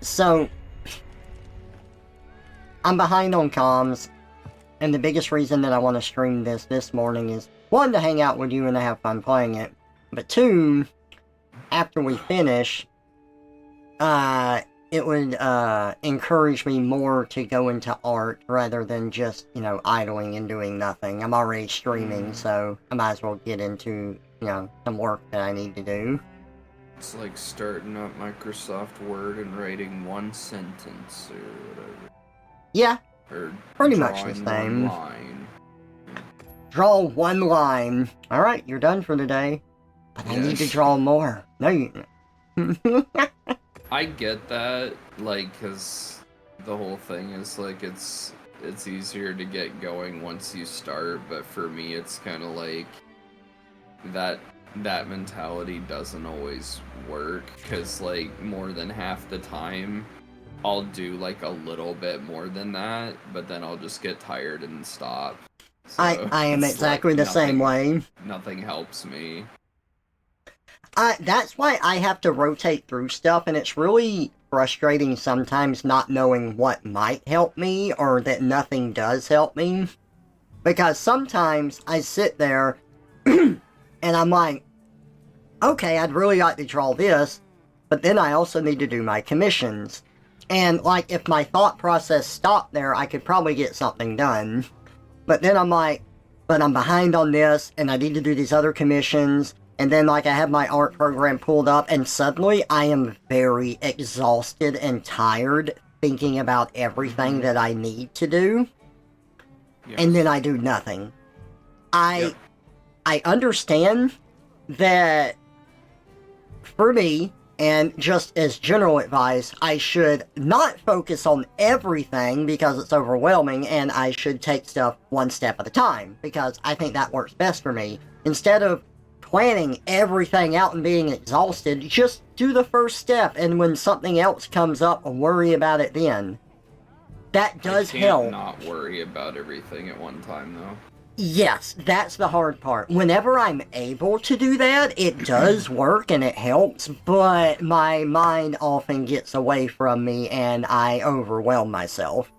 So, I'm behind on comms, and the biggest reason that I want to stream this morning is, one, to hang out with you and to have fun playing it, but two, after we finish, it would encourage me more to go into art rather than just, you know, idling and doing nothing. I'm already streaming, so I might as well get into, you know, some work that I need to do. It's like starting up Microsoft Word and writing one sentence or whatever. Yeah, or pretty much the same. One line. Draw one line. Alright, you're done for the day. But I need to draw more. No, you... I get that, like, because the whole thing is, like, it's easier to get going once you start, but for me, it's kind of like that mentality doesn't always work, because, like, more than half the time, I'll do, like, a little bit more than that, but then I'll just get tired and stop. So I am exactly the same way. Nothing helps me. That's why I have to rotate through stuff, and it's really frustrating sometimes not knowing what might help me, or that nothing does help me. Because sometimes I sit there, and I'm like, okay, I'd really like to draw this, but then I also need to do my commissions. And, like, if my thought process stopped there, I could probably get something done. But then I'm like, but I'm behind on this, and I need to do these other commissions, and then, like, I have my art program pulled up, and suddenly I am very exhausted and tired thinking about everything that I need to do. Yes. And then I do nothing. I understand that, for me, and just as general advice, I should not focus on everything because it's overwhelming, and I should take stuff one step at a time, because I think that works best for me. Instead of planning everything out and being exhausted, just do the first step, and when something else comes up, worry about it then. That does help. Not worry about everything at one time, though. Yes, that's the hard part. Whenever I'm able to do that, it does work and it helps, but my mind often gets away from me and I overwhelm myself.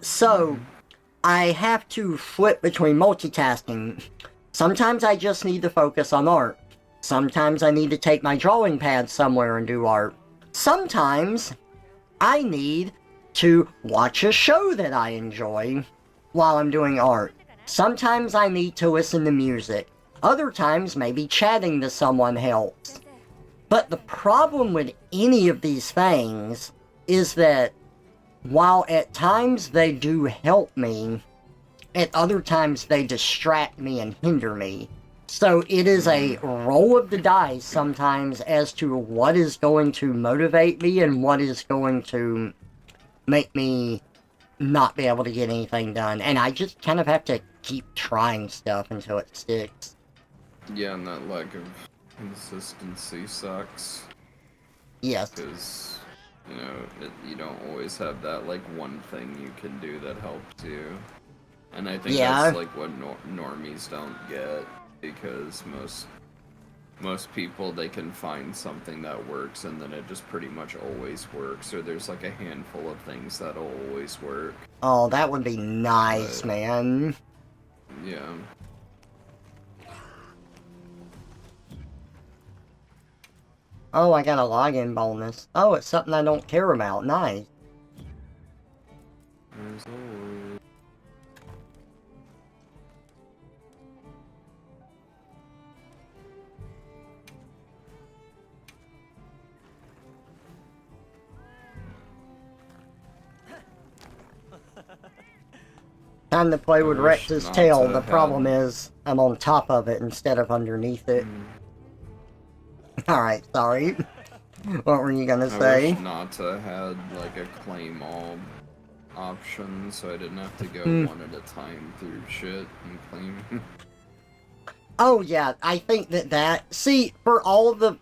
So, I have to flip between multitasking. Sometimes I just need to focus on art. Sometimes I need to take my drawing pad somewhere and do art. Sometimes I need to watch a show that I enjoy while I'm doing art. Sometimes I need to listen to music. Other times, maybe chatting to someone helps. But the problem with any of these things is that while at times they do help me, at other times they distract me and hinder me. So it is a roll of the dice sometimes as to what is going to motivate me and what is going to make me not be able to get anything done. And I just kind of have to keep trying stuff until it sticks. Yeah, and that lack of consistency sucks. Yes. Because, you know, you don't always have that, like, one thing you can do that helps you. And I think that's, like, what normies don't get, because most people, they can find something that works, and then it just pretty much always works, or there's, like, a handful of things that'll always work. Oh, that would be nice, man. Yeah. Oh, I got a login bonus. Oh, it's something I don't care about. Nice. As always. Time to play with Rex's tail. The problem is, I'm on top of it instead of underneath it. Alright, sorry. What were you gonna say? I wish not to had, like, a claim all option, so I didn't have to go one at a time through shit and claim. Oh yeah, I think see, for all the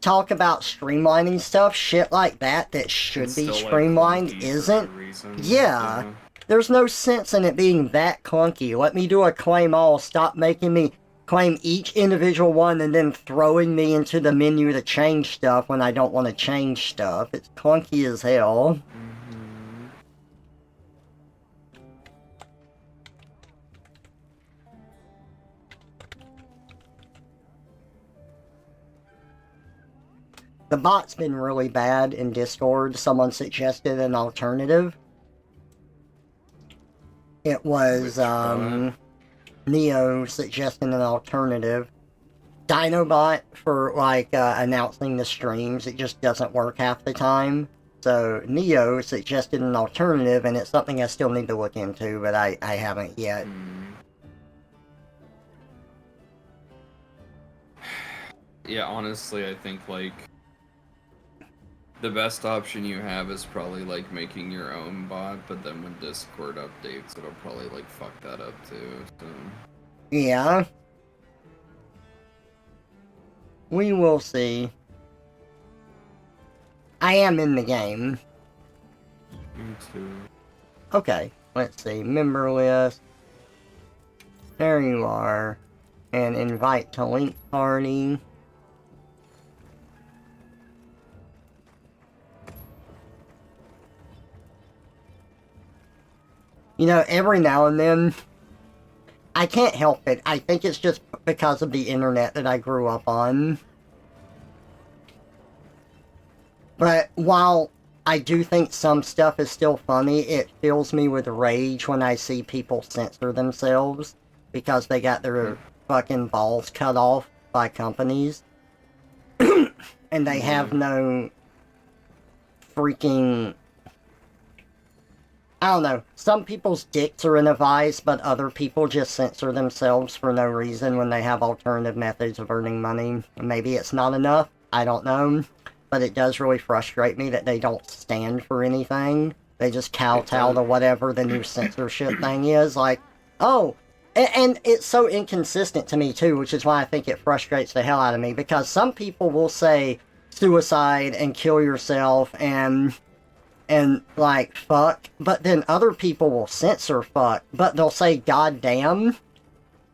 talk about streamlining stuff, shit like that should be streamlined isn't. Yeah. There's no sense in it being that clunky. Let me do a claim all, stop making me claim each individual one and then throwing me into the menu to change stuff when I don't want to change stuff. It's clunky as hell. Mm-hmm. The bot's been really bad in Discord. Someone suggested an alternative. It was, Neo suggesting an alternative. Dinobot for, like, announcing the streams. It just doesn't work half the time. So, Neo suggested an alternative, and it's something I still need to look into, but I haven't yet. Yeah, honestly, I think, like, the best option you have is probably, like, making your own bot, but then when Discord updates, it'll probably, like, fuck that up, too, so... Yeah. We will see. I am in the game. Me too. Okay, let's see. Member list. There you are. And invite to link party. You know, every now and then, I can't help it. I think it's just because of the internet that I grew up on. But while I do think some stuff is still funny, it fills me with rage when I see people censor themselves because they got their fucking balls cut off by companies. And they have no freaking... I don't know. Some people's dicks are in a vice, but other people just censor themselves for no reason when they have alternative methods of earning money. Maybe it's not enough. I don't know. But it does really frustrate me that they don't stand for anything. They just kowtow to whatever the new censorship thing is. Like, oh, and it's so inconsistent to me too, which is why I think it frustrates the hell out of me. Because some people will say suicide and kill yourself and like, fuck. But then other people will censor fuck. But they'll say goddamn.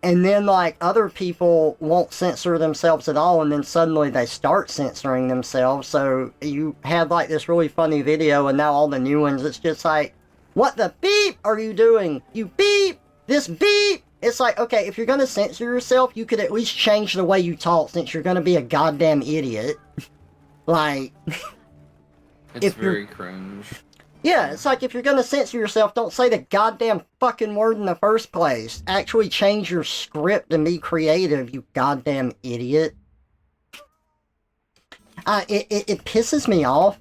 And then, like, other people won't censor themselves at all, and then suddenly they start censoring themselves. So you have, like, this really funny video, and now all the new ones, it's just like, what the beep are you doing? You beep! This beep! It's like, okay, if you're gonna censor yourself, you could at least change the way you talk, since you're gonna be a goddamn idiot. Like... It's very cringe. Yeah, it's like if you're gonna censor yourself, don't say the goddamn fucking word in the first place. Actually change your script and be creative, you goddamn idiot. It pisses me off.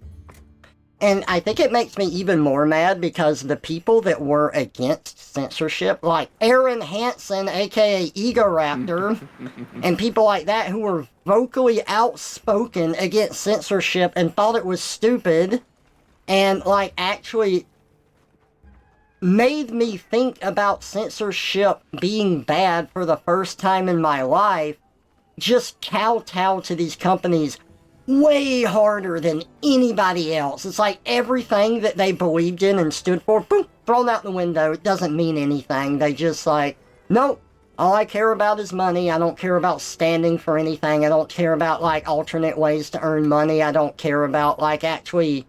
And I think it makes me even more mad because the people that were against censorship, like Aaron Hansen, aka Egoraptor, and people like that who were vocally outspoken against censorship and thought it was stupid, and, like, actually made me think about censorship being bad for the first time in my life, just kowtow to these companies way harder than anybody else. It's like everything that they believed in and stood for, boom, thrown out the window. It doesn't mean anything. They just like, nope, all I care about is money. I don't care about standing for anything. I don't care about, like, alternate ways to earn money. I don't care about, like, actually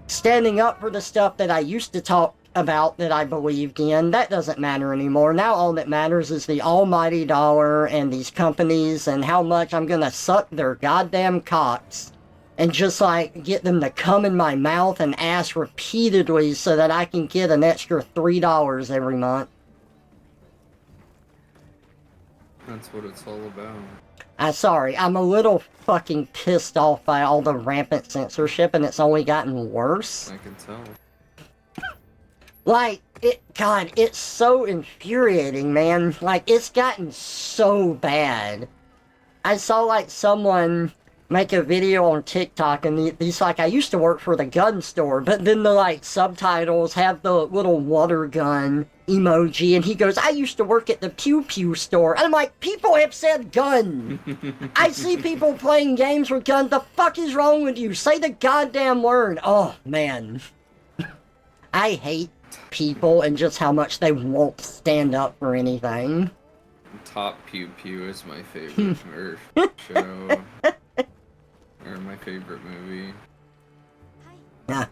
standing up for the stuff that I used to talk about that I believed in. That doesn't matter anymore. Now all that matters is the almighty dollar and these companies and how much I'm gonna suck their goddamn cocks and just, like, get them to come in my mouth and ass repeatedly so that I can get an extra $3 every month. That's what it's all about. Sorry, I'm a little fucking pissed off by all the rampant censorship, and it's only gotten worse. I can tell. Like, God, it's so infuriating, man. Like, it's gotten so bad. I saw, like, someone make a video on TikTok, and he's like, I used to work for the gun store, but then the, like, subtitles have the little water gun emoji, and he goes, I used to work at the Pew Pew store. And I'm like, people have said gun. I see people playing games with guns. The fuck is wrong with you? Say the goddamn word. Oh, man. I hate people and just how much they won't stand up for anything. I'm Top Pew Pew is my favorite show. Or my favorite movie. Yeah.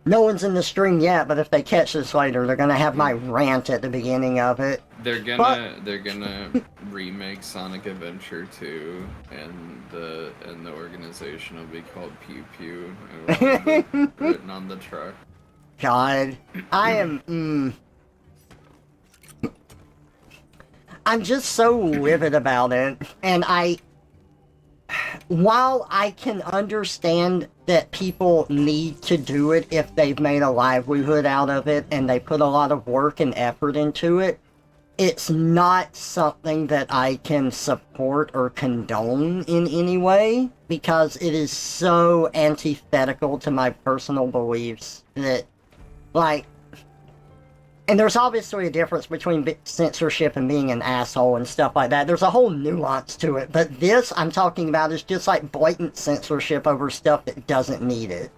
No one's in the stream yet, but if they catch this later, they're gonna have my rant at the beginning of it. They're gonna remake Sonic Adventure 2, and the organization will be called Pew Pew, and it'll be written on the truck. God, I am. I'm just so livid about it, and while I can understand that people need to do it if they've made a livelihood out of it and they put a lot of work and effort into it, it's not something that I can support or condone in any way, because it is so antithetical to my personal beliefs that, like, and there's obviously a difference between censorship and being an asshole and stuff like that. There's a whole nuance to it. But this I'm talking about is just like blatant censorship over stuff that doesn't need it.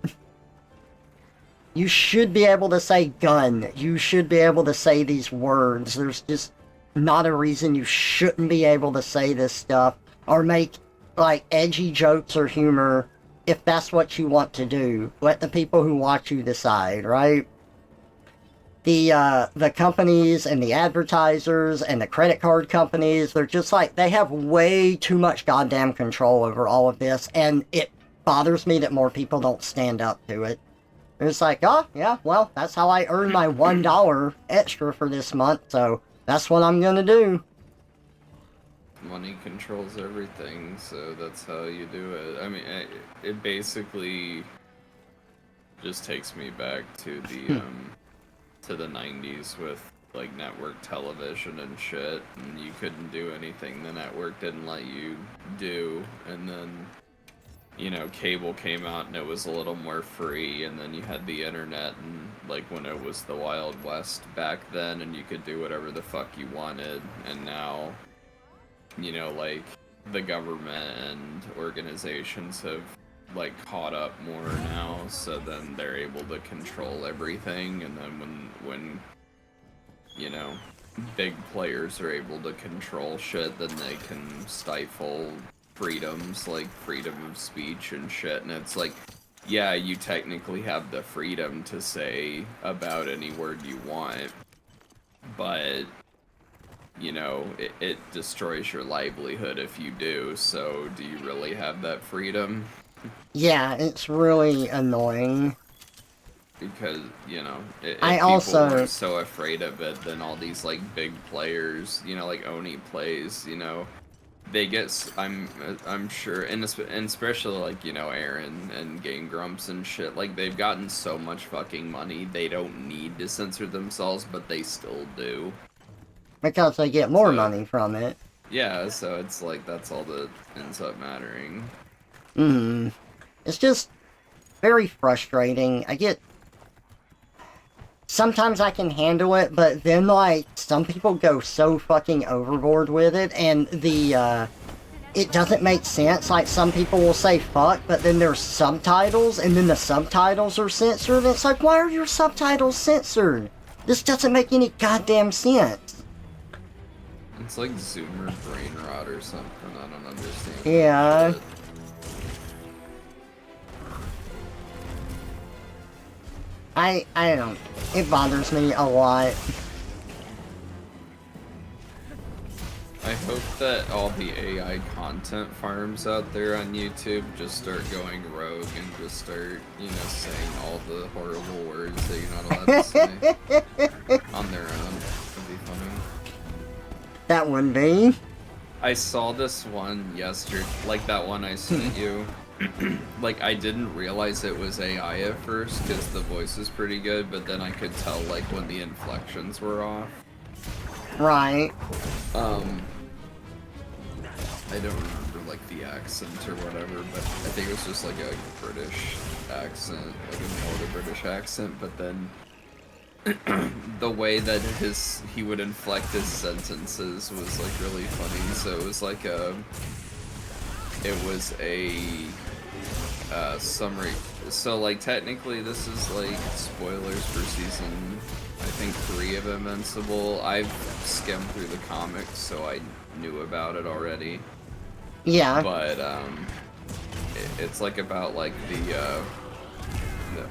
You should be able to say gun. You should be able to say these words. There's just not a reason you shouldn't be able to say this stuff or make like edgy jokes or humor if that's what you want to do. Let the people who watch you decide, right? The companies and the advertisers and the credit card companies, they're just like, they have way too much goddamn control over all of this, and it bothers me that more people don't stand up to it. It's like, oh, yeah, well, that's how I earn my $1 extra for this month, so that's what I'm gonna do. Money controls everything, so that's how you do it. I mean, it basically just takes me back to the 90s with like network television and shit, and you couldn't do anything the network didn't let you do, and then, you know, cable came out and it was a little more free, and then you had the internet, and like when it was the Wild West back then, and you could do whatever the fuck you wanted, and now, you know, like the government and organizations have like caught up more now, so then they're able to control everything, and then when you know, big players are able to control shit, then they can stifle freedoms like freedom of speech and shit. And it's like, yeah, you technically have the freedom to say about any word you want, but you know, it destroys your livelihood if you do, so do you really have that freedom? Yeah, it's really annoying. Because, you know, if I people also weren't so afraid of it, then all these, like, big players, you know, like Oni plays, you know, they get, I'm sure, and especially, like, you know, Aaron and Game Grumps and shit, like, they've gotten so much fucking money, they don't need to censor themselves, but they still do. Because they get more money from it. Yeah, so it's like, that's all that ends up mattering. It's just very frustrating. Sometimes I can handle it, but then, like, some people go so fucking overboard with it, and it doesn't make sense. Like, some people will say fuck, but then there's subtitles, and then the subtitles are censored. It's like, why are your subtitles censored? This doesn't make any goddamn sense. It's like Zoomer brain rot or something, I don't understand. Yeah. I don't, it bothers me a lot. I hope that all the AI content farms out there on YouTube just start going rogue and just start, you know, saying all the horrible words that you're not allowed to say on their own. That'd be funny. That would be. I saw this one yesterday, like that one I sent you. Like, I didn't realize it was AI at first, because the voice is pretty good, but then I could tell, like, when the inflections were off. Right. I don't remember, like, the accent or whatever, but I think it was just, like, a British accent, like a more of a British accent, but then the way that he would inflect his sentences was, like, really funny, so it was like a summary. So, like, technically this is, like, spoilers for season, I think, 3 of Invincible. I've skimmed through the comics, so knew about it already. Yeah. But it's like about like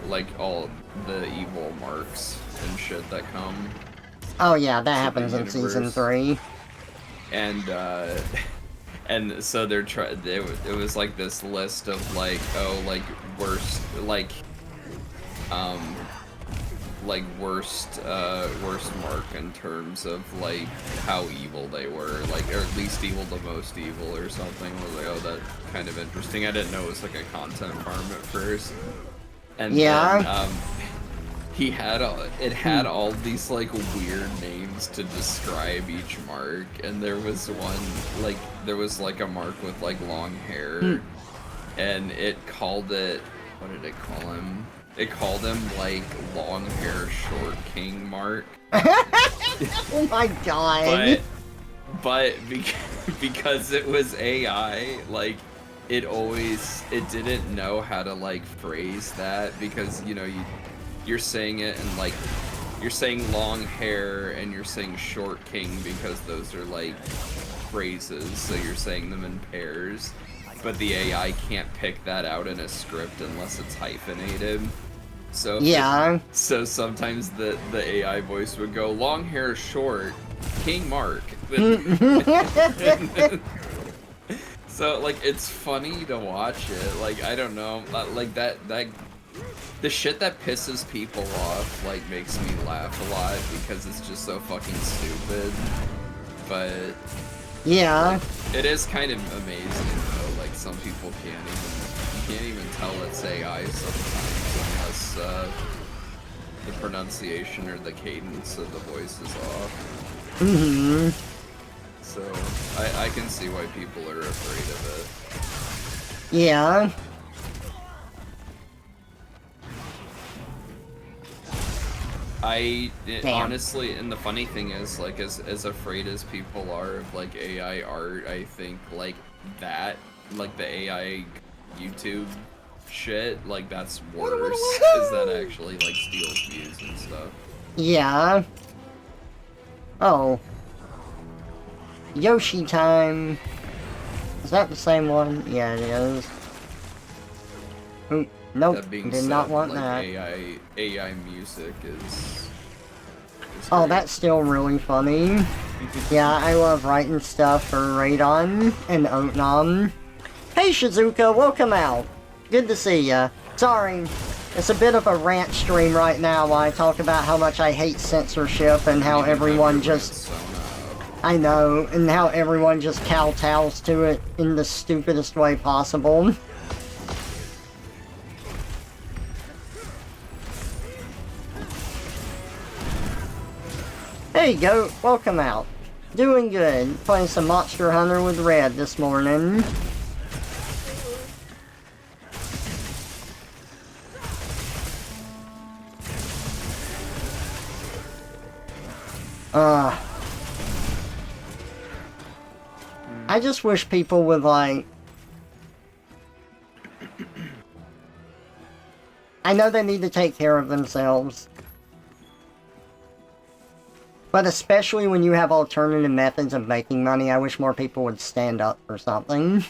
like all the evil marks and shit that come. Oh yeah, that happens in season 3. And and so they're it was like this list of like, oh, like worst worst mark in terms of like how evil they were, like, or least evil to most evil or something. I was like, oh, that's kind of interesting. I didn't know it was like a content farm at first. And yeah. then it had all these like weird names to describe each mark, and there was a mark with like long hair, and it called it, what did it call him? It called him like long hair short king Mark. Oh my god. But because it was AI, like it didn't know how to like phrase that, because you know you're saying it and like you're saying long hair and you're saying short king because those are like phrases, so you're saying them in pairs. But the AI can't pick that out in a script unless it's hyphenated. So yeah. So sometimes the AI voice would go long hair short King Mark. So like it's funny to watch it. Like I don't know, like that the shit that pisses people off like makes me laugh a lot because it's just so fucking stupid. But yeah. like, it is kind of amazing though. Like some people you can't even tell it's AI sometimes unless the pronunciation or the cadence of the voice is off. Mm-hmm. So I can see why people are afraid of it. Yeah. Honestly, and the funny thing is, like, as afraid as people are of like AI art, I think like the AI YouTube shit, like that's worse, because that actually like steals views and stuff. Yeah. Oh. Yoshi time. Is that the same one? Yeah, it is. Ooh, nope, did said, not want like, that. AI music is oh, that's still really funny. Yeah, I love writing stuff for Radon and Otnom. Hey Shizuka, welcome out. Good to see ya. Sorry, it's a bit of a rant stream right now while I talk about how much I hate censorship and how everyone just... I know, and how everyone just kowtows to it in the stupidest way possible. There you go, welcome out. Doing good, playing some Monster Hunter with Red this morning. I just wish people would, like... I know they need to take care of themselves. But especially when you have alternative methods of making money, I wish more people would stand up for something.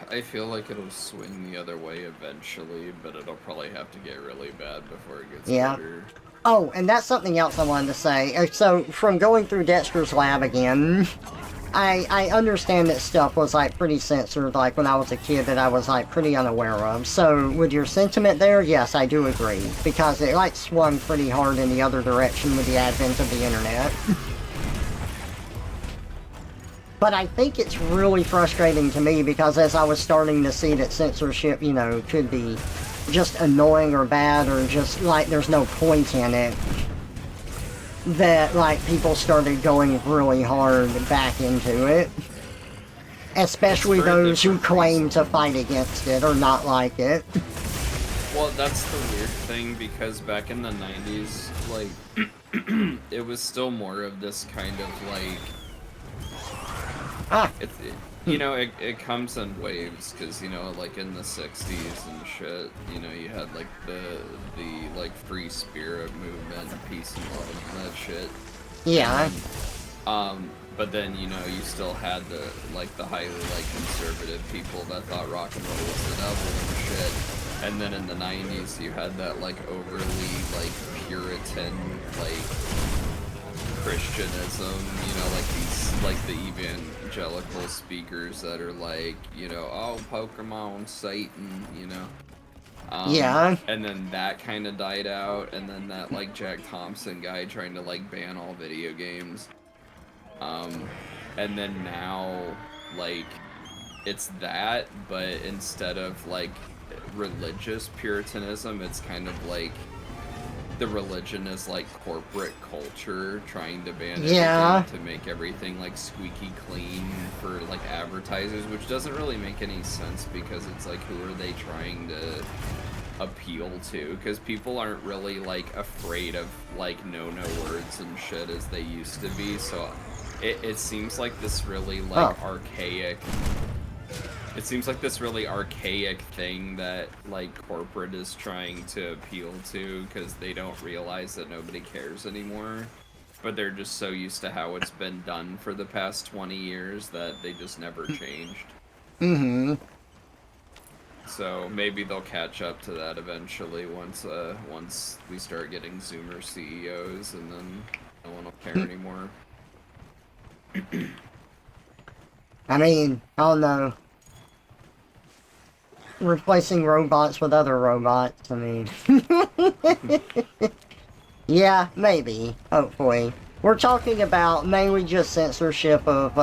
I feel like it'll swing the other way eventually, but it'll probably have to get really bad before it gets better. Oh, and that's something else I wanted to say. So, from going through Dexter's lab again, I understand that stuff was, like, pretty censored, like, when I was a kid that I was, like, pretty unaware of. So, with your sentiment there, yes, I do agree. Because it, like, swung pretty hard in the other direction with the advent of the internet. But I think it's really frustrating to me because as I was starting to see that censorship, you know, could be just annoying or bad or just, like, there's no point in it, that, like, people started going really hard back into it. Especially those who claim to fight against it or not like it. Well, that's the weird thing, because back in the 90s, like, it was still more of this kind of, like... you know, it comes in waves, because, you know, like, in the 60s and shit, you know, you had, like, the like, free spirit movement, peace and love, and that shit. Yeah. And, But then, you know, you still had the highly conservative people that thought rock and roll was the devil and shit. And then in the 90s, you had that overly Puritan Christianism, you know, these the evangelical speakers that are you know, oh, Pokemon, Satan, you know. Yeah. And then that kind of died out, and then that Jack Thompson guy trying to ban all video games. And then now, it's that, but instead of, religious Puritanism, it's kind of the religion is corporate culture trying to ban everything to make everything, squeaky clean for, advertisers, which doesn't really make any sense, because it's who are they trying to appeal to? Because people aren't really, afraid of, no words and shit as they used to be, so... It seems like this really, archaic... It seems like this really archaic thing that, corporate is trying to appeal to, because they don't realize that nobody cares anymore. But they're just so used to how it's been done for the past 20 years that they just never changed. Mm-hmm. So maybe they'll catch up to that eventually once we start getting Zoomer CEOs, and then no one will care anymore. I mean, I don't know. Replacing robots with other robots, I mean... Yeah, maybe. Hopefully. We're talking about mainly just censorship of,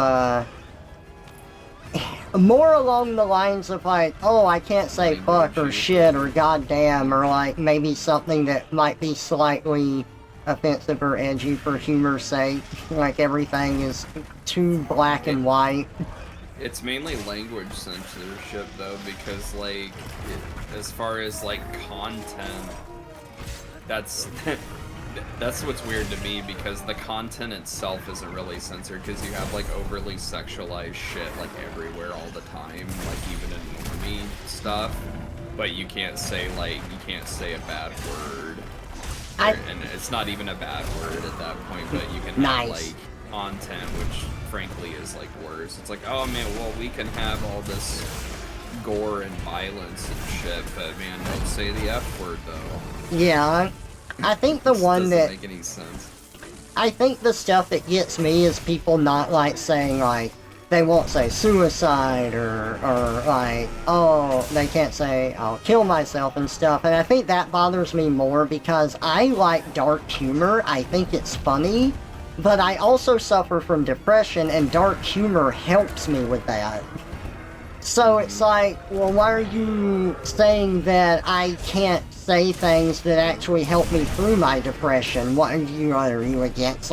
more along the lines of oh, I can't say fuck or shit or goddamn, or maybe something that might be slightly offensive or edgy for humor's sake. Everything is too black and white. It's mainly language censorship, though, because, as far as, content, that's what's weird to me, because the content itself isn't really censored, because you have, overly sexualized shit, everywhere all the time, even in normie stuff, but you can't say, a bad word. And it's not even a bad word at that point, but you can have, content, which frankly is, worse. It's oh man, well, we can have all this gore and violence and shit, but man, don't say the F word, though. Yeah, I think the one that... doesn't make any sense. I think the stuff that gets me is people not, saying, they won't say suicide, or oh, they can't say, I'll kill myself and stuff, and I think that bothers me more, because I like dark humor, I think it's funny, but I also suffer from depression, and dark humor helps me with that. So it's well, why are you saying that I can't say things that actually help me through my depression? What are you against,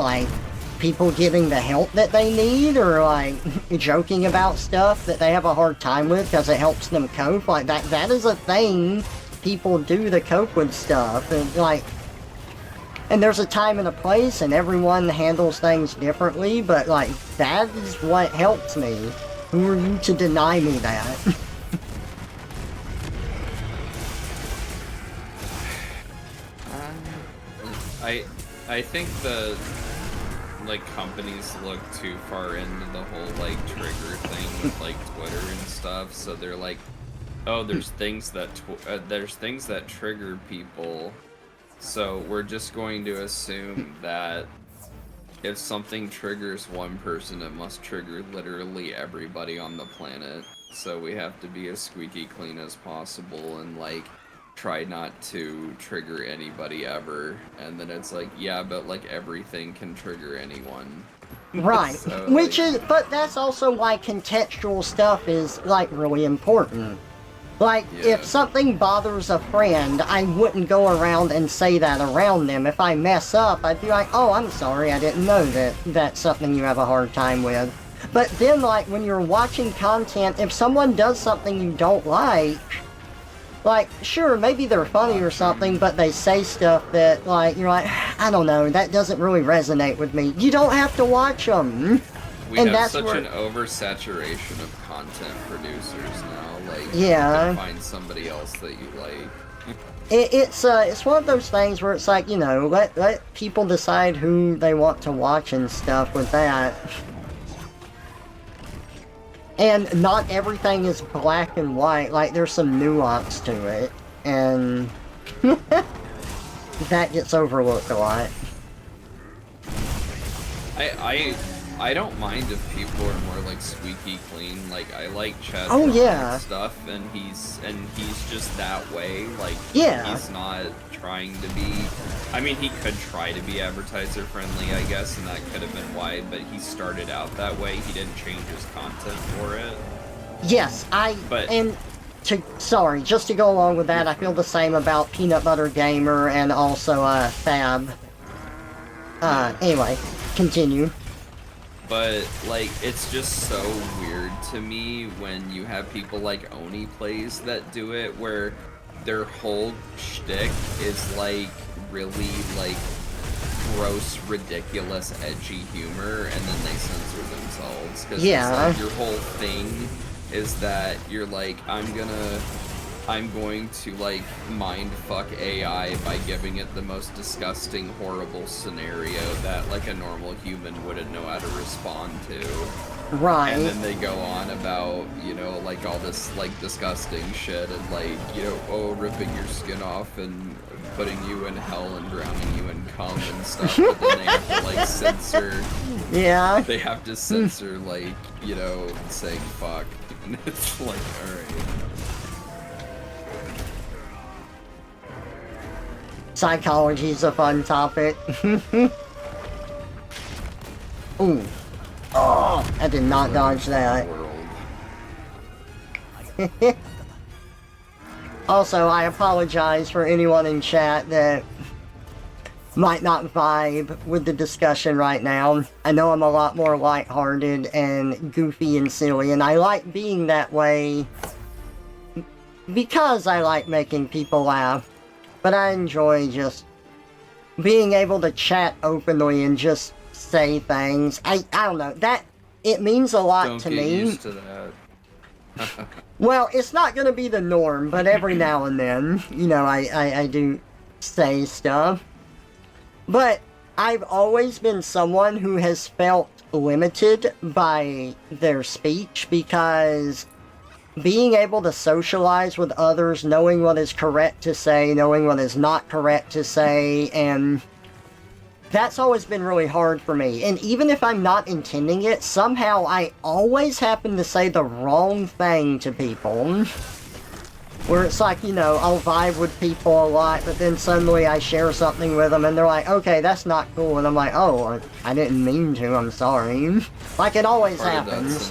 people getting the help that they need, or joking about stuff that they have a hard time with because it helps them cope? That is a thing people do to cope with stuff, and and there's a time and a place, and everyone handles things differently, but that is what helps me. Who are you to deny me that? I think the companies look too far into the whole trigger thing with Twitter and stuff, so they're oh, there's things that trigger people, so we're just going to assume that if something triggers one person, it must trigger literally everybody on the planet. So we have to be as squeaky clean as possible and try not to trigger anybody ever. And then it's yeah, but everything can trigger anyone. Right. So, but that's also why contextual stuff is really important. If something bothers a friend, I wouldn't go around and say that around them. If I mess up, I'd be oh, I'm sorry, I didn't know that that's something you have a hard time with. But then, when you're watching content, if someone does something you don't sure, maybe they're funny or something, but they say stuff that, you're I don't know, that doesn't really resonate with me. You don't have to watch them. We have such an oversaturation of content producers now. You can find somebody else that you like. It's one of those things where it's let people decide who they want to watch and stuff with that. And not everything is black and white, like there's some nuance to it, and that gets overlooked a lot. I don't mind if people are more like squeaky clean. Like I like Chad stuff, and he's just that way. Like he's not trying to be. I mean, he could try to be advertiser friendly, I guess, and that could have been wide. But he started out that way. He didn't change his content for it. Yes, sorry, just to go along with that, I feel the same about Peanut Butter Gamer and also Fab. Anyway, continue. But, like, it's just so weird to me when you have people like Oni Plays that do it, where their whole shtick is, like, really, like, gross, ridiculous, edgy humor, and then they censor themselves. Because like, your whole thing is that you're like, I'm going to, like, mind fuck AI by giving it the most disgusting, horrible scenario that, like, a normal human wouldn't know how to respond to. Right. And then they go on about, you know, like, all this, like, disgusting shit and, like, you know, oh, ripping your skin off and putting you in hell and drowning you in cum and stuff. But then they have to, like, censor... Yeah. They have to censor, like, you know, saying fuck. And it's like, alright. Psychology's a fun topic. Ooh. Oh, I did not dodge that. Also, I apologize for anyone in chat that might not vibe with the discussion right now. I know I'm a lot more lighthearted and goofy and silly, and I like being that way because I like making people laugh. But I enjoy just being able to chat openly and just say things. I don't know, that, it means a lot to me. Don't get used to that. Well, it's not gonna be the norm, but every now and then, you know, I do say stuff. But I've always been someone who has felt limited by their speech, because being able to socialize with others, knowing what is correct to say, knowing what is not correct to say, and that's always been really hard for me. And even if I'm not intending it, somehow I always happen to say the wrong thing to people. Where it's like, you know, I'll vibe with people a lot, but then suddenly I share something with them and they're like, okay, that's not cool. And I'm like, oh, I didn't mean to, I'm sorry. Like, it always happens.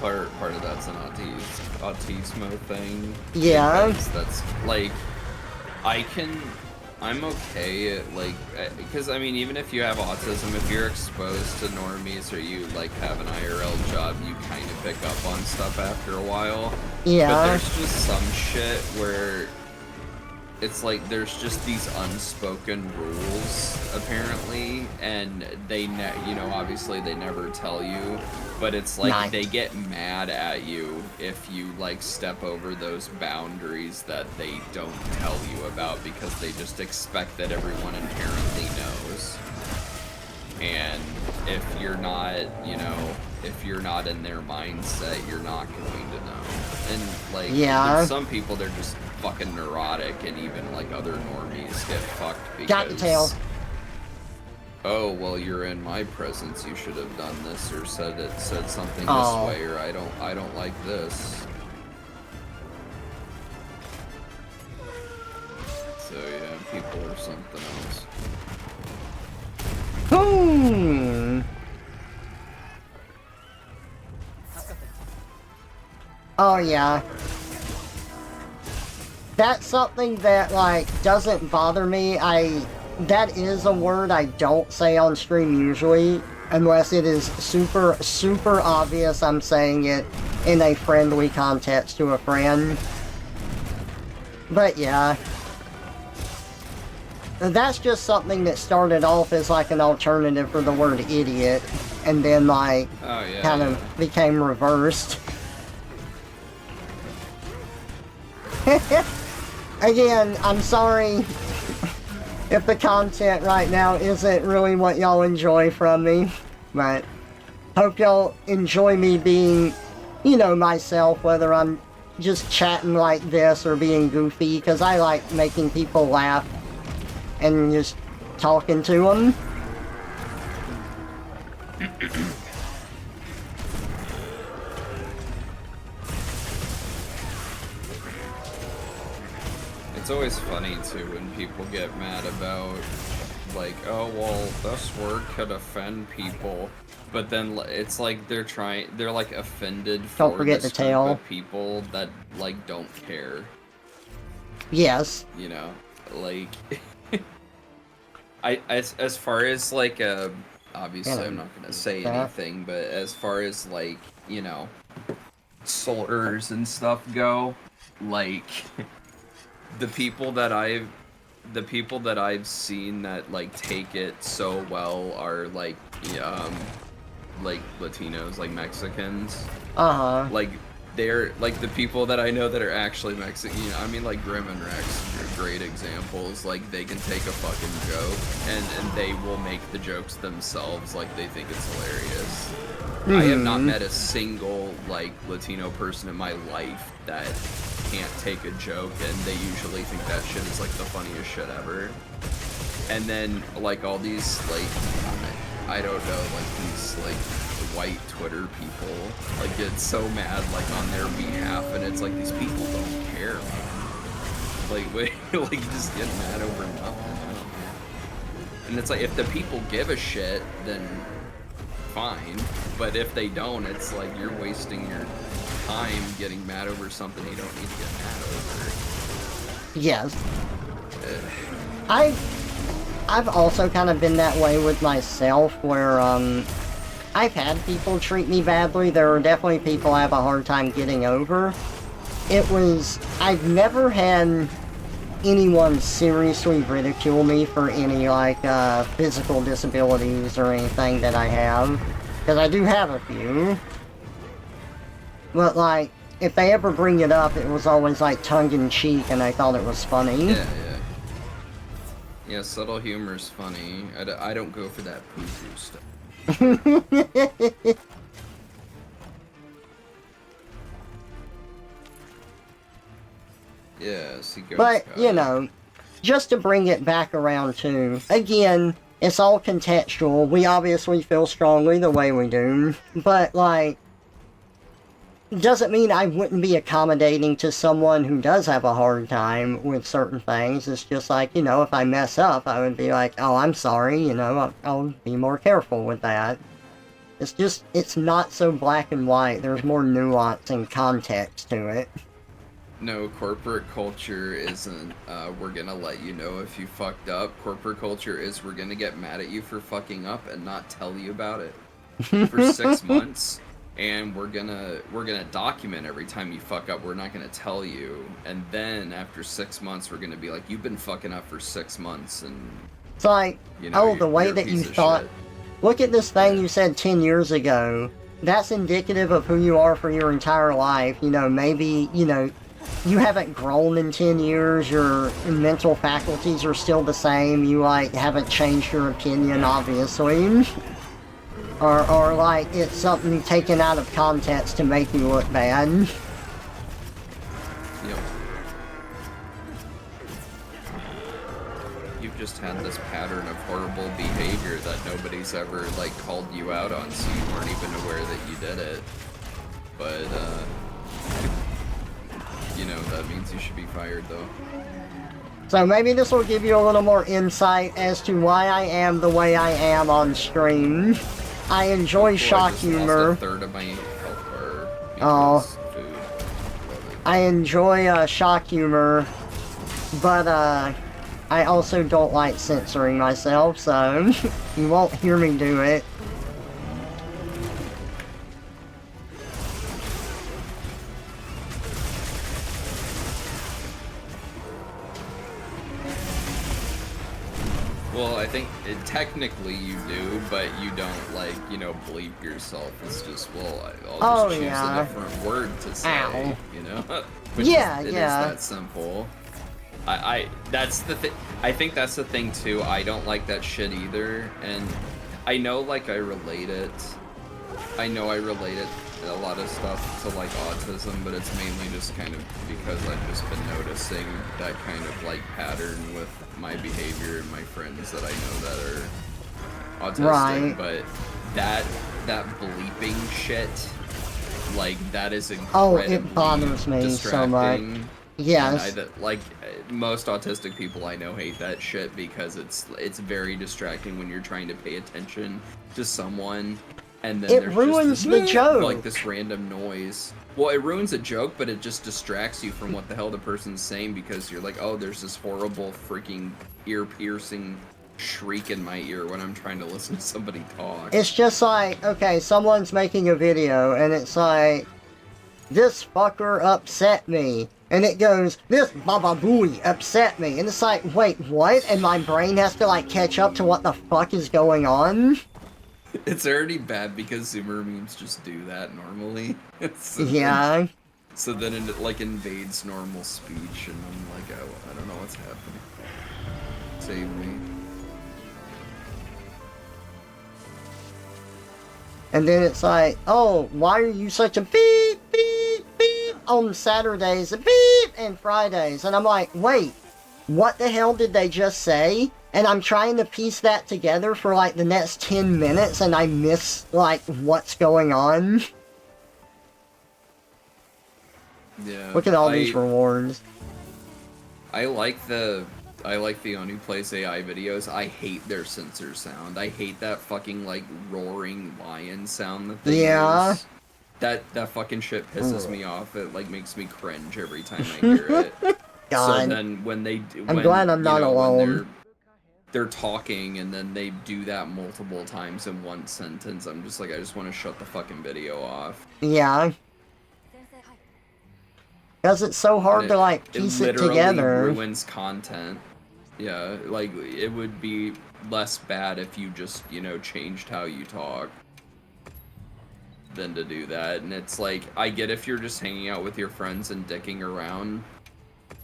Part of that's an autismo thing. Yeah. That's like, I'm okay at, like, because, I mean, even if you have autism, if you're exposed to normies or you, like, have an IRL job, you kind of pick up on stuff after a while. Yeah. But there's just some shit where it's like there's just these unspoken rules, apparently, and they, you know, obviously they never tell you, but it's like they get mad at you if you, like, step over those boundaries that they don't tell you about, because they just expect that everyone inherently knows. And if you're not, you know, if you're not in their mindset, you're not going to know. And, like, there's some people, they're just fucking neurotic, and even, like, other normies get fucked because... Got the tail. Oh, well, you're in my presence, you should have done this, or said something this way, or I don't like this. So, yeah, people are something else. Oh, yeah. That's something that, like, doesn't bother me. That is a word I don't say on stream usually, unless it is super, super obvious I'm saying it in a friendly context to a friend. But yeah. That's just something that started off as, like, an alternative for the word idiot, and then, like, kind of became reversed. Again, I'm sorry if the content right now isn't really what y'all enjoy from me, but hope y'all enjoy me being you know, myself, whether I'm just chatting like this or being goofy, because I like making people laugh and just talking to them. It's always funny too when people get mad about, like, oh well, this word could offend people, but then it's like they're like offended Don't for forget this the group tail. of people that like don't care. Yes. You know, like, as far as like obviously I'm not gonna say anything, but as far as like, you know, slurs and stuff go, like. The people that I've seen that like take it so well are like Latinos, like Mexicans. Like they're like the people that I know that are actually Mexican. You know, I mean, like Grim and Rex are great examples. Like they can take a fucking joke and they will make the jokes themselves. Like they think it's hilarious. I have not met a single like Latino person in my life that can't take a joke, and they usually think that shit is like the funniest shit ever. And then like all these like I don't know, like these like white Twitter people like get so mad like on their behalf, and it's like these people don't care, man. Like wait, like just get mad over nothing. And it's like if the people give a shit, then fine, but if they don't, it's like you're wasting your time getting mad over something you don't need to get mad over. Yes. I've also kind of been that way with myself, where I've had people treat me badly. There are definitely people I have a hard time getting over. I've never had anyone seriously ridicule me for any like physical disabilities or anything that I have, because I do have a few. But like, if they ever bring it up, it was always like tongue-in-cheek, and I thought it was funny. Yeah, subtle humor's funny. I don't go for that poo-poo stuff. Yeah, see, but, you know, just to bring it back around to, again, it's all contextual. We obviously feel strongly the way we do, but like, doesn't mean I wouldn't be accommodating to someone who does have a hard time with certain things. It's just like, you know, if I mess up, I would be like, oh, I'm sorry, you know, I'll be more careful with that. It's just, it's not so black and white. There's more nuance and context to it. No, corporate culture isn't, we're gonna let you know if you fucked up. Corporate culture is we're gonna get mad at you for fucking up and not tell you about it for 6 months. And we're gonna document every time you fuck up. We're not gonna tell you, and then after 6 months, we're gonna be like, "You've been fucking up for 6 months," and it's like, you know, oh, the way that you thought. Shit. Look at this thing you said 10 years ago. That's indicative of who you are for your entire life. You know, maybe you know, you haven't grown in 10 years. Your mental faculties are still the same. You like haven't changed your opinion, obviously. Or like, it's something taken out of context to make you look bad. Yep. You've just had this pattern of horrible behavior that nobody's ever, like, called you out on, so you weren't even aware that you did it. But, you know, that means you should be fired, though. So maybe this will give you a little more insight as to why I am the way I am on stream. I enjoy shock humor. Lost a third of my health bar food. I enjoy shock humor, but I also don't like censoring myself, so you won't hear me do it. Well, I think technically you do, but you don't, like, you know, bleep yourself. It's just, well, I'll just choose a different word to say, you know? Which it is that simple. That's the thing. I think that's the thing, too. I don't like that shit either, and I know, like, I relate it. a lot of stuff to like autism, but it's mainly just kind of because I've just been noticing that kind of like pattern with my behavior and my friends that I know that are autistic. Right. But that bleeping shit, like that is Oh, incredibly it bothers me so much. distracting. And Yes. like most autistic people I know hate that shit because it's very distracting when you're trying to pay attention to someone and then It there's ruins just the this joke. like this random noise. Well, it ruins a joke, but it just distracts you from what the hell the person's saying because you're like, oh, there's this horrible freaking ear-piercing shriek in my ear when I'm trying to listen to somebody talk. It's just like, okay, someone's making a video, and it's like, this fucker upset me. And it goes, this baba booey upset me. And it's like, wait, what? And my brain has to, like, catch up to what the fuck is going on? It's already bad because Zoomer memes just do that normally. Yeah. So then it like invades normal speech, and I'm like, oh, I don't know what's happening. Save me. And then it's like, oh, why are you such a beep, beep, beep on Saturdays, and beep, and Fridays? And I'm like, wait, what the hell did they just say? And I'm trying to piece that together for like the next 10 minutes, and I miss like what's going on. Yeah. Look at all these rewards. I like the one who plays AI videos. I hate their censor sound. I hate that fucking like roaring lion sound that they use. That fucking shit pisses me off. It like makes me cringe every time I hear it. God. So then when they I'm glad I'm not alone. When they're talking and then they do that multiple times in one sentence, I'm just like, I just want to shut the fucking video off. Yeah. Because it's so hard to like piece it together. It ruins content. Yeah, like it would be less bad if you just, you know, changed how you talk than to do that. And it's like, I get if you're just hanging out with your friends and dicking around,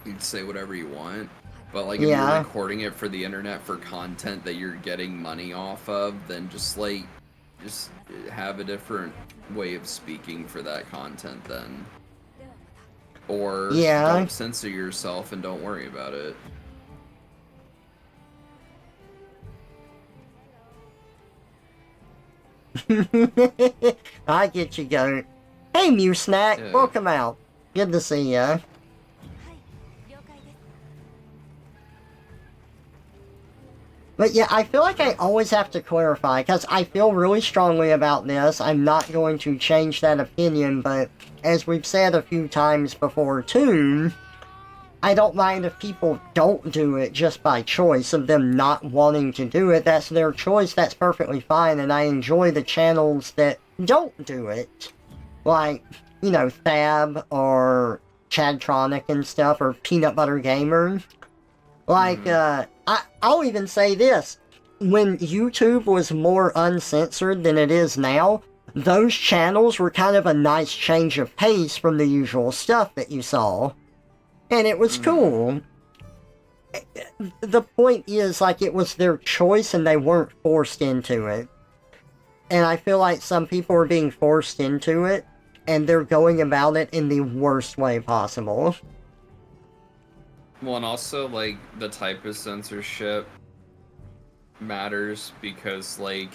you'd say whatever you want. But like if you're recording it for the internet for content that you're getting money off of, then just like just have a different way of speaking for that content then. Or don't censor yourself and don't worry about it. I get you, Goat. Hey, Mew Snack, welcome out. Good to see ya. But yeah, I feel like I always have to clarify, because I feel really strongly about this. I'm not going to change that opinion, but as we've said a few times before too, I don't mind if people don't do it just by choice of them not wanting to do it. That's their choice, that's perfectly fine, and I enjoy the channels that don't do it. Like, you know, Thab, or Chadtronic and stuff, or Peanut Butter Gamer. Like, I'll even say this. When YouTube was more uncensored than it is now, those channels were kind of a nice change of pace from the usual stuff that you saw. And it was cool. The point is, like, it was their choice and they weren't forced into it. And I feel like some people are being forced into it, and they're going about it in the worst way possible. Well, and also, like, the type of censorship matters because, like,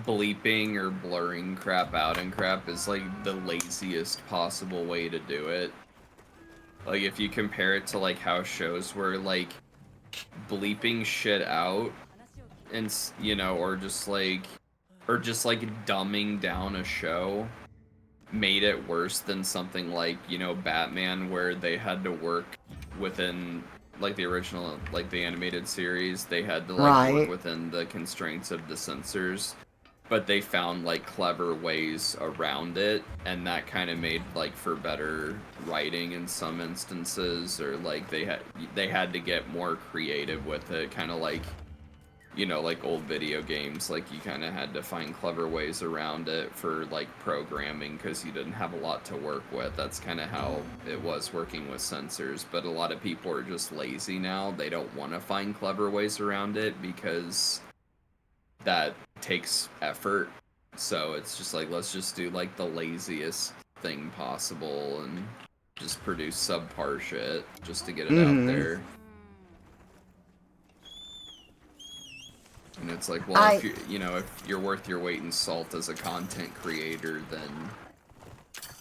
bleeping or blurring crap out and crap is, like, the laziest possible way to do it. Like, if you compare it to, like, how shows were, like, bleeping shit out and, you know, or just, like, dumbing down a show made it worse than something like, you know, Batman, where they had to work within, like, the original, like, the animated series, they had to, like, work within the constraints of the censors, but they found, like, clever ways around it, and that kind of made, like, for better writing in some instances, or, like, they had to get more creative with it, kind of like, you know, like old video games, like you kind of had to find clever ways around it for like programming because you didn't have a lot to work with. That's kind of how it was working with censors, but a lot of people are just lazy now. They don't want to find clever ways around it because that takes effort So it's just like, let's just do like the laziest thing possible and just produce subpar shit just to get it out Mm-hmm. there. And it's like, well, if if you're worth your weight in salt as a content creator, then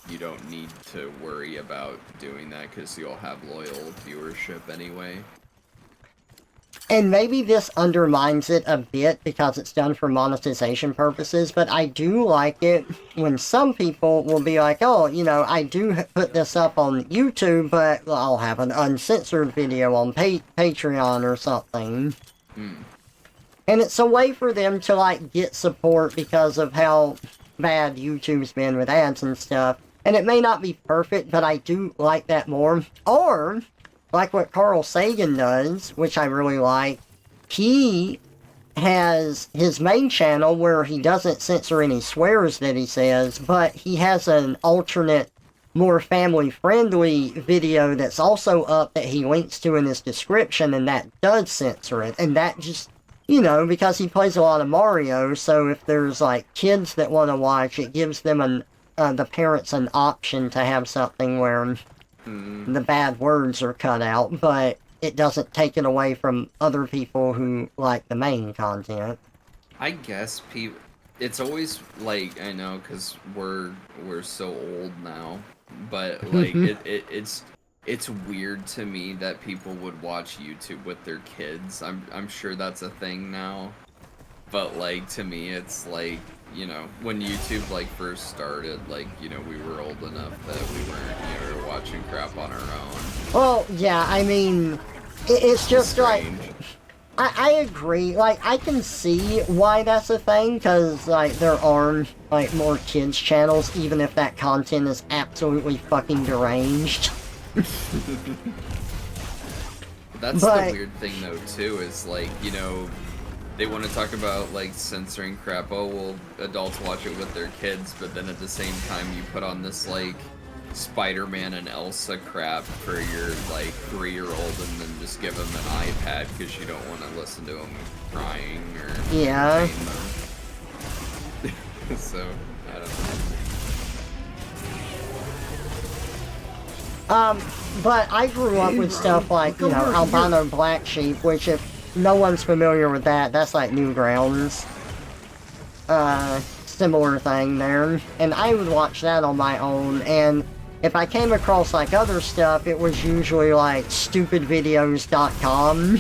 you don't need to worry about doing that because you'll have loyal viewership anyway. And maybe this undermines it a bit because it's done for monetization purposes, but I do like it when some people will be like, oh, I do put this up on YouTube, but I'll have an uncensored video on Patreon or something. And it's a way for them to, like, get support because of how bad YouTube's been with ads and stuff. And it may not be perfect, but I do like that more. Or, like what Carl Sagan does, which I really like, he has his main channel where he doesn't censor any swears that he says, but he has an alternate, more family-friendly video that's also up that he links to in his description, and that does censor it. And that just, because he plays a lot of Mario, so if there's, like, kids that want to watch, it gives them the parents an option to have something where the bad words are cut out, but it doesn't take it away from other people who like the main content. I guess it's always like, I know because we're so old now, but like it's weird to me that people would watch YouTube with their kids. I'm sure that's a thing now, but like to me it's like, when YouTube like first started, like, we were old enough that we weren't, we were watching crap on our own. Well, yeah, I mean, it's just like, I agree, like, I can see why that's a thing, because, like, there are, like, more kids channels, even if that content is absolutely fucking deranged. That's the weird thing, though, too, is, like, they want to talk about, like, censoring crap. Oh, well, adults watch it with their kids, but then at the same time you put on this, like, Spider-Man and Elsa crap for your, like, 3-year-old and then just give them an iPad because you don't want to listen to them crying or... Yeah. So, I don't know. But I grew up with stuff like, Albino Black Sheep, which if no one's familiar with that, that's like Newgrounds. Similar thing there. And I would watch that on my own, and if I came across like other stuff, it was usually like stupidvideos.com.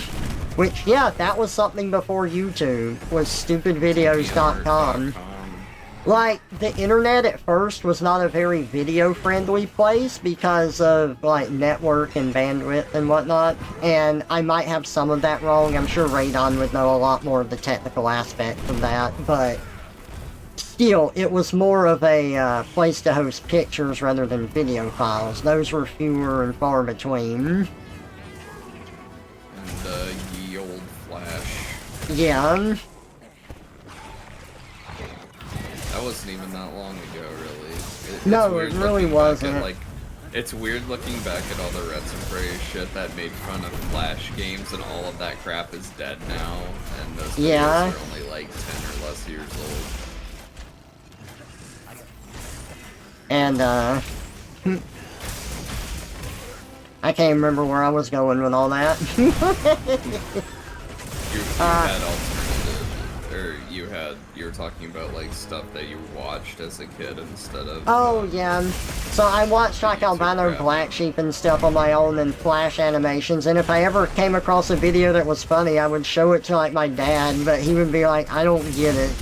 Which, yeah, that was something before YouTube, was stupidvideos.com. Like, the internet at first was not a very video-friendly place because of, like, network and bandwidth and whatnot, and I might have some of that wrong. I'm sure Radon would know a lot more of the technical aspect of that, but still, it was more of a place to host pictures rather than video files. Those were fewer and far between. And, ye old Flash. Yeah. That wasn't even that long ago, really. No, it really wasn't. It's weird looking back at all the Reds and Prey shit that made fun of Flash games, and all of that crap is dead now, and those videos are only like 10 or less years old. And, I can't remember where I was going with all that. You were talking about, like, stuff that you watched as a kid instead of... Oh, yeah. So I watched, like, Albino Black Sheep and stuff on my own and Flash animations, and if I ever came across a video that was funny, I would show it to, like, my dad, but he would be like, I don't get it.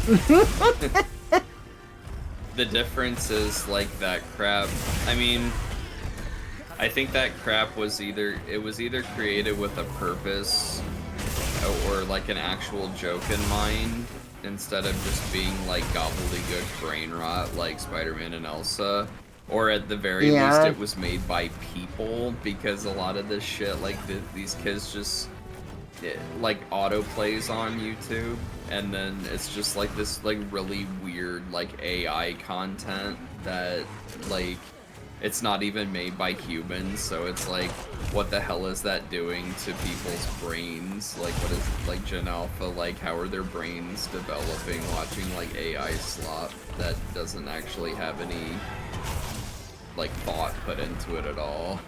The difference is, like, that crap... I mean... I think that crap was either created with a purpose or like an actual joke in mind instead of just being like gobbledygook brain rot like Spider-Man and Elsa, or at the very least it was made by people, because a lot of this shit, like these kids just like auto plays on YouTube, and then it's just like this like really weird like AI content that like it's not even made by humans, so it's like, what the hell is that doing to people's brains? Like, what is, like, Gen Alpha, like, how are their brains developing watching, like, AI slop that doesn't actually have any, like, thought put into it at all?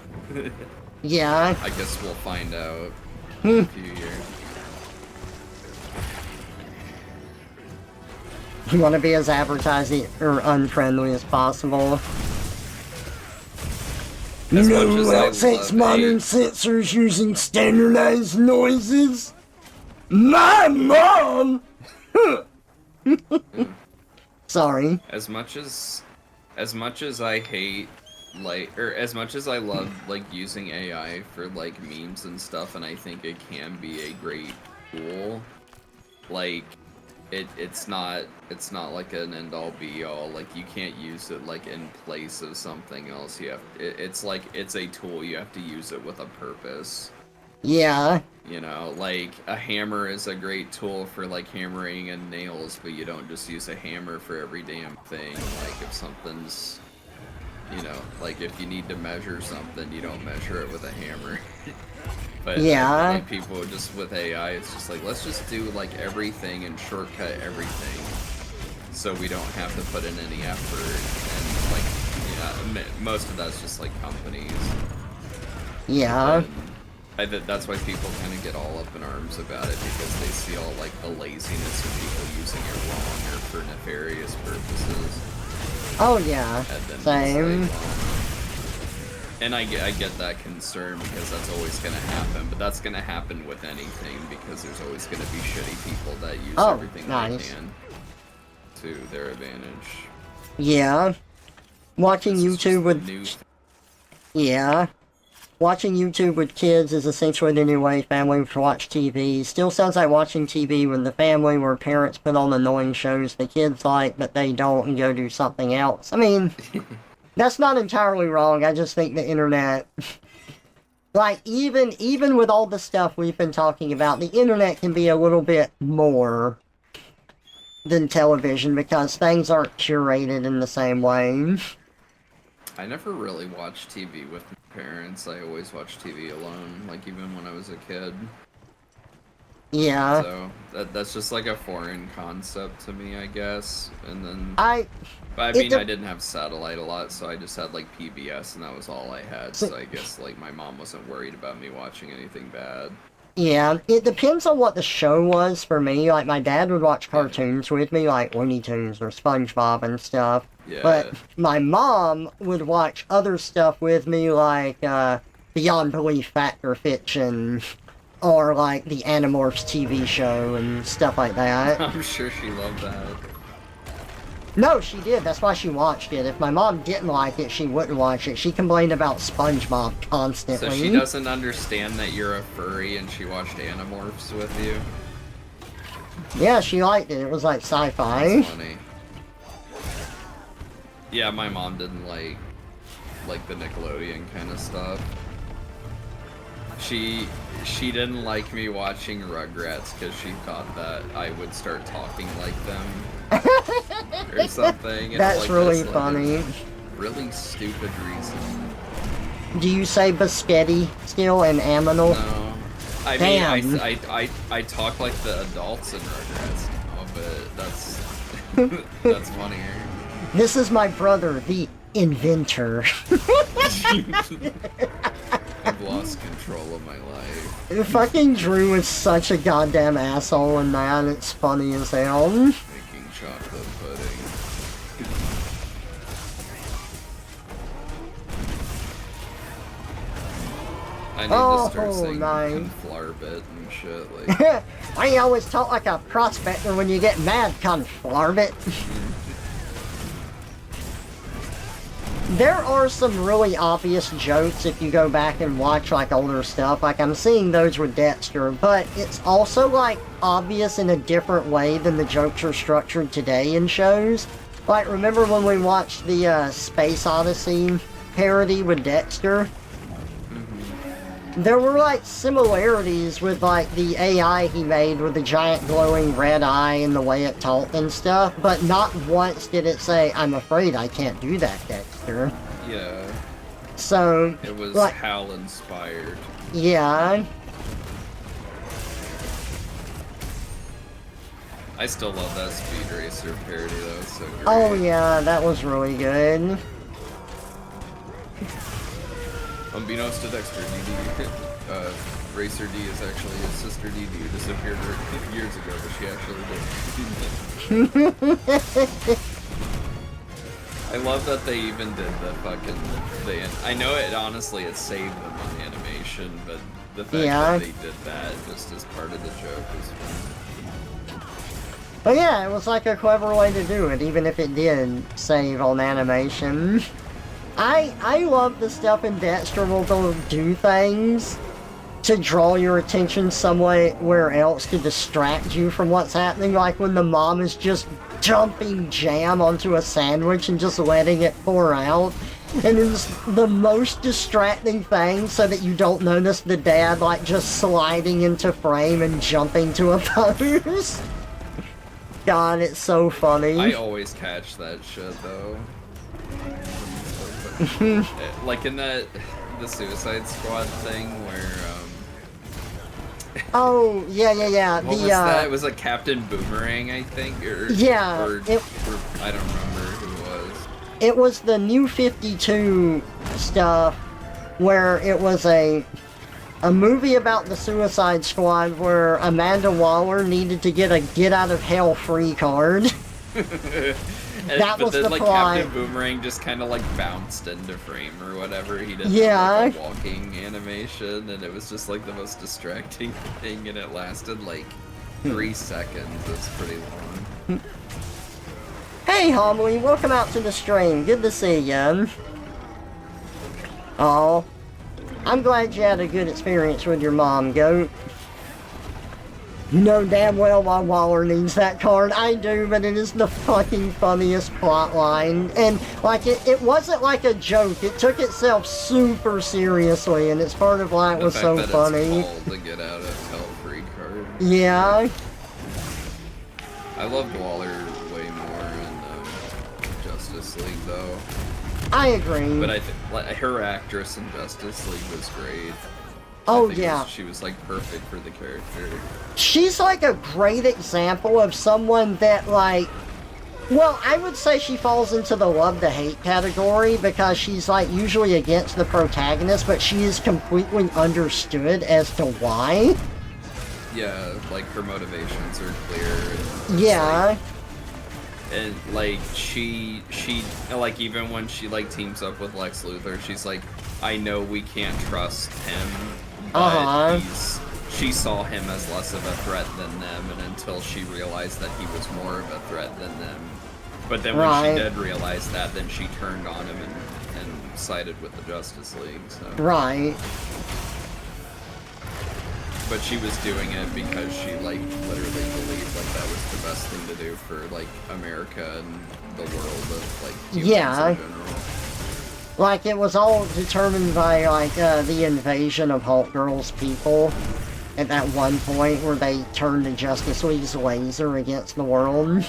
Yeah. I guess we'll find out in a few years. You want to be as advertising or unfriendly as possible. As No much as I outfits love modern sensors using standardized noises. My mom! Sorry. As much as I hate, like, or as much as I love, like, using AI for, like, memes and stuff, and I think it can be a great tool, like, it's not like an end-all be-all. Like, you can't use it, like, in place of something else. It's like, it's a tool, you have to use it with a purpose. Yeah. You know, like, a hammer is a great tool for, like, hammering in nails, but you don't just use a hammer for every damn thing. Like, if something's, you know, like, if you need to measure something, you don't measure it with a hammer. But yeah, like, people just with AI, it's just like, let's just do, like, everything and shortcut everything, so we don't have to put in any effort. And, like, yeah, most of that's just, like, companies. Yeah. That's why people kind of get all up in arms about it, because they see all, like, the laziness of people using it wrong or for nefarious purposes. Oh yeah, same. And I get that concern, because that's always going to happen, but that's going to happen with anything, because there's always going to be shitty people that use everything they can to their advantage. Yeah. Watching YouTube with... Yeah. Watching YouTube with kids is essentially the new way families watch TV. Still sounds like watching TV with the family, where parents put on annoying shows the kids like, but they don't, and go do something else. I mean... That's not entirely wrong. I just think the internet, like, even with all the stuff we've been talking about, the internet can be a little bit more than television, because things aren't curated in the same way. I never really watched TV with my parents. I always watched TV alone, like, even when I was a kid. Yeah. So that's just like a foreign concept to me, I guess. And then I mean, I didn't have satellite a lot, so I just had, like, PBS, and that was all I had. So I guess, like, my mom wasn't worried about me watching anything bad. Yeah, it depends on what the show was for me. Like, my dad would watch cartoons with me, like Looney Tunes or SpongeBob and stuff. Yeah. But my mom would watch other stuff with me, like Beyond Belief Fact or Fiction, or like the Animorphs TV show and stuff like that. I'm sure she loved that. No, she did. That's why she watched it. If my mom didn't like it, she wouldn't watch it. She complained about SpongeBob constantly. So she doesn't understand that you're a furry, and she watched Animorphs with you? Yeah, she liked it. It was like sci-fi. That's funny. Yeah, my mom didn't like the Nickelodeon kind of stuff. She didn't like me watching Rugrats because she thought that I would start talking like them or something. That's really funny. Really stupid reason. Do you say Biscotti still and Aminal? No. I Damn. mean, I talk like the adults in Rugrats now, but that's funnier. This is my brother, the inventor. I've lost control of my life. Fucking Drew is such a goddamn asshole in that. It's funny as hell. Making chocolate pudding. I need to start saying conflarbit and shit. Like, why you always talk like a prospector when you get mad, conflarbit? There are some really obvious jokes if you go back and watch, like, older stuff. Like, I'm seeing those with Dexter, but it's also, like, obvious in a different way than the jokes are structured today in shows. Like, remember when we watched the Space Odyssey parody with Dexter? There were, like, similarities with, like, the AI he made with the giant glowing red eye and the way it talked and stuff, but not once did it say, "I'm afraid I can't do that, Dexter." yeah. So, It was like, HAL inspired. yeah. I still love that Speed Racer parody, though. It's so great. Oh yeah, that was really good. Unbeknownst to Dexter, DD, Racer D is actually his sister DD, who disappeared years ago, but she actually did. I love that they even did the fucking thing. I know it, honestly, it saved them on animation, but the fact that they did that just as part of the joke is fun. But yeah, it was like a clever way to do it, even if it did save on animation. I love the stuff in Dexter will do things to draw your attention somewhere else to distract you from what's happening, like when the mom is just dumping jam onto a sandwich and just letting it pour out. And it's the most distracting thing so that you don't notice the dad like just sliding into frame and jumping to a pose. God, it's so funny. I always catch that shit though. Like in the Suicide Squad thing where oh yeah. What was that? It was a Captain Boomerang, I think, or yeah, or I don't remember who it was. It was the New 52 stuff where it was a movie about the Suicide Squad where Amanda Waller needed to get a get out of hell free card. That was the like plot. Captain Boomerang just kind of like bounced into frame or whatever. He did like a walking animation, and it was just like the most distracting thing, and it lasted like 3 seconds. It's pretty long. Hey Homily, welcome out to the stream. Good to see ya. Oh, I'm glad you had a good experience with your mom, Goat. You know damn well why Waller needs that card. I do, but it is the fucking funniest plot line. And, like, it wasn't like a joke. It took itself super seriously, and it's part of why it was so funny. It's called the Get Out of Hell Free card. Yeah. I loved Waller way more in Justice League, though. I agree. But I think like, her actress in Justice League was great. Oh, yeah. She was, like, perfect for the character. She's, like, a great example of someone that, like... Well, I would say she falls into the love-to-hate category because she's, like, usually against the protagonist, but she is completely understood as to why. Yeah, like, her motivations are clear. Yeah. And, like, she, like, even when she, like, teams up with Lex Luthor, she's like, I know we can't trust him, but she saw him as less of a threat than them, and until she realized that he was more of a threat than them. But then when she did realize that, then she turned on him and sided with the Justice League, so. Right. But she was doing it because she, like, literally believed, like, that was the best thing to do for, like, America and the world of, like, humans in general. Like, it was all determined by, like, the invasion of Hulk Girl's people at that one point where they turned the Justice League's laser against the world.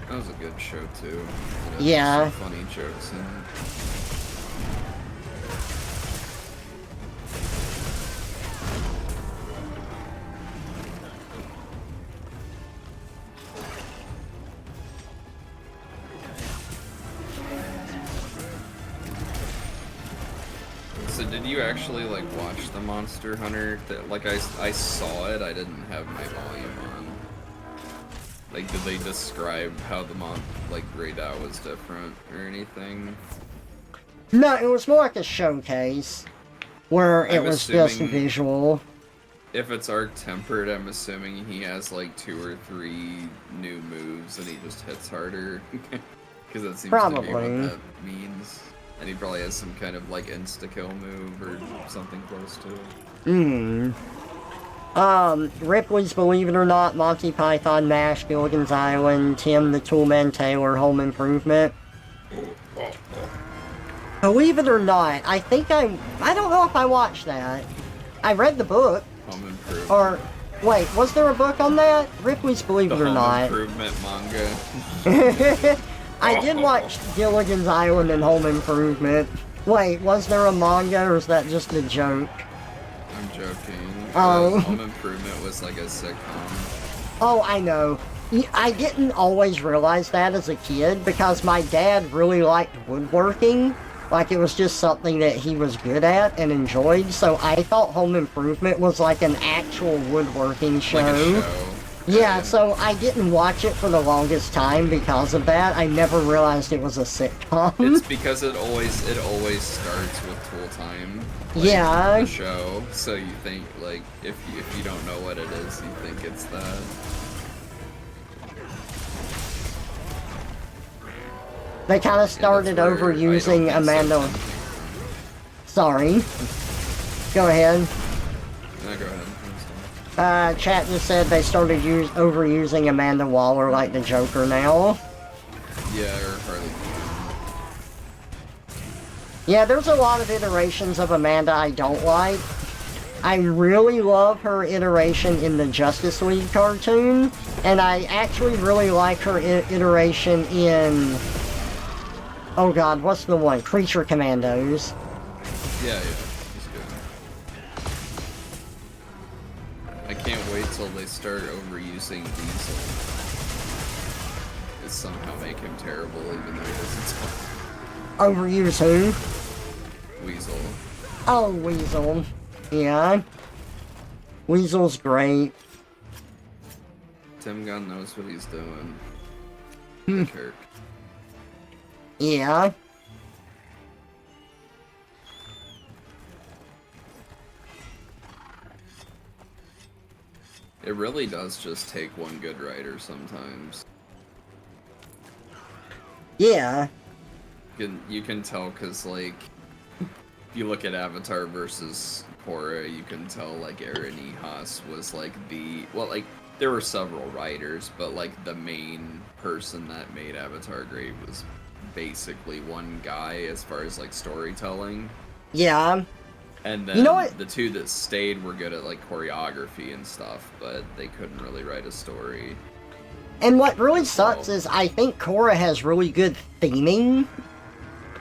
That was a good show, too. Yeah. Some funny jokes in it. So did you actually, like, watch the Monster Hunter? Like, I saw it, I didn't have my volume on. Like, did they describe how the grayed out was different or anything? No, it was more like a showcase where it was just visual. If it's arc tempered, I'm assuming he has like 2 or 3 new moves and he just hits harder. Because that seems to be what that means. And he probably has some kind of like insta-kill move or something close to it. Ripley's Believe It or Not, Monty Python MASH, Gilligan's Island, Tim the Toolman Taylor, Home Improvement. Believe it or not, I think I don't know if I watched that. I read the book. Home Improvement. Or, Wait, was there a book on that? Ripley's Believe The It or Home Not. Improvement manga. I did watch Gilligan's Island and Home Improvement. Wait, was there a manga or is that just a joke? I'm joking. Oh. Home Improvement was like a sitcom. Oh, I know. I didn't always realize that as a kid because my dad really liked woodworking. Like, it was just something that he was good at and enjoyed, so I thought Home Improvement was like an actual woodworking show. Like a show. Yeah, so I didn't watch it for the longest time because of that. I never realized it was a sitcom. It's because it always starts with Tool Time. Like, Yeah. The show. So you think, like, if you don't know what it is, you think it's that. They kind of started overusing Amanda. Sorry. Go ahead. No, go ahead. Chat just said they started overusing Amanda Waller like the Joker now. Yeah, or Harley. Yeah, there's a lot of iterations of Amanda I don't like. I really love her iteration in the Justice League cartoon, and I actually really like her iteration in... Oh god, what's the one? Creature Commandos. Yeah, he's good. I can't wait till they start overusing Diesel. It somehow make him terrible even though he doesn't talk. Overuse who? Weasel. Oh, Weasel. Yeah. Weasel's great. Tim Gunn knows what he's doing. Kirk. Yeah. It really does just take one good writer sometimes. Yeah. You can tell because, like, if you look at Avatar versus Korra, you can tell, like, Aaron E. Haas was, like, well, like, there were several writers, but, like, the main person that made Avatar great was basically one guy as far as, like, storytelling. Yeah. And then you know what? The two that stayed were good at, like, choreography and stuff, but they couldn't really write a story. And what really sucks is I think Korra has really good theming.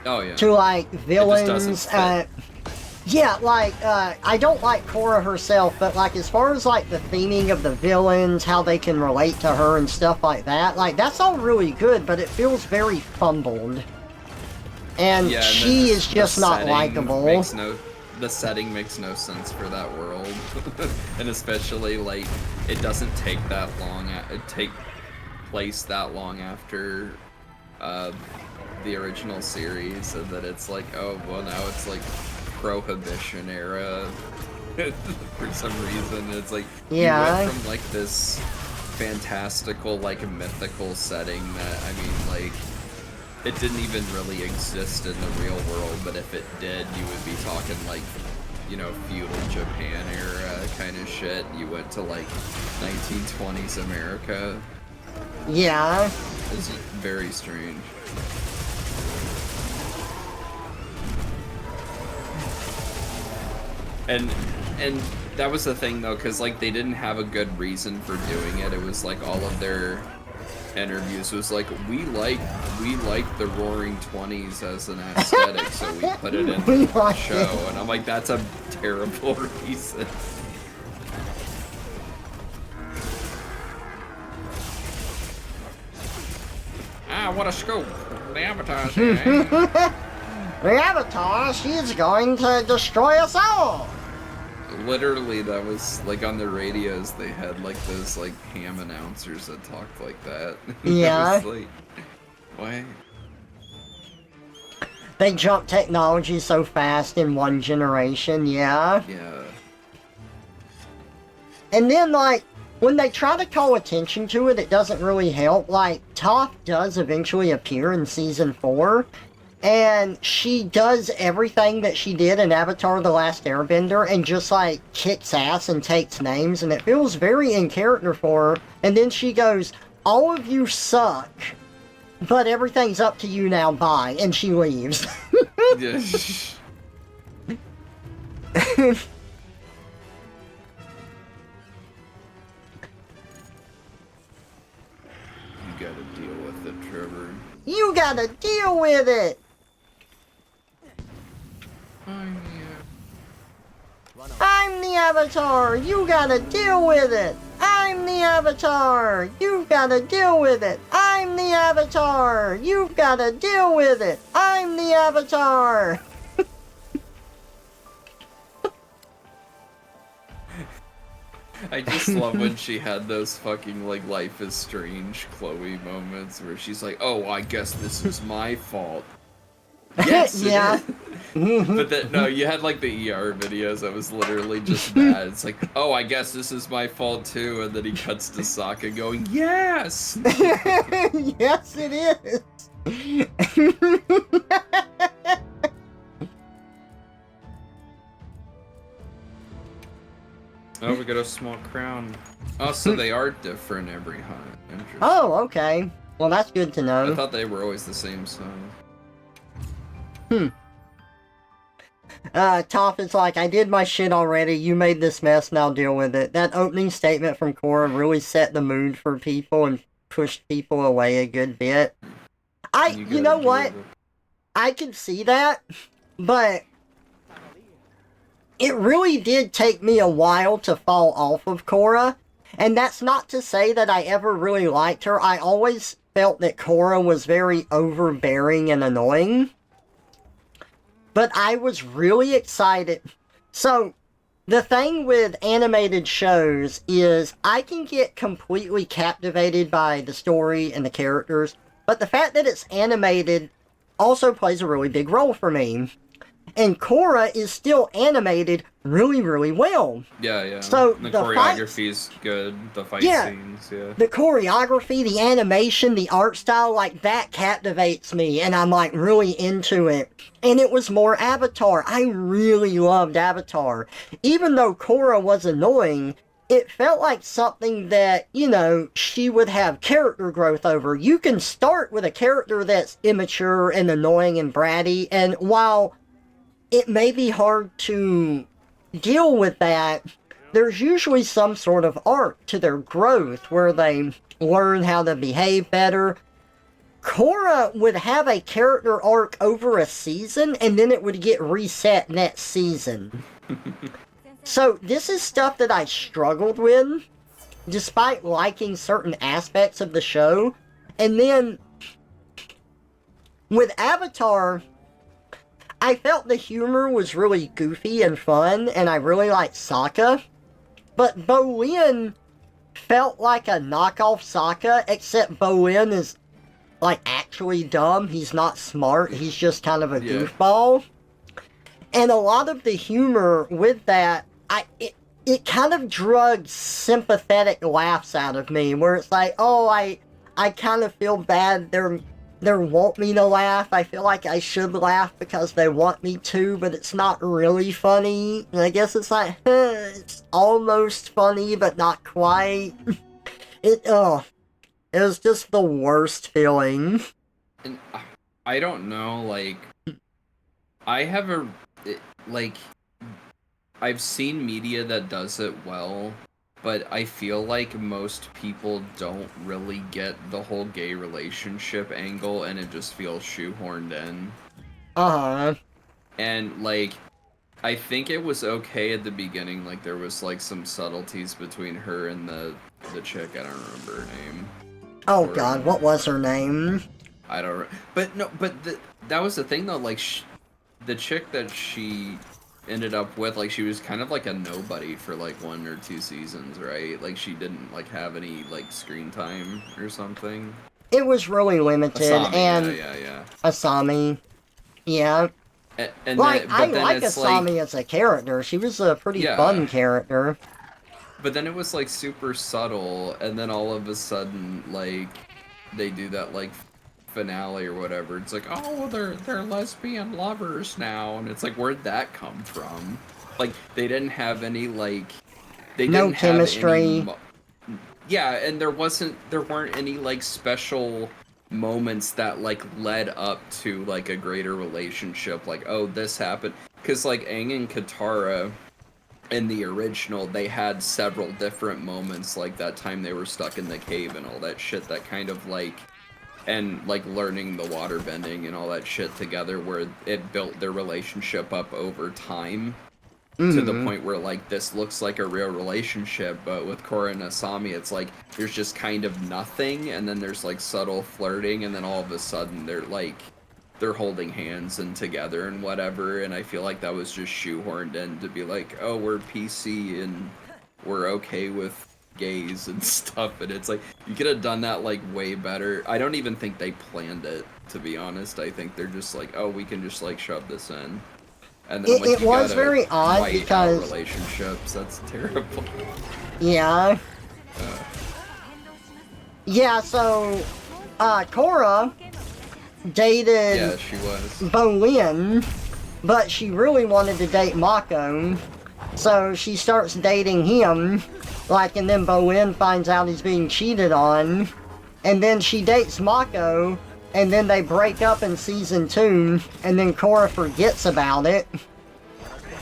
Oh, yeah. To, like, villains. It just doesn't fit. Yeah, like, I don't like Korra herself, but, like, as far as, like, the theming of the villains, how they can relate to her and stuff like that, like, that's all really good, but it feels very fumbled. And yeah, she is just not likable. The setting makes no sense for that world. And especially, like, it doesn't take that long, take place that long after, the original series, and that it's like, oh, well, now it's, like, Prohibition era for some reason. It's like, yeah. You went from, like, this fantastical, like, mythical setting that, I mean, like, it didn't even really exist in the real world, but if it did, you would be talking, like, you know, feudal Japan era kind of shit. You went to, like, 1920s America. Yeah. It's very strange. And that was the thing, though, because, like, they didn't have a good reason for doing it. It was, like, all of their interviews was like, we like the Roaring 20s as an aesthetic, so we put it in the show. And I'm like, that's a terrible reason. Ah, what a scoop. The Avatar's here, eh? The Avatar, she's going to destroy us all! Literally, that was, like, on the radios, they had, like, those, like, ham announcers that talked like that. Yeah. It was like, what? They jump technology so fast in one generation, yeah. Yeah. And then, like, when they try to call attention to it, it doesn't really help. Like, Toph does eventually appear in Season 4, and she does everything that she did in Avatar The Last Airbender and just, like, kicks ass and takes names, and it feels very in character for her. And then she goes, all of you suck, but everything's up to you now, bye, and she leaves. Yeah. You gotta deal with it! I'm the Avatar! You gotta deal with it! I'm the Avatar! You've gotta deal with it! I'm the Avatar! You've gotta deal with it! I'm the Avatar! I just love when she had those fucking, like, Life is Strange Chloe moments where she's like, oh, I guess this is my fault. Yes, yeah. it is. But then, no, you had, like, the ER videos that was literally just that. It's like, oh, I guess this is my fault, too. And then he cuts to Sokka going, yes! Yes, it is! Oh, we got a small crown. Oh, so they are different every hunt. Interesting. Oh, okay. Well, that's good to know. I thought they were always the same size. Toph is like, I did my shit already, you made this mess, now deal with it. That opening statement from Korra really set the mood for people and pushed people away a good bit. You know what? I can see that, but it really did take me a while to fall off of Korra, and that's not to say that I ever really liked her. I always felt that Korra was very overbearing and annoying. But I was really excited. So, the thing with animated shows is I can get completely captivated by the story and the characters, but the fact that it's animated also plays a really big role for me. And Korra is still animated really, really well. Yeah, yeah. So the choreography's good. The fight scenes, yeah. The choreography, the animation, the art style, like, that captivates me, and I'm, like, really into it. And it was more Avatar. I really loved Avatar. Even though Korra was annoying, it felt like something that, you know, she would have character growth over. You can start with a character that's immature and annoying and bratty, and while it may be hard to deal with that, there's usually some sort of arc to their growth where they learn how to behave better. Korra would have a character arc over a season, and then it would get reset next season. So this is stuff that I struggled with, despite liking certain aspects of the show. And then, with Avatar, I felt the humor was really goofy and fun, and I really liked Sokka. But Bolin felt like a knockoff Sokka, except Bolin is, like, actually dumb. He's not smart, he's just kind of a goofball. And a lot of the humor with that, it kind of drug sympathetic laughs out of me, where it's like, oh, I kind of feel bad they want me to laugh. I feel like I should laugh because they want me to, but it's not really funny. And I guess it's like, it's almost funny, but not quite. It was just the worst feeling. And I don't know, like, I have I've seen media that does it well, but I feel like most people don't really get the whole gay relationship angle, and it just feels shoehorned in. Uh-huh. And, like, I think it was okay at the beginning, like, there was, like, some subtleties between her and the chick, I don't remember her name. Oh god, what was her name? I don't but no, but that was the thing, though, like, the chick that she ended up with, like, she was kind of like a nobody for like 1 or 2 seasons, right? Like, she didn't like have any like screen time or something. It was really limited. Asami, and yeah. Asami, yeah. And like, then, I like Asami as a character. She was a pretty fun character. But then it was like super subtle, and then all of a sudden, like, they do that like finale or whatever. It's like, oh, they're lesbian lovers now, and it's like, where'd that come from? Like, they didn't have any like, they didn't have chemistry. Yeah, and there weren't any like special moments that like led up to like a greater relationship. Like, oh, this happened, because like Aang and Katara in the original, they had several different moments, like that time they were stuck in the cave and all that shit, that kind of like and like learning the water bending and all that shit together, where it built their relationship up over time to the Mm-hmm. point where like this looks like a real relationship. But with Korra and Asami, it's like there's just kind of nothing, and then there's like subtle flirting, and then all of a sudden they're holding hands and together and whatever. And I feel like that was just shoehorned in to be like, oh, we're PC and we're okay with gays and stuff. And it's like, you could have done that like way better. I don't even think they planned it, to be honest. I think they're just like, oh, we can just like shove this in. And then like It you was gotta very odd white out because, relationships. That's terrible. yeah. Uh, Yeah, so, Korra dated yeah, she was. Bolin, but she really wanted to date Mako, so she starts dating him, like, and then Bolin finds out he's being cheated on, and then she dates Mako, and then they break up in season 2, and then Korra forgets about it,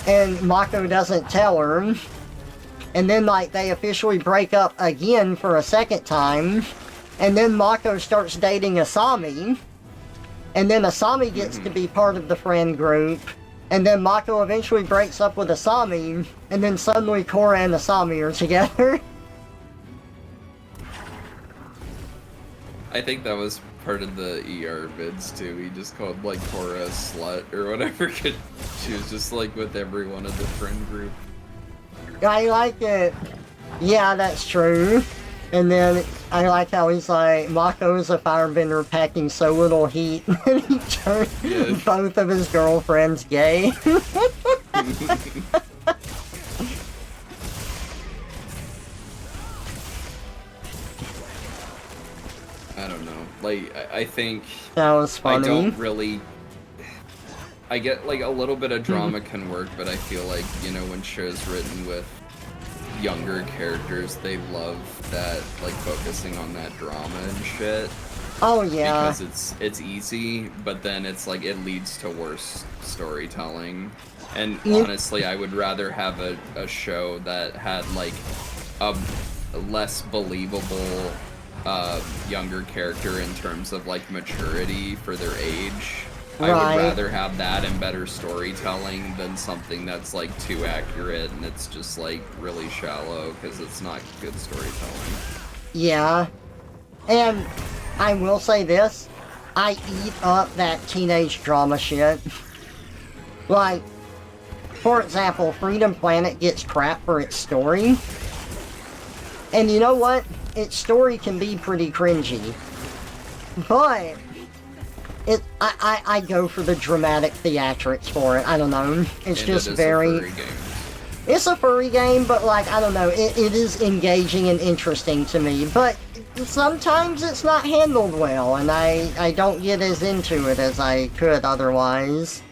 and Mako doesn't tell her, and then, like, they officially break up again for a second time, and then Mako starts dating Asami, and then Asami gets to be part of the friend group, and then Mako eventually breaks up with Asami, and then suddenly Korra and Asami are together. I think that was part of the ER vids too. He just called like Korra a slut or whatever. 'Cause she was just like with everyone in the friend group. I like it. Yeah, that's true. And then I like how he's like, Mako's a firebender packing so little heat, and he turned both of his girlfriends gay. I don't know. Like, I think That was funny. I don't really. I get like a little bit of drama can work, but I feel like, you know, when shows written with younger characters, they love that, like, focusing on that drama and shit. Oh yeah. Because it's easy, but then it's like it leads to worse storytelling. And honestly, I would rather have a show that had like a less believable younger character in terms of like maturity for their age. I would rather have that and better storytelling than something that's like too accurate and it's just like really shallow because it's not good storytelling. Yeah. And I will say this, I eat up that teenage drama shit. Like, for example, Freedom Planet gets crap for its story. And you know what? Its story can be pretty cringy. But I go for the dramatic theatrics for it. I don't know. It's just very... It's a furry game, but like, I don't know, it is engaging and interesting to me, but sometimes it's not handled well, and I don't get as into it as I could otherwise.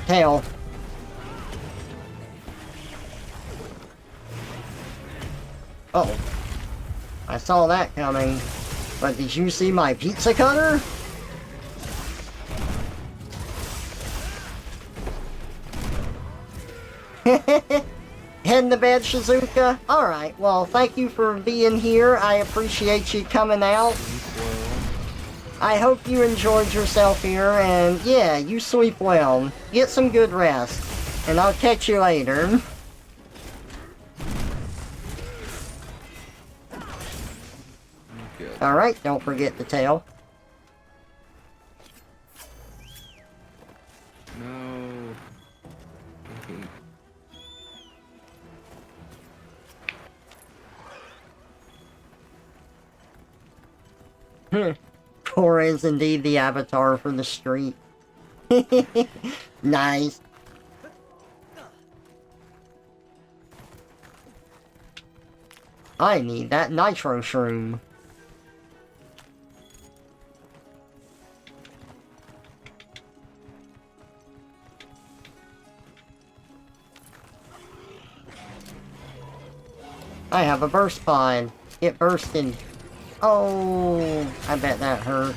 Tail. Oh. I saw that coming. But did you see my pizza cutter? Heading to bed, Shizuka? Alright, well, thank you for being here. I appreciate you coming out. I hope you enjoyed yourself here, and yeah, you sleep well. Get some good rest. And I'll catch you later. Alright, don't forget the tail. No. Korra is indeed the avatar for the street. Nice. I need that nitro shroom. I have a burst pod. Get bursted. Oh, I bet that hurt.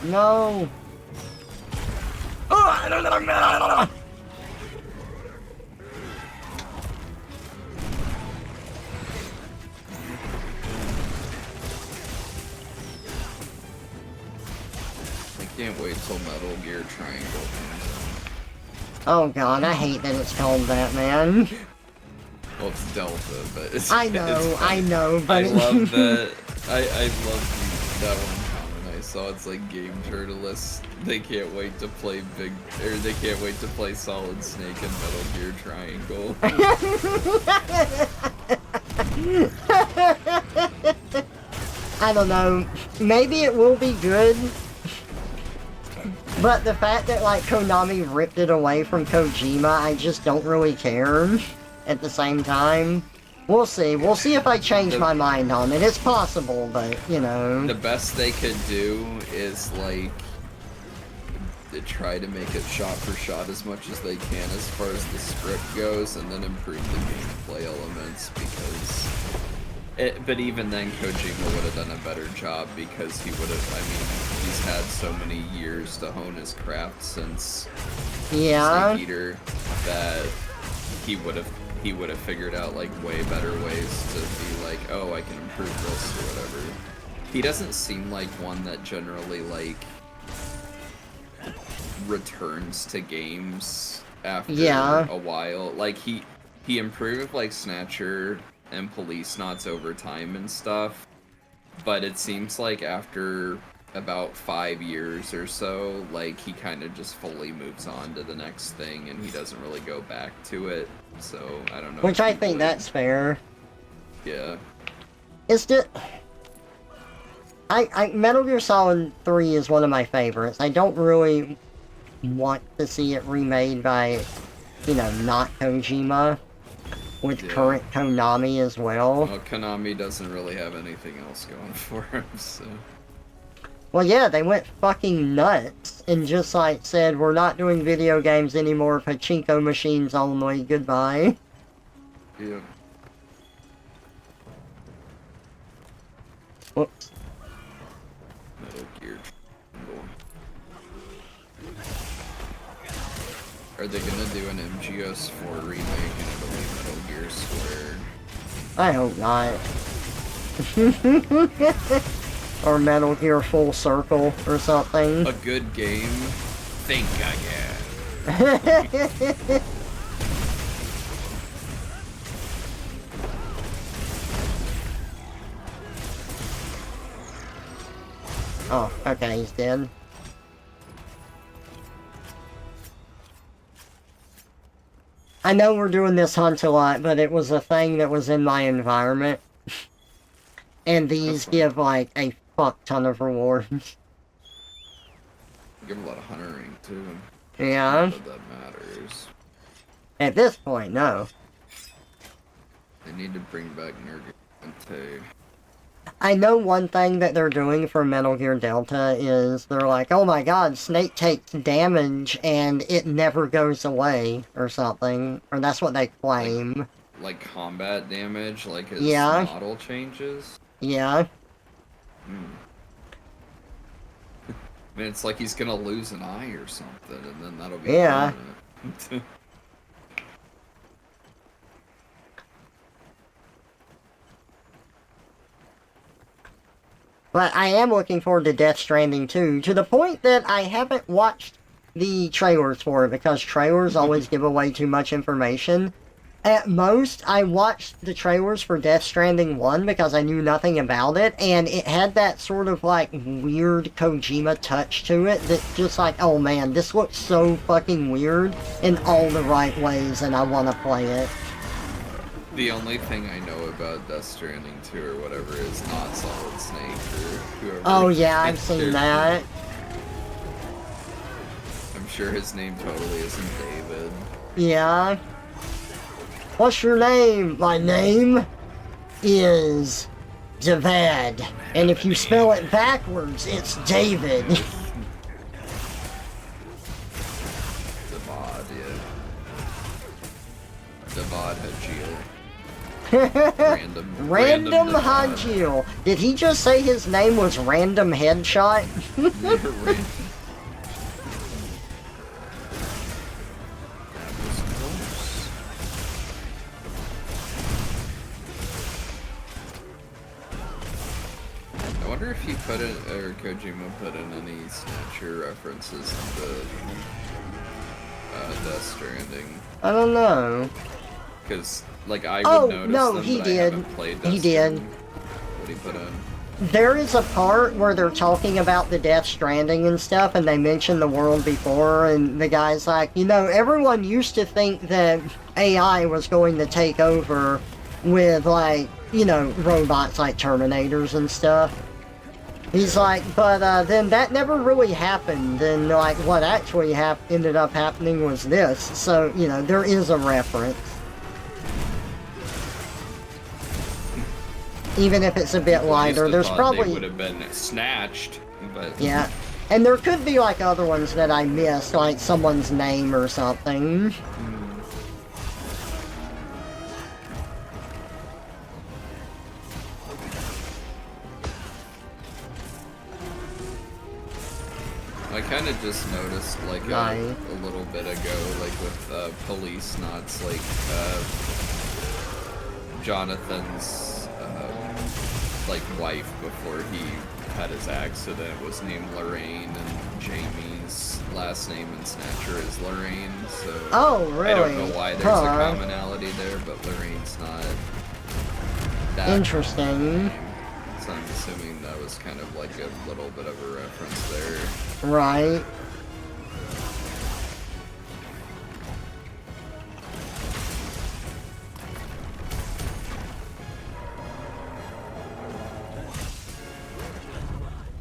No. I can't wait till Metal Gear Triangle comes out. Oh god, I hate that it's called that, man. Well, it's Delta, but it's. I know, but I love that. I love that one comment I saw. It's like game journalists. They can't wait to play they can't wait to play Solid Snake and Metal Gear Triangle. I don't know. Maybe it will be good. But the fact that, like, Konami ripped it away from Kojima, I just don't really care at the same time. We'll see. We'll see if I change my mind on it. It's possible, but, you know. The best they could do is, like, to try to make it shot for shot as much as they can as far as the script goes, and then improve the gameplay elements, because... but even then, Kojima would have done a better job, because he would have, I mean, he's had so many years to hone his craft since Snake Eater that he would have figured out, like, way better ways to be like, oh, I can improve this or whatever. He doesn't seem like one that generally, like, returns to games after a while. Like, he improved, like, Snatcher and Police Knots over time and stuff, but it seems like after about 5 years or so, like, he kind of just fully moves on to the next thing, and he doesn't really go back to it, so I don't know. Which I think that's fair. Yeah. It's just... Metal Gear Solid 3 is one of my favorites. I don't really want to see it remade by, you know, not Kojima. With current Konami as well. Well, Konami doesn't really have anything else going for him, so... Well, yeah, they went fucking nuts and just, like, said, we're not doing video games anymore, pachinko machines only, goodbye. Yeah. Whoops. Metal Gear Triangle. Are they gonna do an MGS4 remake and it'll be Metal Gear Squared? I hope not. Or Metal Gear Full Circle or something. A good game? Think again. Oh, okay, he's dead. I know we're doing this hunt a lot, but it was a thing that was in my environment. And these give, like, a fuck ton of rewards. Give a lot of huntering, too. Yeah. Not that matters. At this point, no. They need to bring back Nergigante. I know one thing that they're doing for Metal Gear Delta is they're like, oh my god, Snake takes damage and it never goes away, or something. Or that's what they claim. Like combat damage? Like his model changes? Yeah. I mean, it's like he's gonna lose an eye or something, and then that'll be permanent. But I am looking forward to Death Stranding 2, to the point that I haven't watched the trailers for it, because trailers always give away too much information. At most, I watched the trailers for Death Stranding 1 because I knew nothing about it, and it had that sort of, like, weird Kojima touch to it that just like, oh man, this looks so fucking weird in all the right ways, and I want to play it. The only thing I know about Death Stranding 2 or whatever is not Solid Snake or whoever. Oh yeah, I've seen that. I'm sure his name totally isn't David. Yeah. What's your name? My name is Javad. And if you spell it backwards, it's David. Javad, yeah. Javad Hajil. Random Hanjiel. Did he just say his name was Random Headshot? I wonder if he put in, or Kojima put in any Snatcher references to Death Stranding. I don't know. Because, like, I would notice no, them, he but did. I haven't played Death He did. Stranding. What did he put in? There is a part where they're talking about the Death Stranding and stuff, and they mention the world before, and the guy's like, you know, everyone used to think that AI was going to take over with, like, you know, robots like Terminators and stuff. He's like, but then that never really happened, and like what actually ended up happening was this. So, you know, there is a reference. Even if it's a bit lighter, there's probably... They would have been snatched, but... Yeah. And there could be like other ones that I missed, like someone's name or something. I kind of just noticed, like, a little bit ago, like, with police knots, like, Jonathan's, like, wife before he had his accident was named Lorraine, and Jamie's last name in Snatcher is Lorraine, so... Oh, really? I don't know why there's a commonality there, but Lorraine's not that... Interesting. So I'm assuming that was kind of like a little bit of a reference there. Right.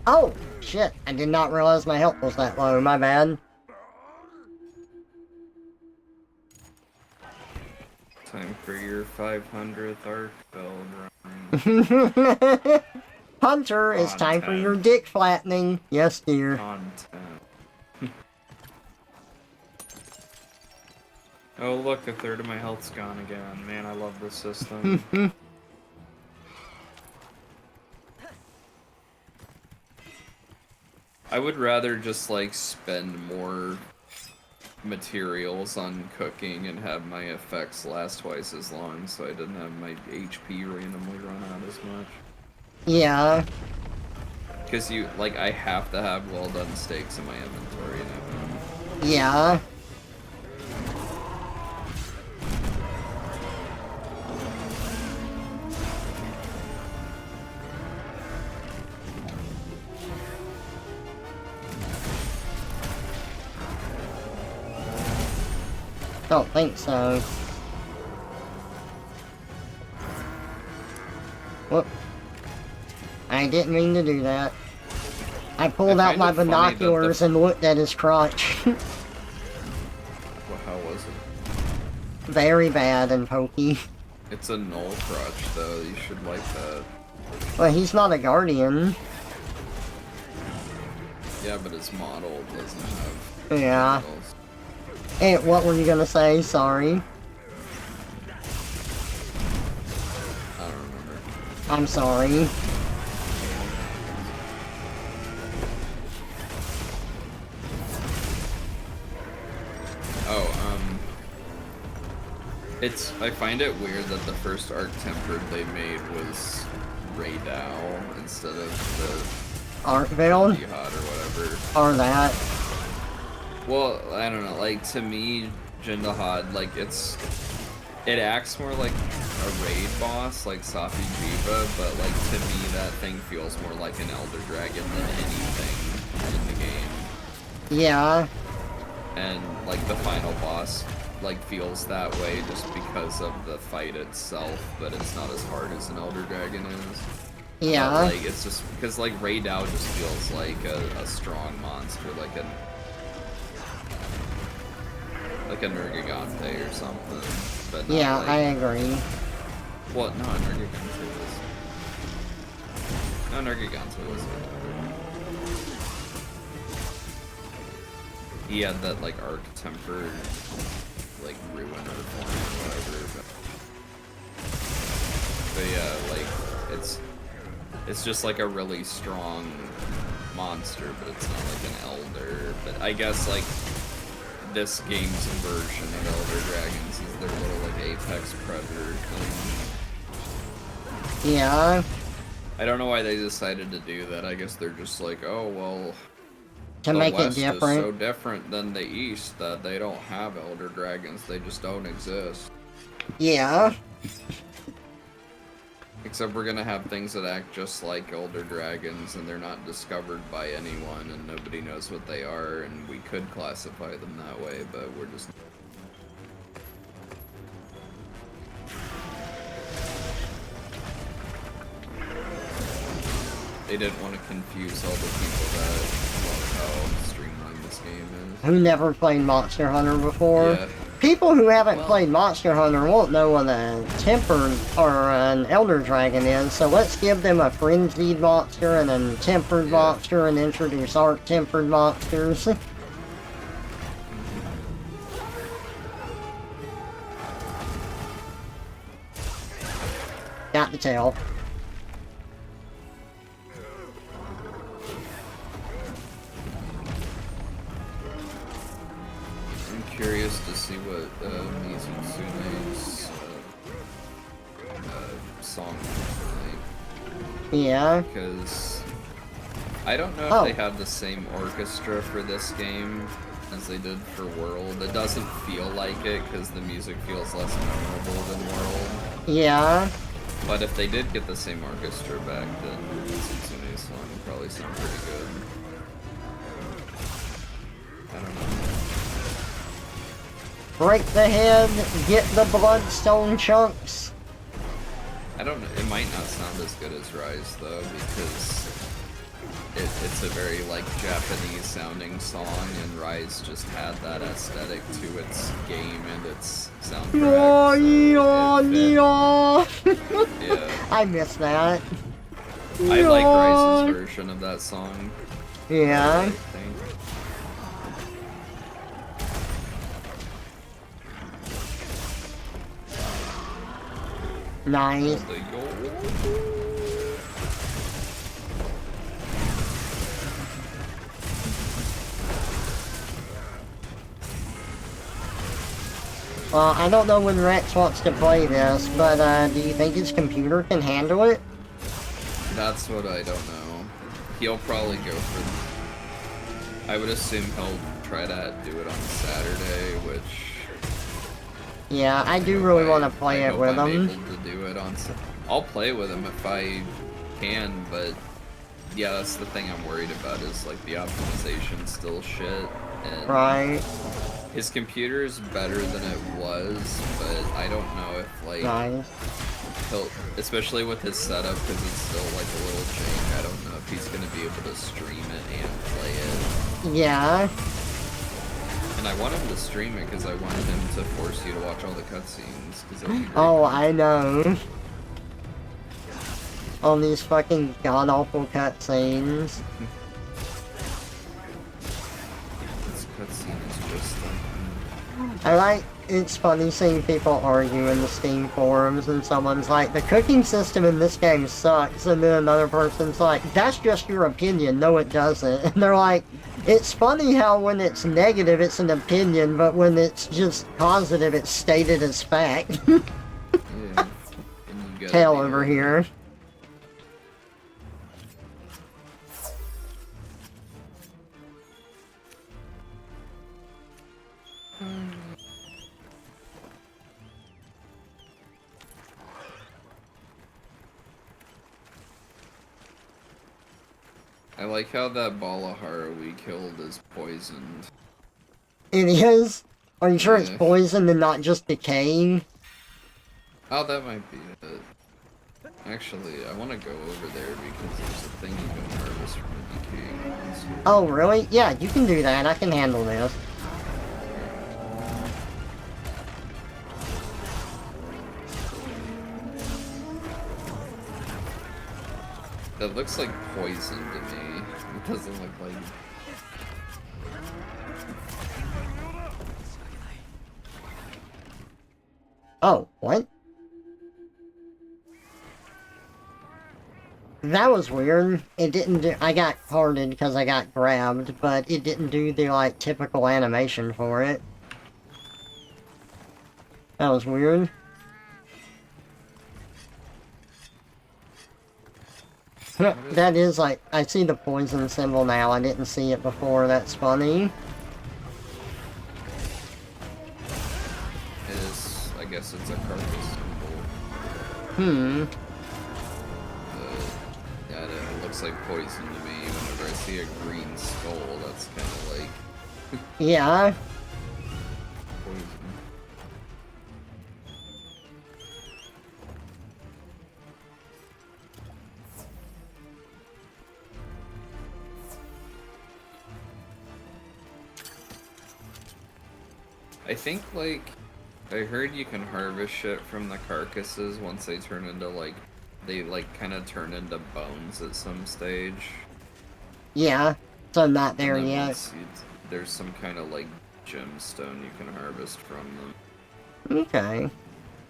Oh, shit. I did not realize my health was that low. My bad. Time for your 500th arc build, Ryan. Hunter, it's time for your dick flattening. Yes, dear. Content. Oh, look, a third of my health's gone again. Man, I love this system. I would rather just, like, spend more materials on cooking and have my effects last twice as long so I didn't have my HP randomly run out as much. Yeah. Because I have to have well done steaks in my inventory now. Yeah. Don't think so. Whoop. I didn't mean to do that. I pulled out my binoculars and looked at his crotch. Well, how was it? Very bad and pokey. It's a null crotch, though. You should like that. Well, he's not a guardian. Yeah, but his model doesn't have... Yeah. Models. Hey, what were you gonna say? Sorry. I don't remember. I'm sorry. I find it weird that the first Arc Tempered they made was Ray Dow instead of the Arkvale? Jihad or whatever. Or that. Well, I don't know, like, to me, Jindahad, like, it acts more like a raid boss, like Safi Jiva, but, like, to me, that thing feels more like an Elder Dragon than anything in the game. Yeah. And, like, the final boss, like, feels that way just because of the fight itself, but it's not as hard as an Elder Dragon is. Yeah. But, like, it's just, because, like, Ray Dow just feels like a strong monster, like a Nergigante or something, but not yeah, like... I agree. What? No, Nergigante was... No, Nergigante wasn't. He had that, like, Arc Tempered, like, Ruiner form or whatever, but... But yeah, like it's just like a really strong monster, but it's not like an elder. But I guess like this game's version of Elder Dragons is their little like apex predator thing. Yeah. I don't know why they decided to do that. I guess they're just like, oh well, To the make it West is different. so different than the East that they don't have Elder Dragons. They just don't exist. Yeah. Except we're gonna have things that act just like Elder Dragons, and they're not discovered by anyone, and nobody knows what they are, and we could classify them that way, but we're just... They didn't want to confuse all the people that love how streamlined this game is. Who never played Monster Hunter before. Yeah. People who haven't played Monster Hunter won't know what a tempered or an Elder Dragon is, so let's give them a frenzied monster and a tempered monster and introduce our tempered monsters. Got the tail. Curious to see what Mizutsune's song is like. Yeah. Because I don't know if they have the same orchestra for this game as they did for World. It doesn't feel like it because the music feels less memorable than World. Yeah. But if they did get the same orchestra back, then Mizutsune's song would probably sound pretty good. I don't know. Break the head, get the bloodstone chunks. I don't know, it might not sound as good as Rise though, because it's a very like Japanese sounding song, and Rise just had that aesthetic to its game and its soundtrack. So yeah. I miss that. I like Rise's version of that song. Yeah. I think. Nice. Well, I don't know when Rex wants to play this, but do you think his computer can handle it? That's what I don't know. He'll probably go for... I would assume he'll try to do it on Saturday, which... Yeah, I do really want to play it with him. Able to do it on... I'll play with him if I can, but... Yeah, that's the thing I'm worried about, is like the optimization's still shit. And right. His computer is better than it was, but I don't know if like... Nice. He'll, especially with his setup, because it's still like a little jank, I don't know if he's going to be able to stream it and play it. Yeah. And I want him to stream it because I wanted him to force you to watch all the cutscenes. Oh, I know. All these fucking god-awful cutscenes. This cutscene is just like... I like, it's funny seeing people argue in the Steam forums and someone's like, the cooking system in this game sucks, and then another person's like, that's just your opinion, no it doesn't. And they're like, it's funny how when it's negative it's an opinion, but when it's just positive it's stated as fact. Yeah. Tail over here. I like how that Balahara we killed is poisoned. It is? Are you sure it's poisoned and not just decaying? Oh, that might be it. Actually, I want to go over there because there's a thing you can harvest from a decaying monster. Oh, really? Yeah, you can do that. I can handle this. That looks like poison to me. It doesn't look like... Oh, what? That was weird. It didn't do... I got carded because I got grabbed, but it didn't do the, like, typical animation for it. That was weird. That is, like... I see the poison symbol now. I didn't see it before. That's funny. It is... I guess it's a carcass symbol. Hmm. Yeah, it looks like poison to me. Whenever I see a green skull, that's kind of like... Yeah. poison. I think, like, I heard you can harvest shit from the carcasses once they turn into, like, they, like, kind of turn into bones at some stage. Yeah. So I'm not there And then yet. once there's some kind of, like, gemstone you can harvest from them. Okay.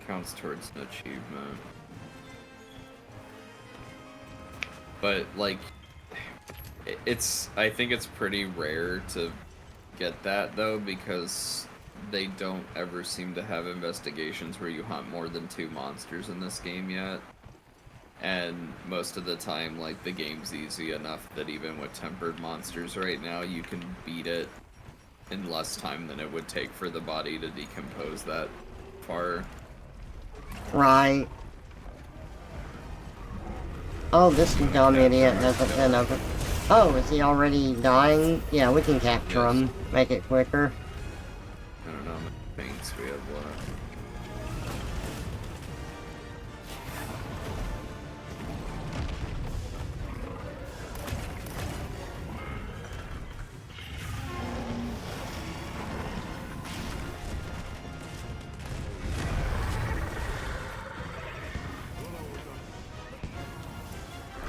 Counts towards an achievement. But, like, I think it's pretty rare to get that, though, because they don't ever seem to have investigations where you hunt more than 2 monsters in this game yet. And most of the time, like, the game's easy enough that even with tempered monsters right now, you can beat it in less time than it would take for the body to decompose that far. Right. Oh, this dumb idiot hasn't been over. Oh, is he already dying? Yeah, we can capture him. Make it quicker. I don't know how many paints we have left.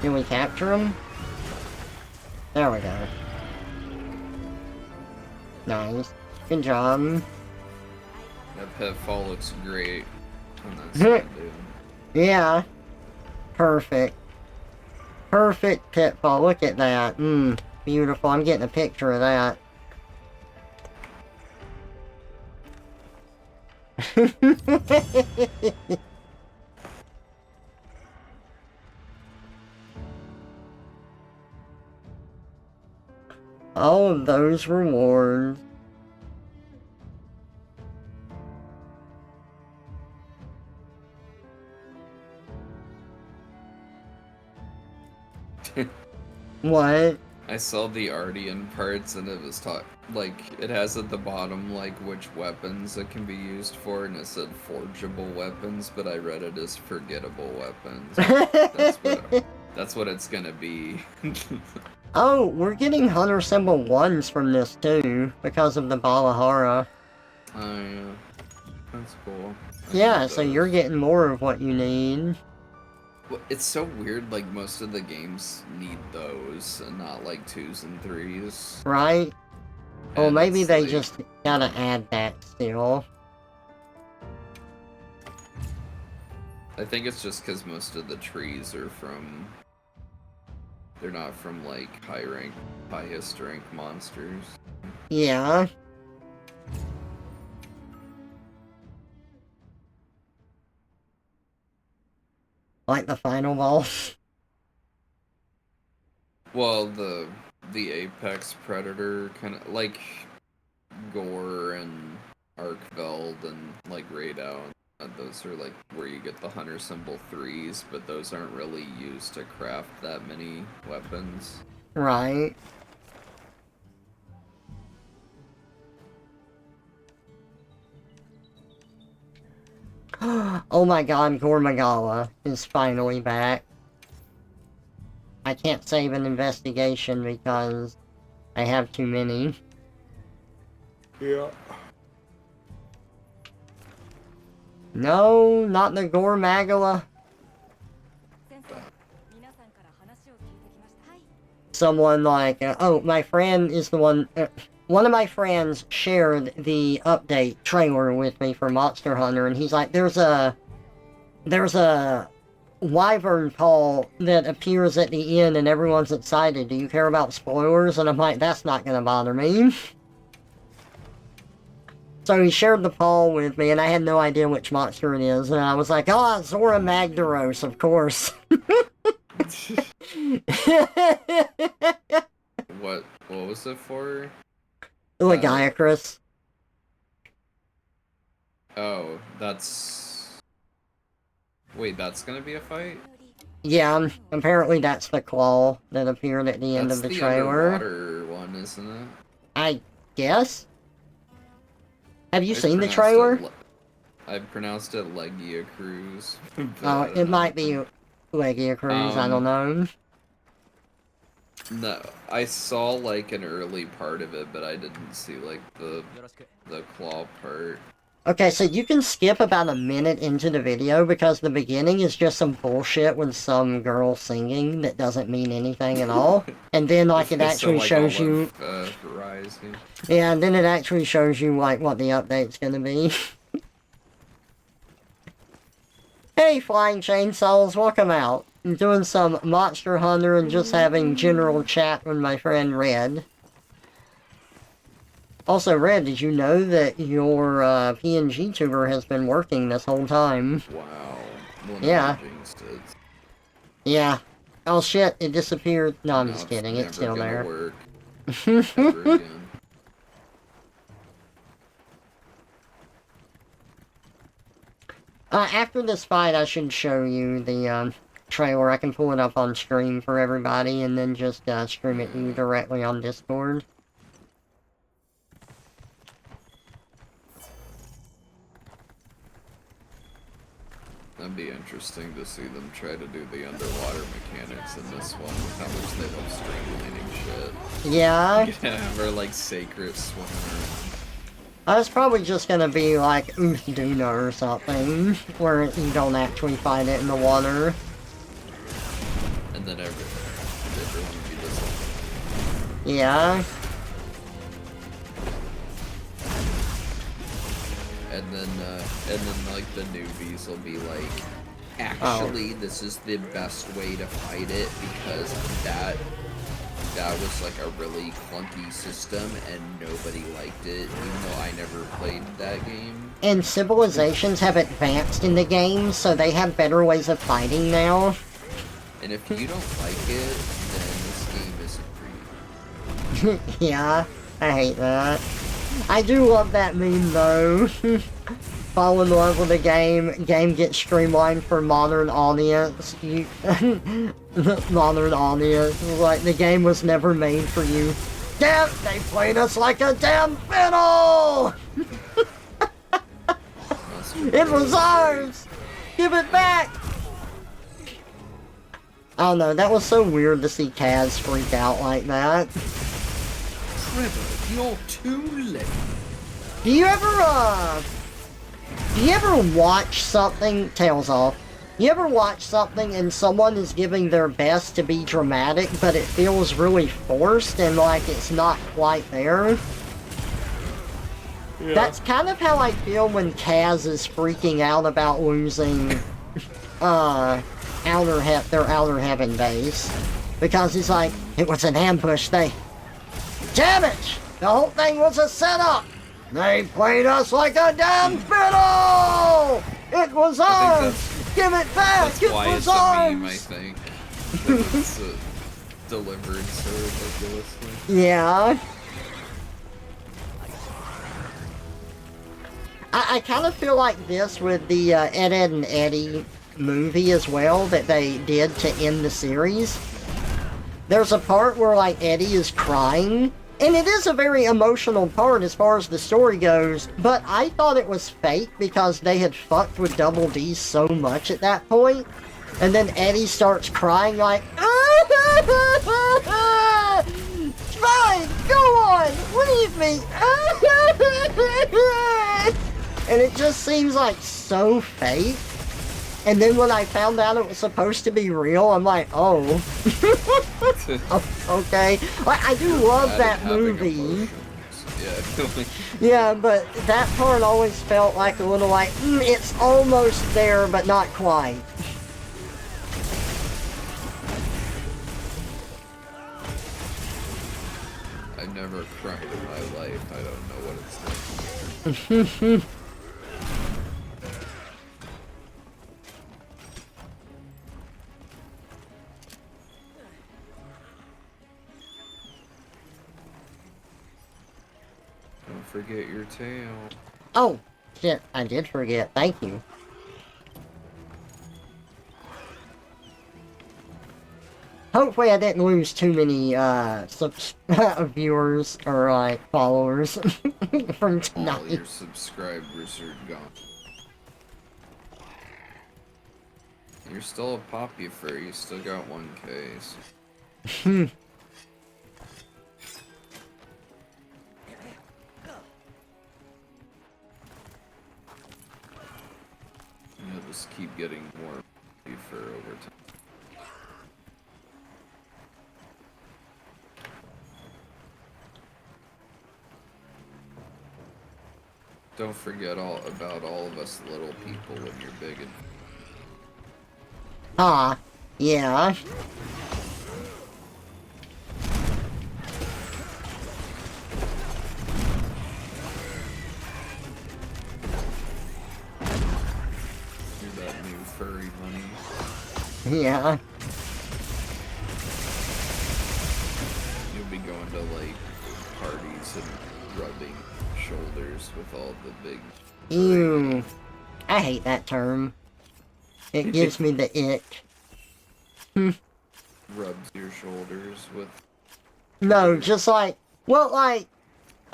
Can we capture him? There we go. Nice. Good job. That pitfall looks great on that side, dude. Yeah. Perfect. Perfect pitfall. Look at that. Beautiful. I'm getting a picture of that. All of those rewards. What? I saw the Ardian parts and it was like, it has at the bottom, like, which weapons it can be used for, and it said forgeable weapons, but I read it as forgettable weapons. That's what it's gonna be. Oh, we're getting Hunter Symbol 1s from this too, because of the Balahara. Oh, yeah. That's cool. Yeah, so you're getting more of what you need. Well, it's so weird, like, most of the games need those, and not, like, 2s and 3s. Right? Well, And maybe it's they like- just gotta add that still. I think it's just because most of the trees are from... They're not from, like, highest rank monsters. Yeah. Like the final boss. Well, the apex predator kind of like Gore and Arkveld and like Radow. Those are like where you get the Hunter Symbol 3s, but those aren't really used to craft that many weapons. Right. Oh my god, Gormagala is finally back. I can't save an investigation because I have too many. Yeah. No, not the Gormagala. Someone like, oh, my friend is the one, one of my friends shared the update trailer with me for Monster Hunter, and he's like, there's a wyvern paw that appears at the end and everyone's excited. Do you care about spoilers? And I'm like, that's not gonna bother me. So he shared the paw with me, and I had no idea which monster it is, and I was like, oh, Zora Magdaros, of course. What was it for? Lagiacrus. Oh, that's... Wait, that's gonna be a fight? Yeah, apparently that's the claw that appeared at the end of the trailer. That's the underwater one, isn't it? I guess? Have you seen the trailer? I pronounced it Legia Cruise. Oh, it might be Lagiacrus, I don't know. No, I saw like an early part of it, but I didn't see like the claw part. Okay, so you can skip about a minute into the video because the beginning is just some bullshit with some girl singing that doesn't mean anything at all. And then, like, it actually shows you... Horizon. Yeah, and then it actually shows you, like, what the update's gonna be. Hey, Flying Chainsaws, welcome out. I'm doing some Monster Hunter and just having general chat with my friend Red. Also, Red, did you know that your PNG tuber has been working this whole time? Wow. Well, yeah. Yeah. Oh shit, it disappeared. No, I'm just kidding. It's still there. Work ever again. After this fight, I should show you the trailer. I can pull it up on stream for everybody and then just stream it to you directly on Discord. That'd be interesting to see them try to do the underwater mechanics in this one, with how much they love streamlining shit. Yeah? Yeah, or like sacred swimmer. It's probably just gonna be like Duna or something, where you don't actually fight it in the water. And then everyone would be this one. Yeah. And then like the newbies will be like, actually, this is the best way to fight it because that was like a really clunky system and nobody liked it, even though I never played that game. And civilizations have advanced in the game, so they have better ways of fighting now. And if you don't like it, then this game isn't for you. Yeah, I hate that. I do love that meme though. Fall in love with the game gets streamlined for modern audience. Modern audience. Like, the game was never made for you. Damn, they played us like a damn fiddle! It was ours! Give it back! I don't know, that was so weird to see Kaz freak out like that. Trevor, you're too late. Do you ever watch something, tails off, you ever watch something and someone is giving their best to be dramatic, but it feels really forced and like it's not quite there? Yeah. That's kind of how I feel when Kaz is freaking out about losing, their Outer Heaven base. Because he's like, it was an ambush, damn it! The whole thing was a setup! They played us like a damn fiddle! It was ours! Give it back! It was ours! Meme, I think. It's delivered so ridiculously. Yeah. I kind of feel like this with the Ed, Edd and Eddy movie as well that they did to end the series. There's a part where, like, Eddie is crying, and it is a very emotional part as far as the story goes, but I thought it was fake because they had fucked with Double D so much at that point, and then Eddie starts crying like, fine, go on, leave me, and it just seems like so fake. And then when I found out it was supposed to be real, I'm like, oh. Okay. Like, I do love that movie. Yeah, but that part always felt like a little like, it's almost there, but not quite. I've never cried in my life. I don't know what it's like. Don't forget your tail. Oh, shit, I did forget. Thank you. Hopefully I didn't lose too many, viewers or, like, followers from tonight. All your subscribers are gone. You're still a poppy fur, you still got 1K. So. You'll just keep getting more poppy fur over time. Don't forget about all of us little people when you're big and... Ah, yeah. You're that new furry bunny. Yeah. You'll be going to, like, parties and rubbing shoulders with all the big... Ew. I hate that term. It gives me the ick. Rubs your shoulders with... No, just like... Well, like...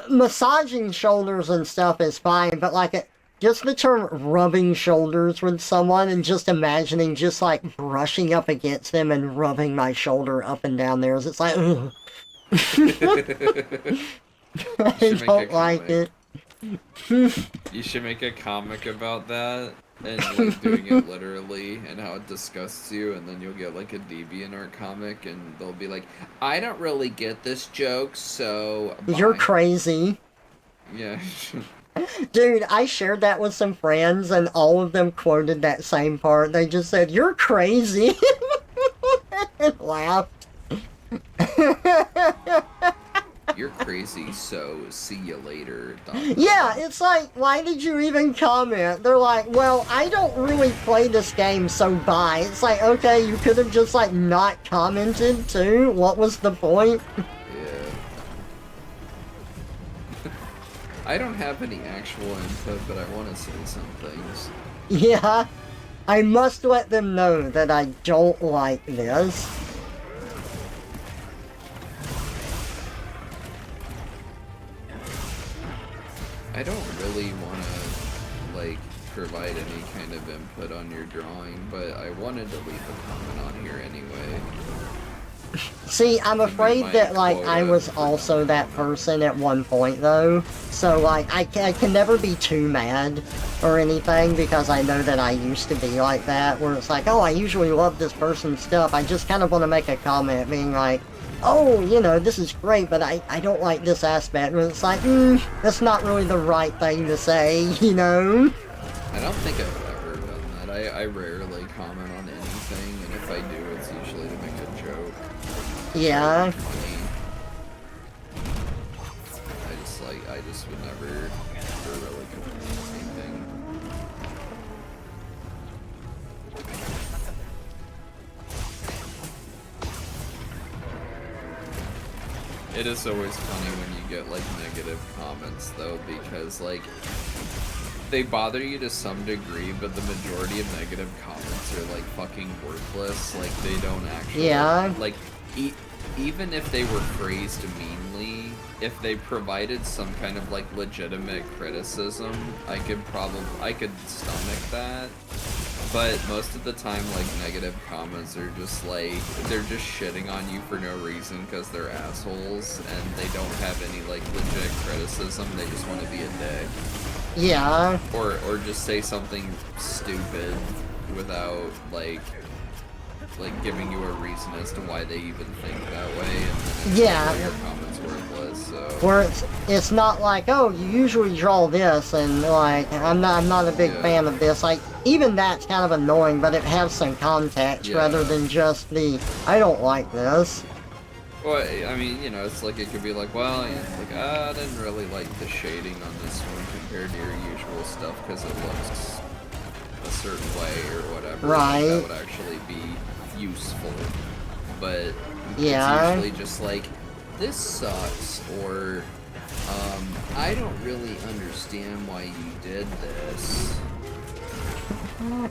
Massaging shoulders and stuff is fine, but like... Just the term rubbing shoulders with someone and just imagining just like brushing up against them and rubbing my shoulder up and down theirs. It's like, ugh. I don't like it. You should make a comic about that and like doing it literally and how it disgusts you, and then you'll get like a DeviantArt comic and they'll be like, I don't really get this joke, so bye. You're crazy. Yeah. Dude, I shared that with some friends and all of them quoted that same part. They just said, you're crazy. And laughed. You're crazy, so see you later. Yeah, it's like, why did you even comment? They're like, well, I don't really play this game, so bye. It's like, okay, you could have just like not commented too. What was the point? I don't have any actual input, but I want to say some things. Yeah, I must let them know that I don't like this. I don't really want to, like, provide any kind of input on your drawing, but I wanted to leave a comment on here anyway. See, I'm afraid that, like, I was also that person at one point, though. So, like, I can never be too mad or anything, because I know that I used to be like that, where it's like, oh, I usually love this person's stuff. I just kind of want to make a comment being like, oh, you know, this is great, but I don't like this aspect. And it's like, that's not really the right thing to say, you know? I don't think I've ever done that. I rarely comment on anything, and if I do, it's usually to make a joke. Yeah. I just would never really comment on anything. It is always funny when you get like negative comments though, because like they bother you to some degree, but the majority of negative comments are like fucking worthless. Like they don't actually like even if they were phrased meanly, if they provided some kind of like legitimate criticism, I could stomach that. But most of the time, like, negative comments are just like, they're just shitting on you for no reason because they're assholes and they don't have any like legit criticism. They just want to be a dick. Yeah. Or just say something stupid without like giving you a reason as to why they even think that way, and then your comments worthless. So where it's not like, oh, you usually draw this, and like I'm not a big fan of this. Like even that's kind of annoying, but it has some context rather than just the I don't like this. Well, I mean, you know, it's like it could be like, well, it's like, I didn't really like the shading on this one compared to your usual stuff because it looks a certain way or whatever. Like, that Right. would actually be useful. But Yeah. it's usually just like, this sucks, or I don't really understand why you did this.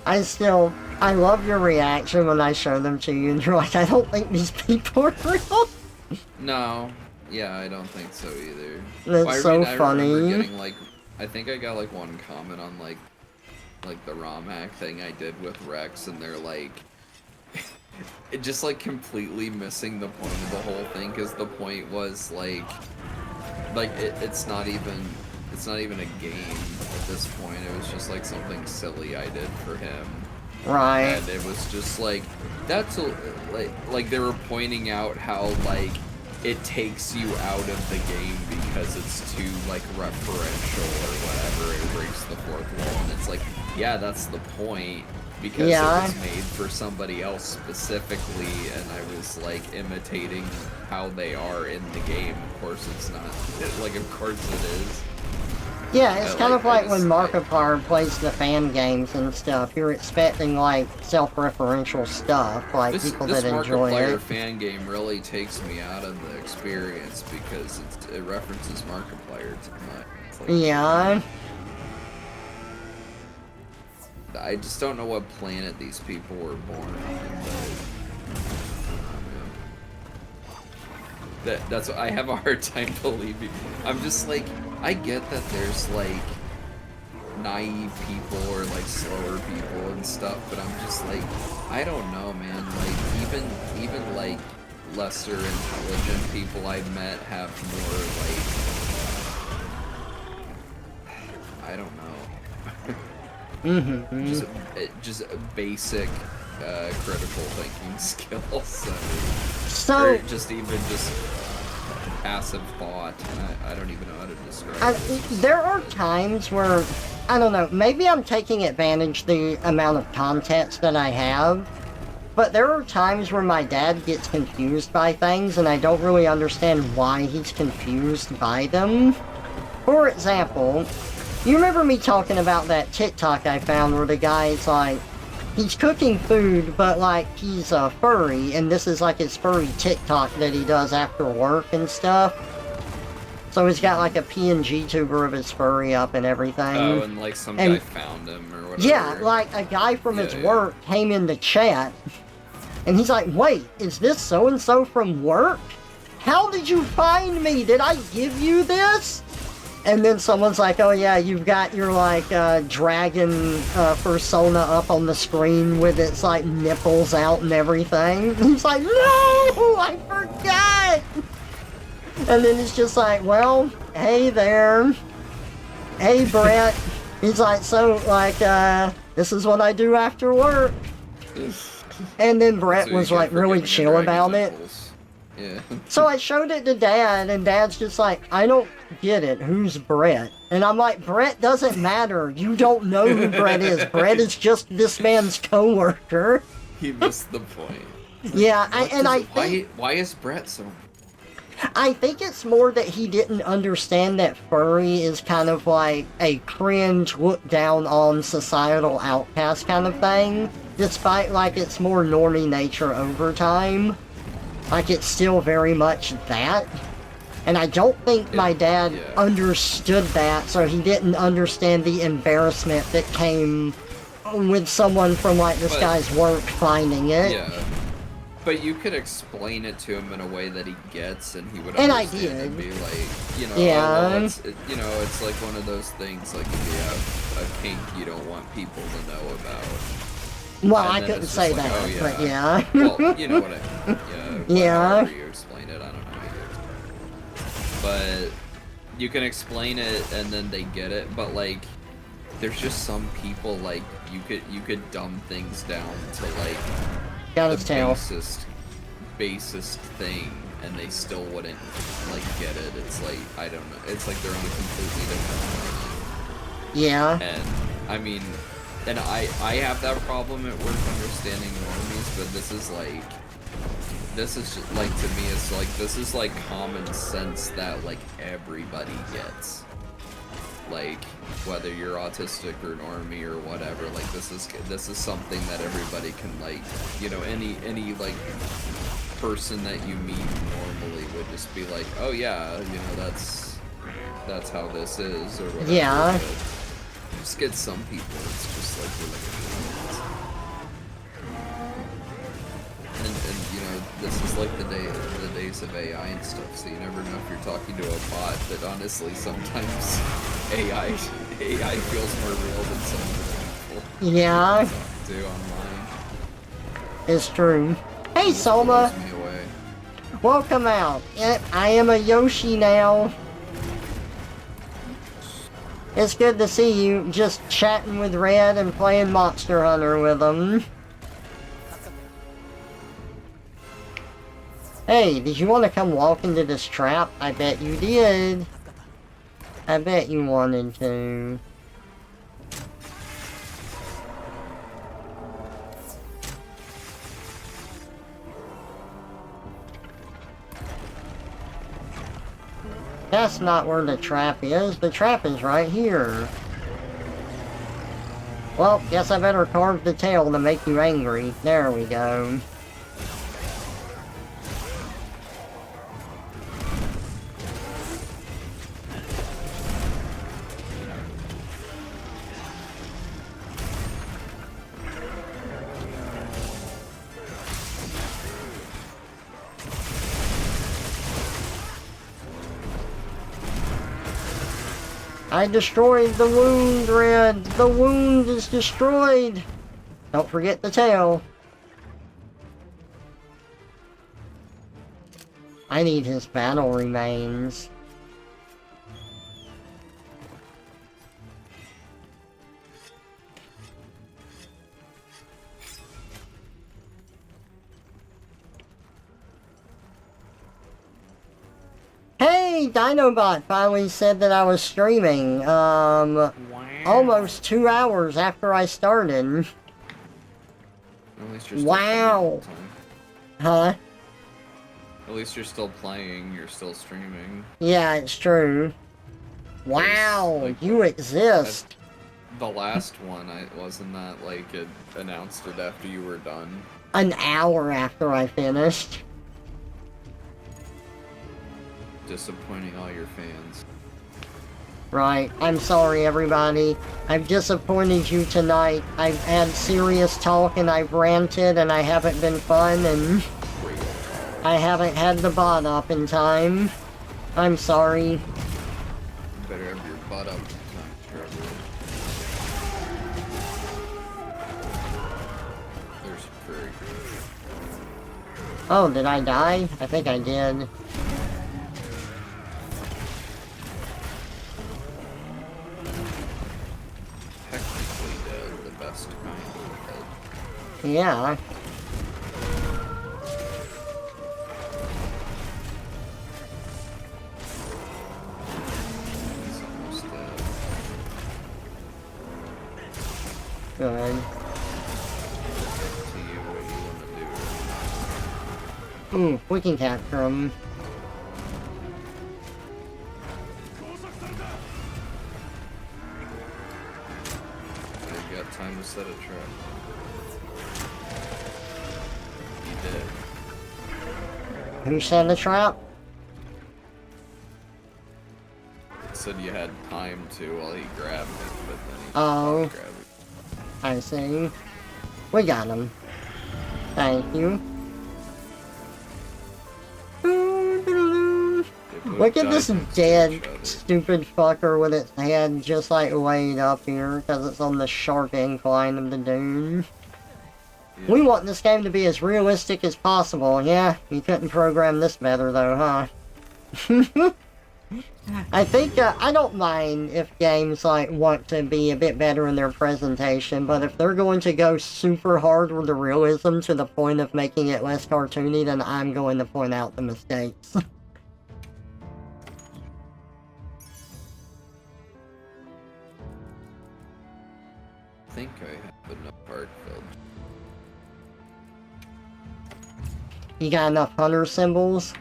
I love your reaction when I show them to you, and you're like, I don't think these people are real. No, yeah, I don't think so either. That's so I remember funny. getting like, I think I got like one comment on like the ROM hack thing I did with Rex, and they're like, it just like completely missing the point of the whole thing, because the point was like it's not even a game at this point. It was just like something silly I did for him. Right. And it was just like, that's a, like they were pointing out how like it takes you out of the game because it's too like referential or whatever. It breaks the fourth wall, and it's like, yeah, that's the point, because it was made for somebody else specifically, and I was like imitating how they are in the game. Of course it's not. Like, of course it is. Yeah, it's kind of like when Markiplier plays the fan games and stuff. You're expecting, like, self-referential stuff, like people that enjoy it. This Markiplier fan game really takes me out of the experience because it references Markiplier too much. Like, yeah. I just don't know what planet these people were born on, but that's what I have a hard time believing. I'm just like, I get that there's like naive people or like slower people and stuff, but I'm just like, I don't know, man. Like even like lesser intelligent people I've met have more like, I don't know. Just basic critical thinking skills. Or just passive thought. I don't even know how to describe it. There are times where, I don't know, maybe I'm taking advantage of the amount of context that I have, but there are times where my dad gets confused by things and I don't really understand why he's confused by them. For example, you remember me talking about that TikTok I found where the guy's like, he's cooking food, but like he's a furry, and this is like his furry TikTok that he does after work and stuff. So he's got like a PNG tuber of his furry up and everything. Oh, and like some guy found him or whatever. Yeah, like a guy from his work came in the chat, and he's like, wait, is this so-and-so from work? How did you find me? Did I give you this? And then someone's like, oh yeah, you've got your like dragon persona up on the screen with its like nipples out and everything. And he's like, no, I forgot. And then it's just like, well, hey there. Hey Brett. He's like, so like, this is what I do after work. And then Brett was like really chill about it. Yeah. So I showed it to Dad, and Dad's just like, I don't get it. Who's Brett? And I'm like, Brett doesn't matter. You don't know who Brett is. Brett is just this man's coworker. He missed the point. Yeah, why is Brett so? I think it's more that he didn't understand that furry is kind of like a cringe, look down on societal outcast kind of thing, despite like its more normie nature over time. Like, it's still very much that. And I don't think my dad understood that, so he didn't understand the embarrassment that came with someone from, like, this guy's work finding it. Yeah. But you could explain it to him in a way that he gets, and he would understand and be like, you know, well, it's like one of those things, like if you have a kink you don't want people to know about. Well, I couldn't say like, that, oh, yeah. but yeah. Well, you know what I mean. Yeah. However you explain it, I don't know how you explain it. But you can explain it and then they get it, but like, there's just some people, like, you could dumb things down to like the basest thing, and they still wouldn't like get it. It's like, I don't know. It's like they're on a completely different plane. Yeah. And I mean, and I have that problem at work understanding normies, but this is like, this is just, like, to me, it's like, this is like common sense that like everybody gets. Like, whether you're autistic or normie or whatever, like this is something that everybody can, like, you know, any like person that you meet normally would just be like, oh yeah, you know, that's how this is, or whatever. Yeah. But just get some people, it's just like really, and you know, this is like the days of AI and stuff, so you never know if you're talking to a bot, but honestly sometimes AI feels more real than some of the people Yeah. you talk to online. It's true. Hey, This Soma! blows me away. Welcome out. Yep, I am a Yoshi now. It's good to see you just chatting with Red and playing Monster Hunter with him. Hey, did you want to come walk into this trap? I bet you did. I bet you wanted to. That's not where the trap is. The trap is right here. Well, guess I better carve the tail to make you angry. There we go. I destroyed the wound, Red. The wound is destroyed. Don't forget the tail. I need his battle remains. Hey, Dinobot finally said that I was streaming, Wow. almost 2 hours after I started. At least you're still Wow. playing the time. Huh? At least you're still playing, you're still streaming. Yeah, it's true. Wow, like, you exist. The last one, wasn't that like it announced it after you were done? An hour after I finished. Disappointing all your fans. Right, I'm sorry everybody. I've disappointed you tonight. I've had serious talk and I've ranted and I haven't been fun and I haven't had the bot up in time. I'm sorry. You better have your butt up time, Trevor. There's very good. Oh, did I die? I think I did. Technically dead, the best kind of dead. Yeah. He's almost dead. Good. Up to you what you want to do. We can capture him. They've got time to set a trap. He did. Who set the trap? It said you had time to while he grabbed it, but then he Oh. grabbed it. I see. We got him. Thank you. Look at this dead, stupid fucker with its head just like laid up here because it's on the sharp incline of the dune. Yeah. We want this game to be as realistic as possible. Yeah, you couldn't program this better though, huh? I think, I don't mind if games, like, want to be a bit better in their presentation, but if they're going to go super hard with the realism to the point of making it less cartoony, then I'm going to point out the mistakes. I think I have enough heart filled. You got enough hunter symbols?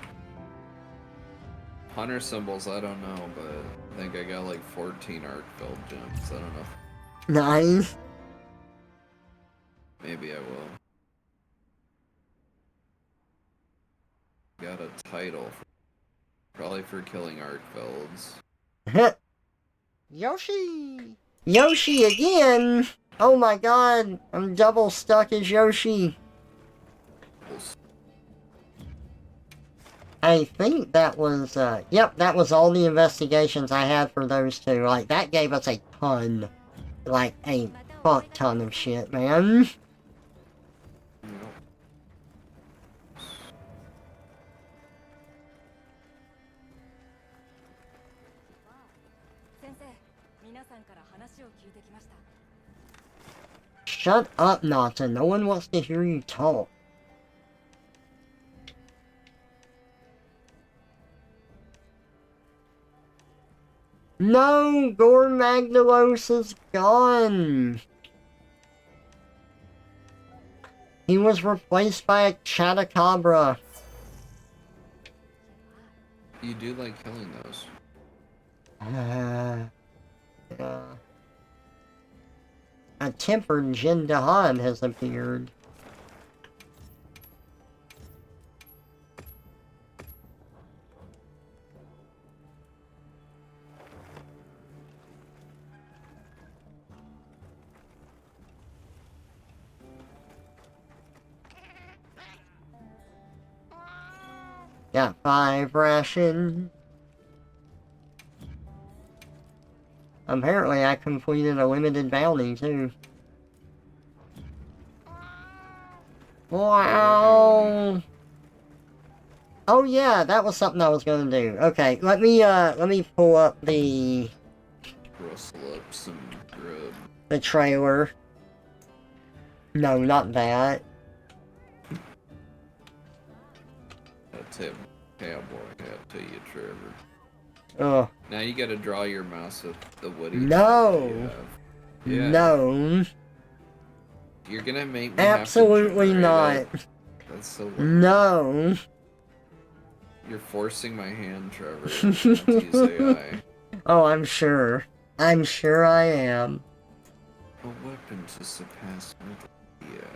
Hunter symbols, I don't know, but I think I got like 14 arc-filled gems. I don't know. Nice. Maybe I will. Got a title. Probably for killing arc-fills. Yoshi! Yoshi again! Oh my god, I'm double stuck as Yoshi. I think that was, yep, that was all the investigations I had for those two. Like, that gave us a ton. Like, a fuck ton of shit, man. Shut up, Nata. No one wants to hear you talk. No! Gore Magdalos is gone! He was replaced by a Chatacabra. You do like killing those. Yeah. A tempered Jin Dahan has appeared. Got 5 ration. Apparently I completed a limited bounty too. Wow. Oh yeah, that was something I was gonna do. Okay, let me pull up the Rustle up some grub. the trailer. No, not that. I'll tip cowboy hat to you, Trevor. Oh. Now you gotta draw your mouse with the woody. No. Yeah. No. You're gonna make me Absolutely have to not. it. That's so weird. No. You're forcing my hand, Trevor. Not to use AI. Oh, I'm sure. I'm sure I am. A weapon to surpass Metal Gear.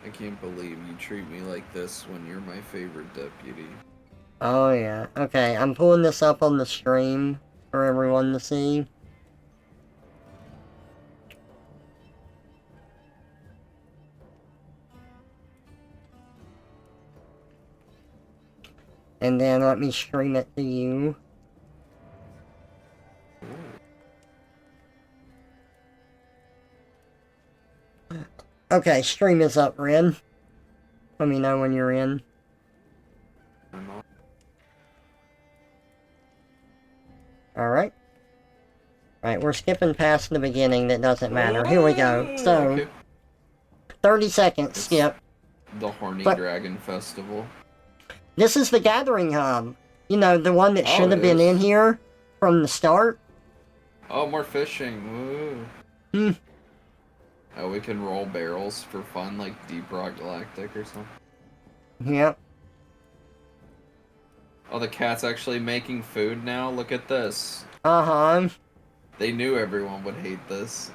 I can't believe you treat me like this when you're my favorite deputy. Oh yeah. Okay, I'm pulling this up on the stream for everyone to see. And then let me stream it to you. Okay, stream is up, Ren. Let me know when you're in. Alright. Alright, we're skipping past the beginning, that doesn't matter. Here we go. So, okay. 30 seconds, It's skip. the Horny But Dragon Festival. this is the Gathering Hub. You know, the one that Oh, should have been in here from the start. Oh, more fishing. Woo. Oh, we can roll barrels for fun, like Deep Rock Galactic or something. Yep. Oh, the cat's actually making food now? Look at this. Uh-huh. They knew everyone would hate this.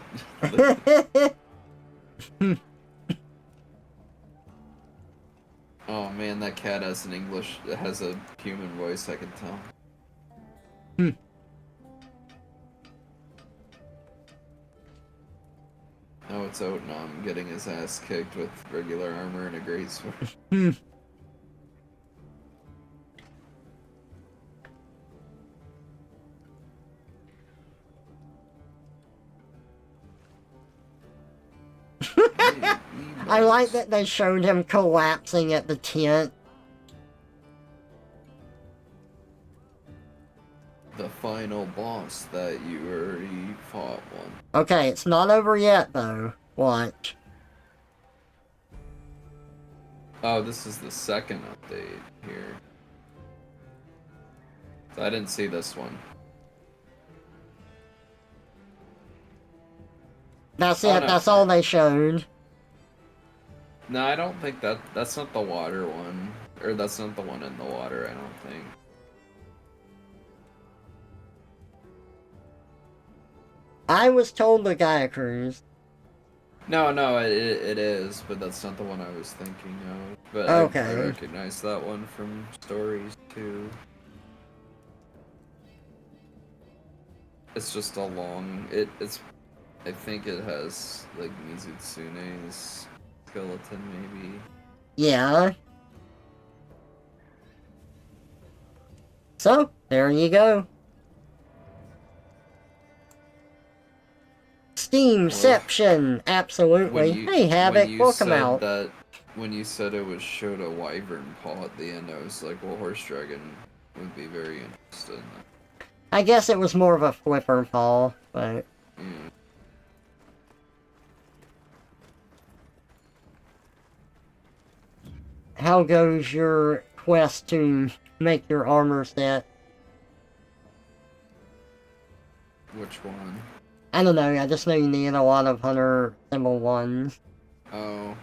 Oh man, that cat has has a human voice, I can tell. Oh, it's Oatnom getting his ass kicked with regular armor and a greatsword. I like that they showed him collapsing at the tent. The final boss that you already fought one. Okay, it's not over yet, though. Watch. Oh, this is the second update here. So I didn't see this one. That's Oh it, no. that's all they showed. No, I don't think that's not the water one. Or that's not the one in the water, I don't think. I was told the Gaia Cruise. No, it is, but that's not the one I was thinking of. But I Okay. recognize that one from stories too. It's just a long. It's. I think it has like Mizutsune's skeleton, maybe. Yeah. So, there you go. Well, Steamception! Absolutely. Hey, when Havoc, you welcome said out. that when you said it was showed a wyvern paw at the end, I was like, well, horse dragon would be very interested in that. I guess it was more of a flipper fall, but... Yeah. How goes your quest to make your armor set? Which one? I don't know, I just know you need a lot of Hunter Symbol 1s. Oh,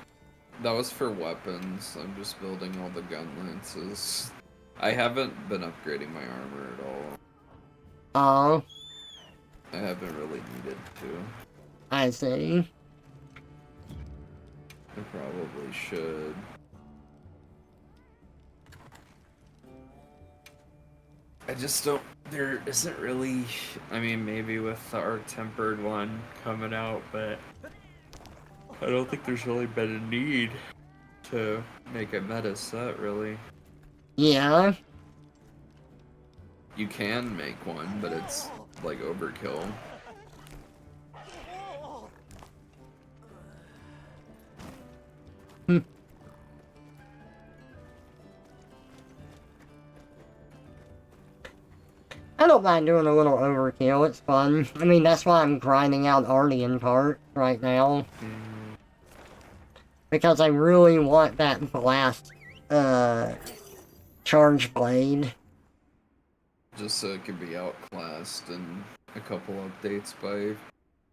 that was for weapons. I'm just building all the gun lances. I haven't been upgrading my armor at all. Oh, I haven't really needed to. I see. I probably should. I just don't. There isn't really. I mean, maybe with the Arc Tempered one coming out, but I don't think there's really been a need to make a meta set, really. Yeah. You can make one, but it's like overkill. Hmm. I don't mind doing a little overkill, it's fun. I mean, that's why I'm grinding out Ardian part right now. Because I really want that blast, charge blade. Just so it can be outclassed in a couple updates by.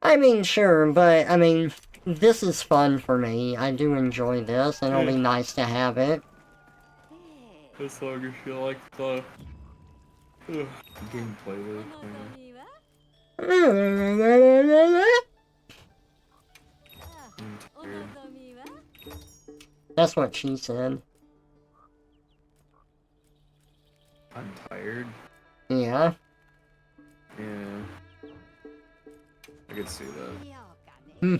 I mean, sure, but, I mean, this is fun for me. I do enjoy this, and it'll be nice to have it. As long as you like the gameplay loop. That's what she said. I'm tired. Yeah. Yeah. I could see that. Hmm.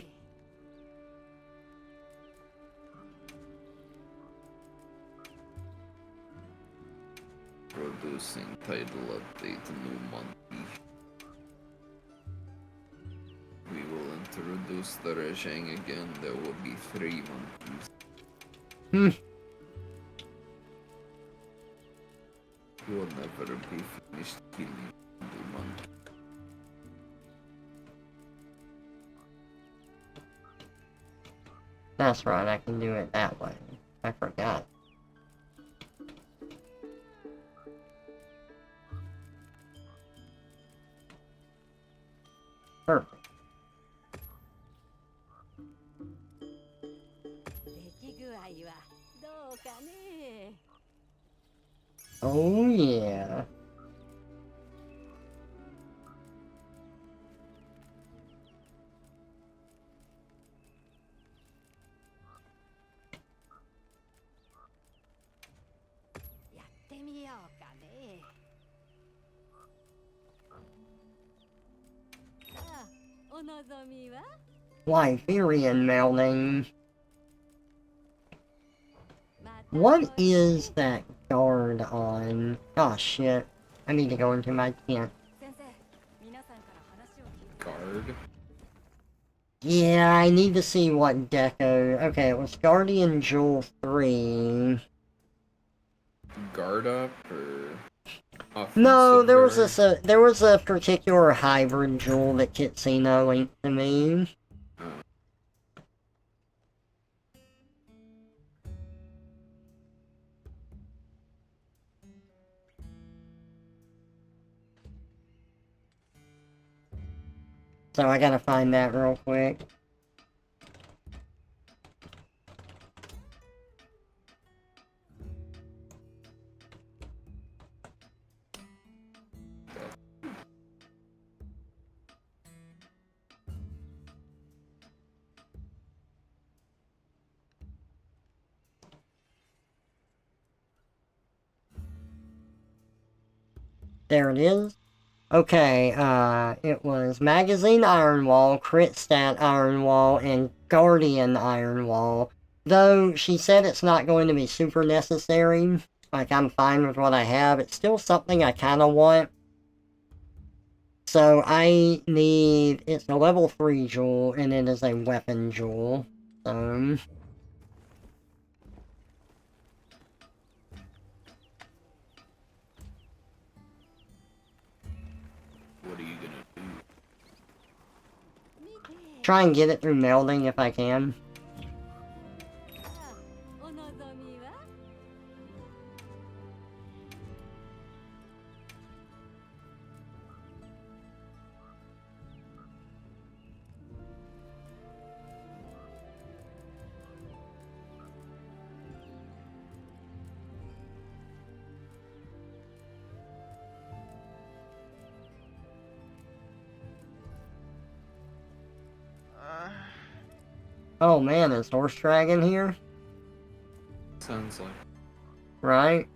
Producing title update new monkey. We will introduce the regime again. There will be 3 monkeys. Hmm. You will never be finished killing the monkey. That's right, I can do it that way. I forgot. Perfect. Oh yeah. Wyverian melding. What is that guard on? Oh shit. I need to go into my tent. Guard? Yeah, I need to see what deco. Okay, it was Guardian Jewel 3. Guard up or No, offensive there was guard? there was a particular hybrid jewel that Kitsina linked to me. Oh. So I gotta find that real quick. There it is. Okay, it was Magazine Iron Wall, Crit Stat Iron Wall, and Guardian Iron Wall. Though she said it's not going to be super necessary, like I'm fine with what I have, it's still something I kind of want. So I need, it's a level 3 jewel, and it is a weapon jewel. So... What are you gonna do? try and get it through melding if I can. Oh man, is Horse Dragon here? Sounds like. Right?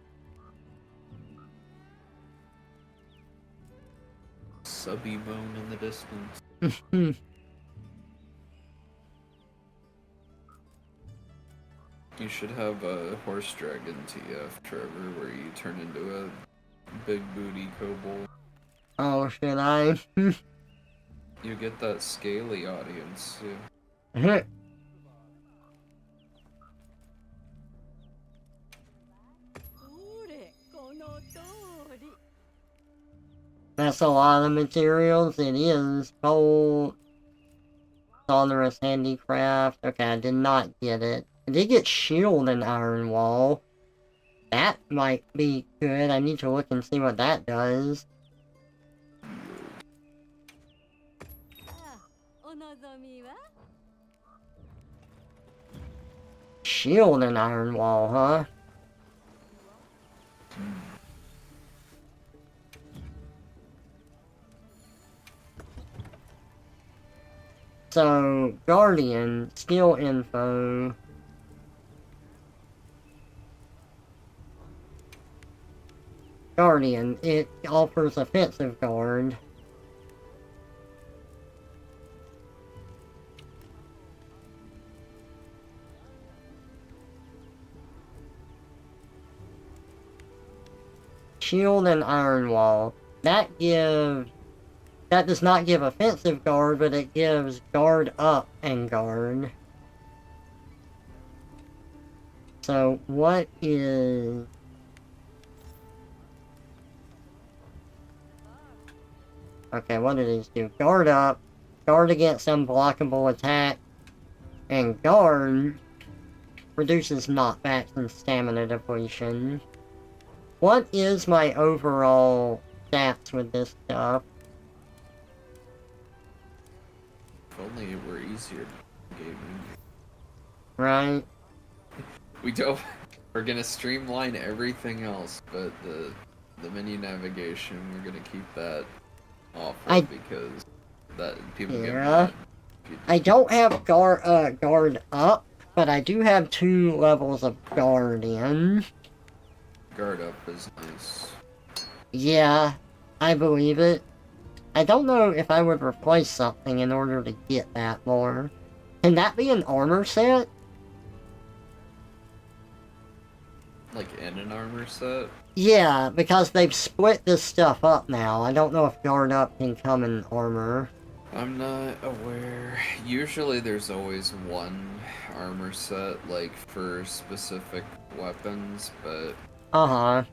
Subby bone in the distance. You should have a horse dragon TF, Trevor, where you turn into a big booty kobold. Oh, should I? You get that scaly audience, too. That's a lot of materials. It is. Gold. Sonorous handicraft. Okay, I did not get it. I did get shield and iron wall. That might be good. I need to look and see what that does. Shield and iron wall, huh? So, Guardian, skill info. Guardian, it offers offensive guard. Shield and iron wall. That does not give offensive guard, but it gives guard up and guard. So, what is... Okay, what do these do? Guard up, guard against unblockable attack, and guard reduces knockbacks and stamina depletion. What is my overall stats with this stuff? If only it were easier gaming. Right? We don't. We're gonna streamline everything else, but the menu navigation, we're gonna keep that off because that people get mad. I don't have guard up, but I do have 2 levels of guardian. Guard up is nice. Yeah, I believe it. I don't know if I would replace something in order to get that more. Can that be an armor set? Like in an armor set? Yeah, because they've split this stuff up now. I don't know if guard up can come in armor. I'm not aware. Usually there's always one armor set, like, for specific weapons, but... Uh-huh.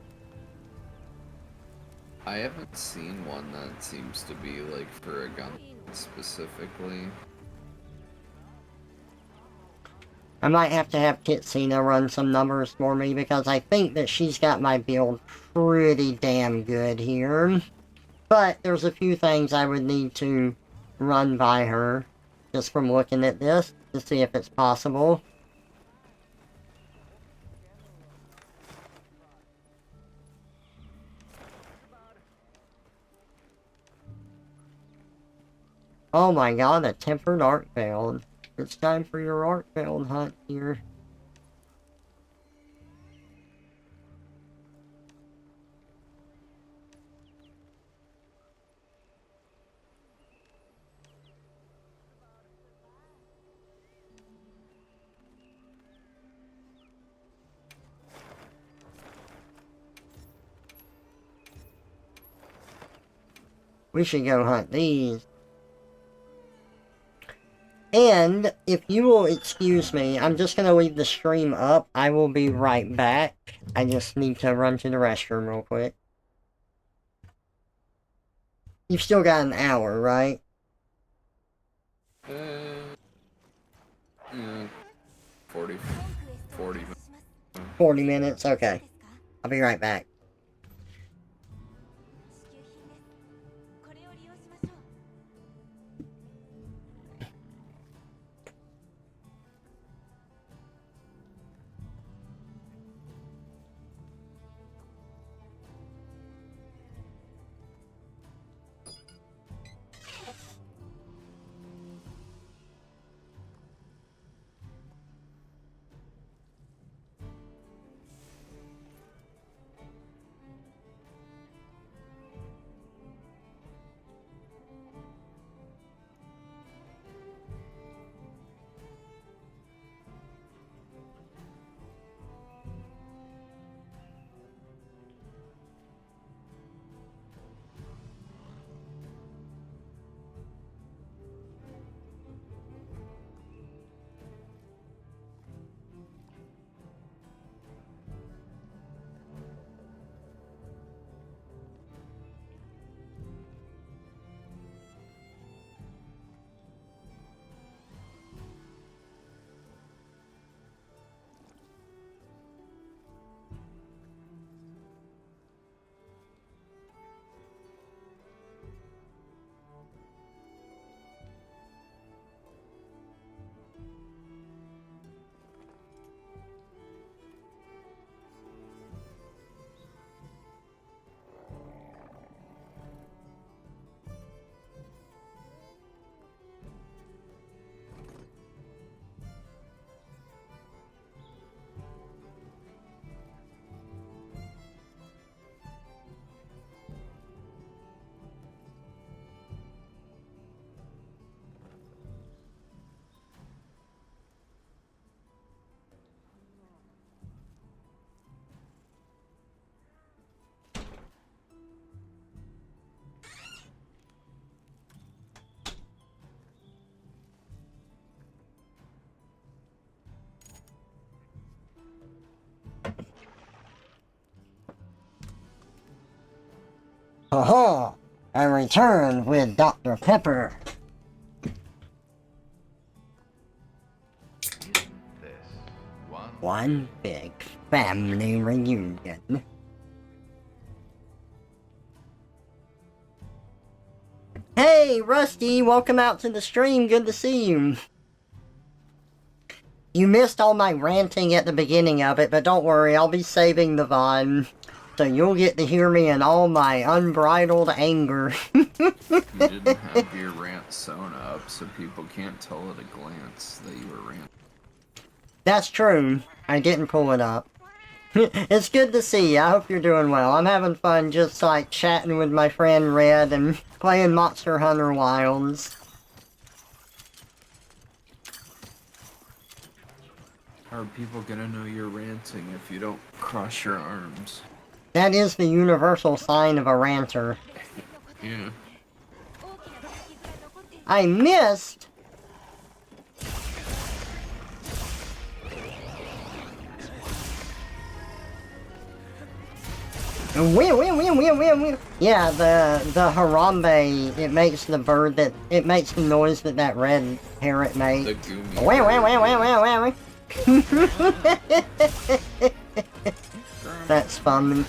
I haven't seen one that seems to be, like, for a gun specifically. I might have to have Kitsina run some numbers for me, because I think that she's got my build pretty damn good here. But there's a few things I would need to run by her, just from looking at this, to see if it's possible. Oh my god, a tempered arc-veiled. It's time for your arc-veiled hunt here. We should go hunt these. And, if you will excuse me, I'm just gonna leave the stream up. I will be right back. I just need to run to the restroom real quick. You've still got an hour, right? Yeah, 40 minutes. 40 minutes? Okay. I'll be right back. Aha! I returned with Dr. Pepper. One big family reunion. Hey, Rusty, welcome out to the stream. Good to see you. You missed all my ranting at the beginning of it, but don't worry, I'll be saving the VOD. So you'll get to hear me in all my unbridled anger. You didn't have your rant sewn up, so people can't tell at a glance that you were ranting. That's true. I didn't pull it up. It's good to see you. I hope you're doing well. I'm having fun just like chatting with my friend Red and playing Monster Hunter Wilds. How are people gonna know you're ranting if you don't cross your arms? That is the universal sign of a ranter. Yeah. I missed! Yeah, the Harambe, it makes the bird that, it makes the noise that that red parrot made. The goomy. That's funny.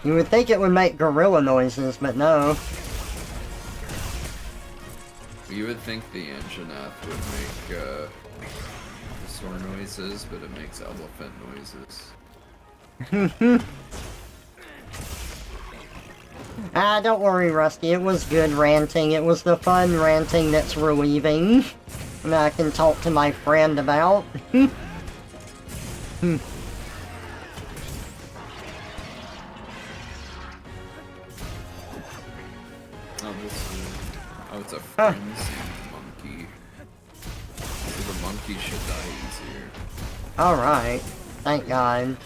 You would think it would make gorilla noises, but no. You would think the engine app would make dinosaur noises, but it makes elephant noises. Ah, don't worry, Rusty. It was good ranting. It was the fun ranting that's relieving. And I can talk to my friend about. Oh, it's a frenzy monkey. So the monkey should die easier. Alright. Thank God.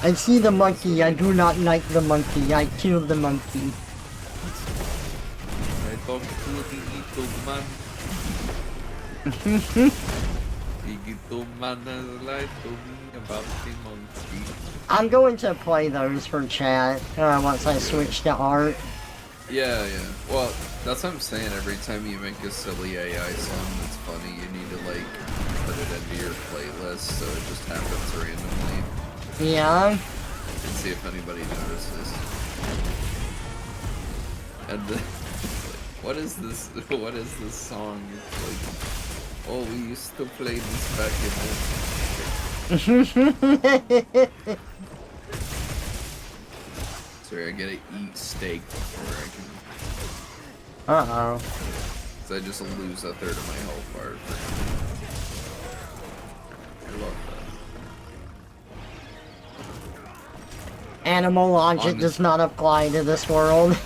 I see the monkey. I do not like the monkey. I killed the monkey. I talked to the little man. The little man has lied to me about the monkey. I'm going to play those for chat once I switch to art. Yeah. Well, that's what I'm saying. Every time you make a silly AI song that's funny, you need to, like, put it into your playlist so it just happens randomly. Yeah. And see if anybody notices. And then, what is this? What is this song? It's like, oh, we used to play this back in the... Sorry, I gotta eat steak before I can... Uh-oh. So I just lose a third of my health bar. I love that. Animal logic does not apply to this world.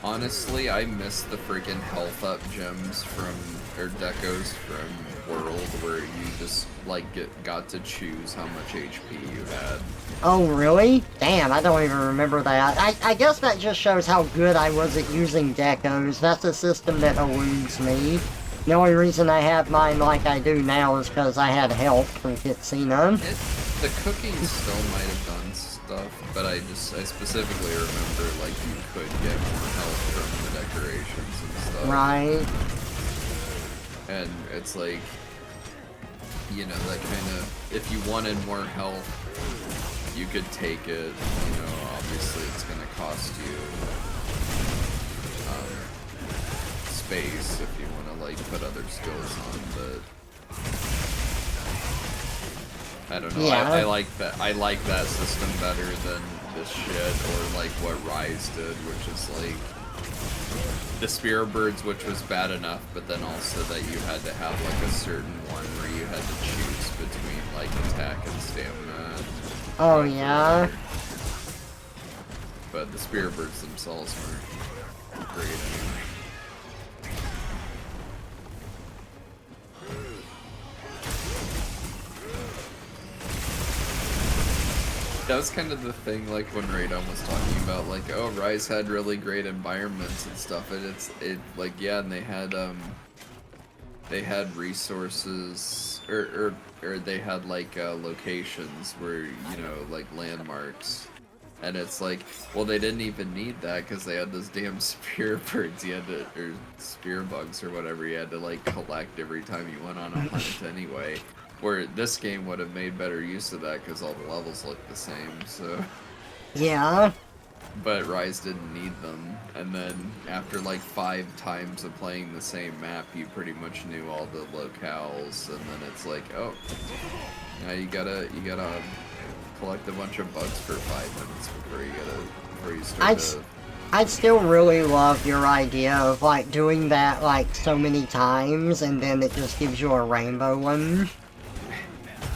Honestly, I miss the freaking health up gems from, or decos from World, where you just, like, got to choose how much HP you had. Oh, really? Damn, I don't even remember that. I guess that just shows how good I was at using decos. That's a system that eludes me. The only reason I have mine like I do now is because I had help from Kitsina. The cooking still might have done stuff, but I specifically remember, like, you could get more health from the decorations and stuff. Right. And it's like, you know, that kind of, if you wanted more health, you could take it, you know, obviously it's going to cost you space if you want to, like, put other skills on, but I don't know, yeah. I like that system better than this shit, or like what Rise did, which is like the Spear Birds, which was bad enough, but then also that you had to have like a certain one where you had to choose between like attack and stamina. Oh yeah. But the Spear Birds themselves were great anyway. That was kind of the thing, like, when Radon was talking about, like, oh, Rise had really great environments and stuff, and like, yeah, and they had resources, or they had, like, locations where, you know, like, landmarks, and it's like, well, they didn't even need that, because they had those damn spear birds you had to, or spear bugs or whatever you had to, like, collect every time you went on a hunt anyway. Where this game would have made better use of that because all the levels look the same, so... Yeah. But Rise didn't need them, and then after like 5 times of playing the same map, you pretty much knew all the locales, and then it's like, oh, now you gotta collect a bunch of bugs for 5 minutes before you start to... I'd still really love your idea of like doing that like so many times, and then it just gives you a rainbow one.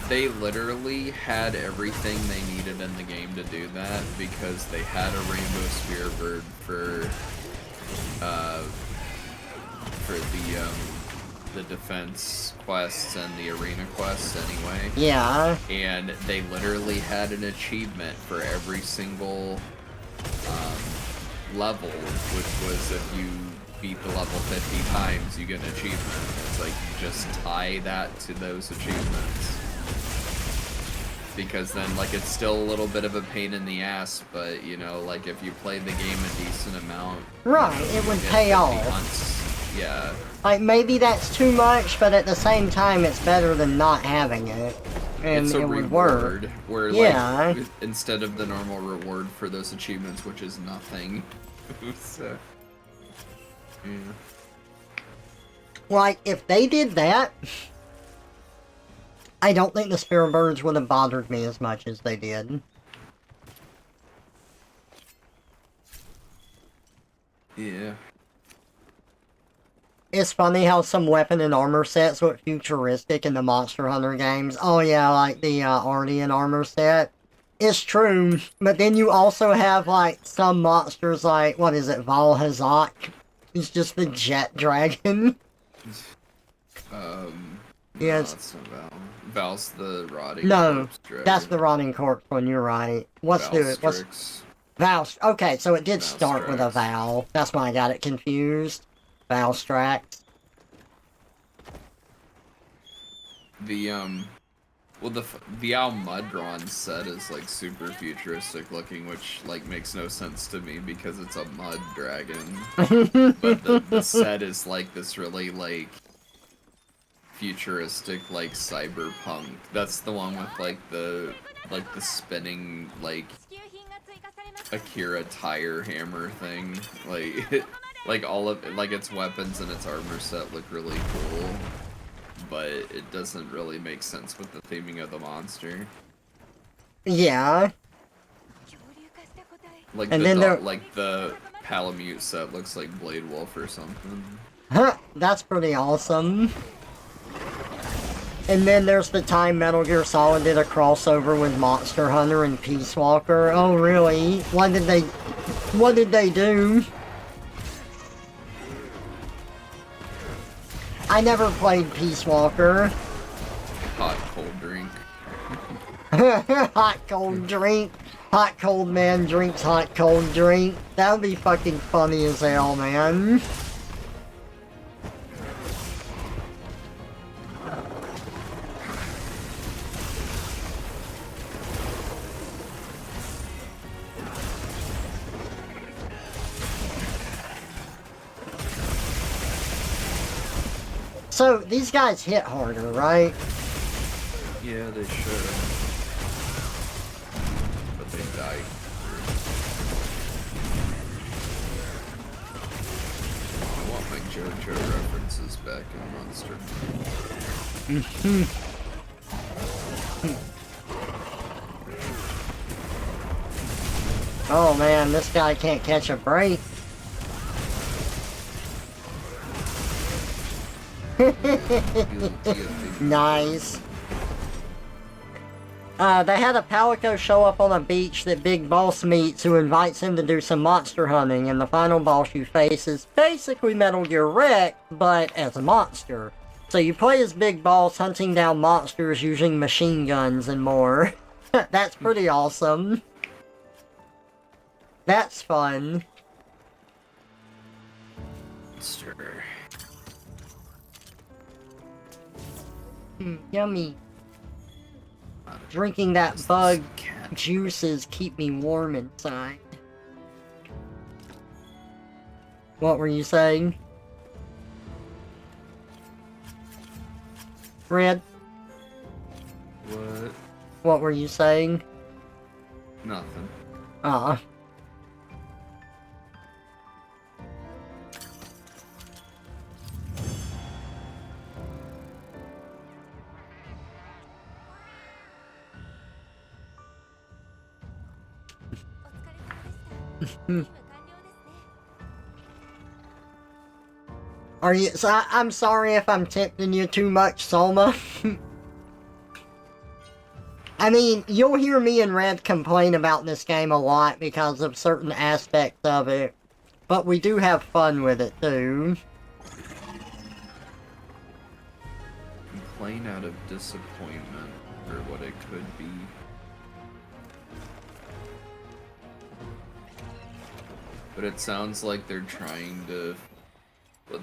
They literally had everything they needed in the game to do that because they had a Rainbow Spear Bird for the defense quests and the arena quests anyway. Yeah. And they literally had an achievement for every single level, which was if you beat the level 50 times, you get an achievement. It's like you just tie that to those achievements. Because then, like, it's still a little bit of a pain in the ass, but, you know, like, if you play the game a decent amount... Right, you know, it would pay off. Hunts. Yeah. Like, maybe that's too much, but at the same time, it's better than not having it. and it's a it would work. reward where Yeah. like instead of the normal reward for those achievements, which is nothing. So, yeah. Like, if they did that, I don't think the spirit birds would have bothered me as much as they did. Yeah. It's funny how some weapon and armor sets look futuristic in the Monster Hunter games. Oh yeah, like the Ardean armor set. It's true, but then you also have like some monsters like, what is it, Valhazak? It's just the jet dragon. No, Yeah, that's not Val. Val's the rotting no, corpse dragon. that's the rotting corpse one, you're right. What's Valstrix. Val, okay, so it did start with a Valstrax. Val. That's why I got it confused. Valstrax. The well, the Al Mudron set is like super futuristic looking, which like makes no sense to me because it's a mud dragon. But the set is like this really like futuristic like cyberpunk. That's the one with like the spinning like Akira tire hammer thing. Like like all of like its weapons and its armor set look really cool. But it doesn't really make sense with the theming of the monster. Yeah. Like And the then like the Palamute set looks like Blade Wolf or something. Huh, that's pretty awesome. And then there's the time Metal Gear Solid did a crossover with Monster Hunter and Peace Walker. Oh really? What did they do? I never played Peace Walker. Hot cold drink. Hot cold drink. Hot cold man drinks hot cold drink. That would be fucking funny as hell, man. So, these guys hit harder, right? Yeah, they should. But they die. I want my JoJo references back in Monster. Oh man, this guy can't catch a break. Nice. They had a Palico show up on a beach that Big Boss meets, who invites him to do some monster hunting, and the final boss you face is basically Metal Gear Wreck, but as a monster. So you play as Big Boss hunting down monsters using machine guns and more. That's pretty awesome. That's fun. Monster. Yummy. Drinking that bug juices keep me warm inside. What were you saying? Red? What? What were you saying? Nothing. Ah. Are you? So I'm sorry if I'm tempting you too much, Soma. I mean, you'll hear me and Red complain about this game a lot because of certain aspects of it, but we do have fun with it too. Complain out of disappointment for what it could be. But it sounds like they're trying to...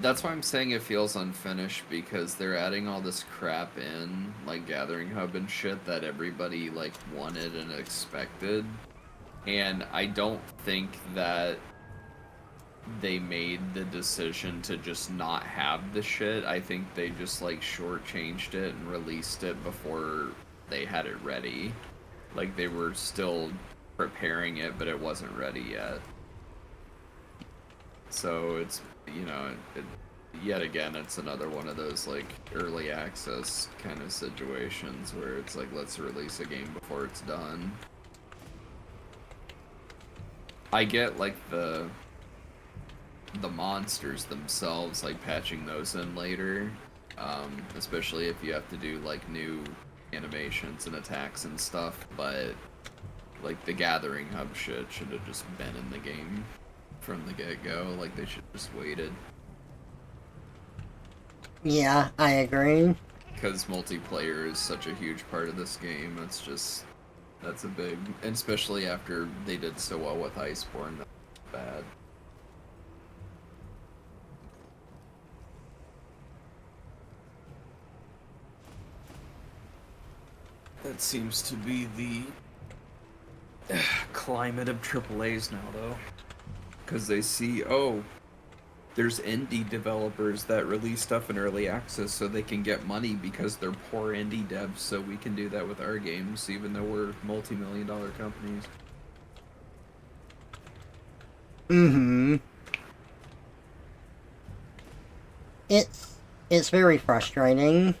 That's why I'm saying it feels unfinished, because they're adding all this crap in, like Gathering Hub and shit, that everybody, like, wanted and expected. And I don't think that they made the decision to just not have the shit. I think they just, like, shortchanged it and released it before they had it ready. Like, they were still preparing it, but it wasn't ready yet. So it's, yet again, it's another one of those, like, early access kind of situations where it's like, let's release a game before it's done. I get, like, the monsters themselves, like, patching those in later, especially if you have to do, like, new animations and attacks and stuff, but, like, the Gathering Hub shit should have just been in the game from the get-go. Like, they should have just waited. Yeah, I agree. Because multiplayer is such a huge part of this game, that's a big, and especially after they did so well with Iceborne, that's bad. That seems to be the climate of AAAs now, though. Because they see, oh, there's indie developers that release stuff in early access so they can get money because they're poor indie devs, so we can do that with our games, even though we're multi-million-dollar companies. Mm-hmm. It's very frustrating.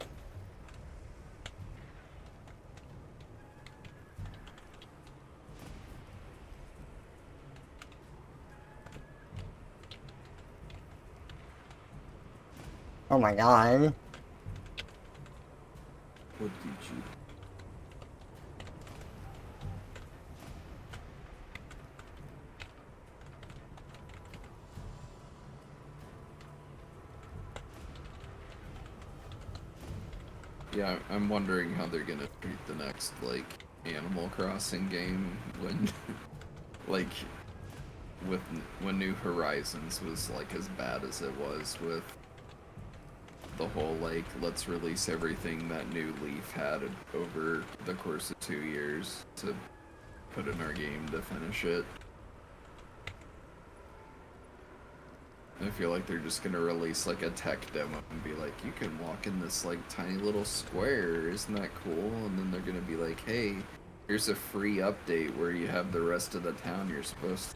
Oh my god. What did you... Yeah, I'm wondering how they're gonna treat the next, like, Animal Crossing game when, like, when New Horizons was, like, as bad as it was with the whole, like, let's release everything that New Leaf had over the course of 2 years to put in our game to finish it. I feel like they're just gonna release, like, a tech demo and be like, you can walk in this, like, tiny little square, isn't that cool? And then they're gonna be like, hey, here's a free update where you have the rest of the town you're supposed to.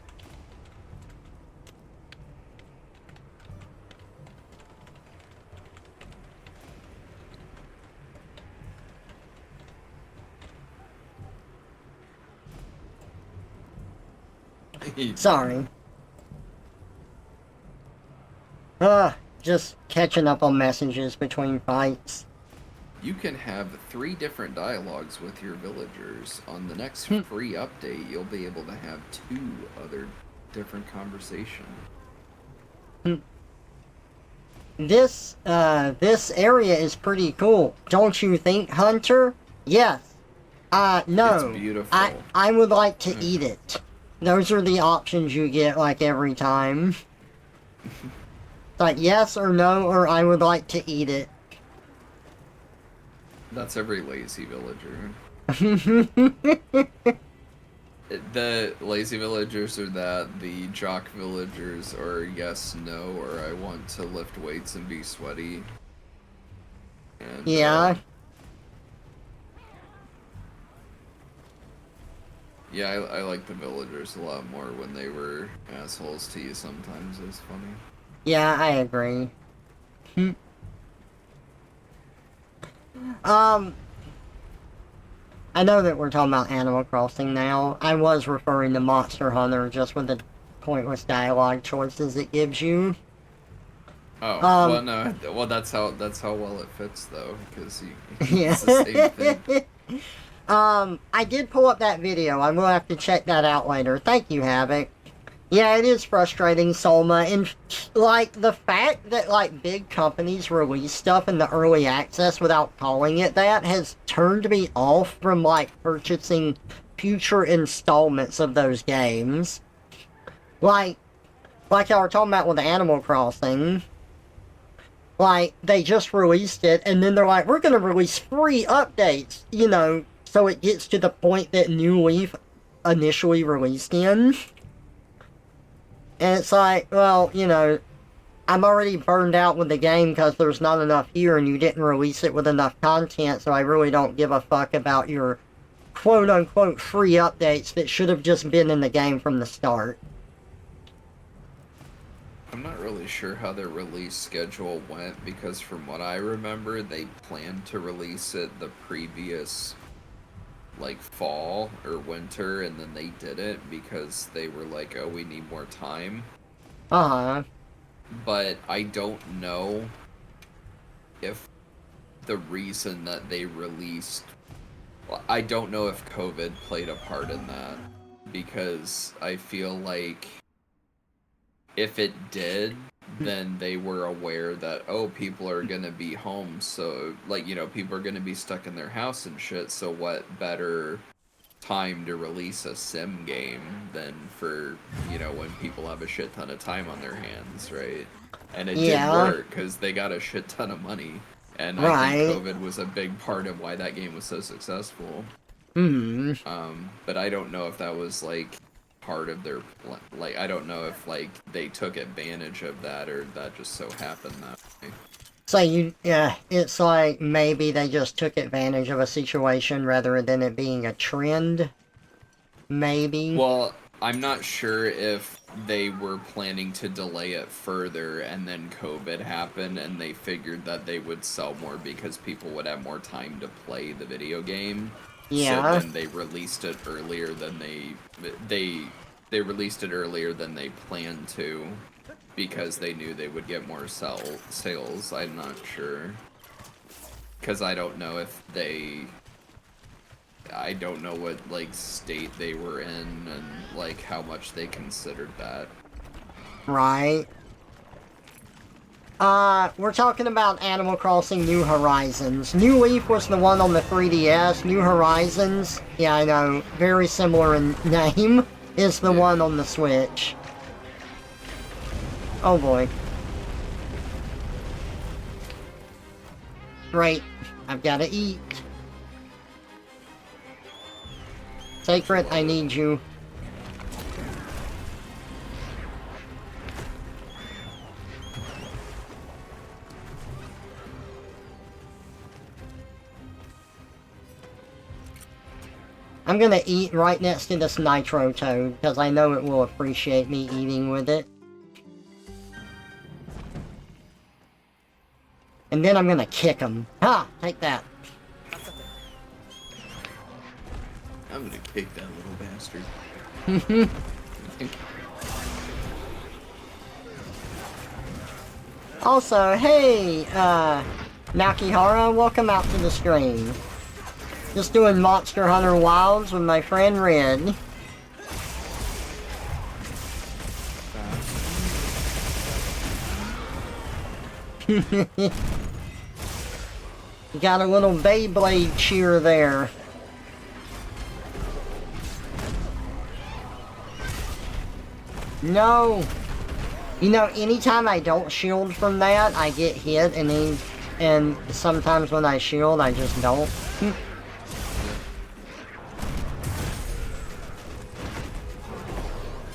Sorry. Just catching up on messages between fights. You can have 3 different dialogues with your villagers. On the next free update, you'll be able to have 2 other different conversations. This area is pretty cool. Don't you think, Hunter? Yes. No. It's beautiful. I would like to eat it. Those are the options you get, like, every time. Like, yes or no, or I would like to eat it. That's every lazy villager. The lazy villagers are that, the jock villagers are yes, no, or I want to lift weights and be sweaty. And, yeah. Yeah, I like the villagers a lot more when they were assholes to you sometimes. It was funny. Yeah, I agree. I know that we're talking about Animal Crossing now. I was referring to Monster Hunter just with the pointless dialogue choices it gives you. Oh, well, no, well, that's how well it fits, though, because it's the same thing. I did pull up that video. I will have to check that out later. Thank you, Havoc. Yeah, it is frustrating, Solma, and, like, the fact that, like, big companies release stuff in the early access without calling it that has turned me off from, like, purchasing future installments of those games. Like y'all were talking about with Animal Crossing. Like, they just released it, and then they're like, we're gonna release free updates, you know, so it gets to the point that New Leaf initially released in. And it's like, well, you know, I'm already burned out with the game because there's not enough here and you didn't release it with enough content, so I really don't give a fuck about your quote-unquote free updates that should have just been in the game from the start. I'm not really sure how their release schedule went because from what I remember, they planned to release it the previous like fall or winter, and then they didn't because they were like, oh, we need more time. Uh-huh. But I don't know if the reason that they released, well, I don't know if COVID played a part in that, because I feel like if it did, then they were aware that, oh, people are gonna be home, so, like, you know, people are gonna be stuck in their house and shit, so what better time to release a sim game than for, you know, when people have a shit ton of time on their hands, right? And it did Yeah. work, because they got a shit ton of money, and I think Right. COVID was a big part of why that game was so successful. Hmm. But I don't know if that was, like, part of their like I don't know if like they took advantage of that or that just so happened that way. So yeah, it's like maybe they just took advantage of a situation rather than it being a trend. Maybe. Well, I'm not sure if they were planning to delay it further and then COVID happened and they figured that they would sell more because people would have more time to play the video game. So Yeah. then they released it earlier than they they released it earlier than they planned to because they knew they would get more sales. I'm not sure. Because I don't know if I don't know what, like, state they were in and, like, how much they considered that. Right. We're talking about Animal Crossing New Horizons. New Leaf was the one on the 3DS. New Horizons, yeah, I know, very similar in name, is the one on the Switch. Oh boy. Great. I've gotta eat. Sacred, I need you. I'm gonna eat right next to this Nitro Toad, because I know it will appreciate me eating with it. And then I'm gonna kick him. Ha! Take that. I'm gonna kick that little bastard. Also, hey, Nakihara, welcome out to the stream. Just doing Monster Hunter Wilds with my friend Red. Got a little Beyblade cheer there. No! You know, anytime I don't shield from that, I get hit, and sometimes when I shield, I just don't.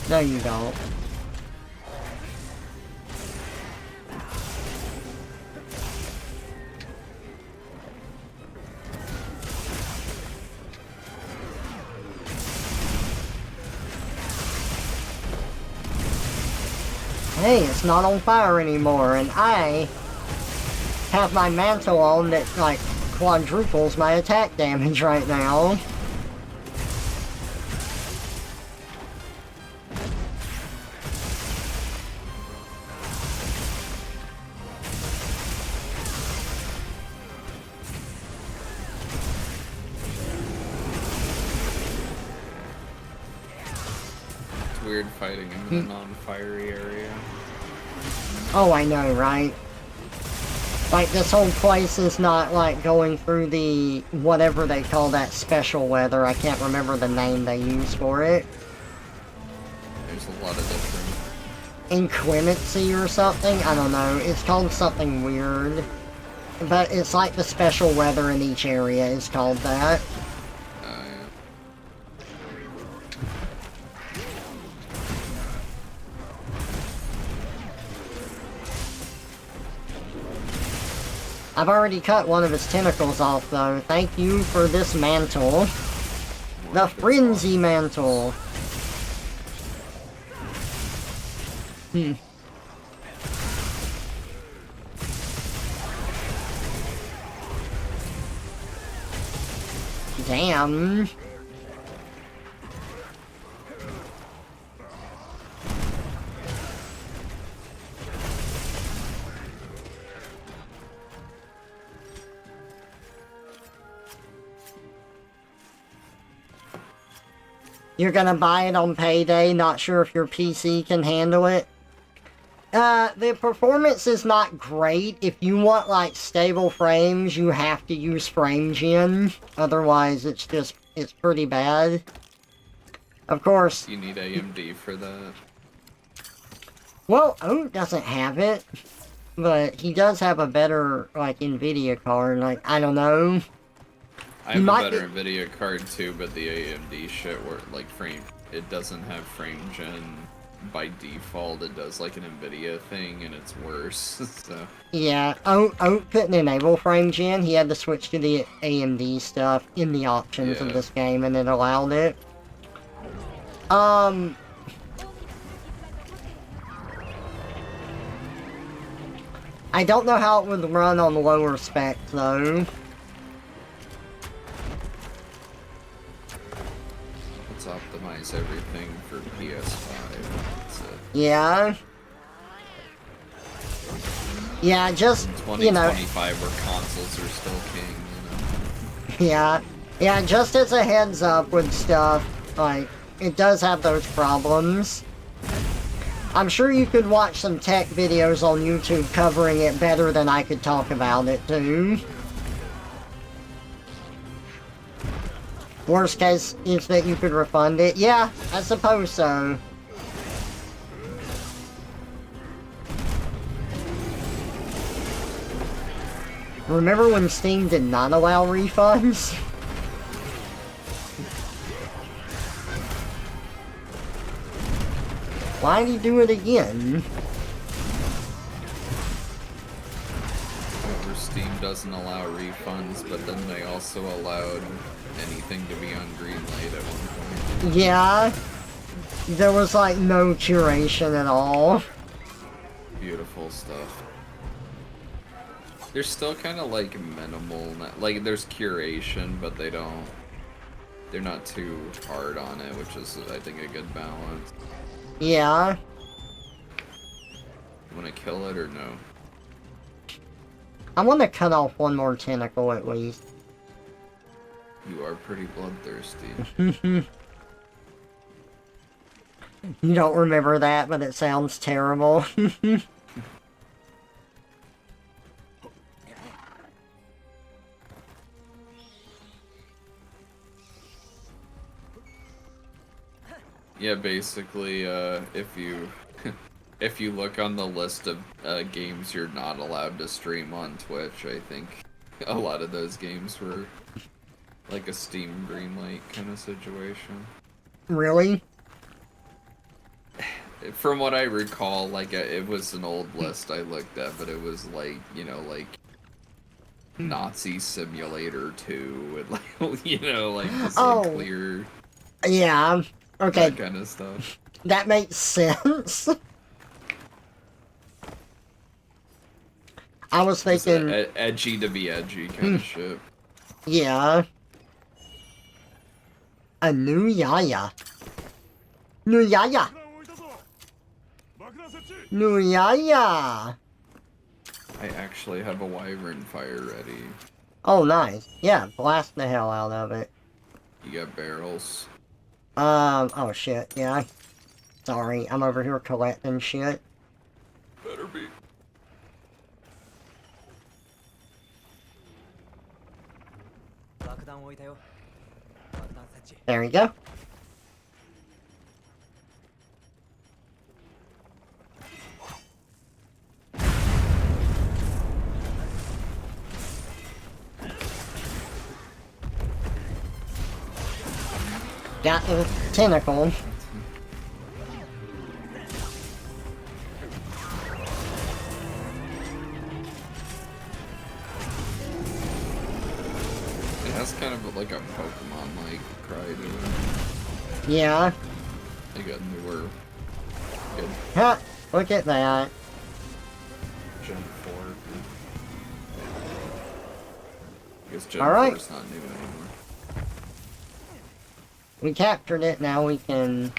No, you don't. Hey, it's not on fire anymore, and I have my mantle on that, like, quadruples my attack damage right now. It's weird fighting in a non-fiery area. Oh, I know, right? Like, this whole place is not, like, going through the, whatever they call that special weather. I can't remember the name they use for it. There's a lot of different... Inclemency or something? I don't know. It's called something weird. But it's like the special weather in each area is called that. I've already cut one of his tentacles off, though. Thank you for this mantle. The Frenzy Mantle. Damn. You're gonna buy it on payday, not sure if your PC can handle it. The performance is not great. If you want, like, stable frames, you have to use FrameGen. Otherwise, it's pretty bad. Of course... You need AMD for that. Well, Oat doesn't have it. But he does have a better, like, NVIDIA card. Like, I don't know. I have a better NVIDIA card too, but the AMD shit where it doesn't have FrameGen by default. It does like an NVIDIA thing, and it's worse. So. Yeah, Oat couldn't enable FrameGen. He had to switch to the AMD stuff in the options of this game, and it allowed it. I don't know how it would run on lower specs though. Optimize everything for PS5. That's it. Yeah. Yeah, just, you know... 2025 where consoles are still king, you know? Yeah. Yeah, just as a heads up with stuff, like, it does have those problems. I'm sure you could watch some tech videos on YouTube covering it better than I could talk about it, too. Worst case is that you could refund it. Yeah, I suppose so. Remember when Steam did not allow refunds? Why'd he do it again? Steam doesn't allow refunds, but then they also allowed anything to be on greenlight at one point. Yeah. There was like no curation at all. Beautiful stuff. There's still kind of like minimal, like there's curation, but they're not too hard on it, which is, I think, a good balance. Yeah. You want to kill it or no? I want to cut off one more tentacle at least. You are pretty bloodthirsty. You don't remember that, but it sounds terrible. Yeah, basically, if you look on the list of games you're not allowed to stream on Twitch, I think a lot of those games were like a Steam greenlight kind of situation. Really? From what I recall, like, it was an old list I looked at, but it was like, you know, like Nazi Simulator 2 and like, you know, like just like clear. Yeah. Okay. That kind of stuff. That makes sense. I was thinking... edgy to be edgy kind of shit. Yeah. A new Yaya. New Yaya! New Yaya! I actually have a Wyvern fire ready. Oh, nice. Yeah, blast the hell out of it. You got barrels? Oh shit, yeah. Sorry, I'm over here collecting shit. Better be. There you go. Got the tentacle. Cry to it. Yeah. They got newer. Good. Huh, look at that. Gen 4. I guess Gen Alright. 4 is not new anymore. We captured it, now we can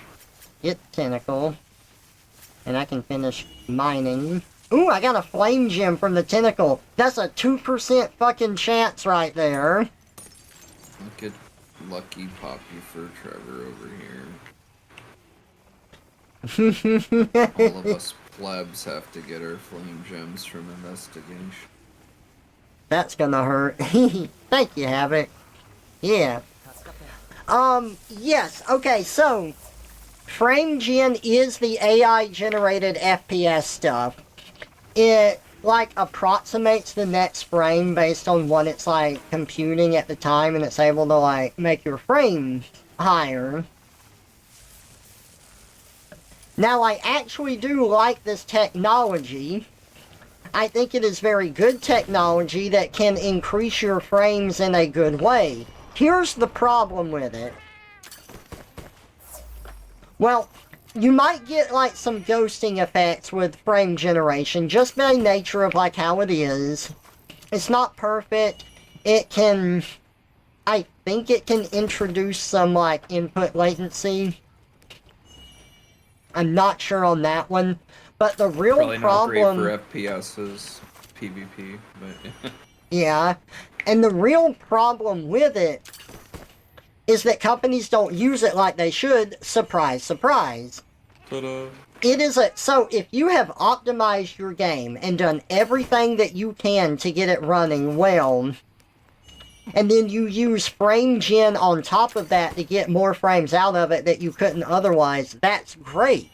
get tentacle. And I can finish mining. Ooh, I got a flame gem from the tentacle. That's a 2% fucking chance right there. Look at Lucky Poppy for Trevor over here. All of us plebs have to get our flame gems from investigation. That's gonna hurt. Thank you, Havoc. Yeah. Yes, okay, so FrameGen is the AI generated FPS stuff. It like approximates the next frame based on what it's like computing at the time, and it's able to like make your frame higher. Now I actually do like this technology. I think it is very good technology that can increase your frames in a good way. Here's the problem with it. Well, you might get like some ghosting effects with frame generation, just by nature of like how it is. It's not perfect. It can, I think it can introduce some like input latency. I'm not sure on that one. But the real Probably problem... not great for FPS's PvP, but... Yeah. And the real problem with it is that companies don't use it like they should. Surprise, surprise. Ta-da. It is a... So, if you have optimized your game and done everything that you can to get it running well, and then you use FrameGen on top of that to get more frames out of it that you couldn't otherwise, that's great.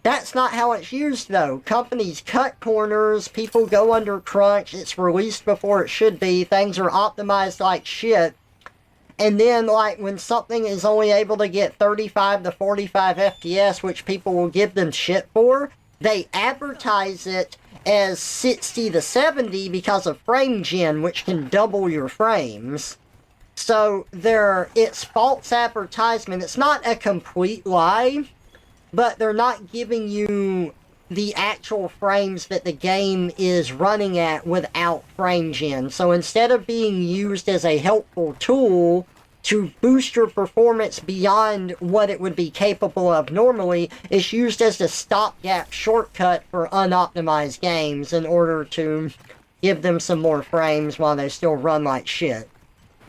That's not how it's used, though. Companies cut corners, people go under crunch, it's released before it should be, things are optimized like shit. And then, like, when something is only able to get 35 to 45 FPS, which people will give them shit for, they advertise it as 60 to 70 because of FrameGen, which can double your frames. So, it's false advertisement. It's not a complete lie, but they're not giving you the actual frames that the game is running at without FrameGen. So instead of being used as a helpful tool to boost your performance beyond what it would be capable of normally, it's used as a stopgap shortcut for unoptimized games in order to give them some more frames while they still run like shit.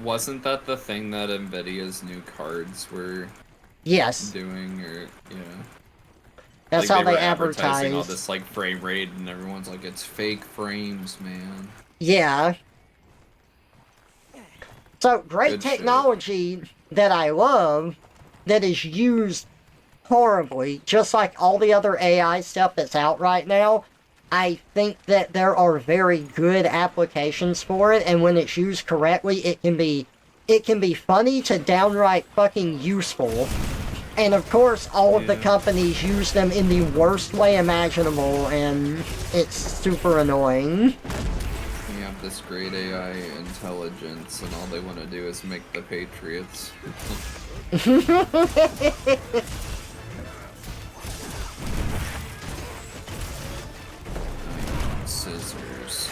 Wasn't that the thing that NVIDIA's new cards were Yes. doing, or, yeah. That's like how they advertising all advertise. this, like, frame rate, and everyone's like, it's fake frames, man. Yeah. So, great Good technology that I love, that is used horribly, just like all the other AI stuff that's out right now. I think that there are very good applications for it, and when it's used correctly, it can be funny to downright fucking useful. And of course, all of the companies use them in the worst way imaginable, and it's super annoying. You have this great AI intelligence, and all they want to do is make the Patriots. Scissors.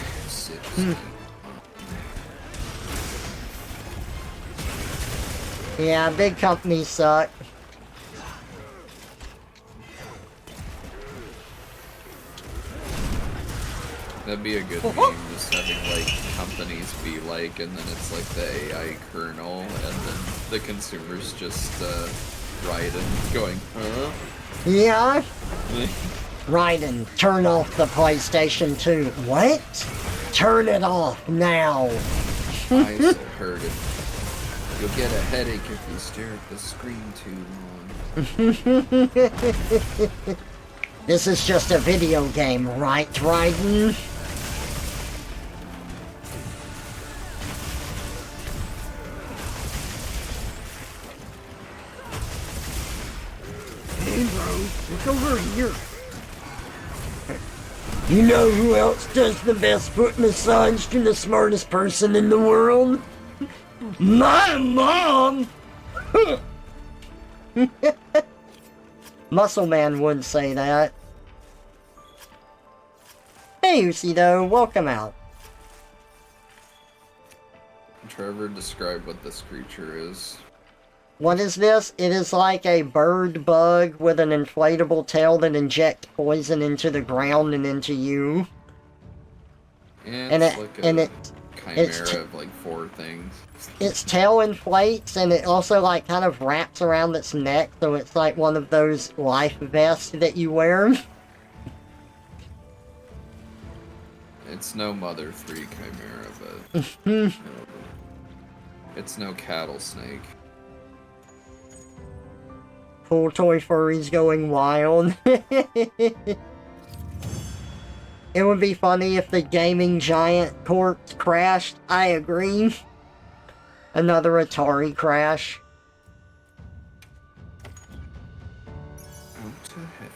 Yeah, big companies suck. That'd be a good meme, just having, like, companies be like, and then it's like the AI kernel, and then the consumers just, Raiden going, huh? Yeah? Raiden, turn off the PlayStation 2. What? Turn it off now. Eyes will hurt it. You'll get a headache if you stare at the screen too long. This is just a video game, right, Raiden? Hey, bro, look over here. You know who else does the best foot massage to the smartest person in the world? My mom! Muscle Man would say that. Hey, Usido, welcome out. Trevor, describe what this creature is. What is this? It is like a bird bug with an inflatable tail that injects poison into the ground and into you. And it's like a chimera of like 4 things. Its tail inflates, and it also like kind of wraps around its neck, so it's like one of those life vests that you wear. It's no Mother 3 chimera, but it's no cattle snake. Poor toy furries going wild. It would be funny if the gaming giant corpse crashed. I agree. Another Atari crash. What the heck?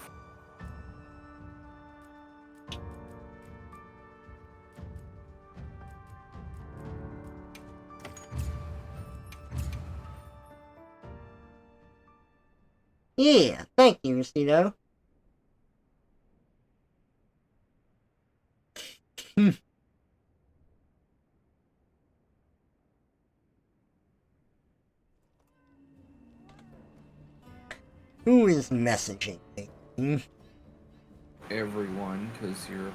Yeah, thank you, Cito. Who is messaging me? Everyone, because you're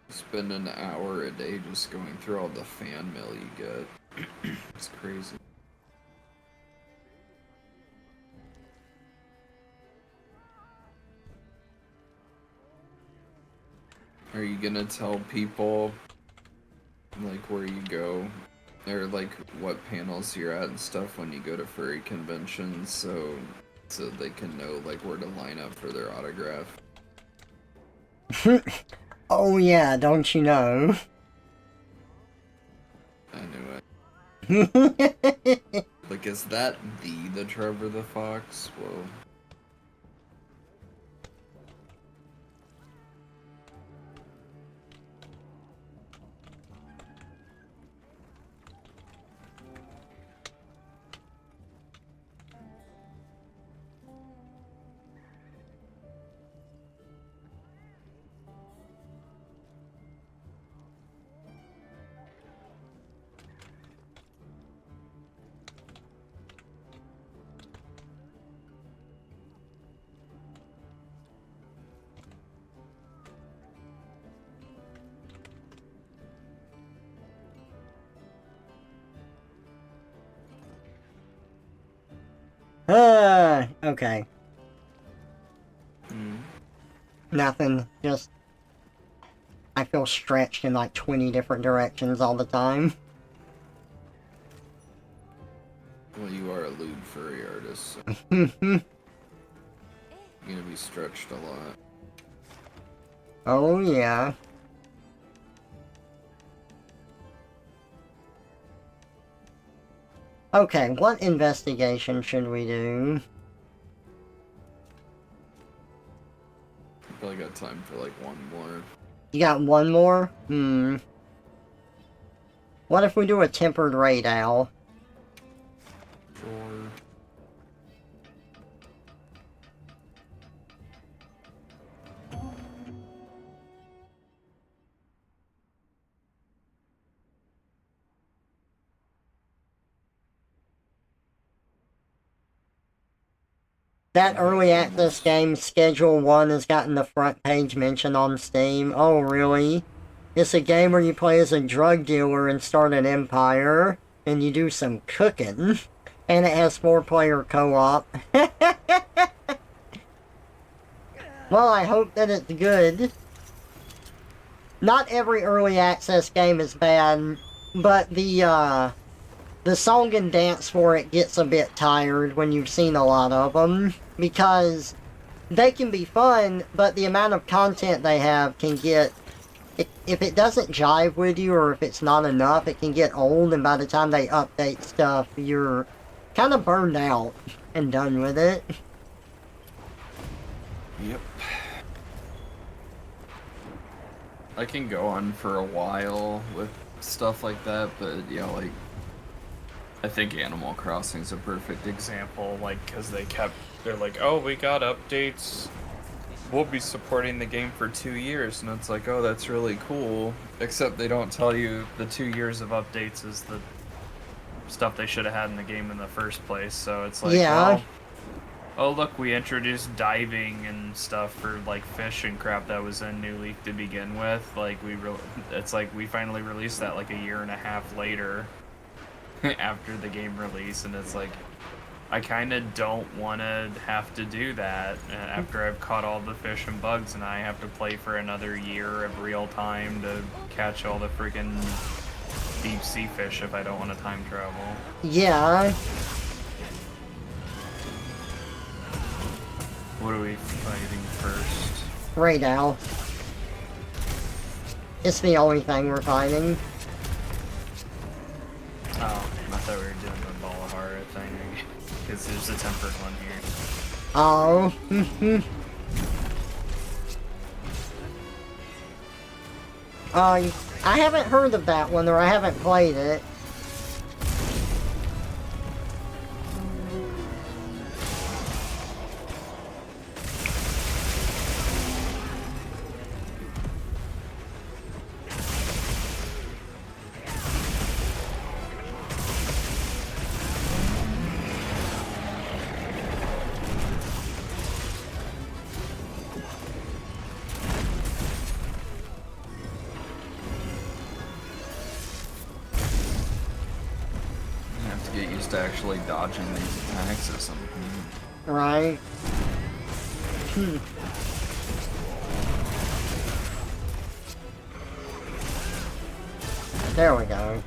spend an hour a day just going through all the fan mail you get. It's crazy. Are you gonna tell people like where you go or like what panels you're at and stuff when you go to furry conventions so they can know like where to line up for their autograph? Oh yeah, don't you know? I knew it. Like, is that the Trevor the Fox? Whoa. Okay. Mm. Nothing, just... I feel stretched in like 20 different directions all the time. Well, you are a lewd furry artist, so you're gonna be stretched a lot. Oh yeah. Okay, what investigation should we do? Probably got time for like one more. You got one more? What if we do a tempered raid owl? Sure. That early access game, Schedule 1, has gotten the front page mention on Steam. Oh, really? It's a game where you play as a drug dealer and start an empire, and you do some cooking. And it has 4-player co-op. Well, I hope that it's good. Not every early access game is bad, but the song and dance for it gets a bit tired when you've seen a lot of them, because they can be fun, but the amount of content they have can get... If it doesn't jive with you, or if it's not enough, it can get old, and by the time they update stuff, you're kind of burned out and done with it. Yep. I can go on for a while with stuff like that, but yeah, like I think Animal Crossing's a perfect example, like because they're like, oh, we got updates. We'll be supporting the game for 2 years, and it's like, oh, that's really cool. Except they don't tell you the 2 years of updates is the stuff they should have had in the game in the first place. So it's like, Yeah. well, oh look, we introduced diving and stuff for like fish and crap that was in New Leaf to begin with. Like it's like we finally released that like a year and a half later after the game release, and it's like I kind of don't want to have to do that after I've caught all the fish and bugs, and I have to play for another year of real time to catch all the freaking deep sea fish if I don't want to time travel. Yeah. What are we fighting first? Right now. It's the only thing we're fighting. Oh, I thought we were doing the ball of horror thing, because there's a tempered one here. Oh. I haven't heard of that one, or I haven't played it. Get used to actually dodging these attacks at some point. Right. There we go.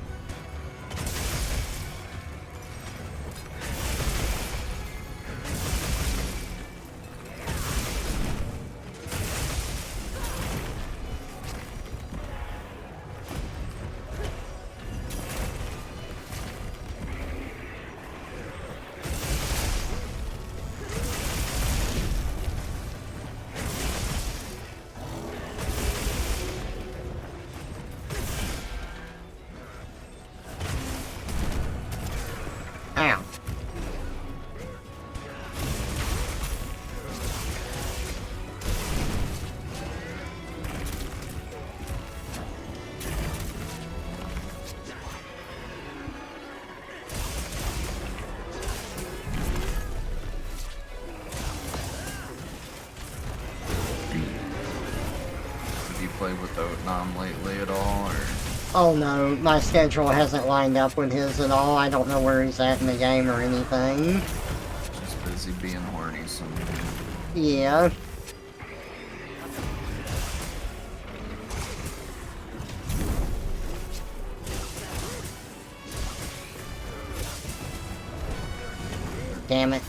Ow. Have you played with Otnom lately at all, or? Oh no, my schedule hasn't lined up with his at all. I don't know where he's at in the game or anything. Just busy being horny somewhere. Yeah. Damn it.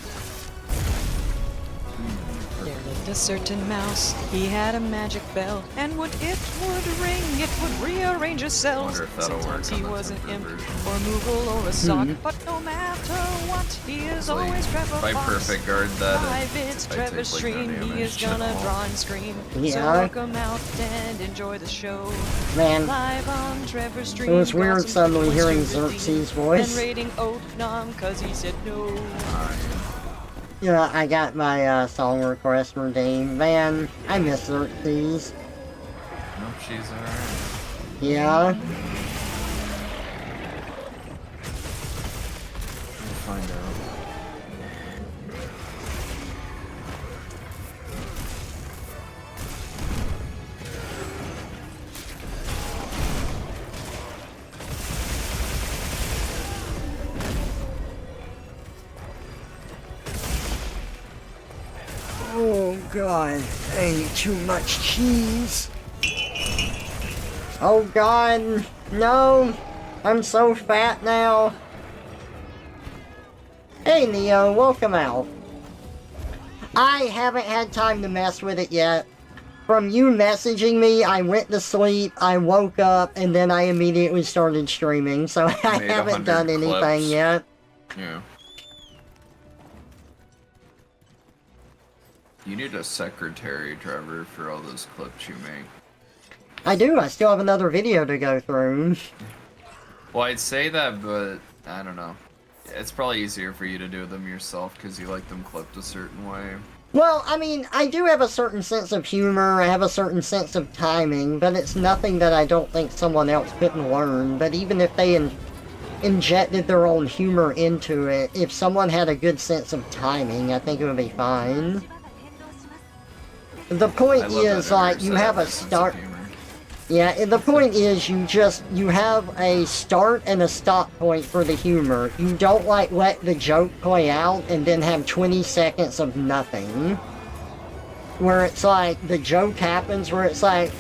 There lived a certain mouse, he had a magic bell, and when it would ring, it would rearrange his cells. Wonder if that'll Sometimes work he on the was an tempered imp, version. or a moogle, or a sock, Mhm. but no matter what, he is Like, always Trevor if I Fox. perfect guard that, Live, it's I Trevor's take, like, no stream, he is damage at gonna all. draw and scream. So Yeah. welcome out and enjoy the show. Man, Live on Trevor's stream. it was weird got some suddenly points hearing to redeem, Xerxes' voice. And rating Otnom, cause he said no. Yeah, I got my song request redeemed. Man, I miss Xerxes. Nope, she's alright. Yeah. We'll find out. Oh god, I ate too much cheese. Oh god, no! I'm so fat now. Hey Neo, welcome out. I haven't had time to mess with it yet. From you messaging me, I went to sleep, I woke up, and then I immediately started streaming, so I Made haven't 100 done anything clips. yet. Yeah. You need a secretary, Trevor, for all those clips you make. I do, I still have another video to go through. Well, I'd say that, but I don't know. It's probably easier for you to do them yourself because you like them clipped a certain way. Well, I mean, I do have a certain sense of humor, I have a certain sense of timing, but it's nothing that I don't think someone else couldn't learn. But even if they injected their own humor into it, if someone had a good sense of timing, I think it would be fine. The point is, like, you have a start... Yeah, and the point is you have a start and a stop point for the humor. You don't, like, let the joke play out and then have 20 seconds of nothing. Where it's like, the joke happens where it's like,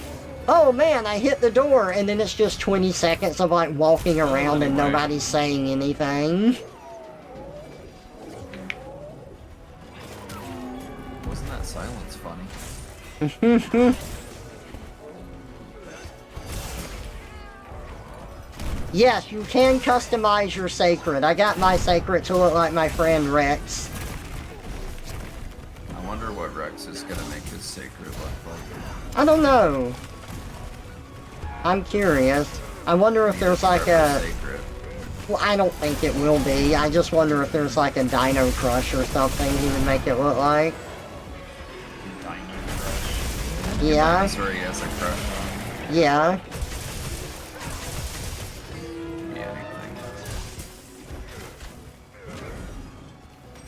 oh man, I hit the door, and then it's just 20 seconds of, like, walking around and nobody's saying anything. Wasn't that silence funny? Yes, you can customize your sacred. I got my sacred to look like my friend Rex. I wonder what Rex is gonna make his sacred look like. I don't know. I'm curious. I wonder if there's like a... Well, I don't think it will be. I just wonder if there's like a Dino Crush or something he would make it look like. Dino Crush? Yeah. That's where he has a crush on. Yeah.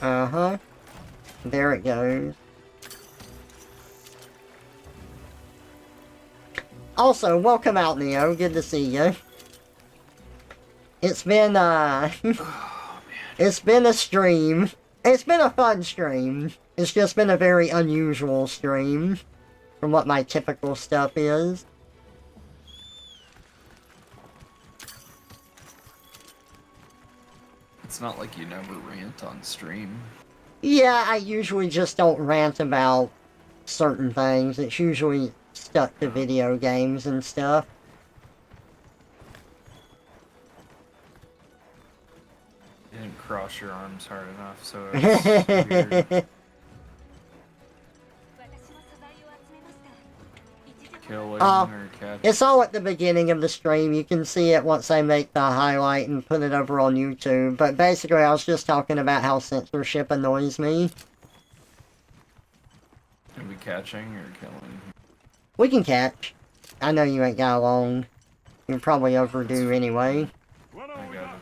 Uh-huh. There it goes. Also, welcome out, Neo. Good to see you. It's been, it's been a stream. It's been a fun stream. It's just been a very unusual stream from what my typical stuff is. It's not like you never rant on stream. Yeah, I usually just don't rant about certain things. It's usually stuck to video games and stuff. You didn't cross your arms hard enough, so it's weird. Killing or catching. It's all at the beginning of the stream. You can see it once I make the highlight and put it over on YouTube. But basically, I was just talking about how censorship annoys me. Are we catching or killing? We can catch. I know you ain't got long. You're probably overdue anyway. I got it.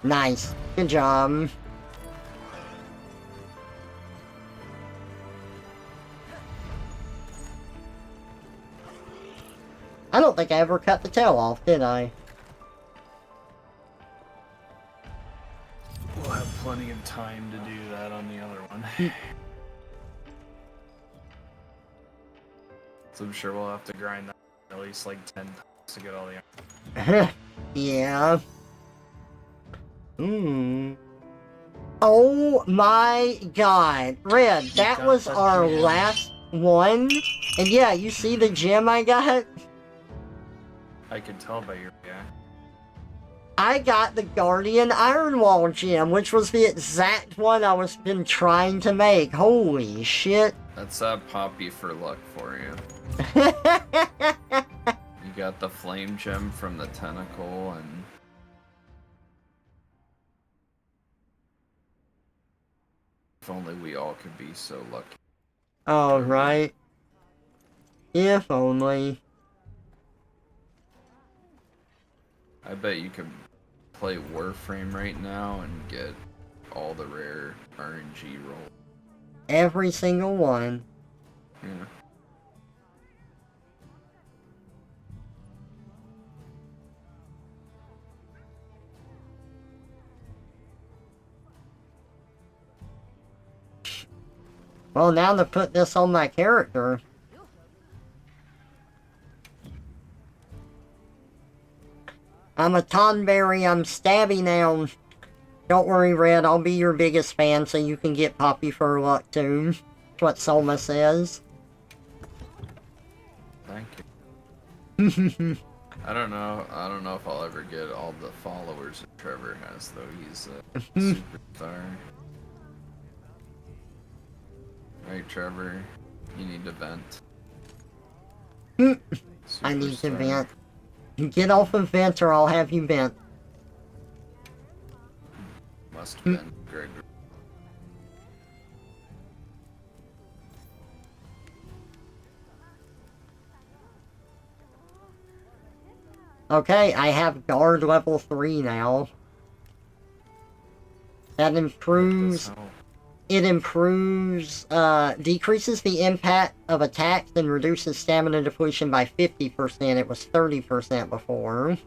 Nice. Good job. I don't think I ever cut the tail off, did I? We'll have plenty of time to do that on the other one. So I'm sure we'll have to grind that at least like 10 times to get all the... Yeah. Oh my god. Red, that was our last one. And yeah, you see the gem I got? I can tell by your reaction. I got the Guardian Ironwall gem, which was the exact one I was been trying to make. Holy shit. That's Poppy for luck for you. You got the flame gem from the tentacle and... If only we all could be so lucky. Oh, right. If only. I bet you could play Warframe right now and get all the rare RNG rolls. Every single one. Yeah. Well, now to put this on my character. I'm a Tonberry, I'm stabby now. Don't worry, Red, I'll be your biggest fan so you can get Poppy for luck too. That's what Soma says. Thank you. I don't know if I'll ever get all the followers that Trevor has, though. He's a superstar. Right, Trevor? You need to vent. I need to Superstar. vent. Get off of vent or I'll have you vent. Must vent, Greg. Okay, I have guard level 3 now. That improves... Help. It improves, decreases the impact of attacks and reduces stamina depletion by 50%. It was 30% before.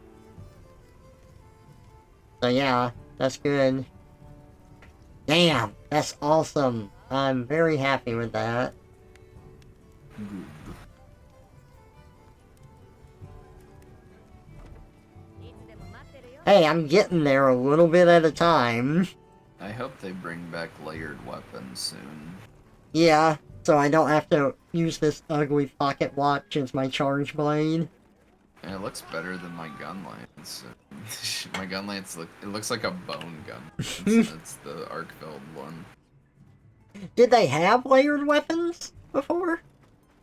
So yeah, that's good. Damn, that's awesome. I'm very happy with that. Good. Hey, I'm getting there a little bit at a time. I hope they bring back layered weapons soon. Yeah, so I don't have to use this ugly pocket watch as my charge blade. And it looks better than my gun lance. My gun lance looks like a bone gun. It's the arc-filled one. Did they have layered weapons before?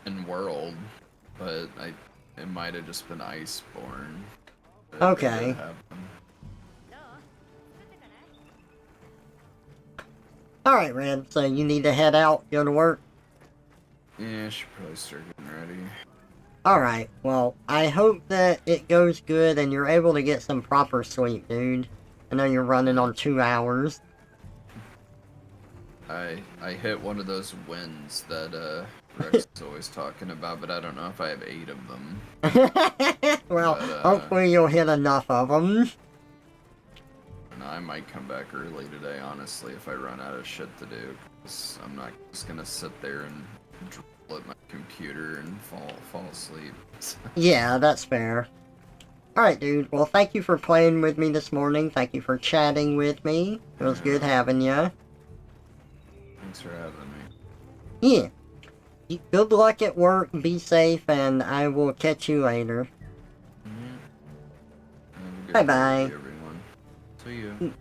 In World, but it might have just been Iceborne. But Okay. they did have them. Alright, Red, so you need to head out, go to work? Yeah, I should probably start getting ready. Alright, well, I hope that it goes good and you're able to get some proper sleep, dude. I know you're running on 2 hours. I hit one of those wins that Rex is always talking about, but I don't know if I have 8 of them. Well, But, hopefully you'll hit enough of them. And I might come back early today, honestly, if I run out of shit to do. 'Cause I'm not just gonna sit there and drool at my computer and fall asleep. Yeah, that's fair. Alright, dude. Well, thank you for playing with me this morning. Thank you for chatting with me. It was good having you. Thanks for having me. Yeah. Good luck at work, be safe, and I will catch you later. Bye-bye. Everyone. See you.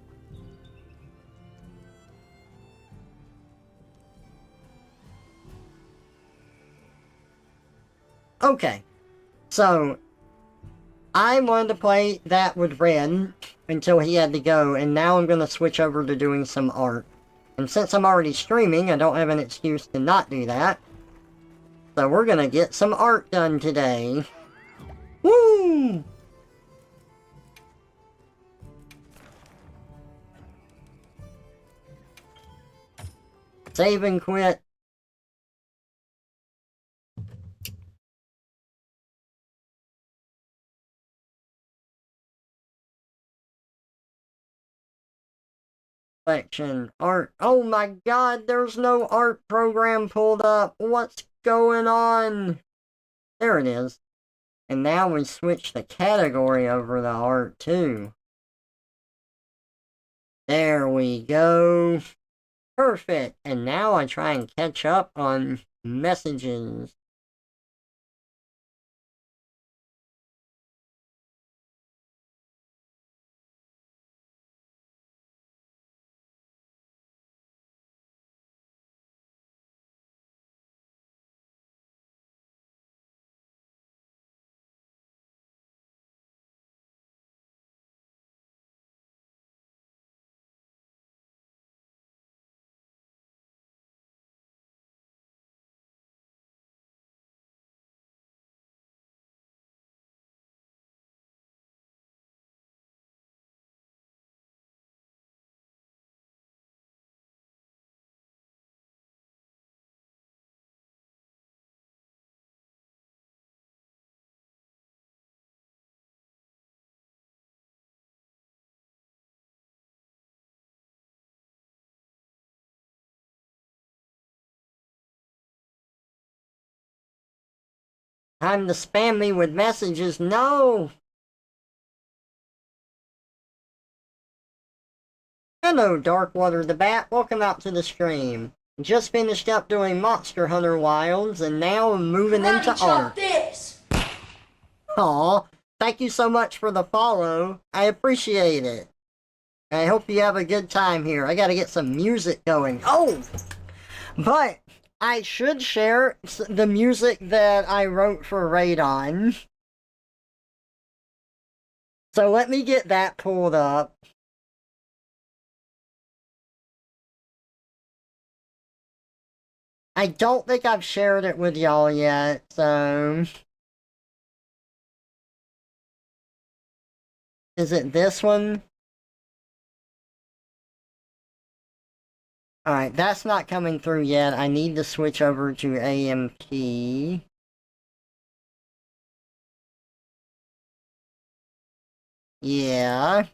Okay. So, I wanted to play that with Ren until he had to go, and now I'm going to switch over to doing some art. And since I'm already streaming, I don't have an excuse to not do that. So we're going to get some art done today. Woo! Save and quit. Selection. Art. Oh my god, there's no art program pulled up. What's going on? There it is. And now we switch the category over to art too. There we go. Perfect. And now I try and catch up on messages. Time to spam me with messages. No! Hello, Darkwater the Bat. Welcome out to the stream. Just finished up doing Monster Hunter Wilds, and now I'm moving into art. This. Aw, thank you so much for the follow. I appreciate it. I hope you have a good time here. I gotta get some music going. Oh! But I should share the music that I wrote for Radon. So let me get that pulled up. I don't think I've shared it with y'all yet, so... Is it this one? Alright, that's not coming through yet. I need to switch over to AMP. Yeah.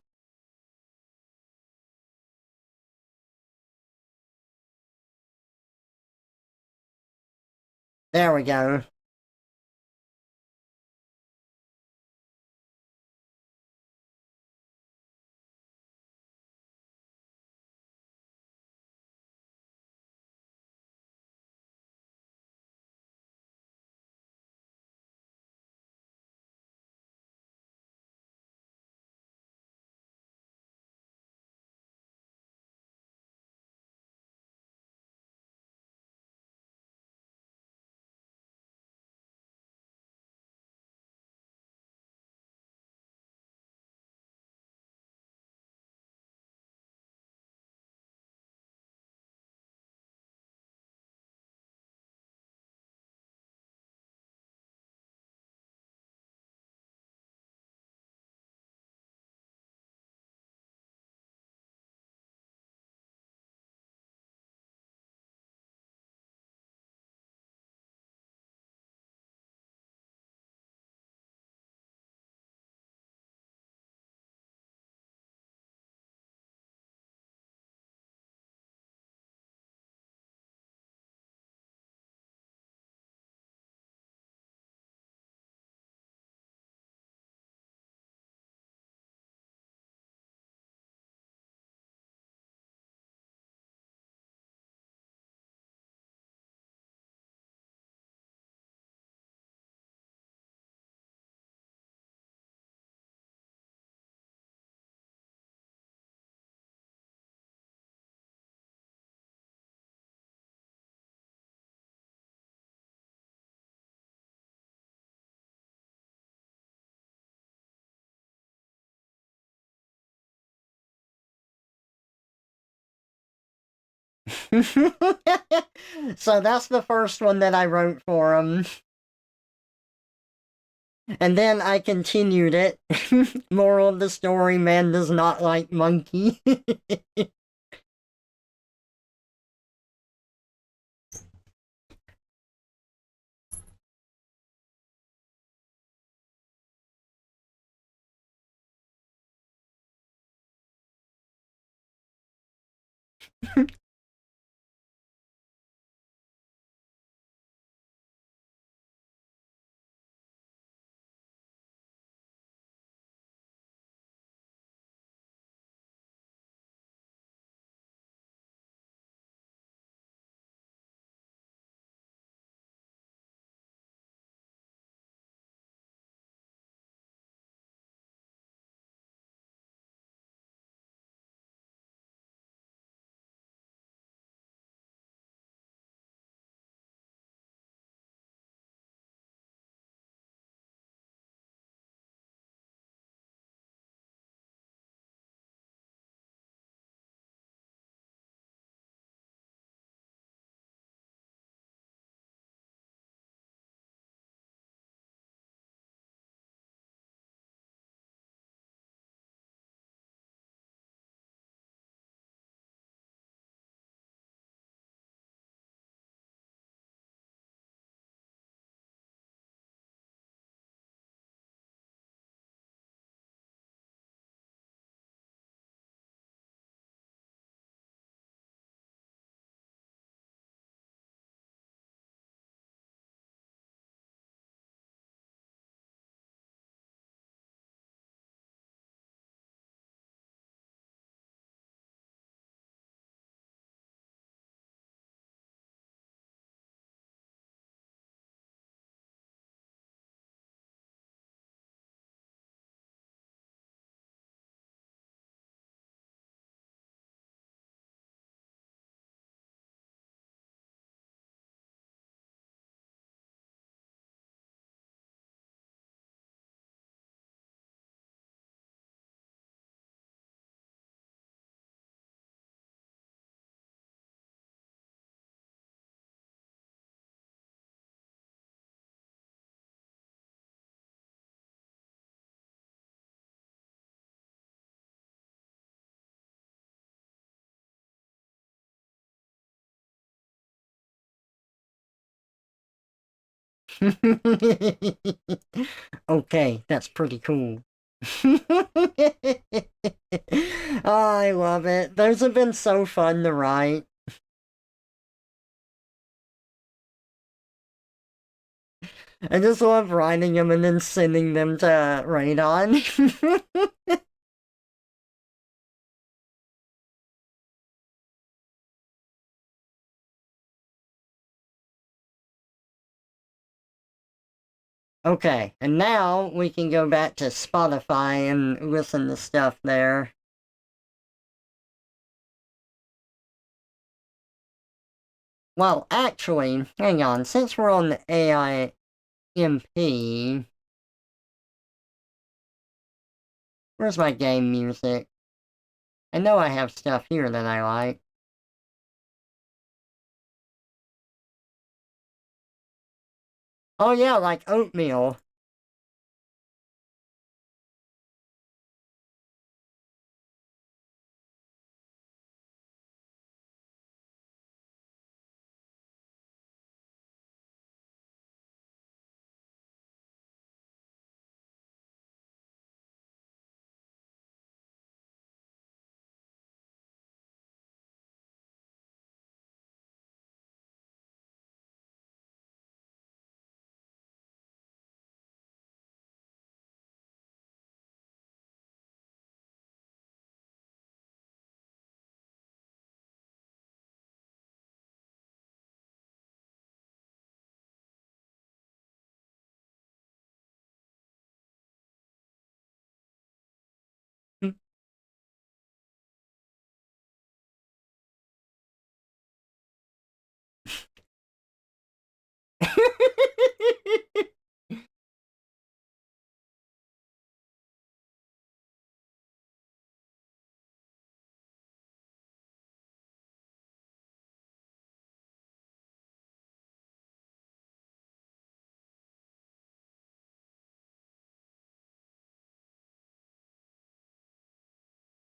There we go. So that's the first one that I wrote for him. And then I continued it. Moral of the story, man does not like monkey. Okay, that's pretty cool. I love it. Those have been so fun to write. I just love writing them and then sending them to Radon. Okay, and now we can go back to Spotify and listen to stuff there. Well, actually, hang on, since we're on the AIMP, where's my game music? I know I have stuff here that I like. Oh yeah, like oatmeal.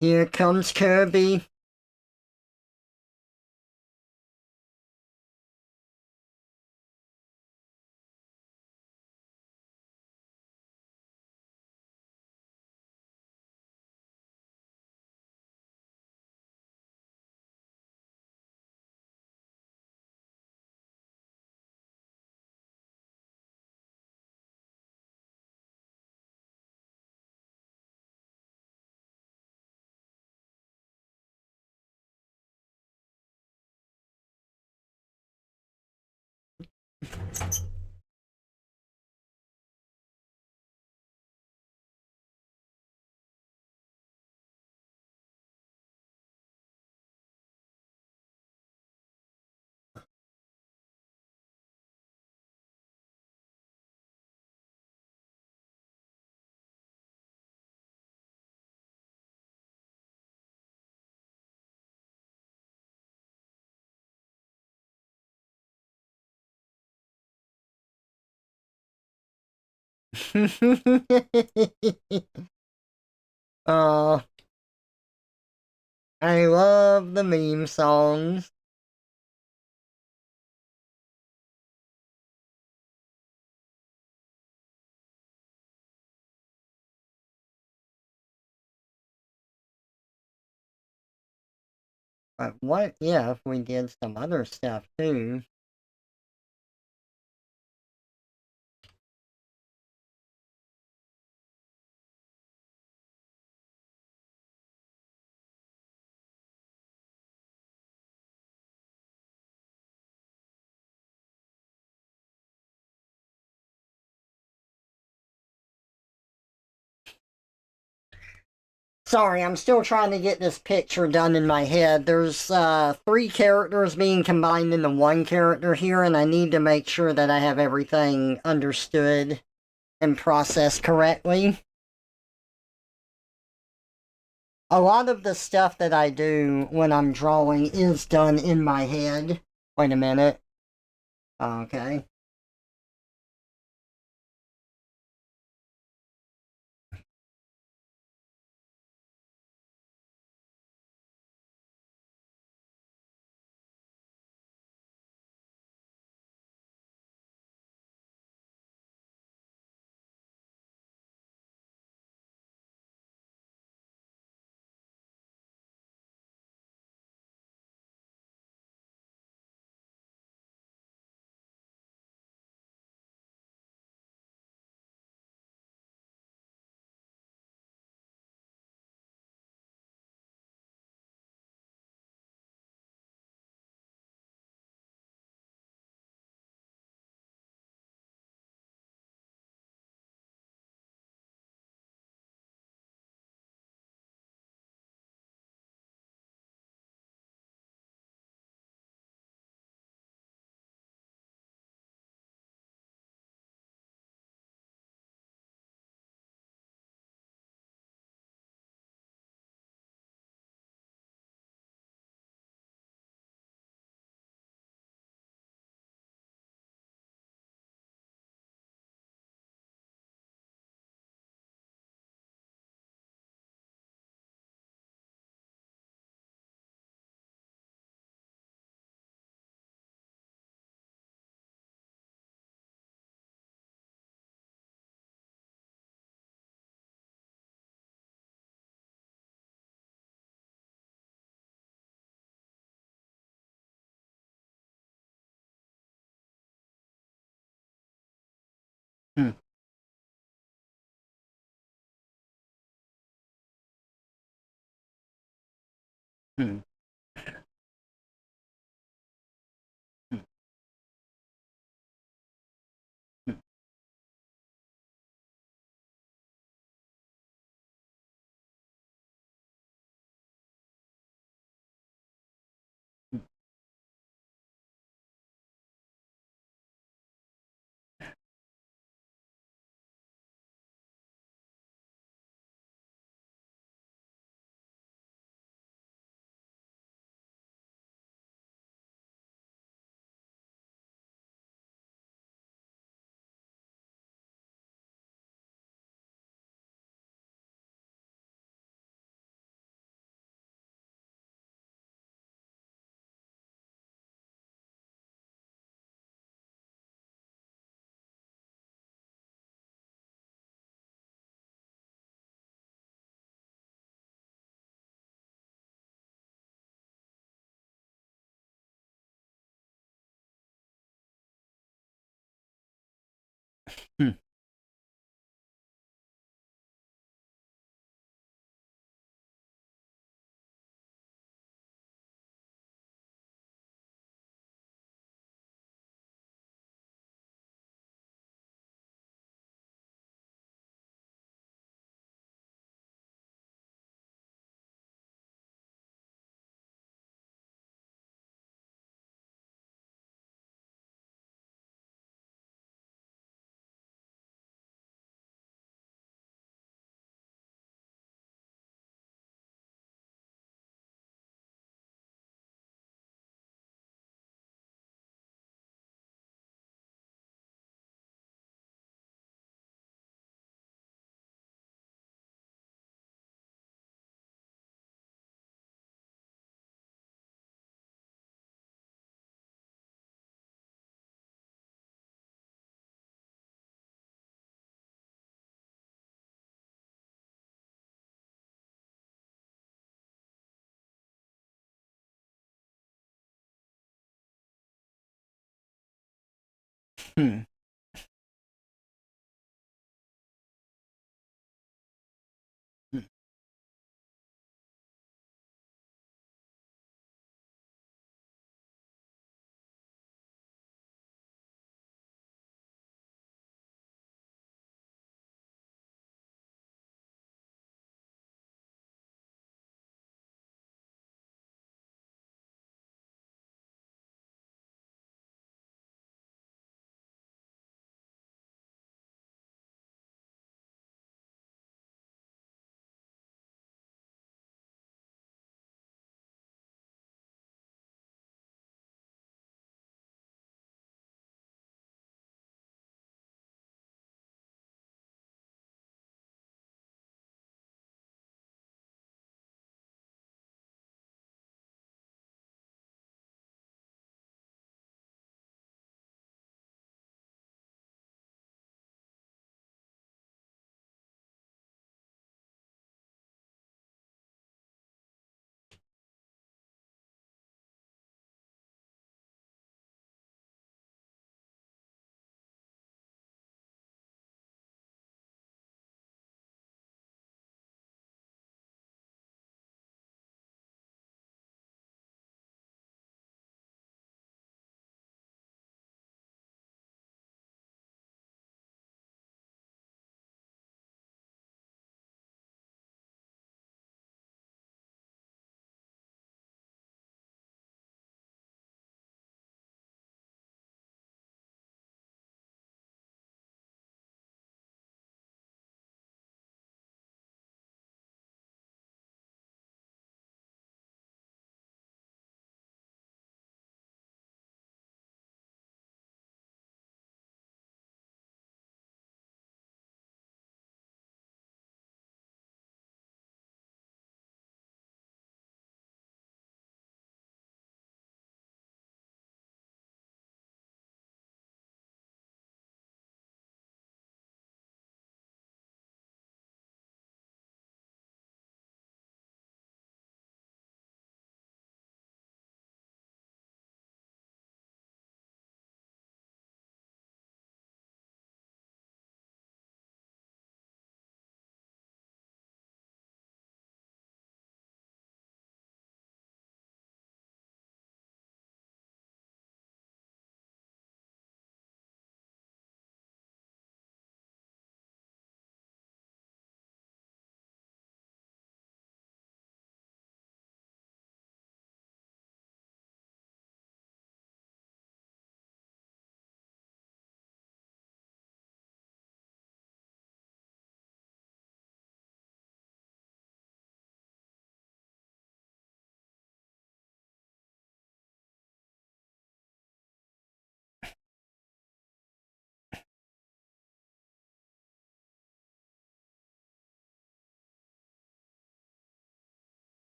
Here comes Kirby. Oh, I love the meme songs. But what if we did some other stuff too? Sorry, I'm still trying to get this picture done in my head. There's 3 characters being combined into 1 character here, and I need to make sure that I have everything understood and processed correctly. A lot of the stuff that I do when I'm drawing is done in my head. Wait a minute. Okay. Hmm. Hmm. Hmm. Hmm. Hmm. Hmm. Hmm.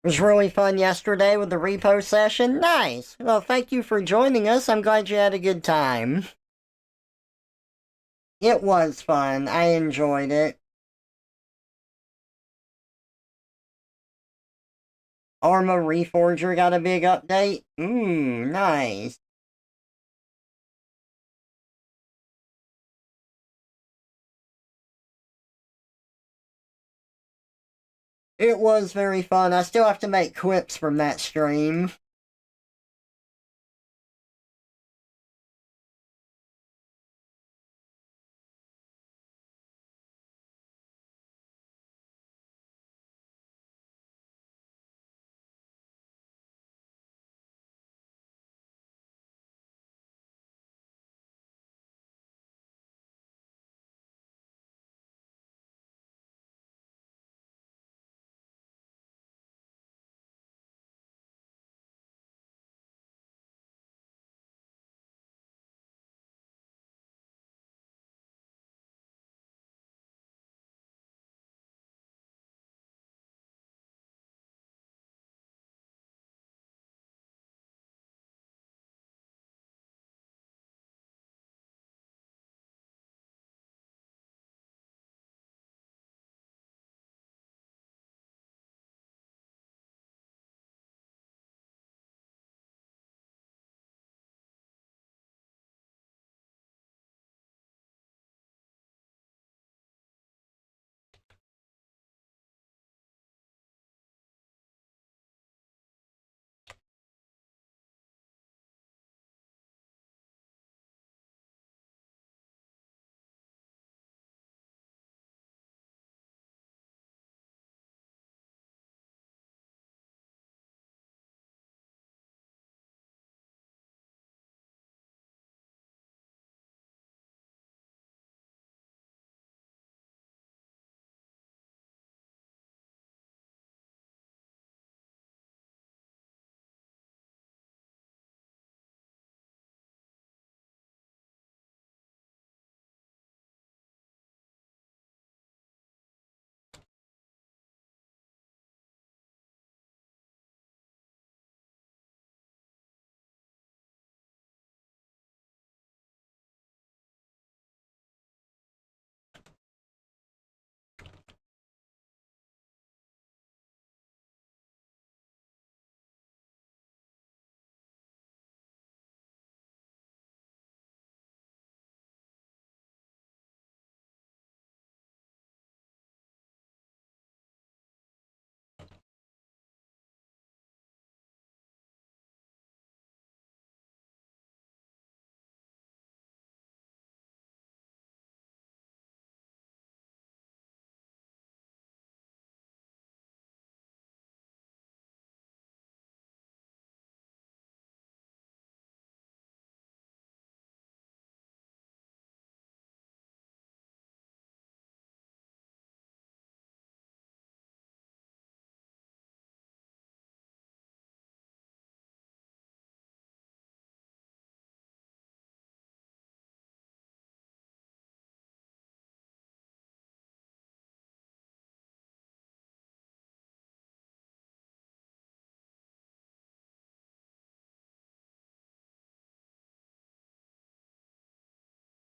was really fun yesterday with the repo session. Nice. Well, thank you for joining us. I'm glad you had a good time. It was fun. I enjoyed it. Arma Reforger got a big update. Nice. It was very fun. I still have to make clips from that stream.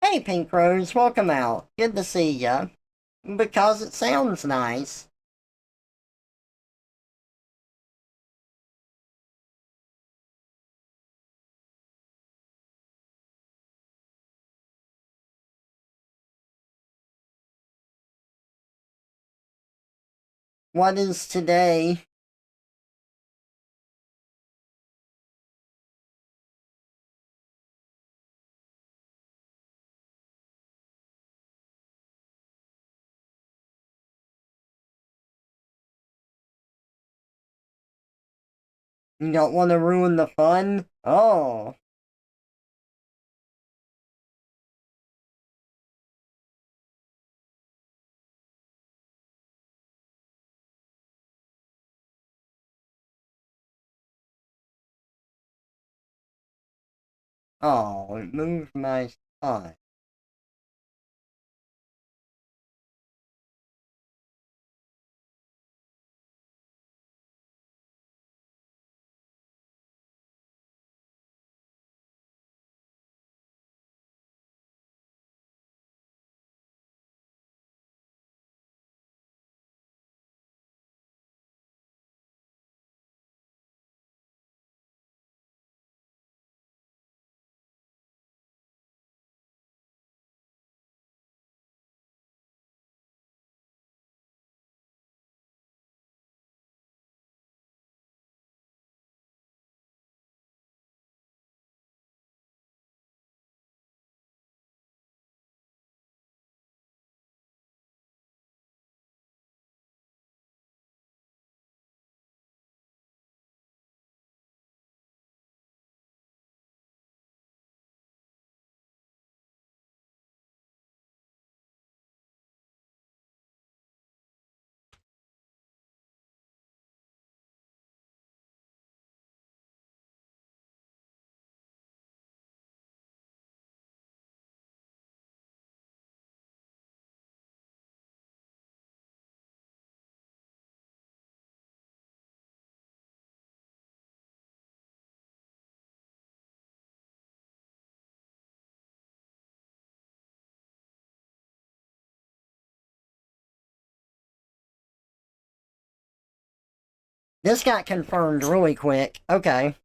Hey, Pink Rose, welcome out. Good to see ya. Because it sounds nice. What is today? You don't want to ruin the fun? Oh. Oh, it moved my spot. This got confirmed really quick. Okay.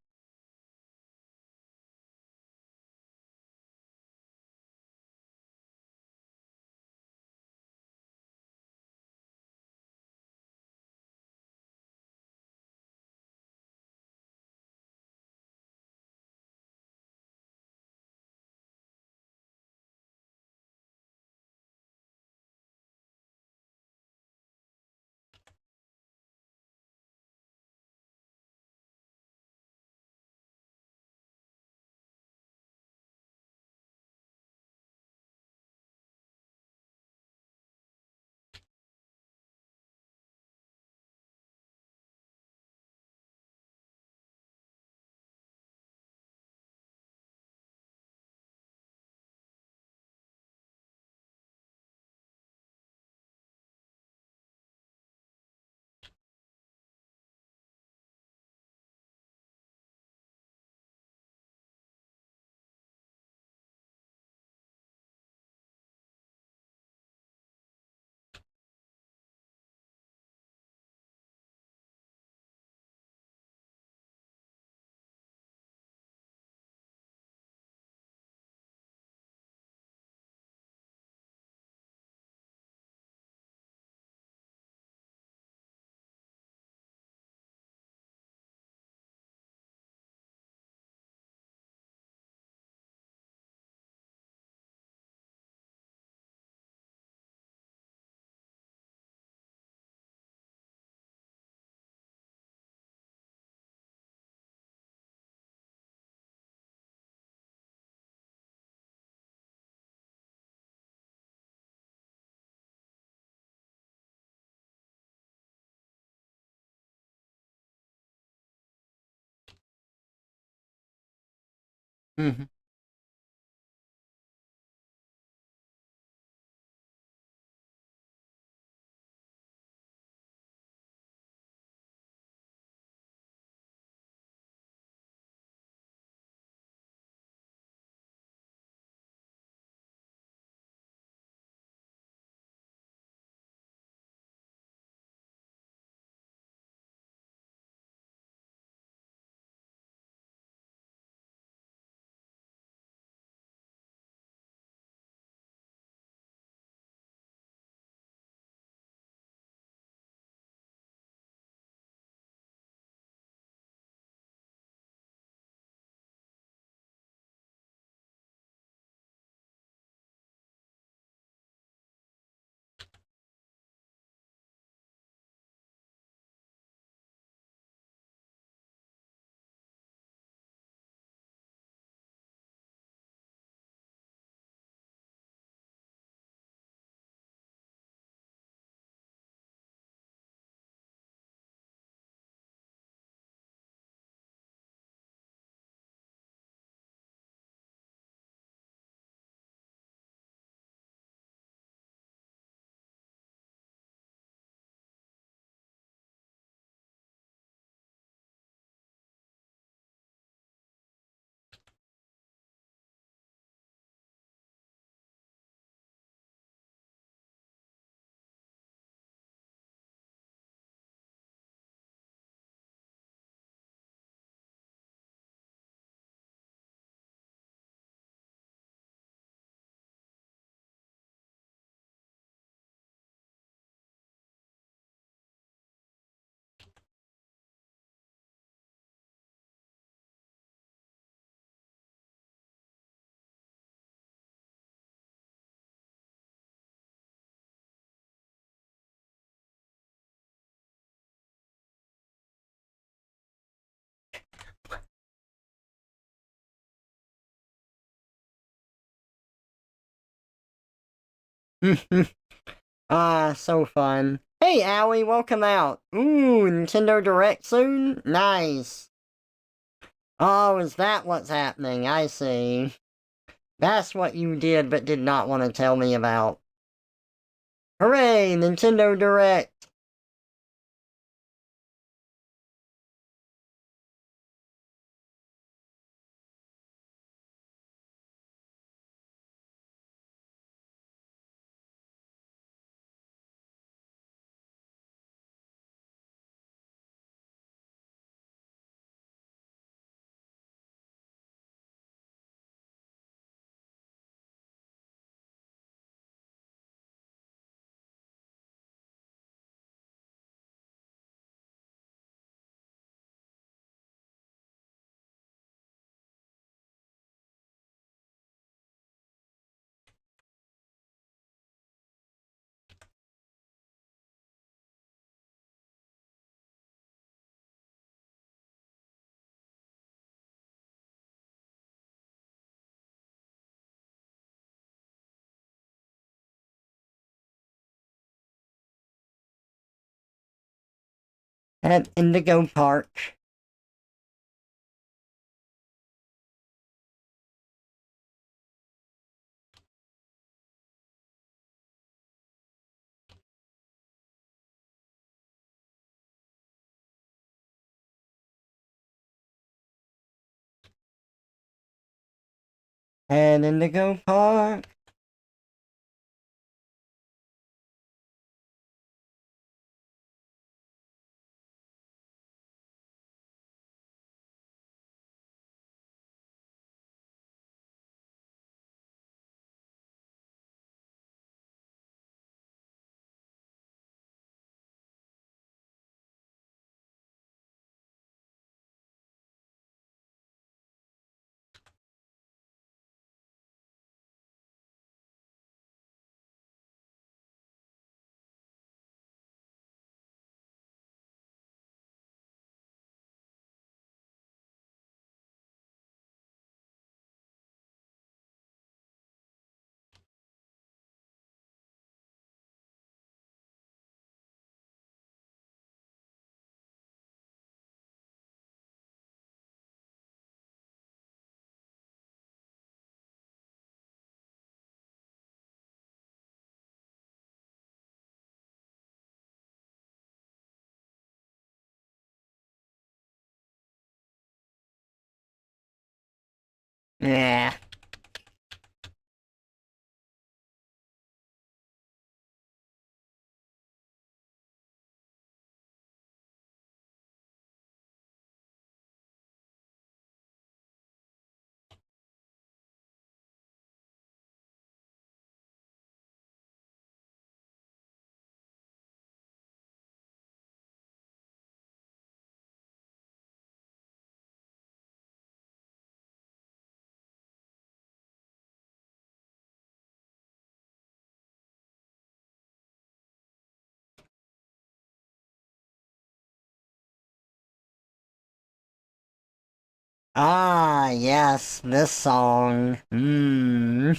Mhm. Ah, so fun. Hey, Owie, welcome out. Ooh, Nintendo Direct soon? Nice. Oh, is that what's happening? I see. That's what you did but did not want to tell me about. Hooray, Nintendo Direct! at Indigo Park. At Indigo Park. Yeah. Ah, yes, this song. Hmm.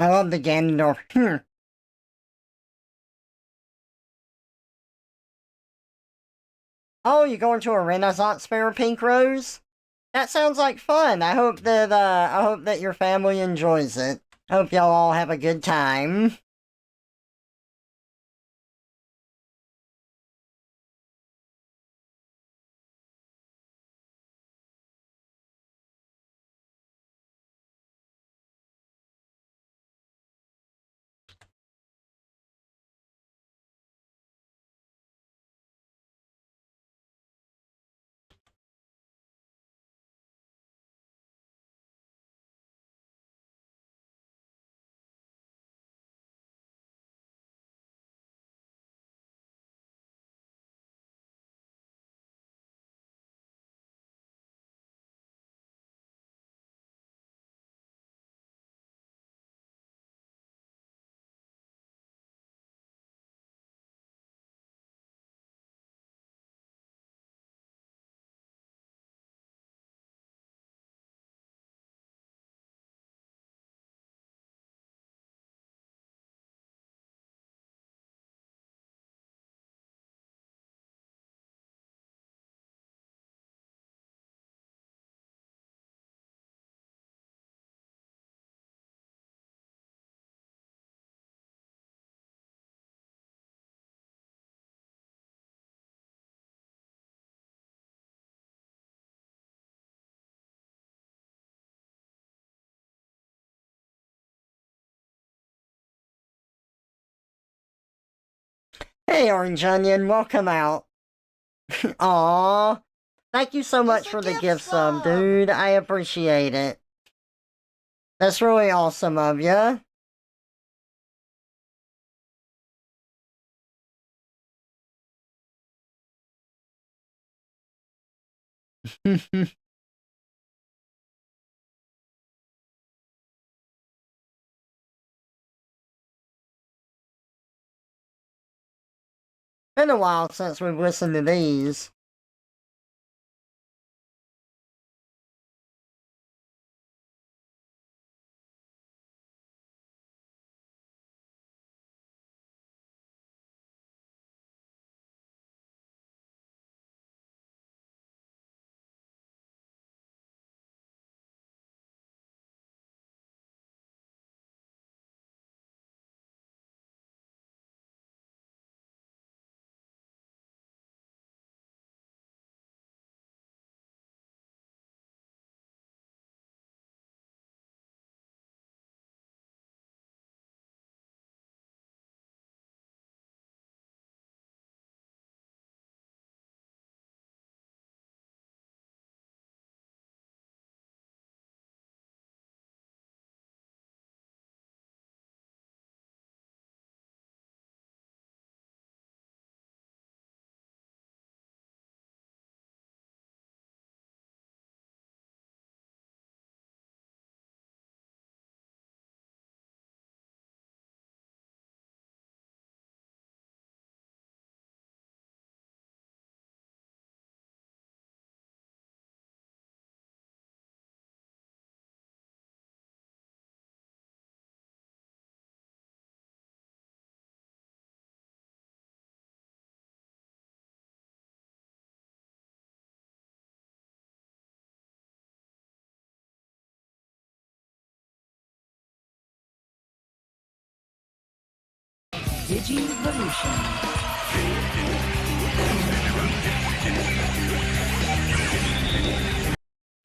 I love the Ganondorf. Oh, you going to a Renaissance Fair, Pink Rose? That sounds like fun. I hope that your family enjoys it. Hope y'all all have a good time. Hey, Orange Onion, welcome out. Aw. Thank you so much for the gift sub, dude. I appreciate it. That's really awesome of ya. Been a while since we've listened to these.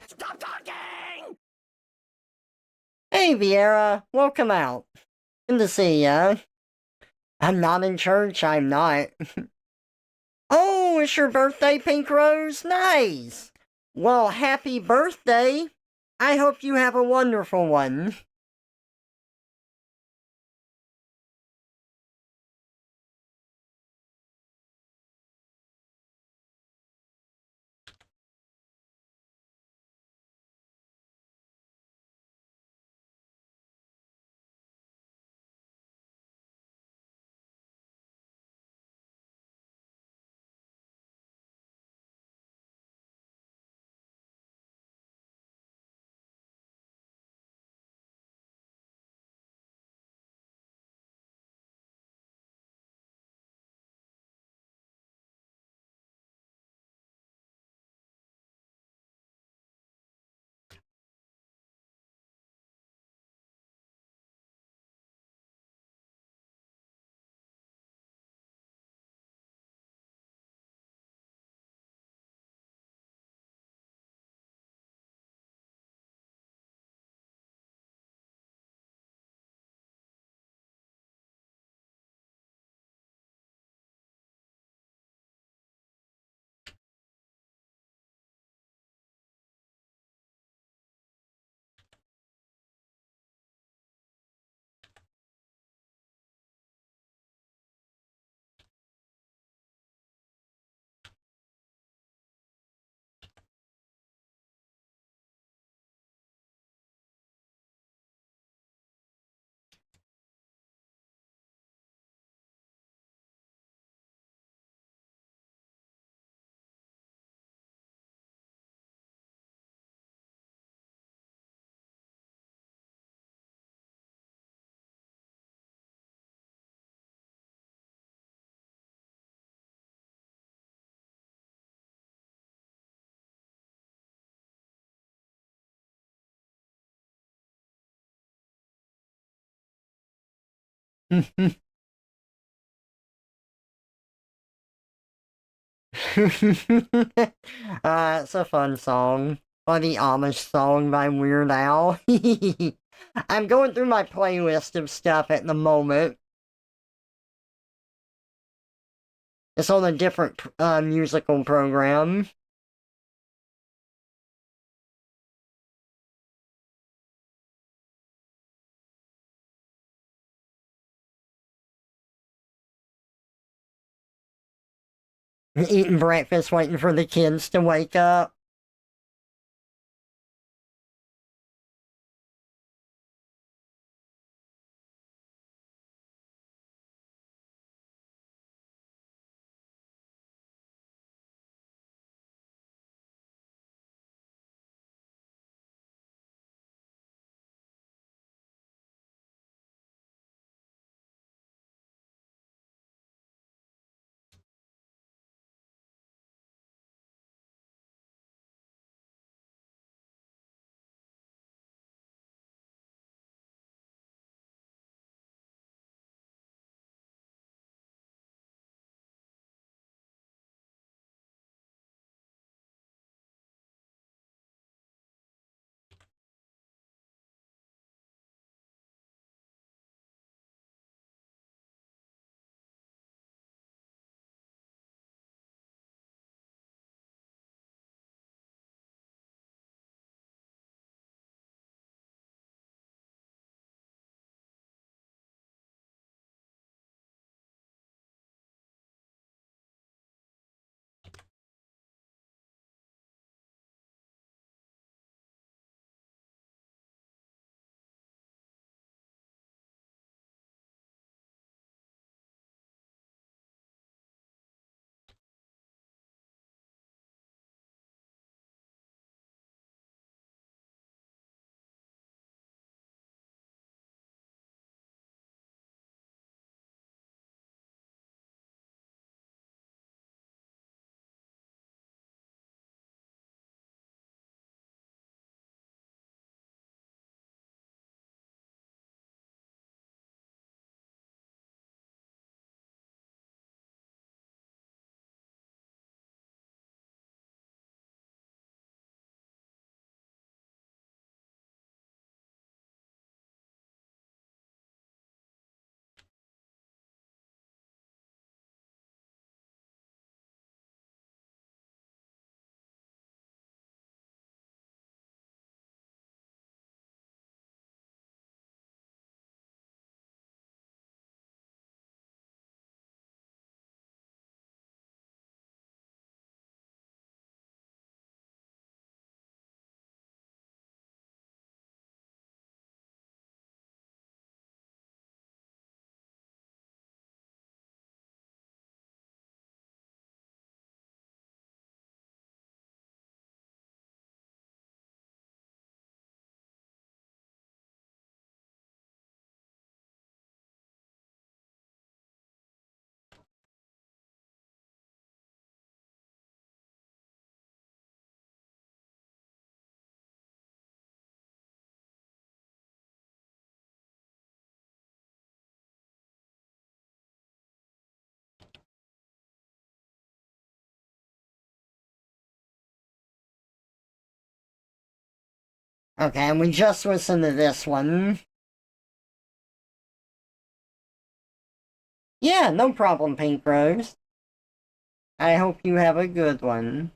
Stop talking! Hey, Vieira, welcome out. Good to see ya. I'm not in church, I'm not. Oh, it's your birthday, Pink Rose? Nice! Well, happy birthday! I hope you have a wonderful one. It's a fun song. Or the Amish song by Weird Al. I'm going through my playlist of stuff at the moment. It's on a different musical program. Eating breakfast, waiting for the kids to wake up. Okay, and we just listened to this one. Yeah, no problem, Pink Rose. I hope you have a good one.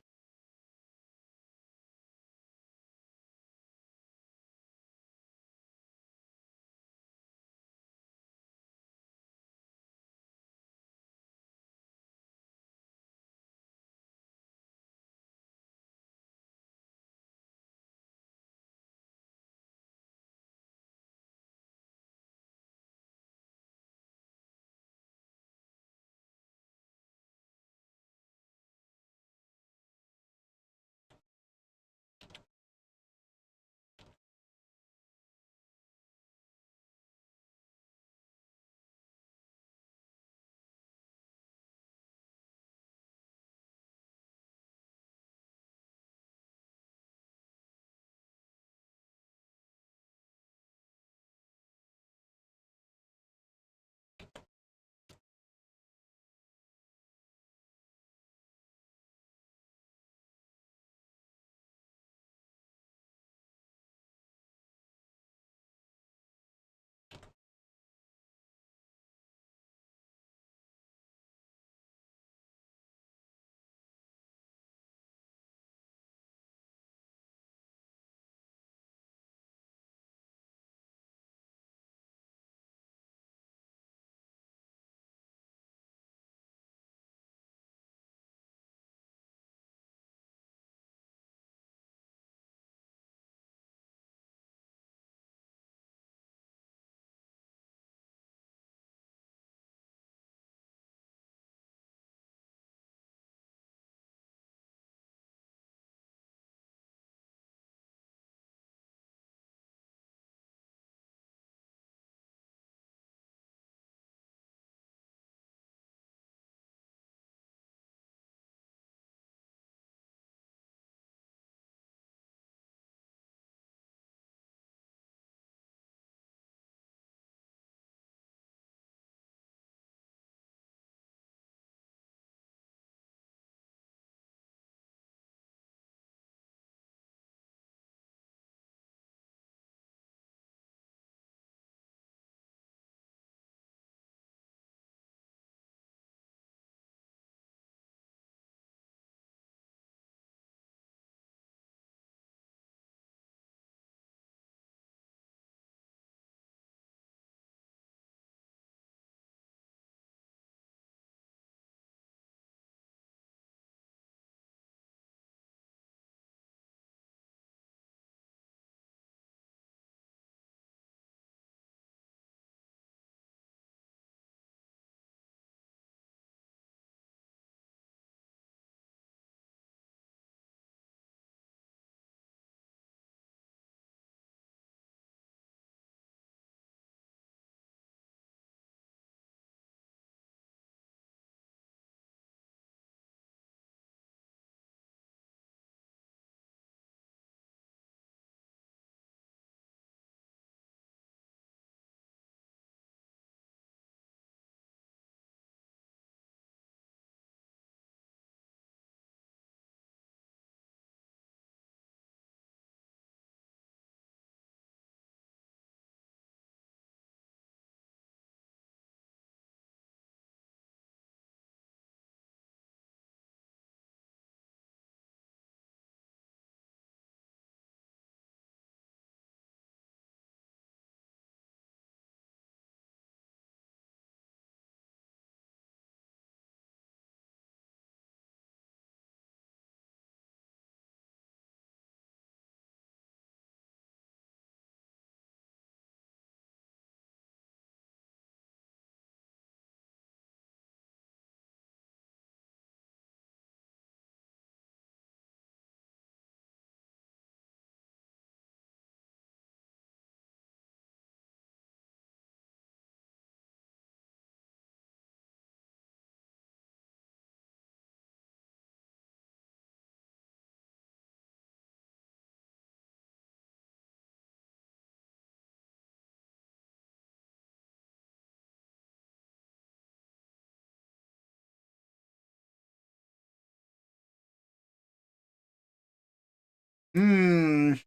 It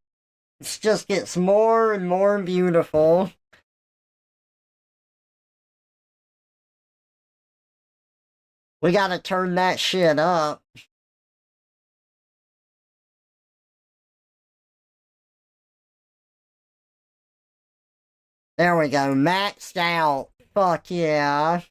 just gets more and more beautiful. We gotta turn that shit up. There we go, maxed out. Fuck yeah.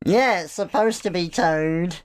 Yeah, it's supposed to be Toad.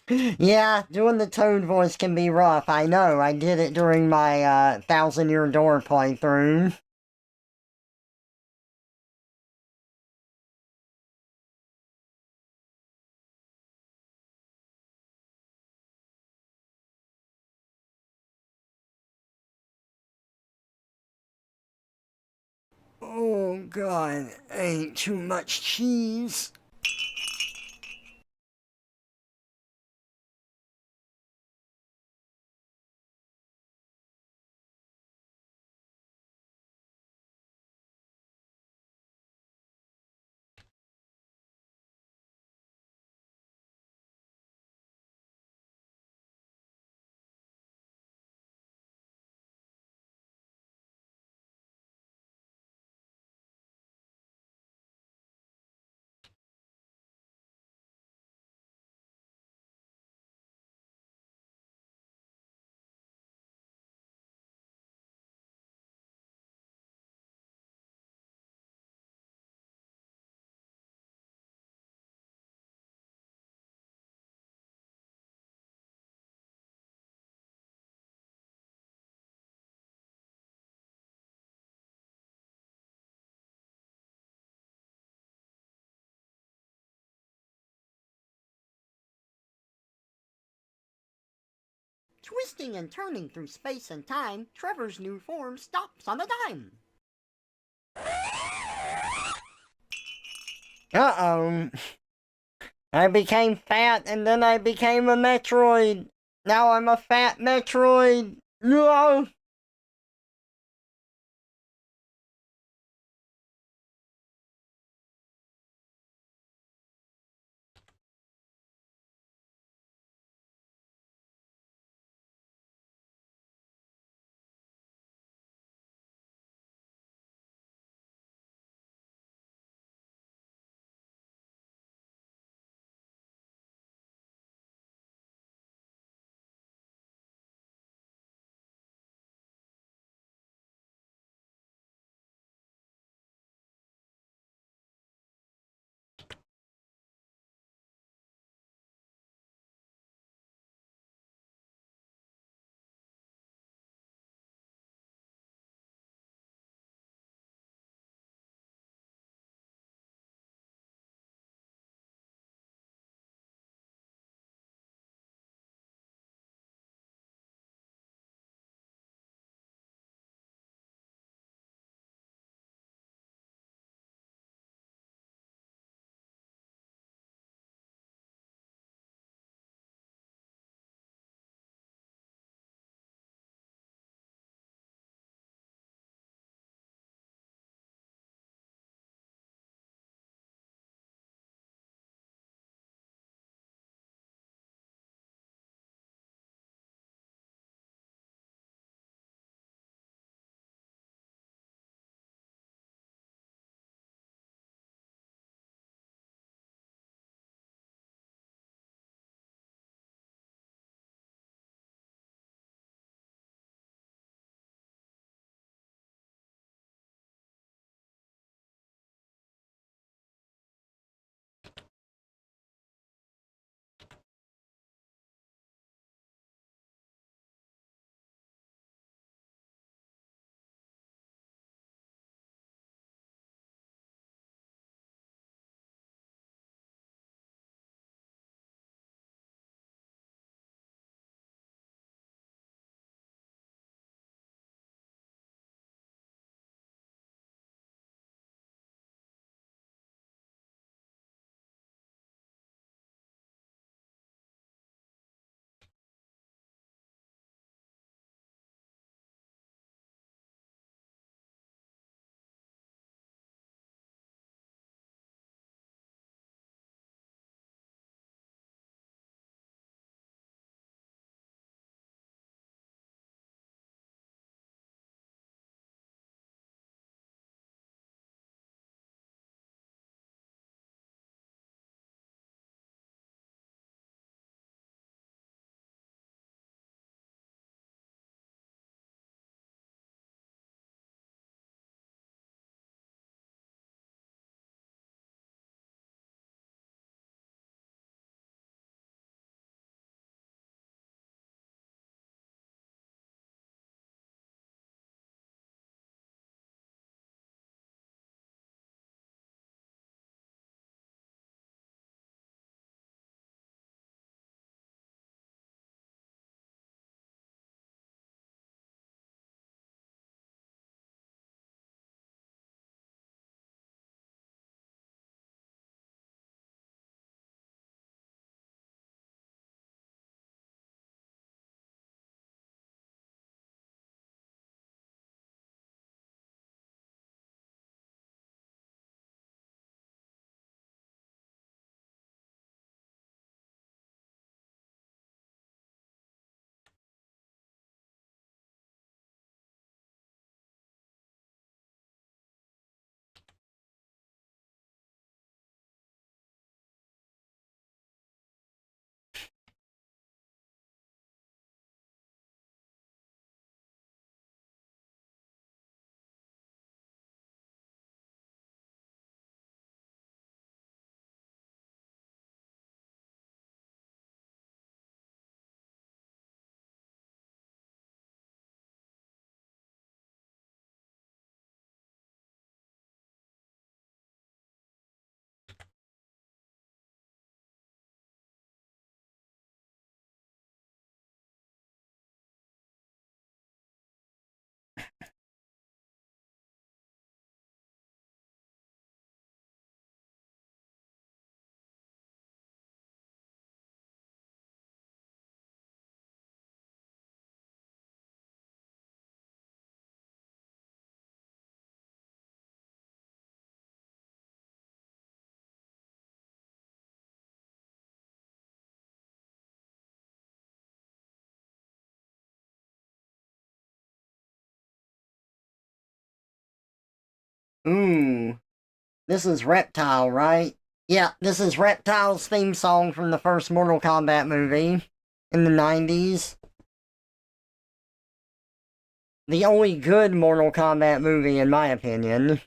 Yeah, doing the Toad voice can be rough. I know, I did it during my 1,000-Year Door playthrough. Oh god, I ate too much cheese. Twisting and turning through space and time, Trevor's new form stops on a dime. Uh-oh. I became fat and then I became a Metroid. Now I'm a fat Metroid. No! Ooh. This is Reptile, right? Yeah, this is Reptile's theme song from the first Mortal Kombat movie in the 90s. The only good Mortal Kombat movie, in my opinion.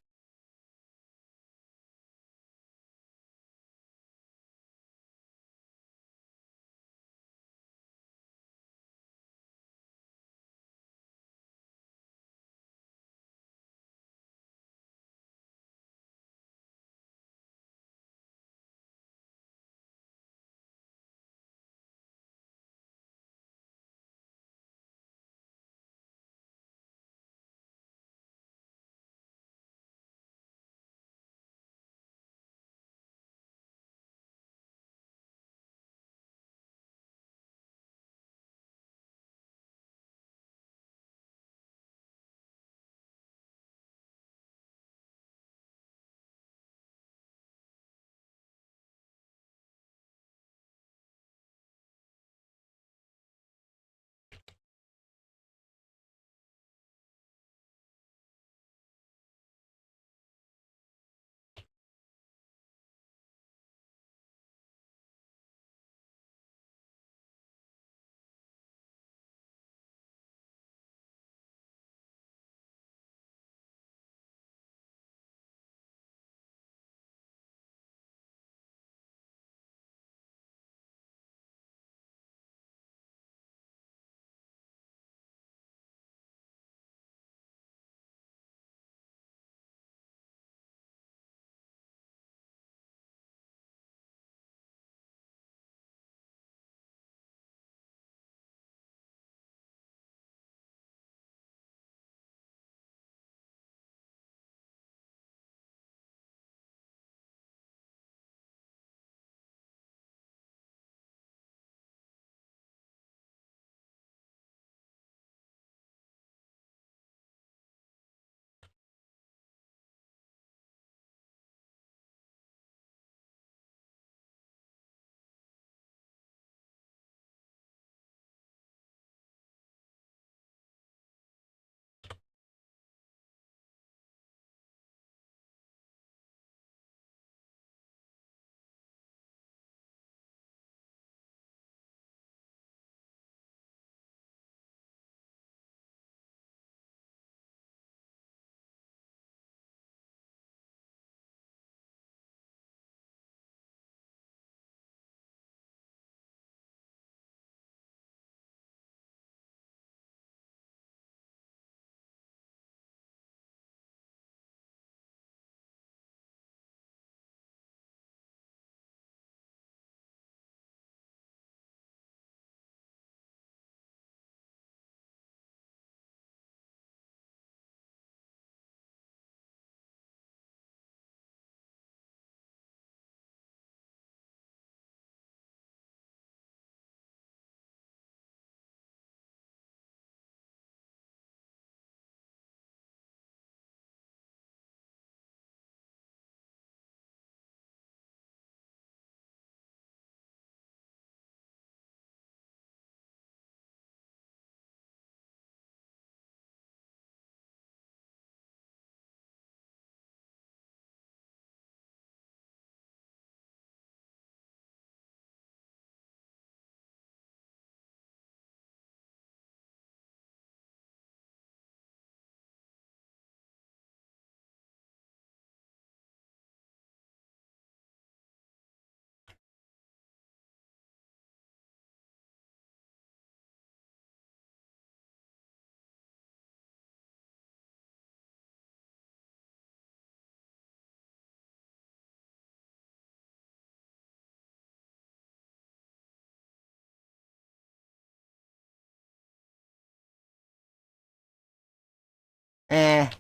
Eh.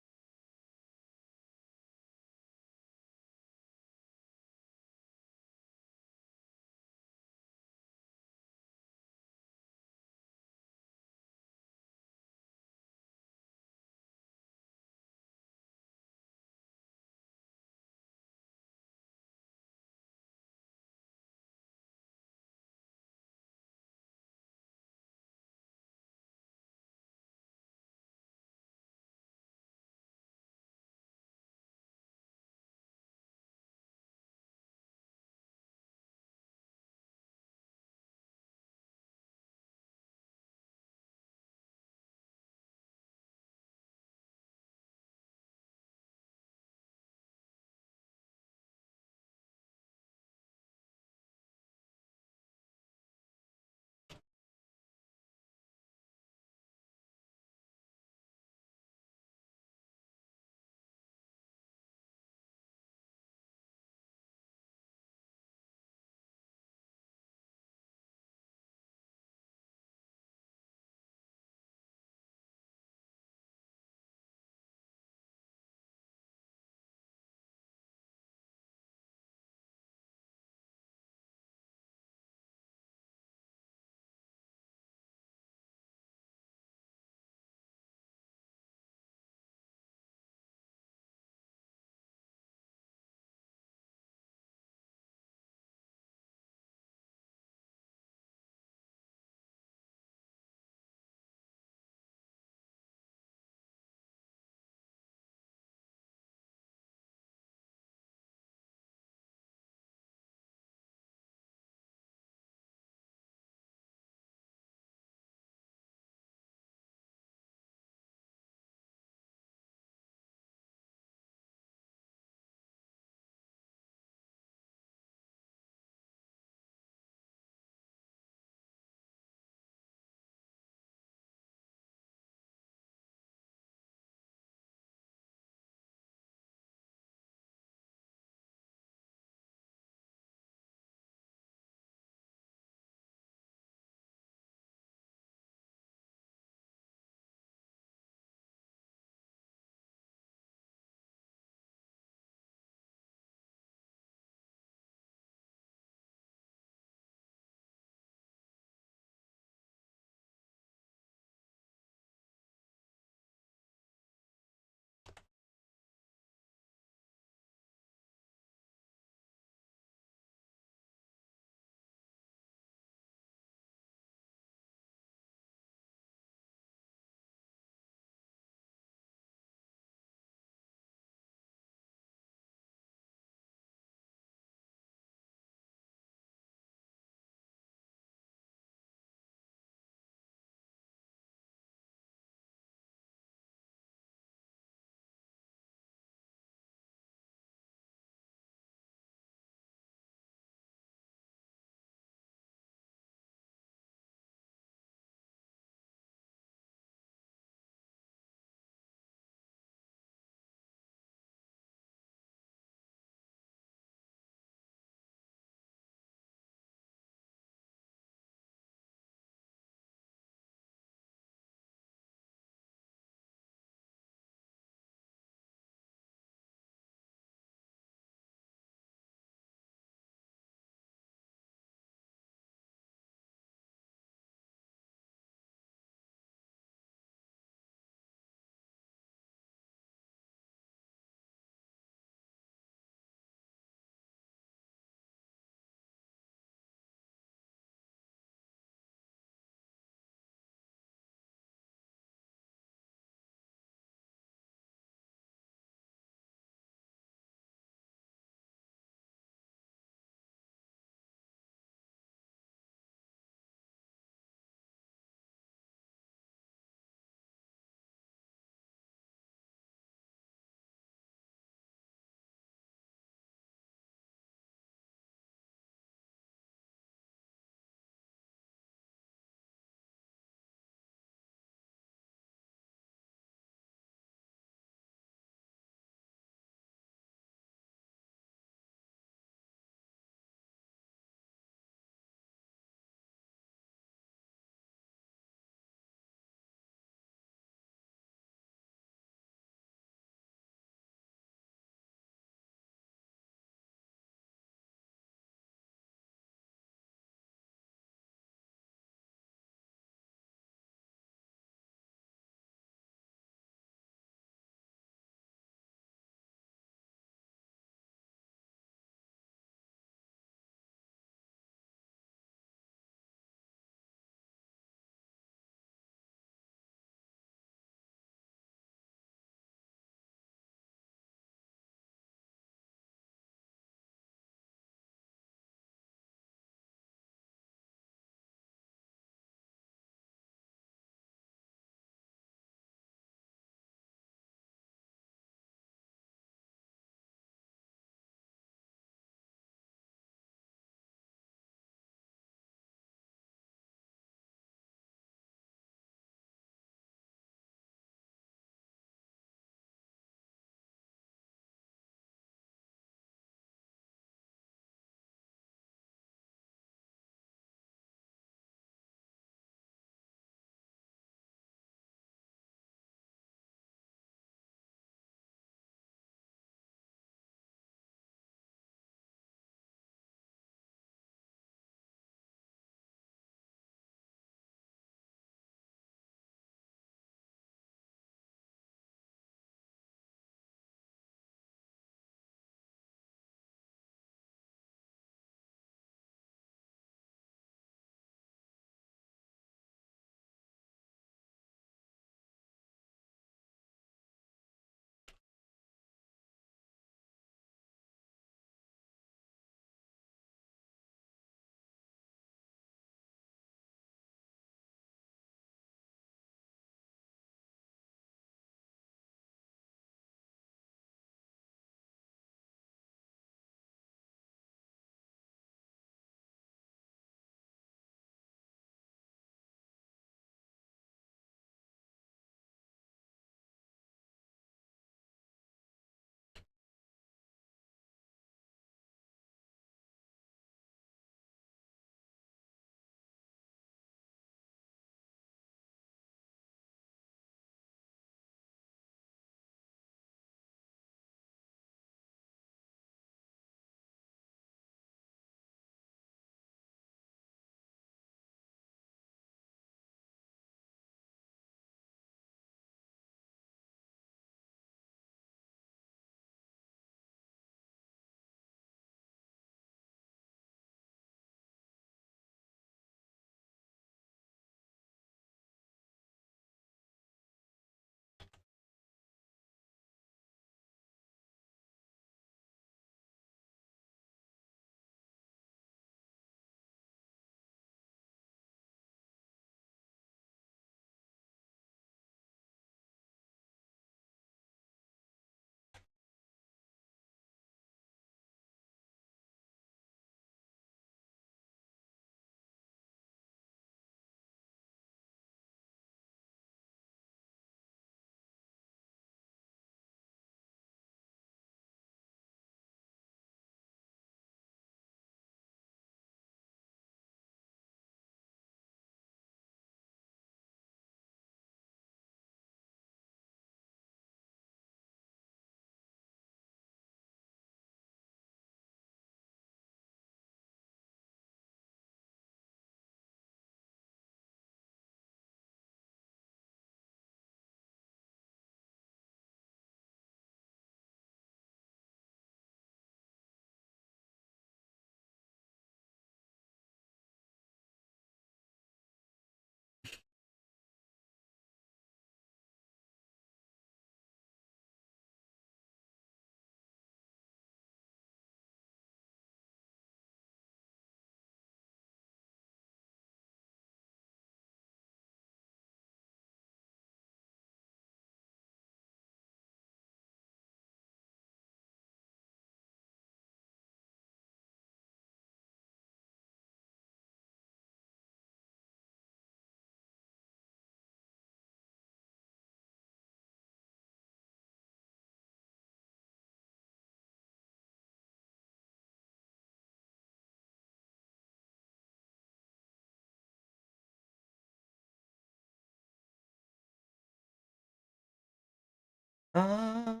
Uh,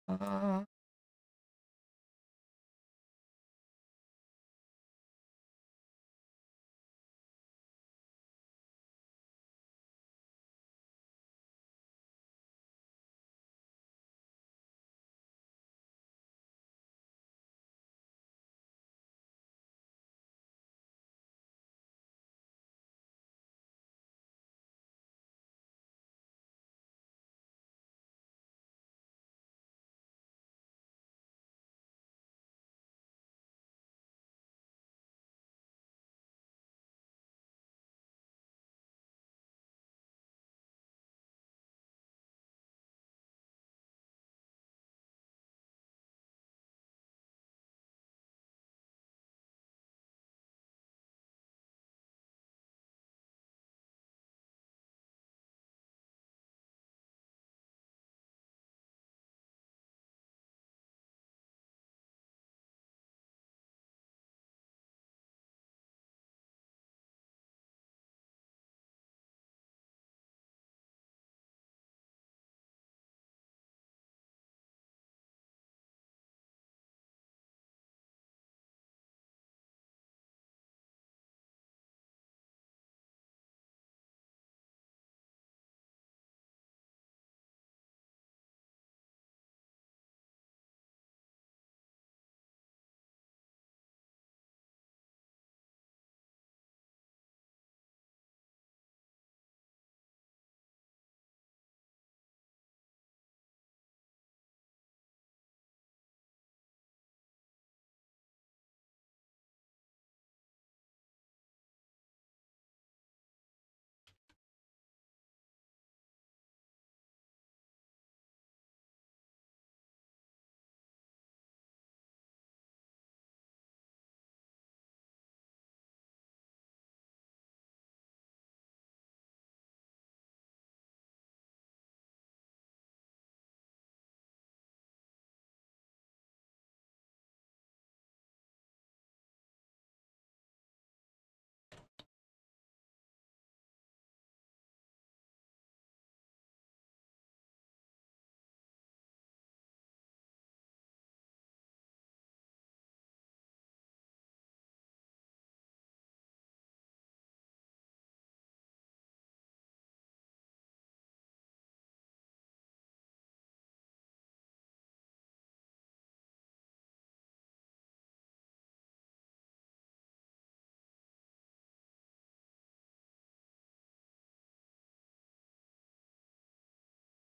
uh,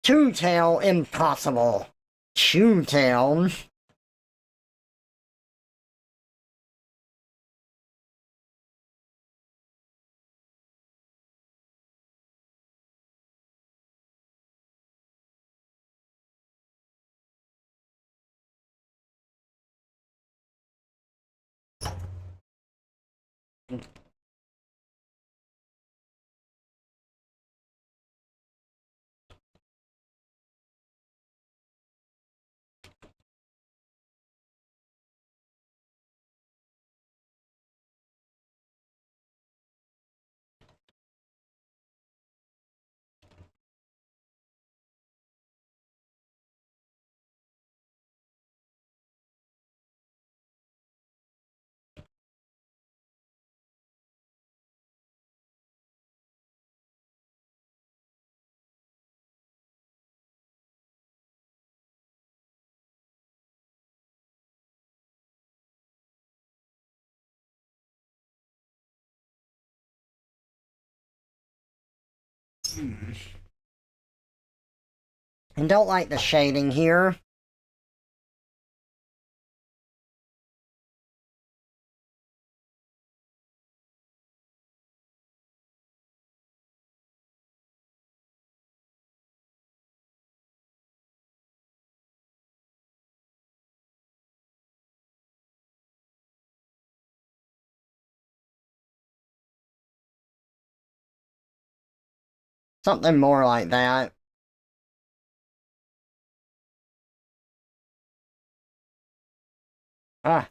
Two-tail impossible. Two-tail. And don't like the shading here. Something more like that. Ah.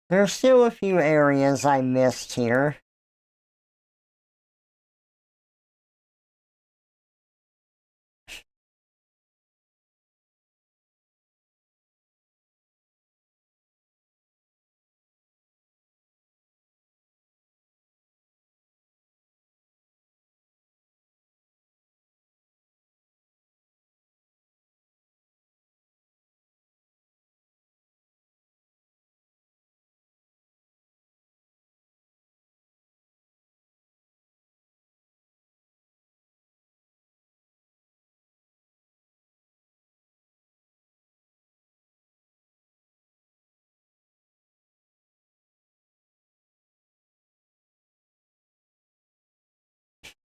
There's still a few areas I missed here.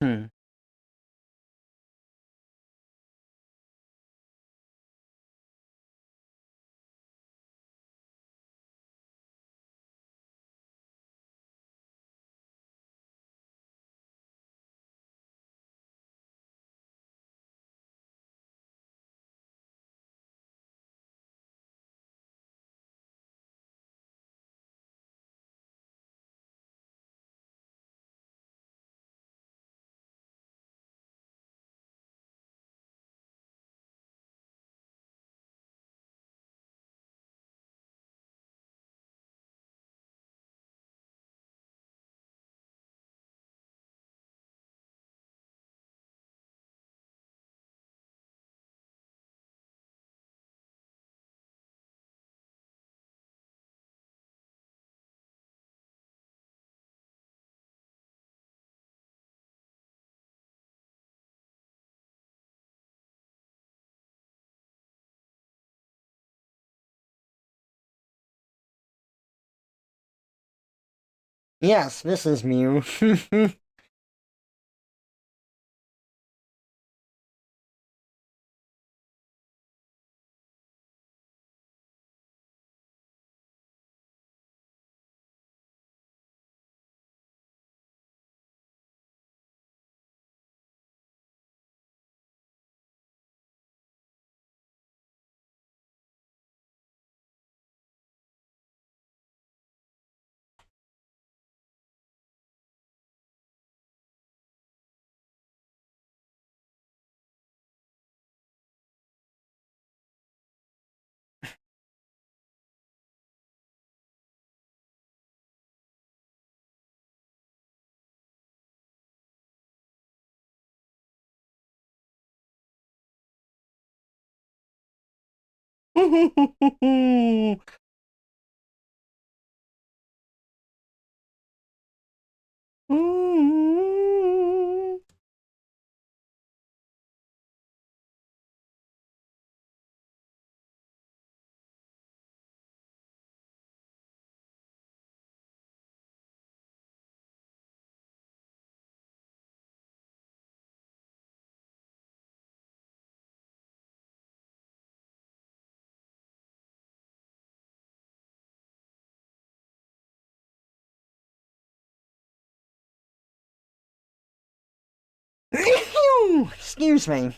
Hmm. Yes, this is Mew. Excuse me.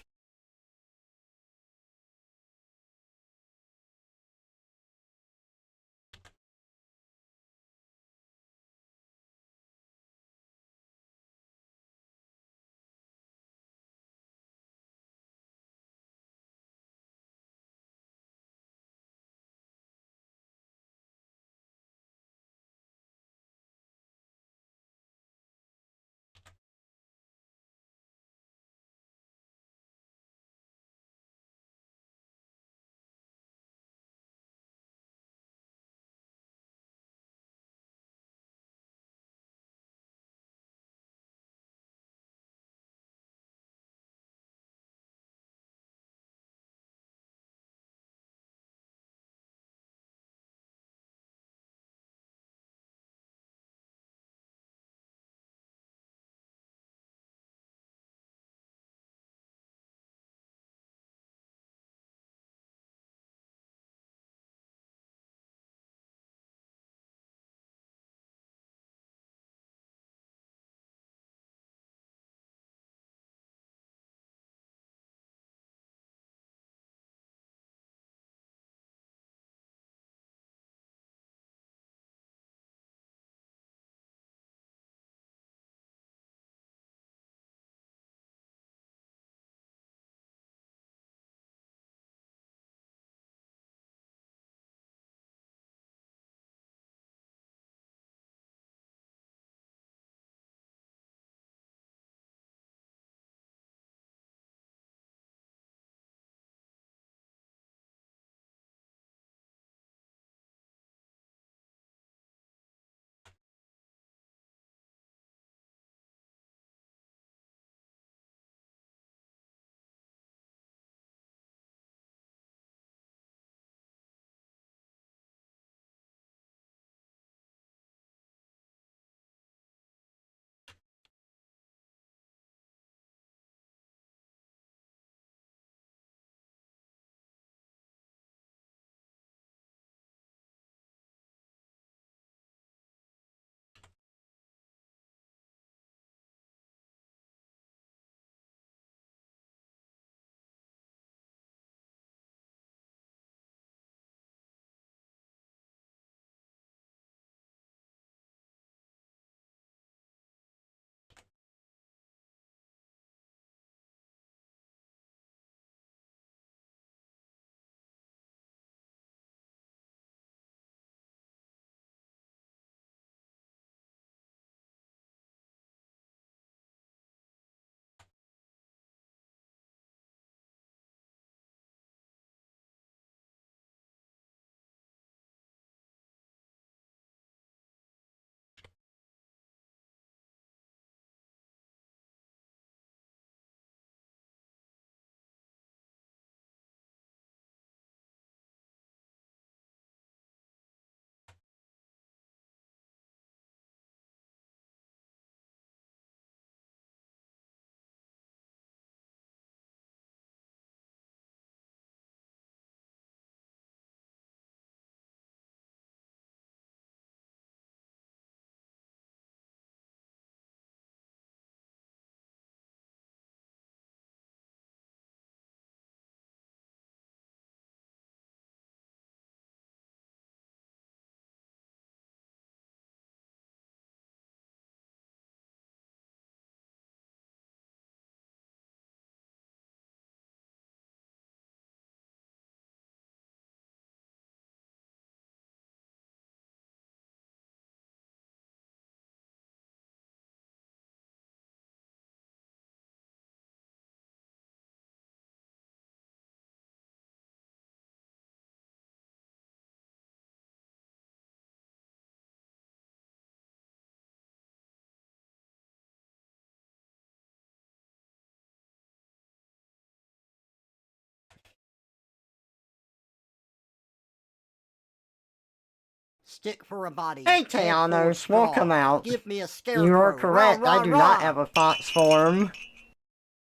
Stick for a body. Hey, Teanos, welcome out. Give me a scarecrow. You are correct. Rah, rah, I do rah. not have a fox form.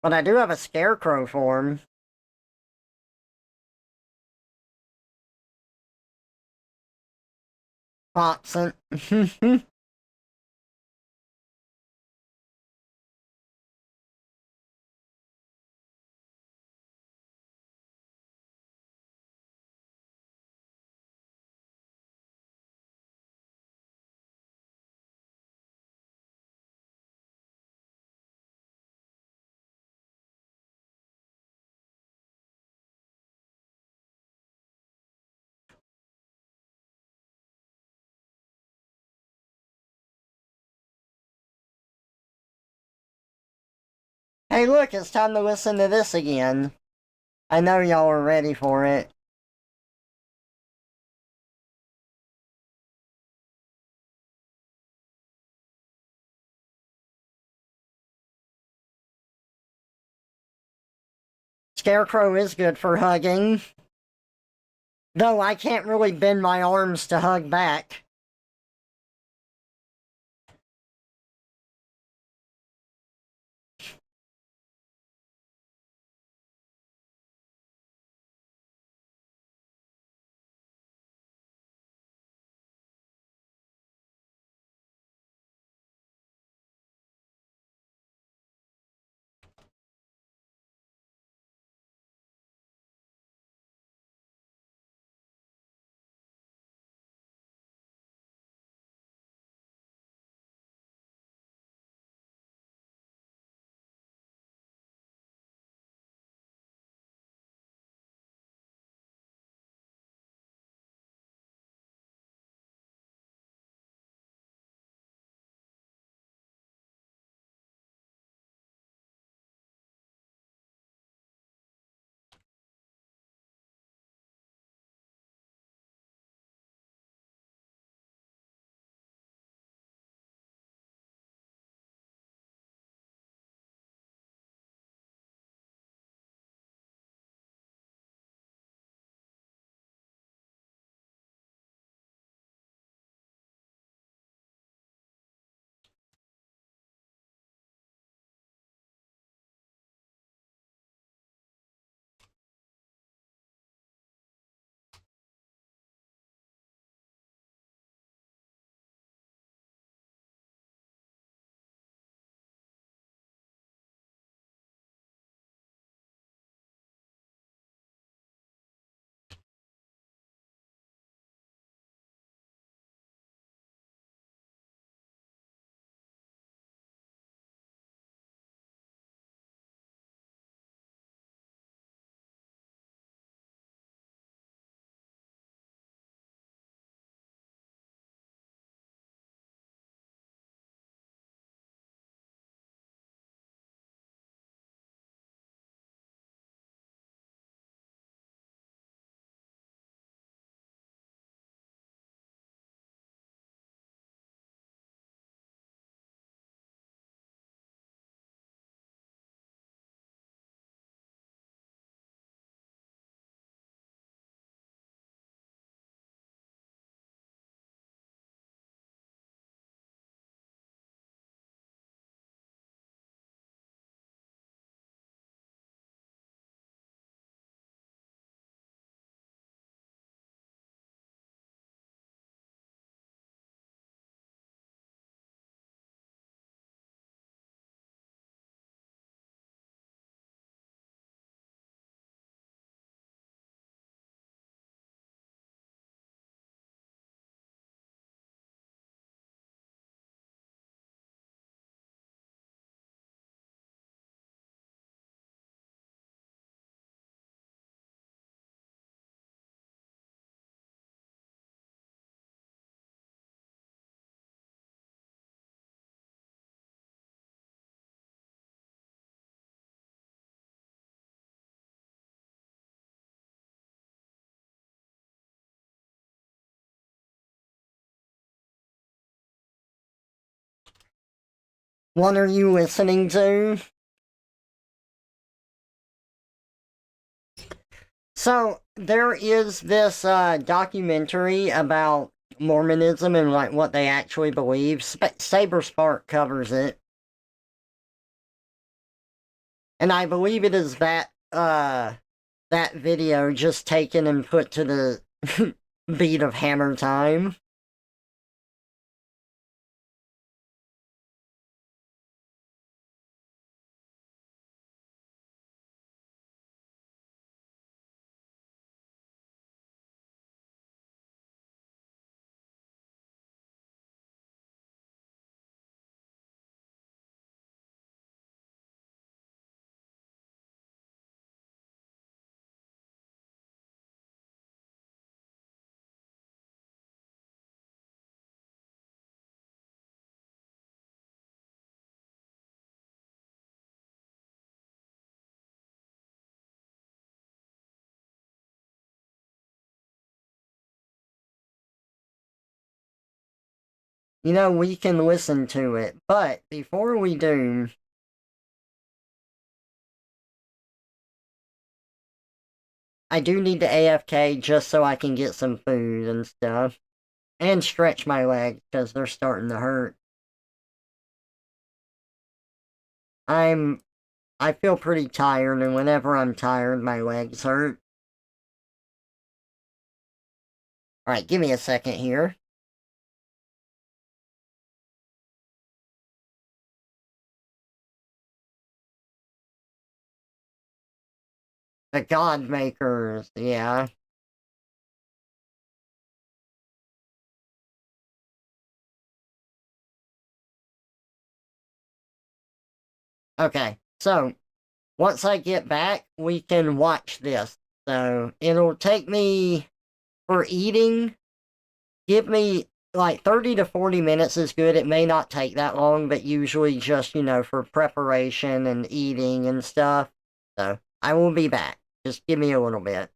But I do have a scarecrow form. Foxen. Hey, look, it's time to listen to this again. I know y'all are ready for it. Scarecrow is good for hugging. Though I can't really bend my arms to hug back. What are you listening to? So, there is this documentary about Mormonism and like what they actually believe. Saber Spark covers it. And I believe it is that that video just taken and put to the beat of hammer time. You know, we can listen to it, but before we do, I do need to AFK just so I can get some food and stuff. And stretch my legs, because they're starting to hurt. I feel pretty tired, and whenever I'm tired, my legs hurt. Alright, give me a second here. The God Makers, yeah. Okay, so, once I get back, we can watch this. So, it'll take me, for eating, give me, like, 30 to 40 minutes is good. It may not take that long, but usually just, you know, for preparation and eating and stuff. So, I will be back. Just give me a little bit.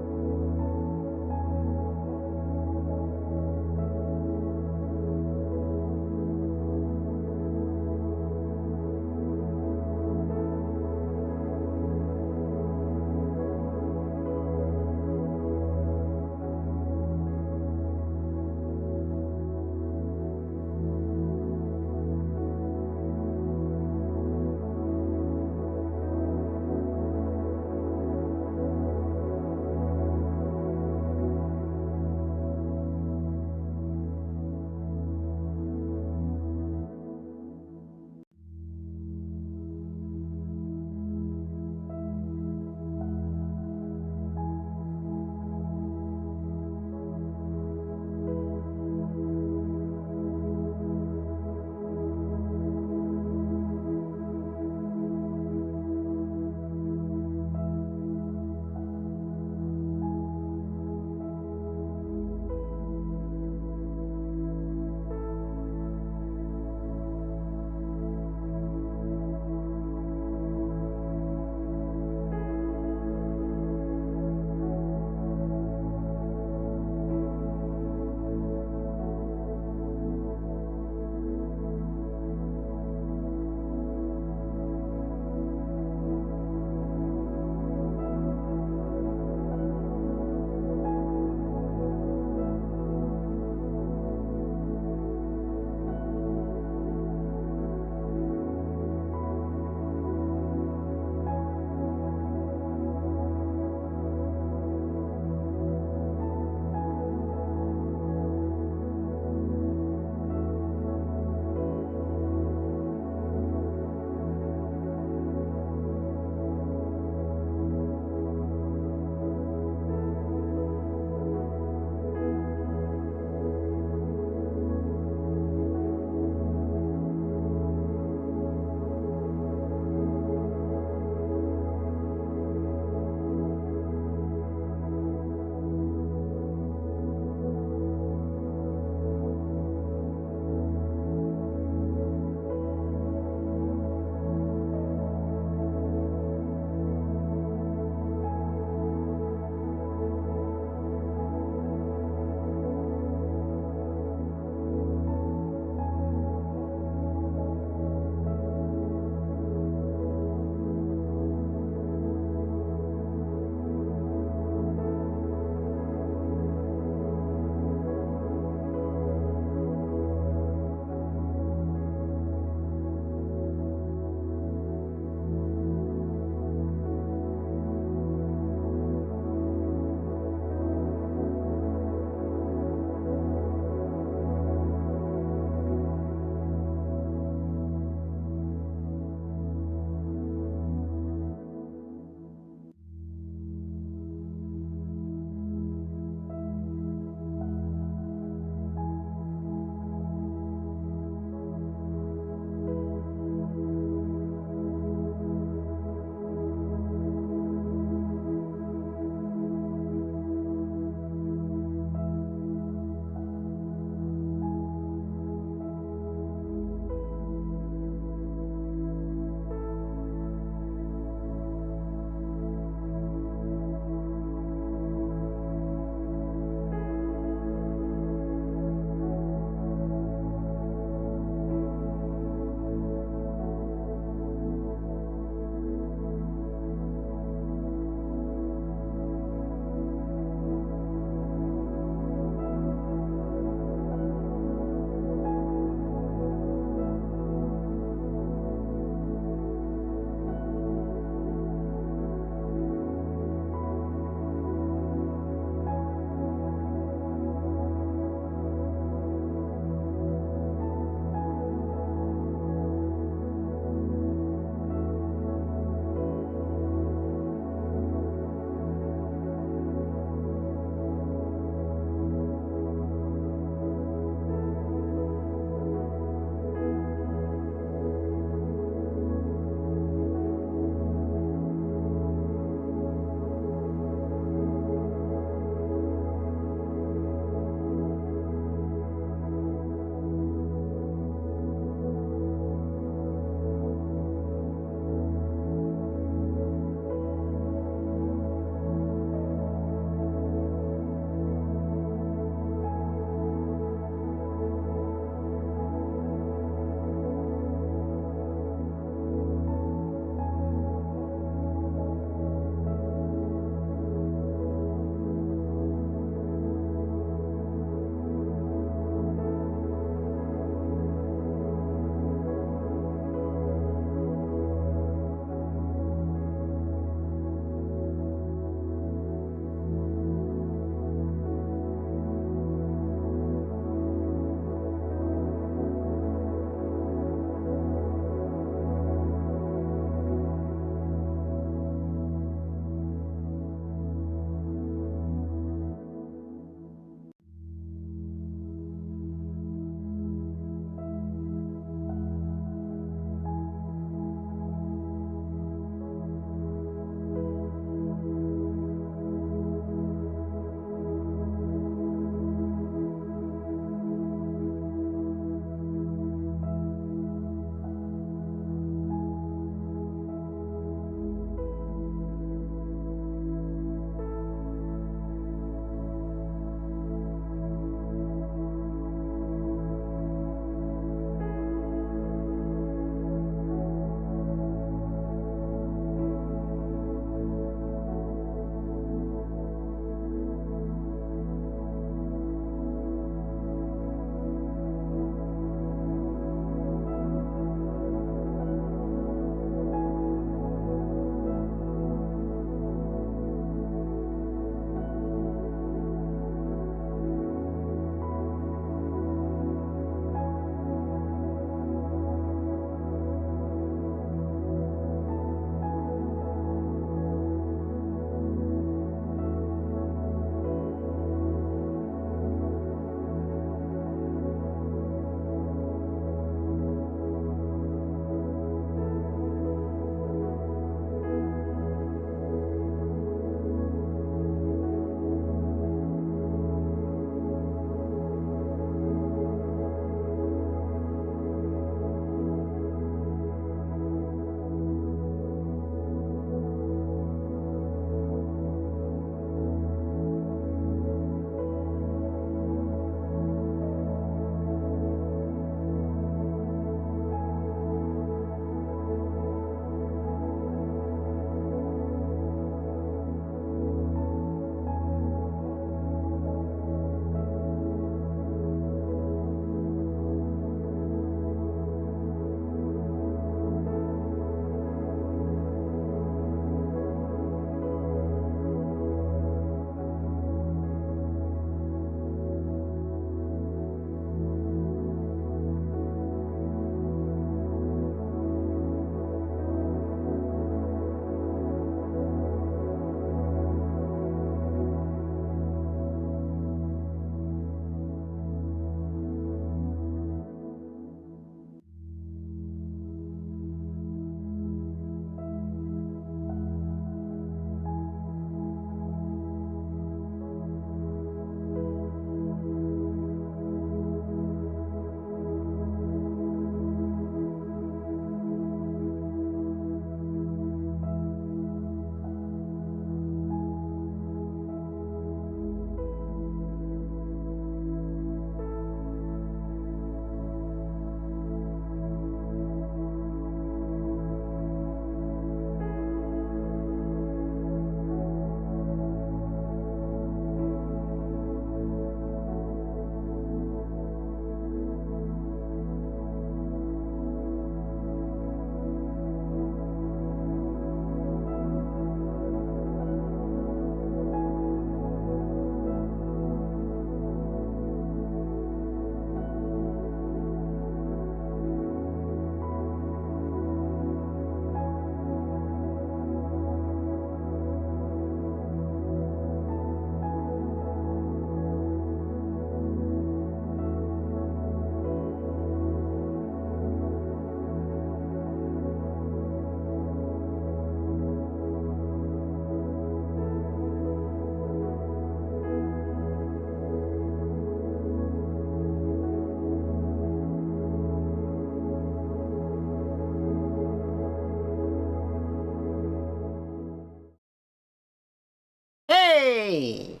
Hey!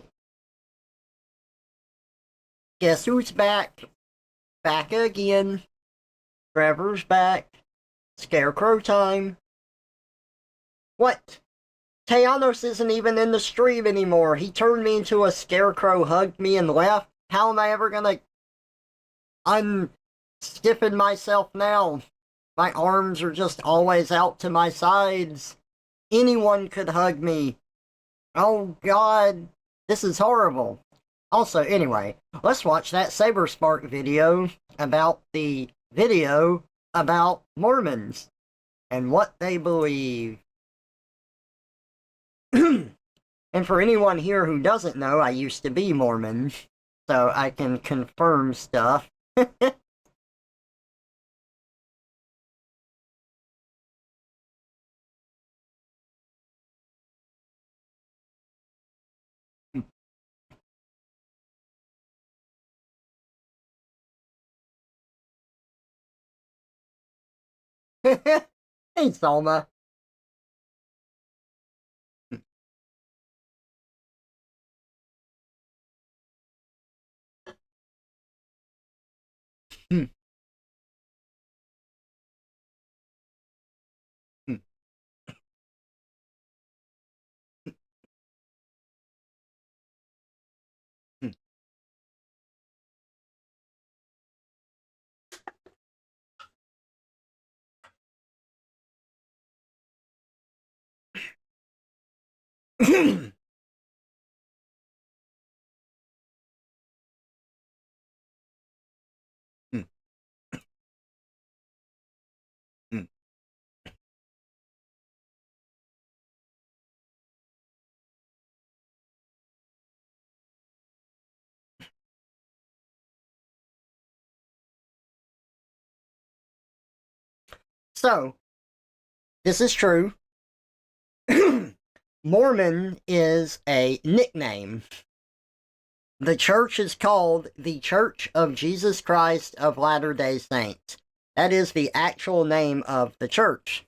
Guess who's back? Back again. Trevor's back. Scarecrow time. What? Teanos isn't even in the stream anymore. He turned me into a scarecrow, hugged me, and left. How am I ever gonna unstiffen myself now? My arms are just always out to my sides. Anyone could hug me. Oh god, this is horrible. Also, anyway, let's watch that Saberspark video about Mormons and what they believe. And for anyone here who doesn't know, I used to be Mormon, so I can confirm stuff. Hey, Salma. So, this is true. Mormon is a nickname. The church is called the Church of Jesus Christ of Latter-day Saints. That is the actual name of the church.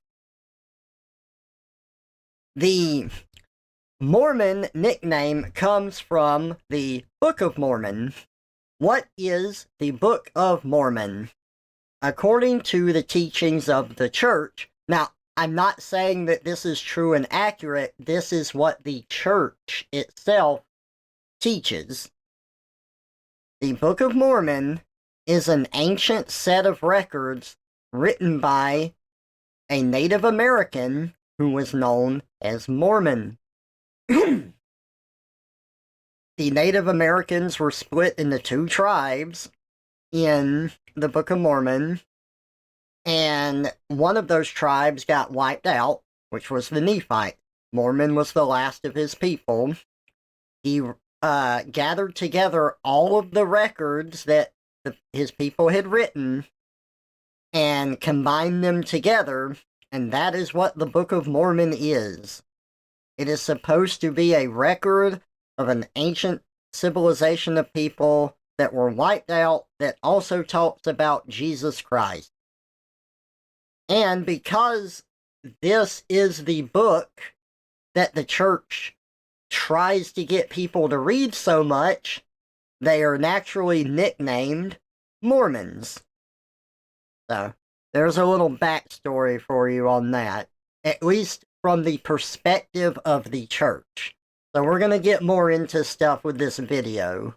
The Mormon nickname comes from the Book of Mormon. What is the Book of Mormon? According to the teachings of the church, now, I'm not saying that this is true and accurate, this is what the church itself teaches. The Book of Mormon is an ancient set of records written by a Native American who was known as Mormon. The Native Americans were split into two tribes in the Book of Mormon, and one of those tribes got wiped out, which was the Nephites. Mormon was the last of his people. He gathered together all of the records that his people had written and combined them together, and that is what the Book of Mormon is. It is supposed to be a record of an ancient civilization of people that were wiped out that also talks about Jesus Christ. And because this is the book that the church tries to get people to read so much, they are naturally nicknamed Mormons. So, there's a little backstory for you on that, at least from the perspective of the church. So we're going to get more into stuff with this video.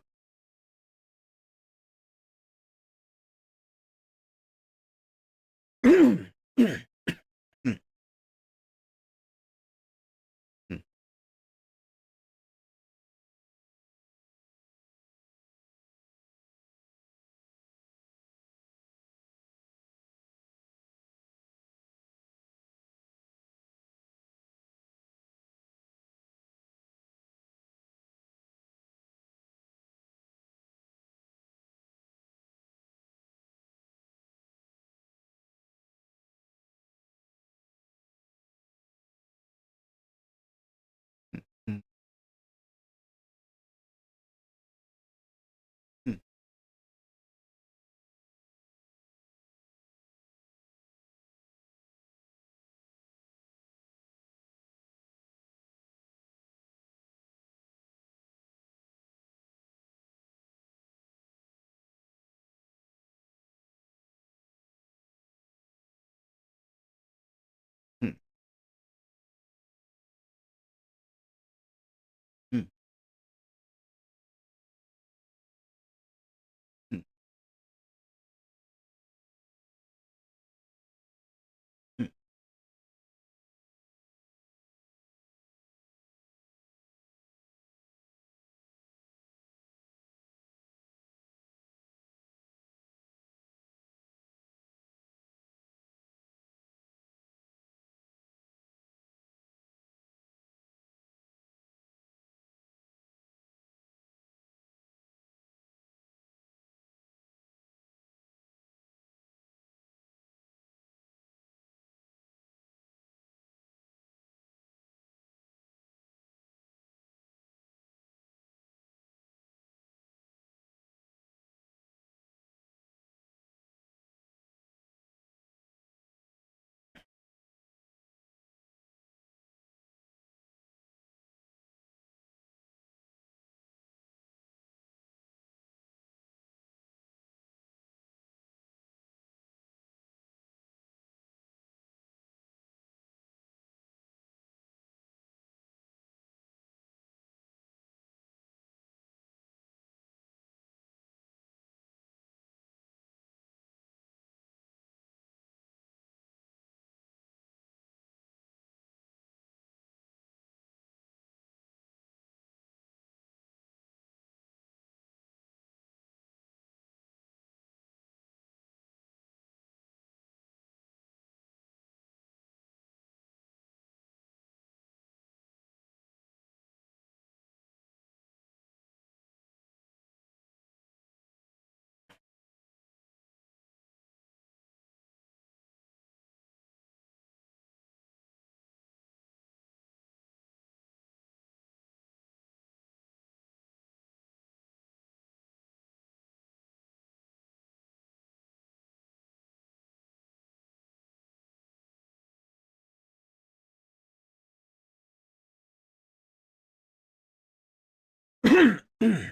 Mm-hmm.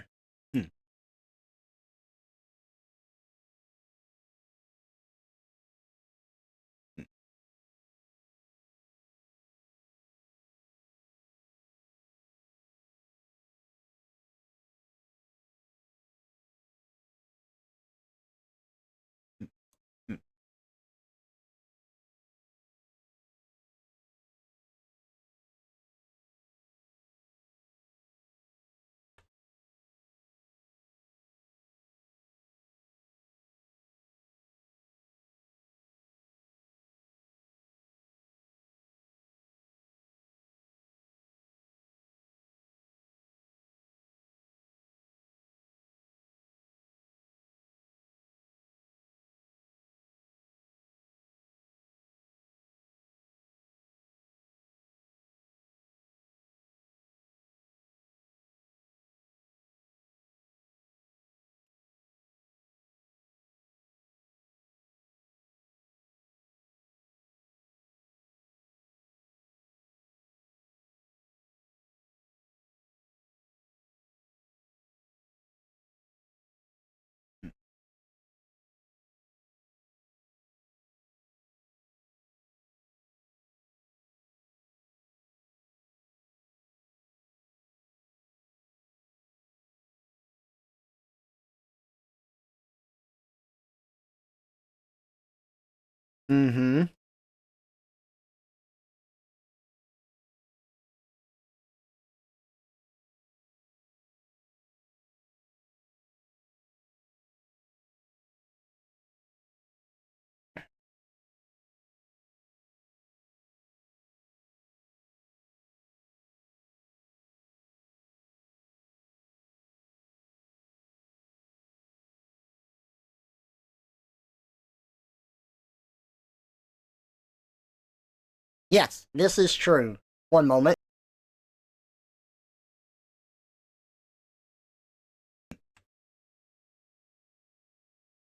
Yes, this is true. One moment.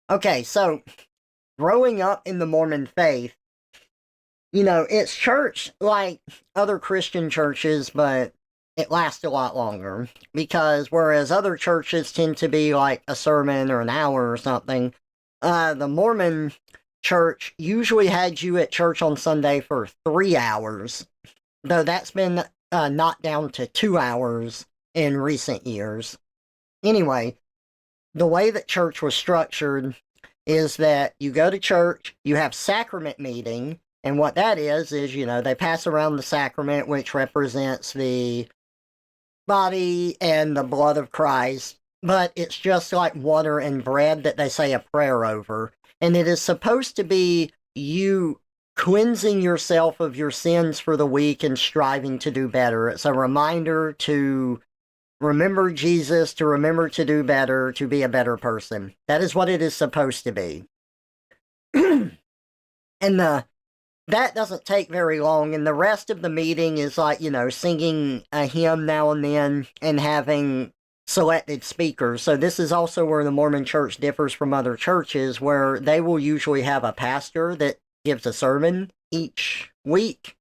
Okay, so growing up in the Mormon faith, it's church like other Christian churches, but it lasts a lot longer. Because whereas other churches tend to be like a sermon or an hour or something, the Mormon church usually had you at church on Sunday for 3 hours, though that's been knocked down to 2 hours in recent years. Anyway, the way that church was structured is that you go to church, you have sacrament meeting, and what that is, they pass around the sacrament, which represents the body and the blood of Christ, but it's just like water and bread that they say a prayer over. And it is supposed to be you cleansing yourself of your sins for the week and striving to do better. It's a reminder to remember Jesus, to remember to do better, to be a better person. That is what it is supposed to be. And that doesn't take very long, and the rest of the meeting is like, singing a hymn now and then and having selected speakers. So this is also where the Mormon church differs from other churches, where they will usually have a pastor that gives a sermon each week.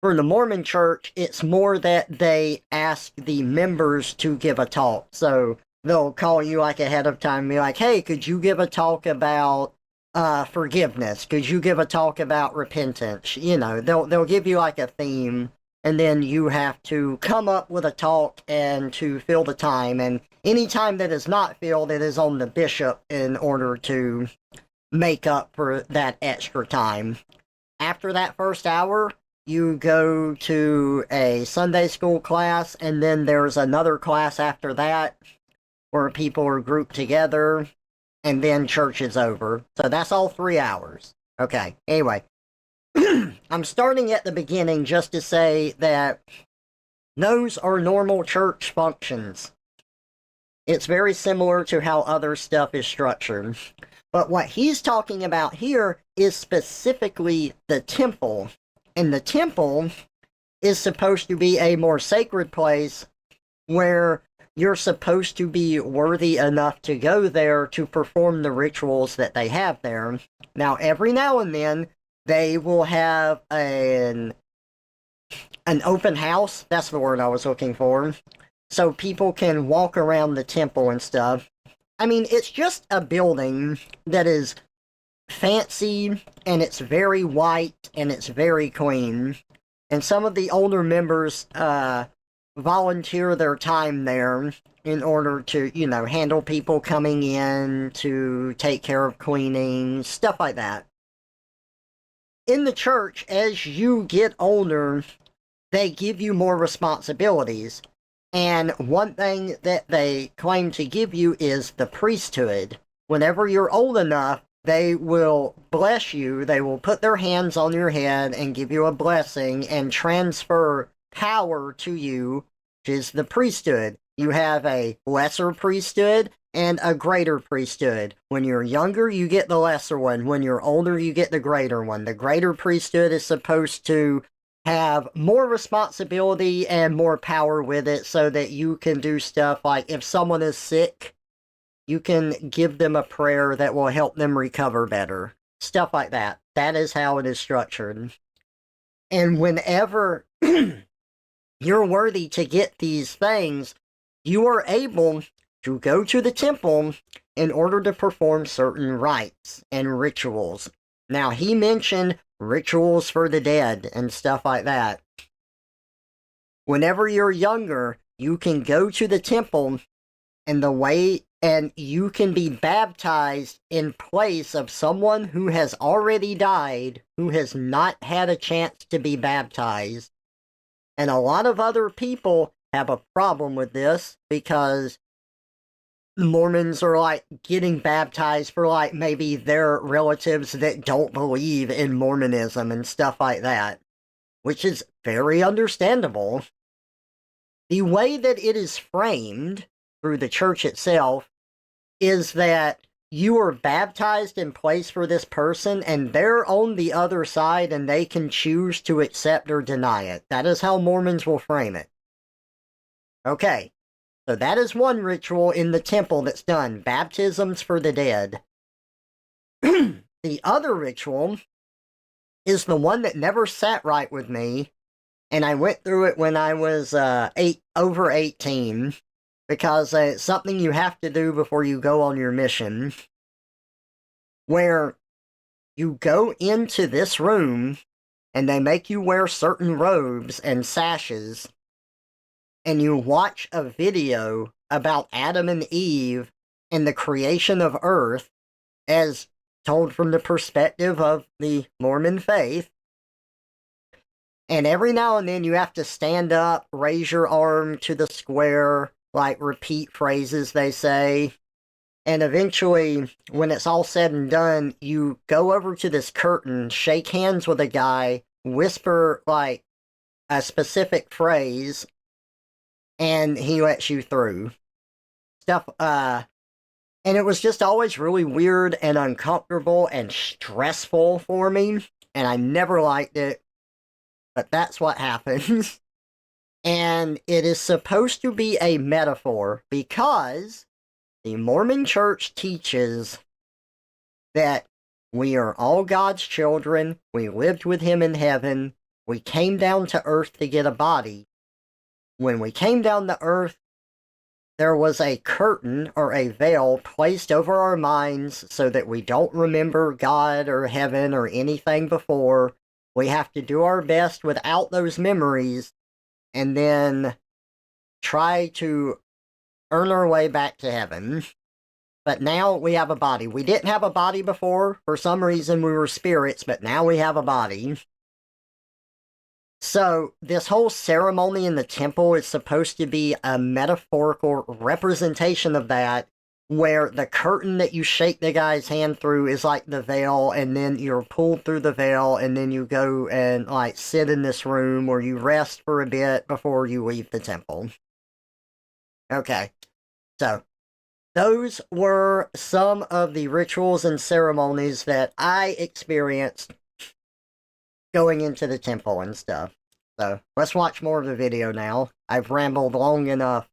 For the Mormon church, it's more that they ask the members to give a talk. So they'll call you like ahead of time and be like, hey, could you give a talk about forgiveness? Could you give a talk about repentance? They'll give you like a theme, and then you have to come up with a talk and to fill the time. And any time that is not filled, it is on the bishop in order to make up for that extra time. After that first hour, you go to a Sunday school class, and then there's another class after that where people are grouped together, and then church is over. So that's all 3 hours. Okay, anyway. I'm starting at the beginning just to say that those are normal church functions. It's very similar to how other stuff is structured. But what he's talking about here is specifically the temple. And the temple is supposed to be a more sacred place where you're supposed to be worthy enough to go there to perform the rituals that they have there. Now, every now and then, they will have an open house. That's the word I was looking for. so people can walk around the temple and stuff. I mean, it's just a building that is fancy and it's very white and it's very clean. And some of the older members volunteer their time there in order to, handle people coming in, to take care of cleaning, stuff like that. In the church, as you get older, they give you more responsibilities. And one thing that they claim to give you is the priesthood. Whenever you're old enough, they will bless you. They will put their hands on your head and give you a blessing and transfer power to you, which is the priesthood. You have a lesser priesthood and a greater priesthood. When you're younger, you get the lesser one. When you're older, you get the greater one. The greater priesthood is supposed to have more responsibility and more power with it so that you can do stuff like if someone is sick, you can give them a prayer that will help them recover better. Stuff like that. That is how it is structured. And whenever you're worthy to get these things, you are able to go to the temple in order to perform certain rites and rituals. Now, he mentioned rituals for the dead and stuff like that. Whenever you're younger, you can go to the temple and you can be baptized in place of someone who has already died, who has not had a chance to be baptized. And a lot of other people have a problem with this because the Mormons are like getting baptized for like maybe their relatives that don't believe in Mormonism and stuff like that, which is very understandable. The way that it is framed through the church itself is that you are baptized in place for this person and they're on the other side and they can choose to accept or deny it. That is how Mormons will frame it. Okay. So that is one ritual in the temple that's done. Baptisms for the dead. The other ritual is the one that never sat right with me, and I went through it when I was over 18, because it's something you have to do before you go on your mission, where you go into this room, and they make you wear certain robes and sashes, and you watch a video about Adam and Eve and the creation of Earth as told from the perspective of the Mormon faith. And every now and then you have to stand up, raise your arm to the square, like repeat phrases they say. And eventually, when it's all said and done, you go over to this curtain, shake hands with a guy, whisper like a specific phrase, and he lets you through. And it was just always really weird and uncomfortable and stressful for me, and I never liked it, but that's what happens. And it is supposed to be a metaphor because the Mormon Church teaches that we are all God's children, we lived with Him in heaven, we came down to earth to get a body. When we came down to earth, there was a curtain or a veil placed over our minds so that we don't remember God or heaven or anything before. We have to do our best without those memories and then try to earn our way back to heaven. But now we have a body. We didn't have a body before. For some reason we were spirits, but now we have a body. So, this whole ceremony in the temple is supposed to be a metaphorical representation of that, where the curtain that you shake the guy's hand through is like the veil, and then you're pulled through the veil, and then you go and, like, sit in this room where you rest for a bit before you leave the temple. Okay, so, those were some of the rituals and ceremonies that I experienced going into the temple and stuff. So, let's watch more of the video now. I've rambled long enough.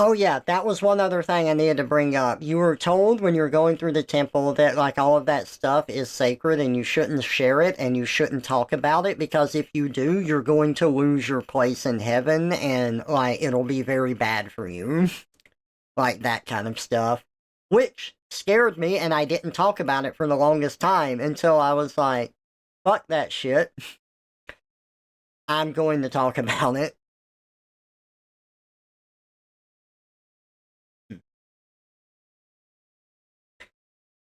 Oh yeah, that was one other thing I needed to bring up. You were told when you were going through the temple that like all of that stuff is sacred and you shouldn't share it and you shouldn't talk about it because if you do, you're going to lose your place in heaven and like it'll be very bad for you. Like that kind of stuff. Which scared me and I didn't talk about it for the longest time until I was like, fuck that shit. I'm going to talk about it.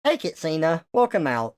Take it, Cena. Welcome out.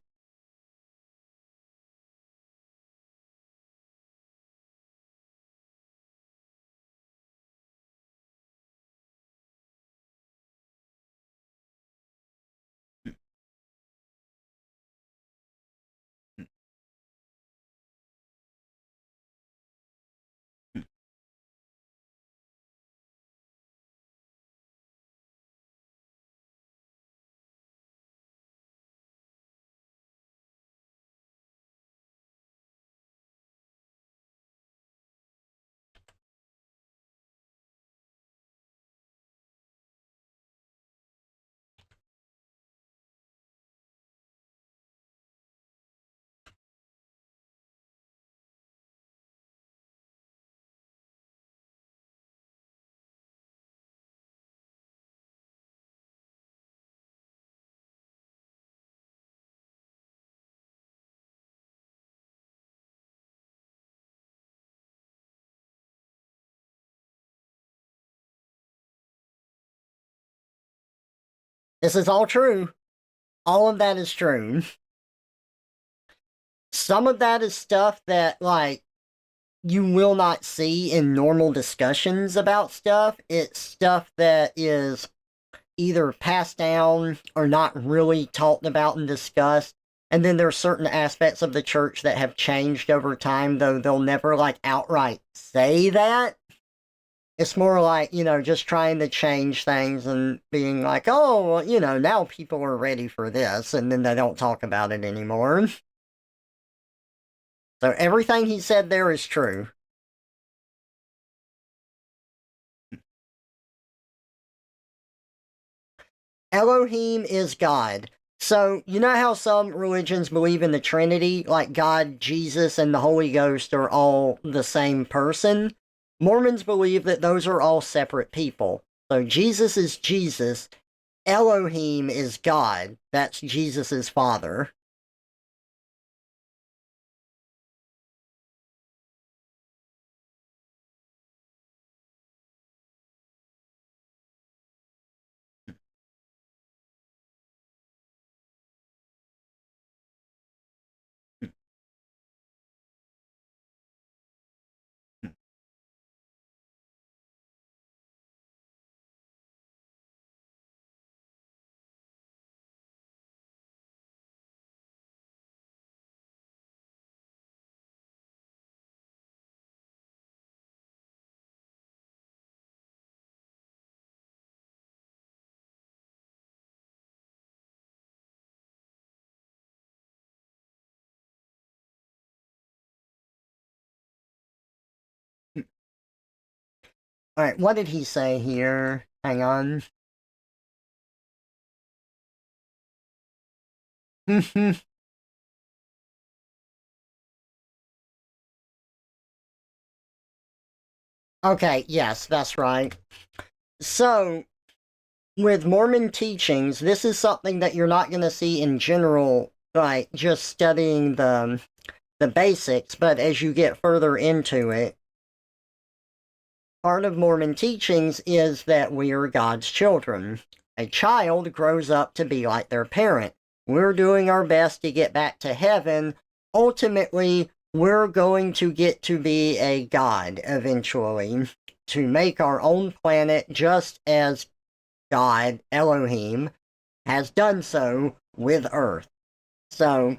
This is all true. All of that is true. Some of that is stuff that, like, you will not see in normal discussions about stuff. It's stuff that is either passed down or not really talked about and discussed. And then there are certain aspects of the church that have changed over time, though they'll never, like, outright say that. It's more like, just trying to change things and being like, oh, well, now people are ready for this, and then they don't talk about it anymore. So everything he said there is true. Elohim is God. So, you know how some religions believe in the Trinity? Like God, Jesus, and the Holy Ghost are all the same person? Mormons believe that those are all separate people. So Jesus is Jesus. Elohim is God. That's Jesus' father. Alright, what did he say here? Hang on. Okay, yes, that's right. So, with Mormon teachings, this is something that you're not going to see in general, like just studying the basics, but as you get further into it, part of Mormon teachings is that we are God's children. A child grows up to be like their parent. We're doing our best to get back to heaven. Ultimately, we're going to get to be a god eventually, to make our own planet just as God, Elohim, has done so with Earth. So,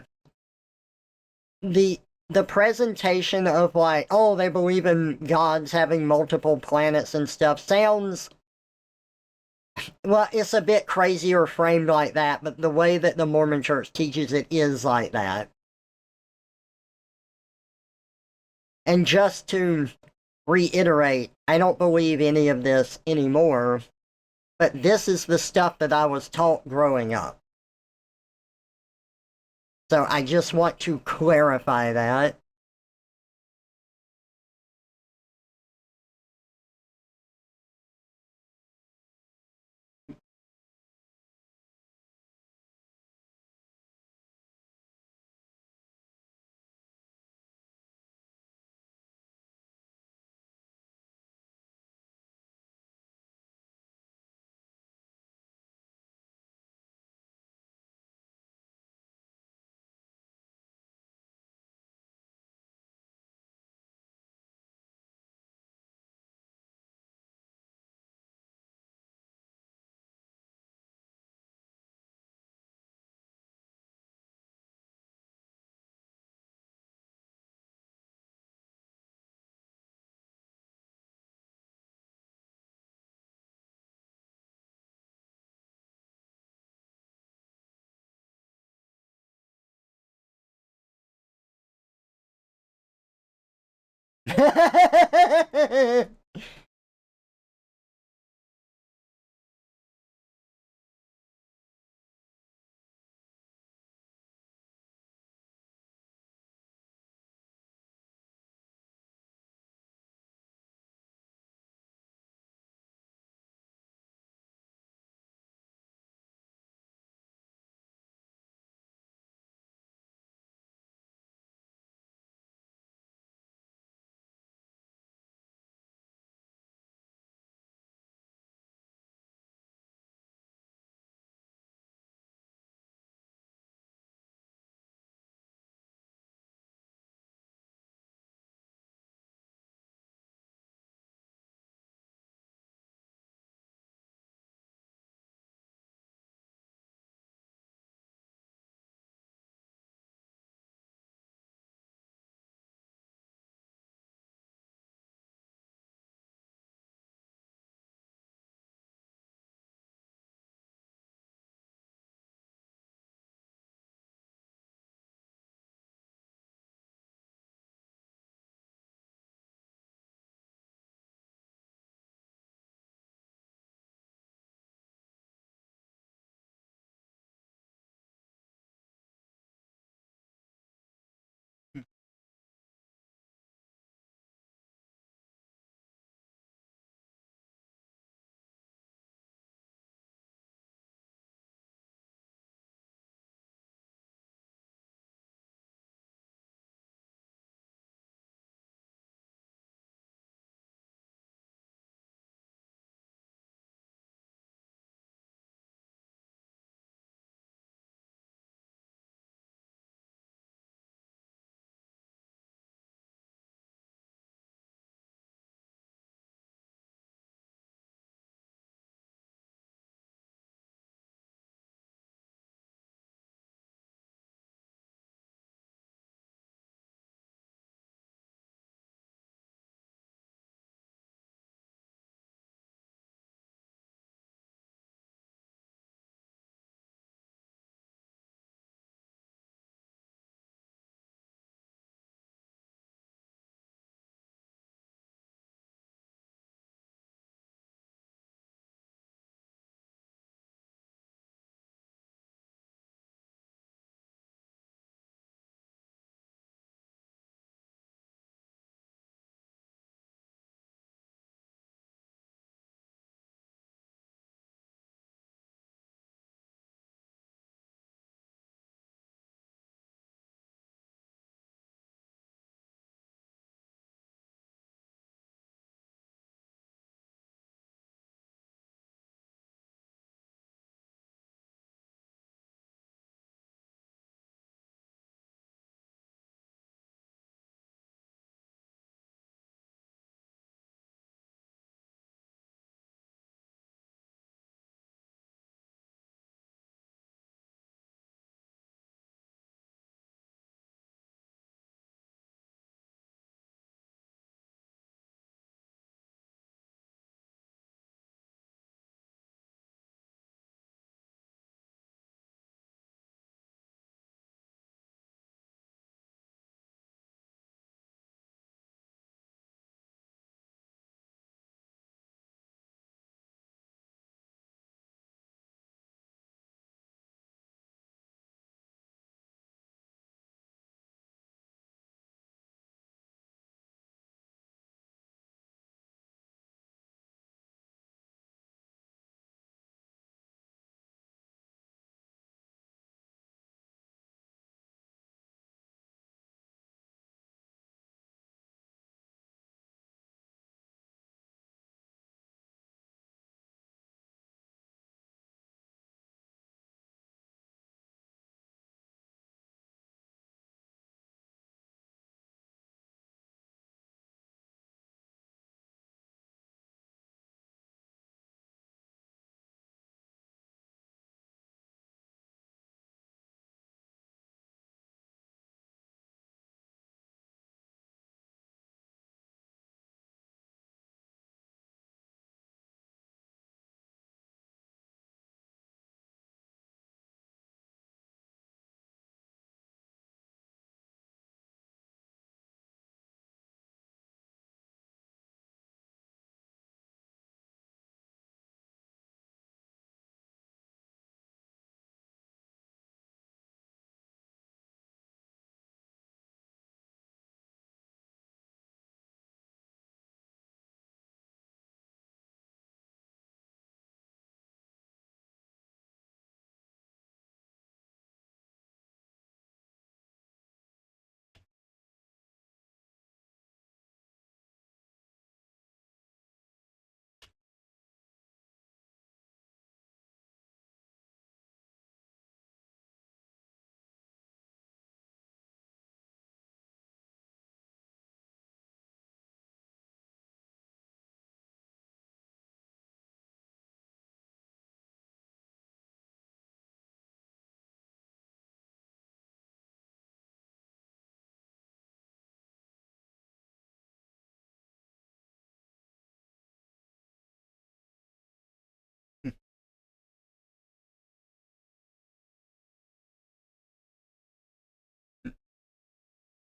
the presentation of like, oh, they believe in gods having multiple planets and stuff sounds, well, it's a bit crazier framed like that, but the way that the Mormon Church teaches it is like that. And just to reiterate, I don't believe any of this anymore. But this is the stuff that I was taught growing up. So I just want to clarify that.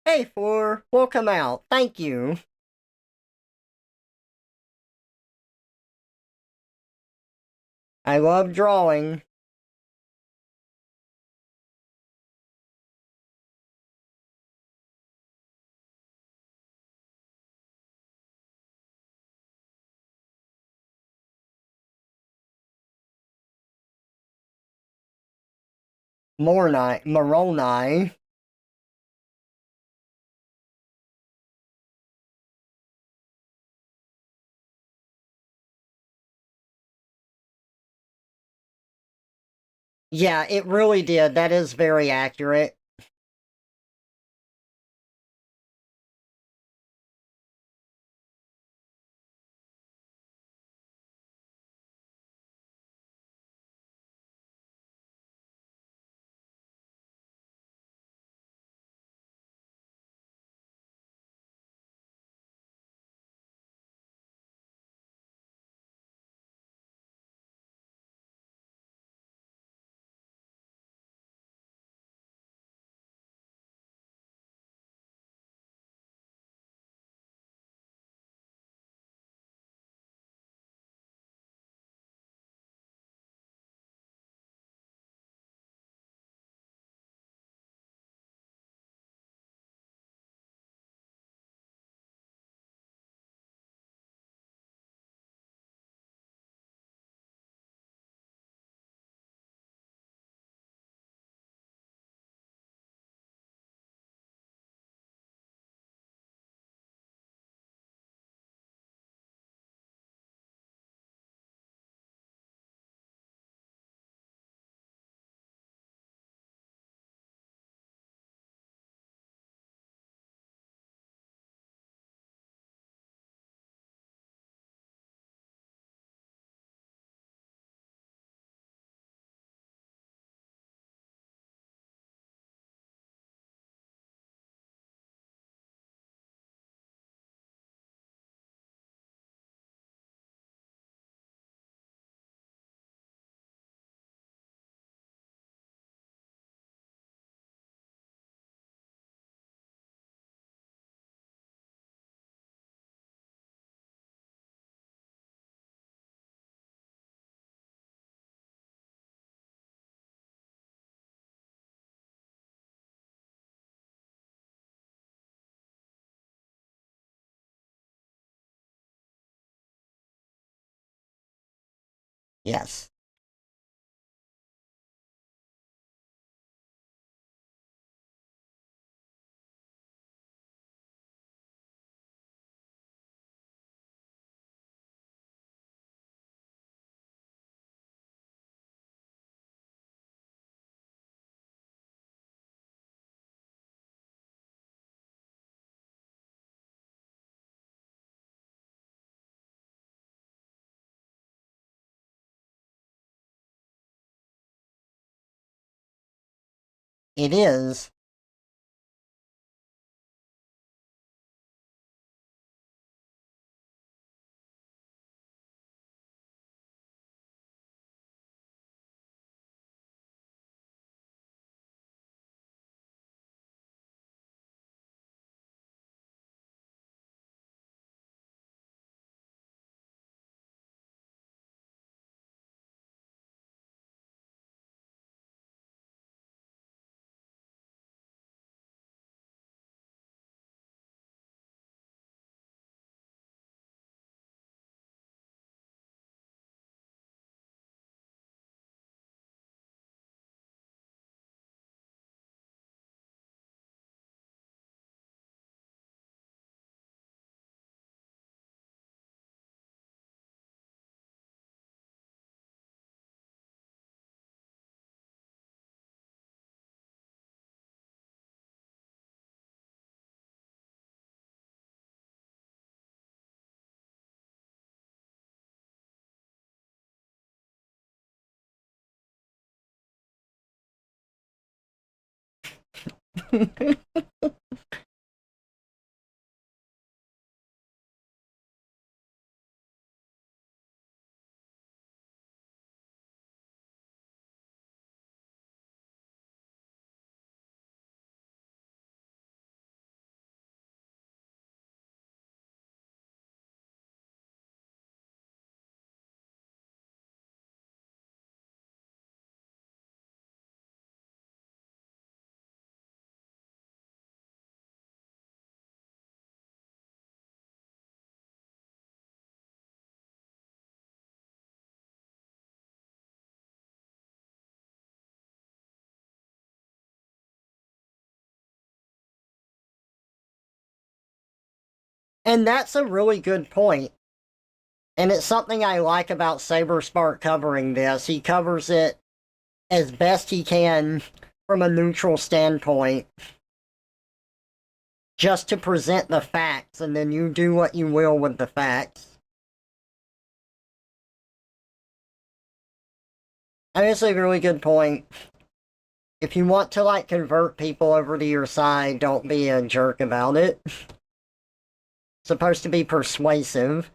Hey, Four, welcome out. Thank you. I love drawing. Moroni. Yeah, it really did. That is very accurate. Yes. It is. And that's a really good point. And it's something I like about Saberspark covering this. He covers it as best he can from a neutral standpoint, just to present the facts, and then you do what you will with the facts. And it's a really good point. If you want to, like, convert people over to your side, don't be a jerk about it. It's supposed to be persuasive.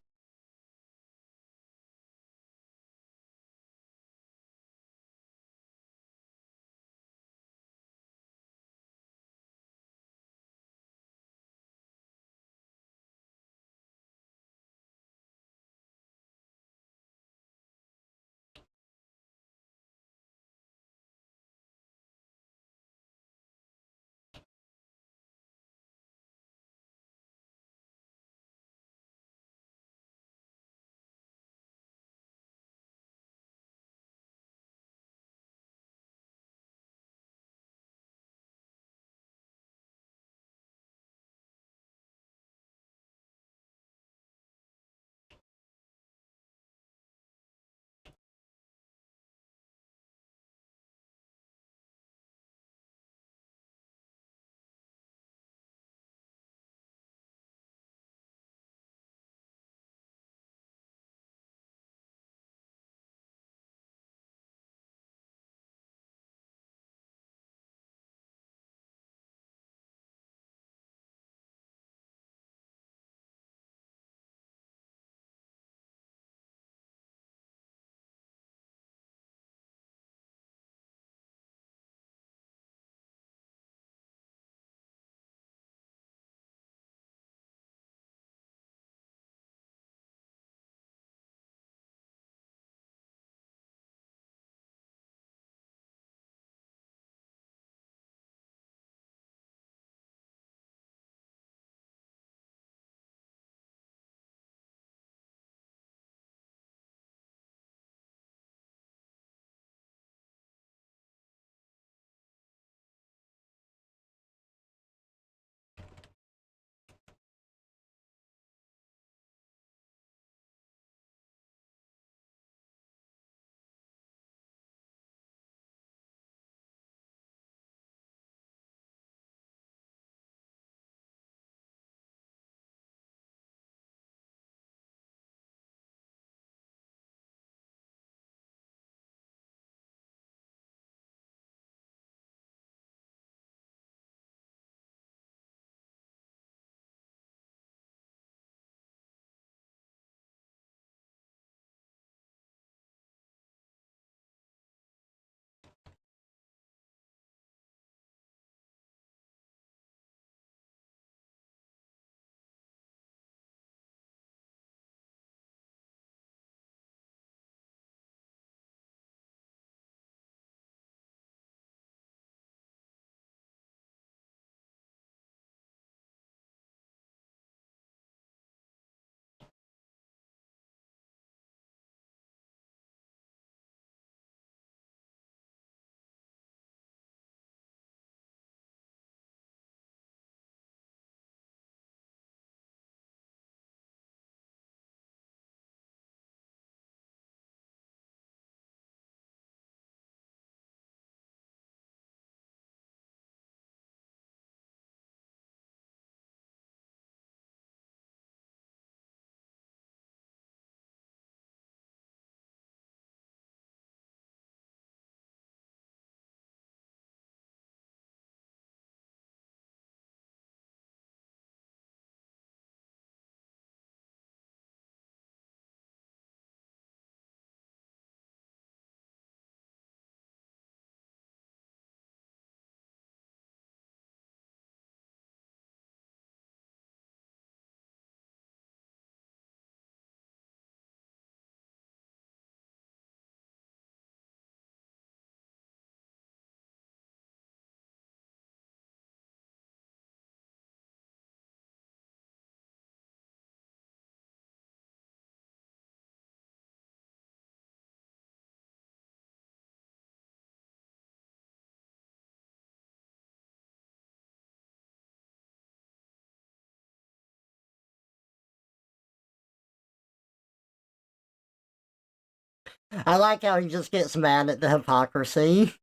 I like how he just gets mad at the hypocrisy.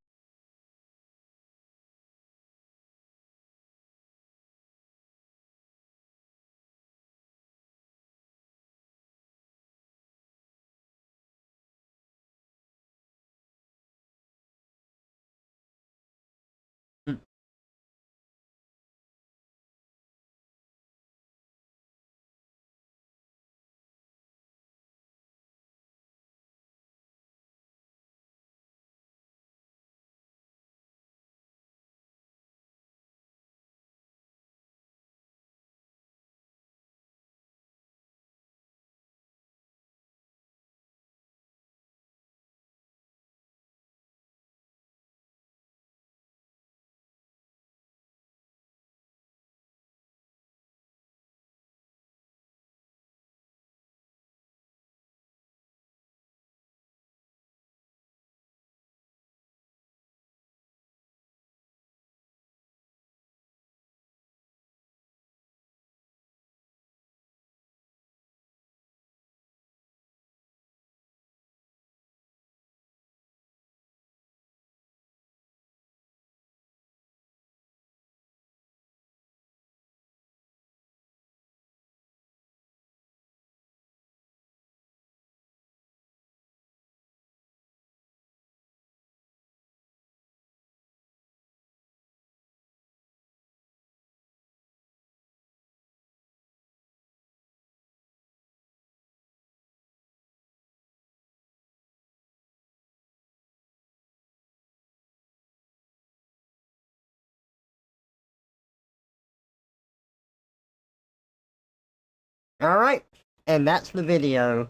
Alright, and that's the video.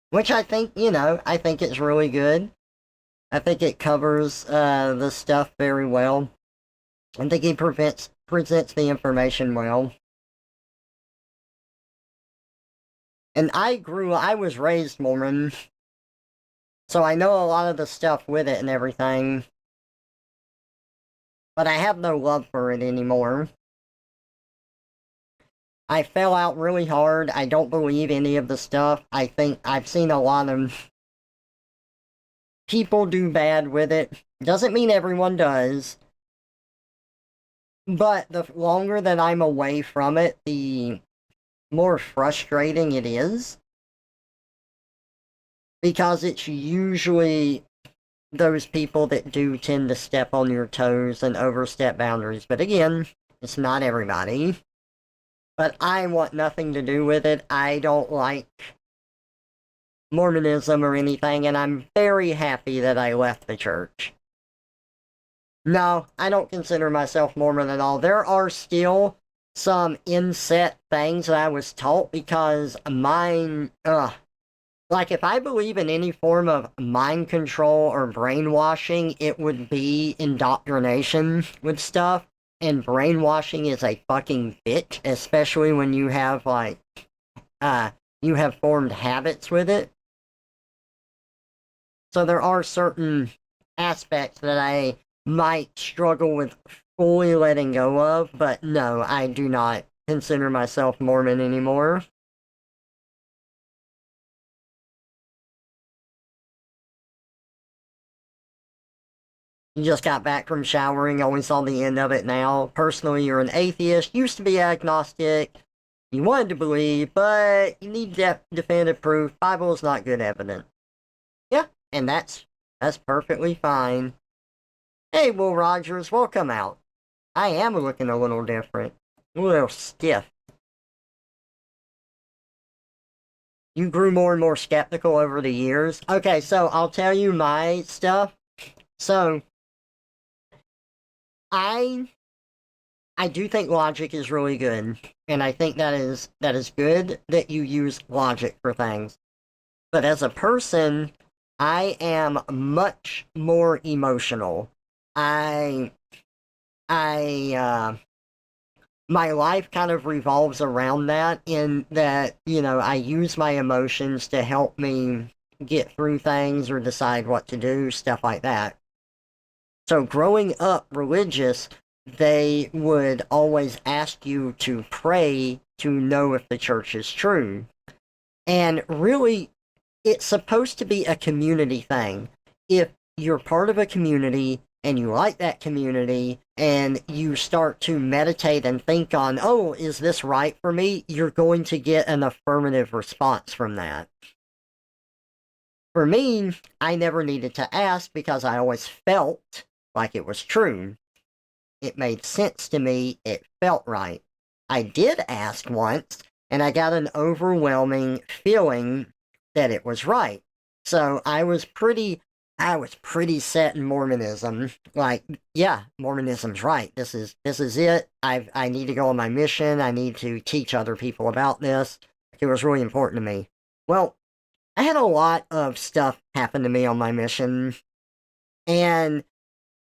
Which I think, I think it's really good. I think it covers the stuff very well. I think he presents the information well. And I was raised Mormon, so I know a lot of the stuff with it and everything. But I have no love for it anymore. I fell out really hard. I don't believe any of the stuff. I think I've seen a lot of people do bad with it. Doesn't mean everyone does. But the longer that I'm away from it, the more frustrating it is. Because it's usually those people that do tend to step on your toes and overstep boundaries. But again, it's not everybody. But I want nothing to do with it. I don't like Mormonism or anything, and I'm very happy that I left the church. No, I don't consider myself Mormon at all. There are still some inset things that I was taught because mine, like, if I believe in any form of mind control or brainwashing, it would be indoctrination with stuff. And brainwashing is a fucking bitch, especially when you have, you have formed habits with it. So there are certain aspects that I might struggle with fully letting go of, but no, I do not consider myself Mormon anymore. You just got back from showering, only saw the end of it now. Personally, you're an atheist, used to be agnostic, you wanted to believe, but you need definitive proof. Bible is not good evidence. Yeah, and that's perfectly fine. Hey, Will Rogers, welcome out. I am looking a little different. A little stiff. You grew more and more skeptical over the years. Okay, so I'll tell you my stuff. So, I do think logic is really good, and I think that is good that you use logic for things. But as a person, I am much more emotional. I my life kind of revolves around that, in that, I use my emotions to help me get through things or decide what to do, stuff like that. So growing up religious, they would always ask you to pray to know if the church is true. And really, it's supposed to be a community thing. If you're part of a community and you like that community and you start to meditate and think on, oh, is this right for me? You're going to get an affirmative response from that. For me, I never needed to ask because I always felt like it was true. It made sense to me. It felt right. I did ask once, and I got an overwhelming feeling that it was right. So I was pretty set in Mormonism. Like, yeah, Mormonism's right. This is it. I need to go on my mission. I need to teach other people about this. It was really important to me. Well, I had a lot of stuff happen to me on my mission, and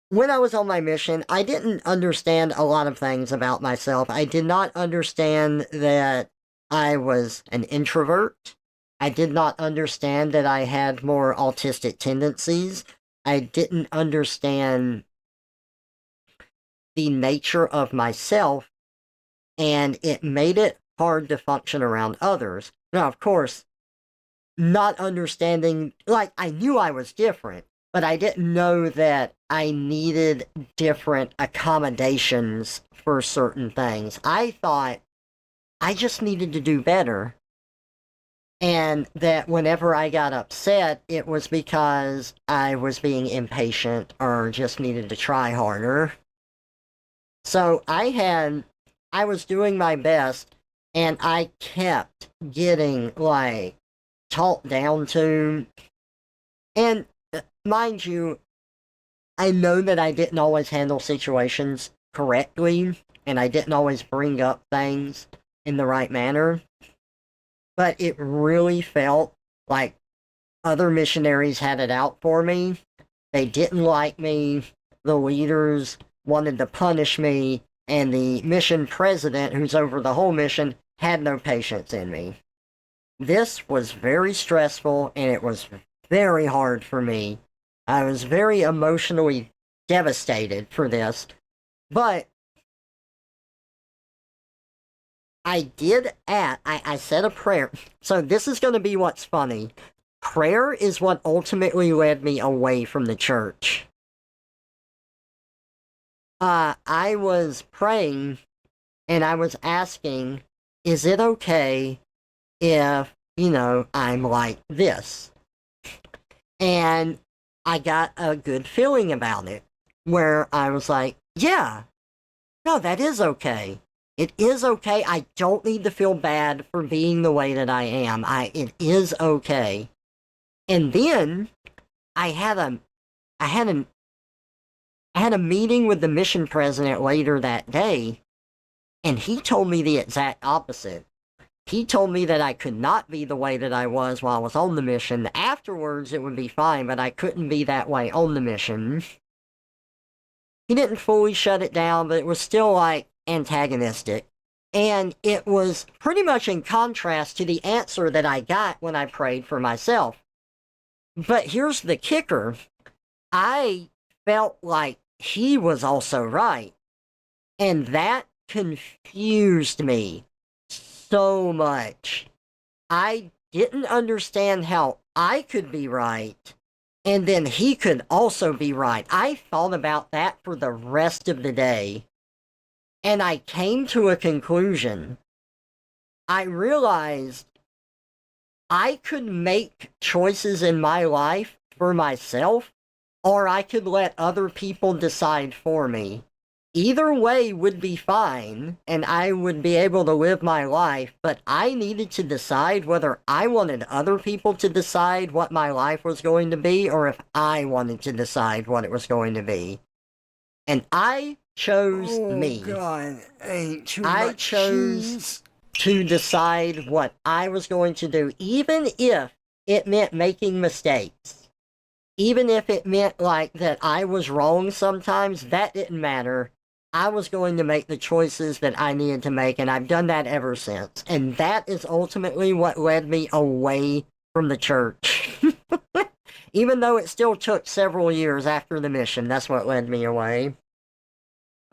when I was on my mission, I didn't understand a lot of things about myself. I did not understand that I was an introvert. I did not understand that I had more autistic tendencies. I didn't understand the nature of myself, and it made it hard to function around others. Now, of course, not understanding, like, I knew I was different, but I didn't know that I needed different accommodations for certain things. I thought I just needed to do better, and that whenever I got upset, it was because I was being impatient or just needed to try harder. So I was doing my best, and I kept getting, like, talked down to. And mind you, I know that I didn't always handle situations correctly, and I didn't always bring up things in the right manner, but it really felt like other missionaries had it out for me. They didn't like me, the leaders wanted to punish me, and the mission president, who's over the whole mission, had no patience in me. This was very stressful, and it was very hard for me. I was very emotionally devastated for this, but I said a prayer. So this is going to be what's funny. Prayer is what ultimately led me away from the church. I was praying, and I was asking, is it okay if, I'm like this? And I got a good feeling about it, where I was like, yeah, no, that is okay. It is okay. I don't need to feel bad for being the way that I am. It is okay. And then I had a meeting with the mission president later that day, and he told me the exact opposite. He told me that I could not be the way that I was while I was on the mission. Afterwards, it would be fine, but I couldn't be that way on the mission. He didn't fully shut it down, but it was still, like, antagonistic. And it was pretty much in contrast to the answer that I got when I prayed for myself. But here's the kicker. I felt like he was also right. And that confused me so much. I didn't understand how I could be right, and then he could also be right. I thought about that for the rest of the day, and I came to a conclusion. I realized I could make choices in my life for myself, or I could let other people decide for me. Either way would be fine, and I would be able to live my life, but I needed to decide whether I wanted other people to decide what my life was going to be, or if I wanted to decide what it was going to be. And I chose me. God, ain't too I much chose cheese. to decide what I was going to do, even if it meant making mistakes. Even if it meant, like, that I was wrong sometimes, that didn't matter. I was going to make the choices that I needed to make, and I've done that ever since. And that is ultimately what led me away from the church. Even though it still took several years after the mission, that's what led me away.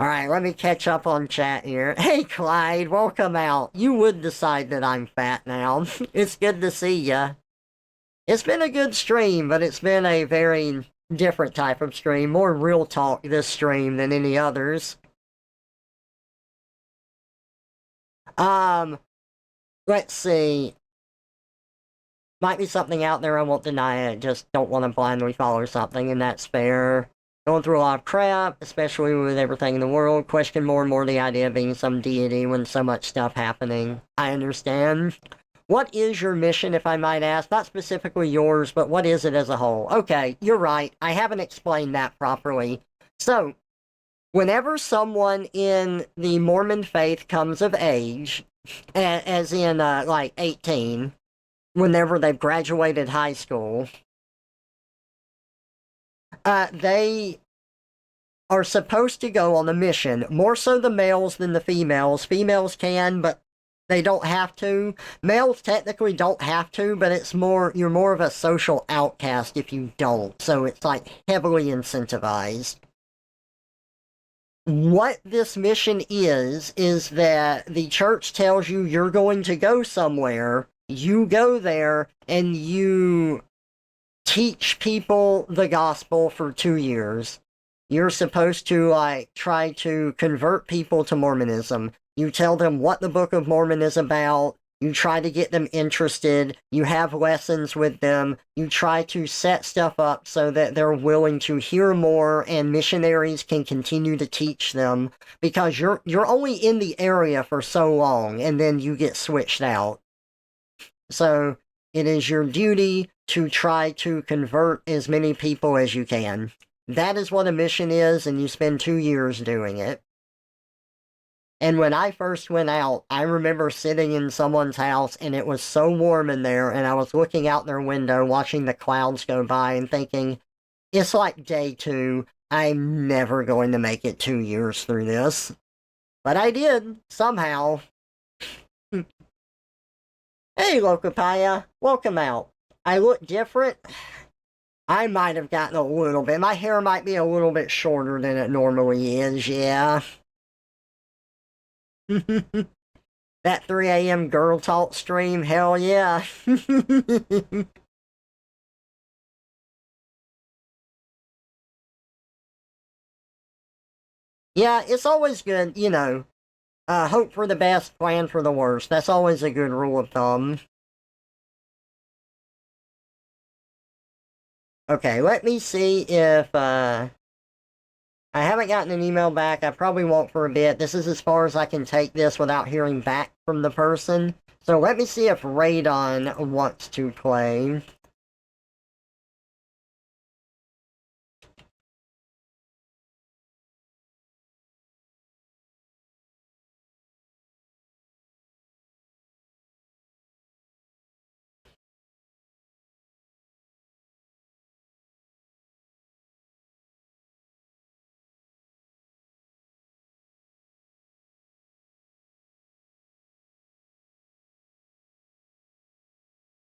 Alright, let me catch up on chat here. Hey, Clyde, welcome out. You would decide that I'm fat now. It's good to see ya. It's been a good stream, but it's been a very different type of stream. More real talk this stream than any others. Let's see. Might be something out there, I won't deny it, just don't want to blindly follow something, and that's fair. Going through a lot of crap, especially with everything in the world. Question more and more the idea of being some deity when so much stuff happening. I understand. What is your mission, if I might ask? Not specifically yours, but what is it as a whole? Okay, you're right. I haven't explained that properly. So, whenever someone in the Mormon faith comes of age, as in, like, 18, whenever they've graduated high school, they are supposed to go on a mission. More so the males than the females. Females can, but they don't have to. Males technically don't have to, but it's more, you're more of a social outcast if you don't. So it's like heavily incentivized. What this mission is that the church tells you you're going to go somewhere, you go there, and you teach people the gospel for 2 years. You're supposed to, like, try to convert people to Mormonism. You tell them what the Book of Mormon is about. You try to get them interested. You have lessons with them. You try to set stuff up so that they're willing to hear more and missionaries can continue to teach them, because you're only in the area for so long and then you get switched out. So it is your duty to try to convert as many people as you can. That is what a mission is, and you spend 2 years doing it. And when I first went out, I remember sitting in someone's house and it was so warm in there, and I was looking out their window, watching the clouds go by and thinking, it's like day 2. I'm never going to make it 2 years through this. But I did, somehow. Hey, Lokapaya, welcome out. I look different. I might have gotten a little bit. My hair might be a little bit shorter than it normally is, yeah. That 3 a.m. girl talk stream, hell yeah. Yeah, it's always good, you know. Hope for the best, plan for the worst. That's always a good rule of thumb. Okay, let me see if, I haven't gotten an email back. I probably won't for a bit. This is as far as I can take this without hearing back from the person. So let me see if Radon wants to play.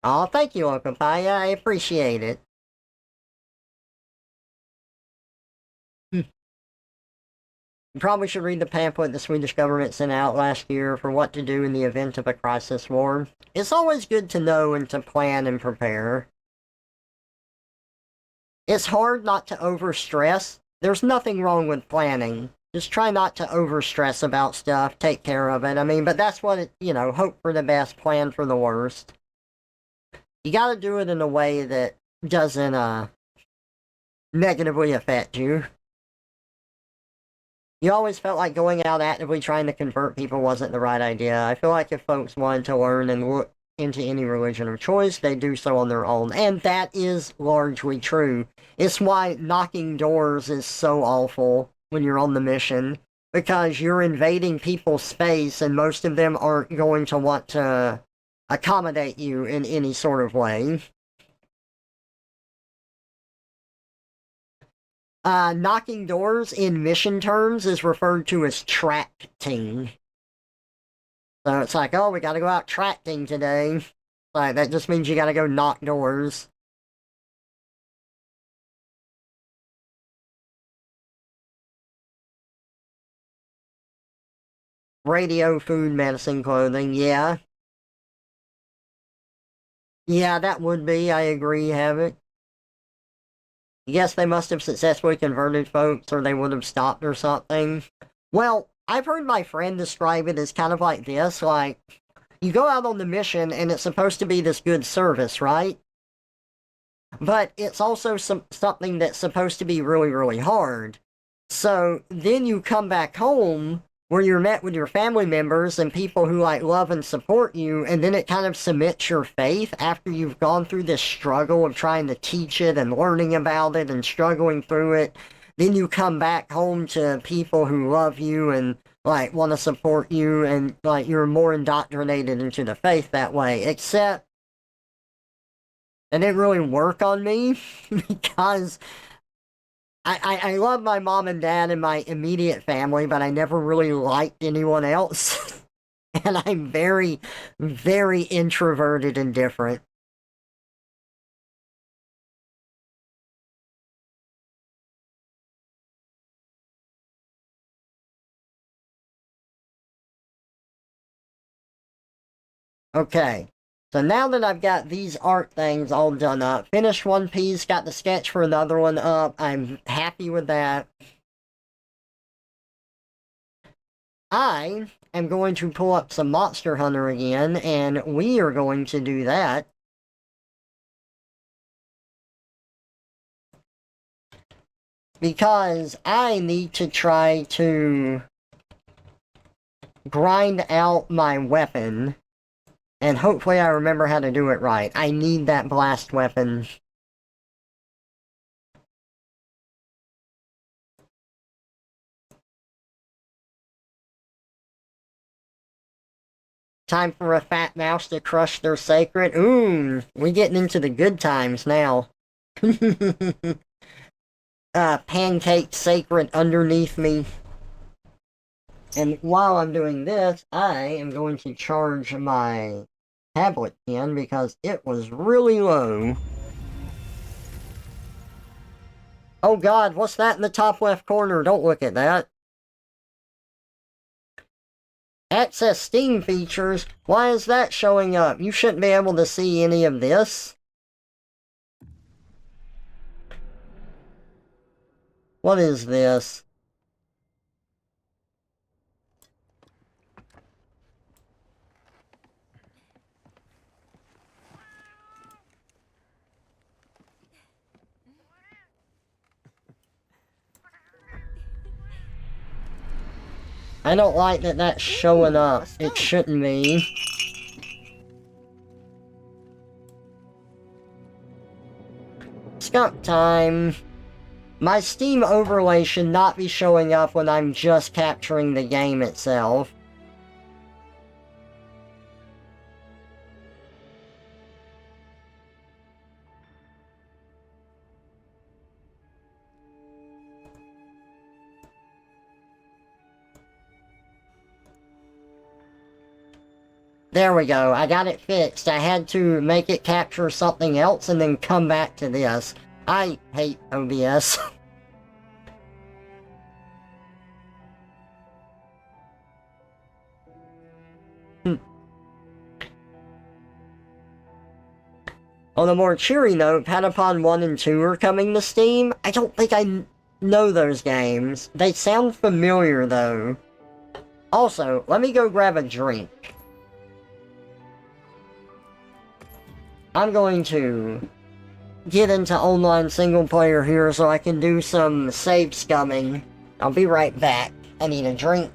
Oh, thank you, Uncle Paya. I appreciate it. You probably should read the pamphlet the Swedish government sent out last year for what to do in the event of a crisis war. It's always good to know and to plan and prepare. It's hard not to overstress. There's nothing wrong with planning. Just try not to overstress about stuff, take care of it. I mean, but that's what it, you know, hope for the best, plan for the worst. You gotta do it in a way that doesn't, negatively affect you. You always felt like going out actively trying to convert people wasn't the right idea. I feel like if folks wanted to learn and look into any religion of choice, they do so on their own. And that is largely true. It's why knocking doors is so awful when you're on the mission, because you're invading people's space and most of them aren't going to want to accommodate you in any sort of way. Knocking doors in mission terms is referred to as tracting. So it's like, oh, we gotta go out tracting today. Like, that just means you gotta go knock doors. Radio, food, medicine, clothing, yeah. Yeah, that would be, I agree, Havoc. Yes, they must have successfully converted folks, or they would have stopped or something. Well, I've heard my friend describe it as kind of like this, like, you go out on the mission and it's supposed to be this good service, right? But it's also something that's supposed to be really, really hard. So then you come back home where you're met with your family members and people who like love and support you, and then it kind of cements your faith after you've gone through this struggle of trying to teach it and learning about it and struggling through it. Then you come back home to people who love you and like want to support you, and like you're more indoctrinated into the faith that way. Except it didn't really work on me because I love my mom and dad and my immediate family, but I never really liked anyone else. And I'm very, very introverted and different. Okay, so now that I've got these art things all done up, finished one piece, got the sketch for another one up, I'm happy with that. I am going to pull up some Monster Hunter again, and we are going to do that. Because I need to try to grind out my weapon, and hopefully I remember how to do it right. I need that blast weapon. Time for a fat mouse to crush their sacred. Ooh, we getting into the good times now. Pancake sacred underneath me. And while I'm doing this, I am going to charge my tablet again because it was really low. Oh god, what's that in the top left corner? Don't look at that. Access Steam features? Why is that showing up? You shouldn't be able to see any of this. What is this? I don't like that that's showing up. It shouldn't be. Skunk time. My Steam overlay should not be showing up when I'm just capturing the game itself. There we go, I got it fixed. I had to make it capture something else and then come back to this. I hate OBS. On a more cheery note, Patapon 1 and 2 are coming to Steam. I don't think I know those games. They sound familiar, though. Also, let me go grab a drink. I'm going to get into online single player here so I can do some save scumming. I'll be right back. I need a drink.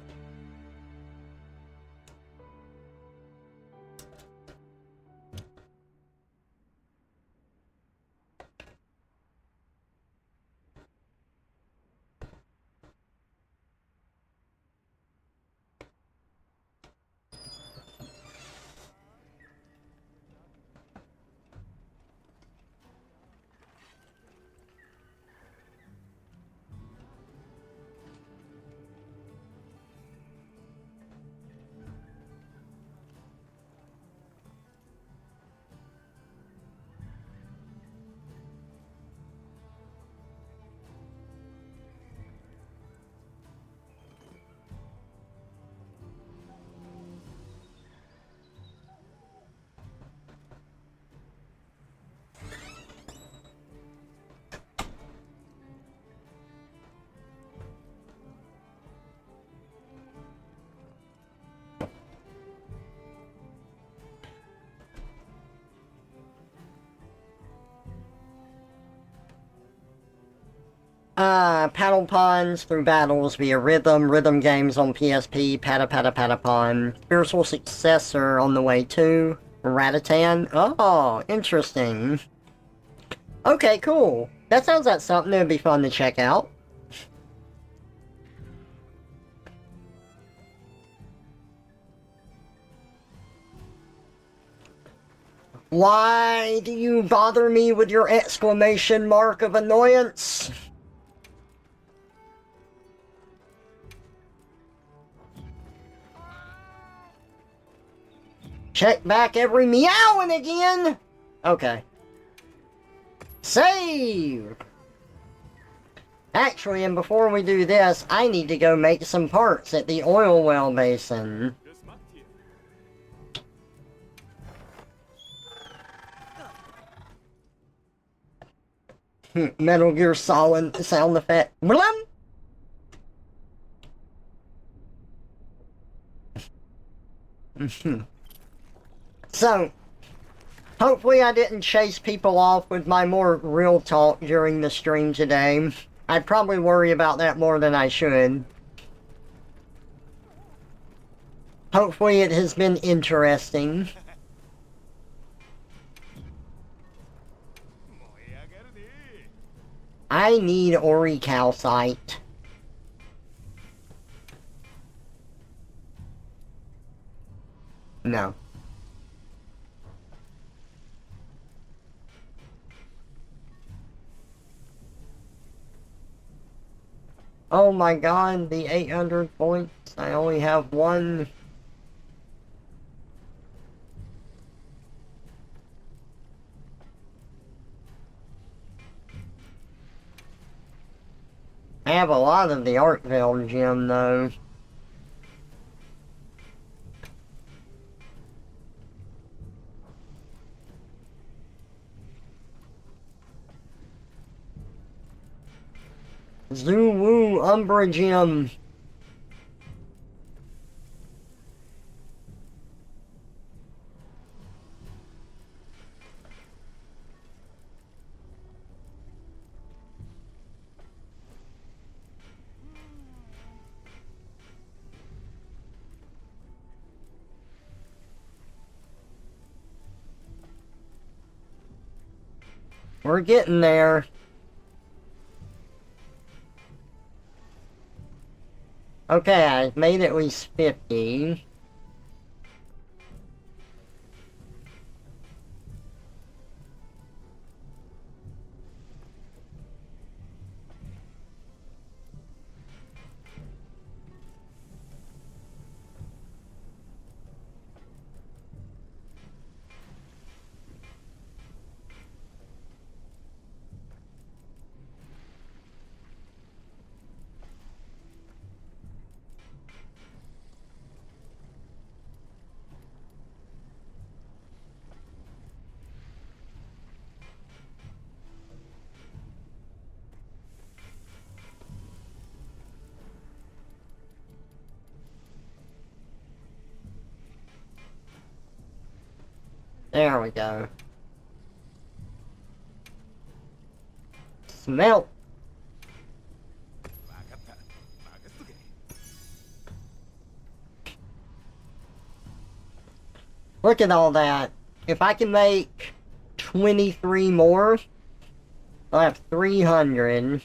Paddle Ponds through battles via Rhythm Games on PSP, Patapon. Spiritual Successor on the way too. Ratatan. Oh, interesting. Okay, cool. That sounds like something that would be fun to check out. Why do you bother me with your exclamation mark of annoyance? Check back every meowing again! Okay. Save! Actually, and before we do this, I need to go make some parts at the oil well basin. Metal Gear Solid sound effect. Blum! So, hopefully I didn't chase people off with my more real talk during the stream today. I'd probably worry about that more than I should. Hopefully it has been interesting. I need Ori Calcite. No. Oh my god, the 800 points. I only have one. I have a lot of the Arkvale gem though. Zoo-woo Umbra gem. We're getting there. Okay, I've made at least 50. There we go. Smelt. Look at all that. If I can make 23 more, I'll have 300.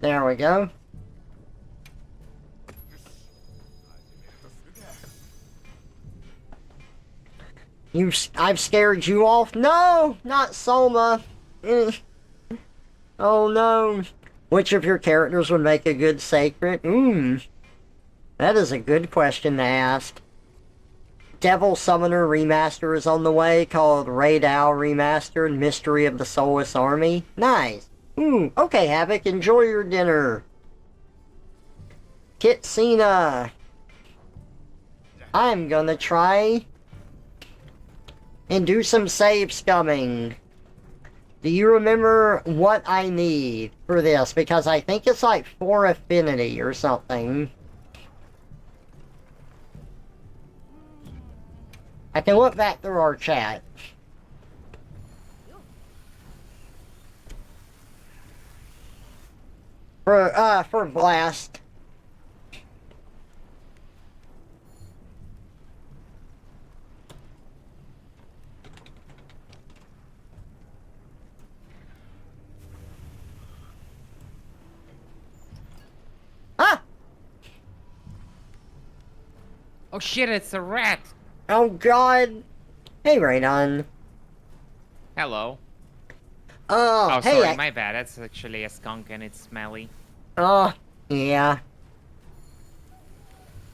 There we go. I've scared you off? No, not Soma. Oh no. Which of your characters would make a good sacred? That is a good question to ask. Devil Summoner Remaster is on the way, called Raid Owl Remastered, Mystery of the Soulless Army. Nice. Okay, Havoc, enjoy your dinner. Kitsina. I'm gonna try and do some save scumming. Do you remember what I need for this? Because I think it's like 4 affinity or something. I can look back through our chat. For Blast. Ah! Oh shit, it's a rat! Oh god! Hey, Radon. Hello. Oh, Oh, hey, sorry, my bad. That's actually a skunk and it's smelly. Oh, yeah.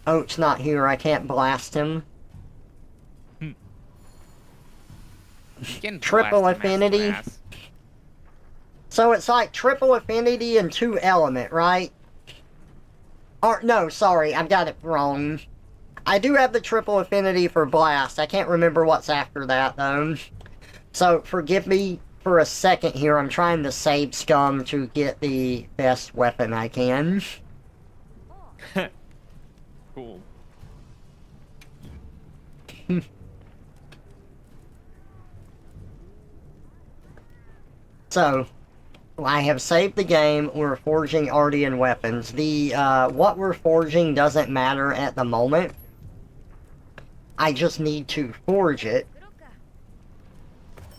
Oat's not here, I can't blast him. You can Triple blast him as affinity. grass. So it's like triple affinity and 2 element, right? Or, no, sorry, I've got it wrong. I do have the triple affinity for Blast. I can't remember what's after that, though. So, forgive me for a second here. I'm trying to save scum to get the best weapon I can. Cool. So, I have saved the game. We're forging Ardean weapons. The, what we're forging doesn't matter at the moment. I just need to forge it.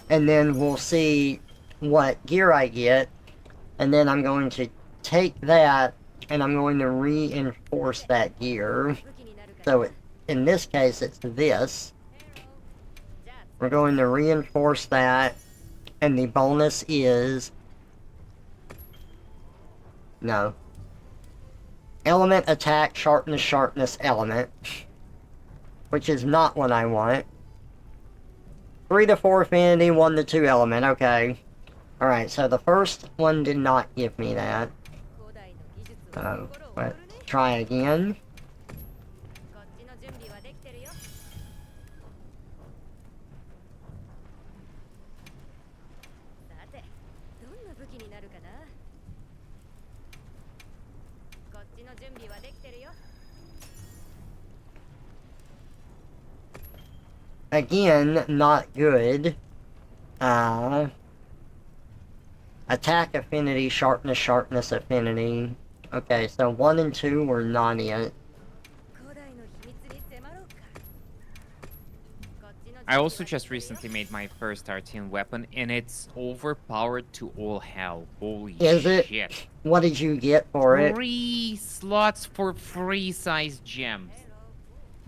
And then we'll see what gear I get. And then I'm going to take that, and I'm going to reinforce that gear. So, in this case, it's this. We're going to reinforce that. And the bonus is... No. Element, attack, sharpness, sharpness, element. Which is not what I want. 3 to 4 affinity, 1 to 2 element, okay. Alright, so the first one did not give me that. So, let's try again. Again, not good. Attack affinity, sharpness, sharpness affinity. Okay, so 1 and 2 were not it. I also just recently made my first Artian weapon, and it's overpowered to all hell. Holy Is it? shit. What did you get for it? 3 slots for free size gems.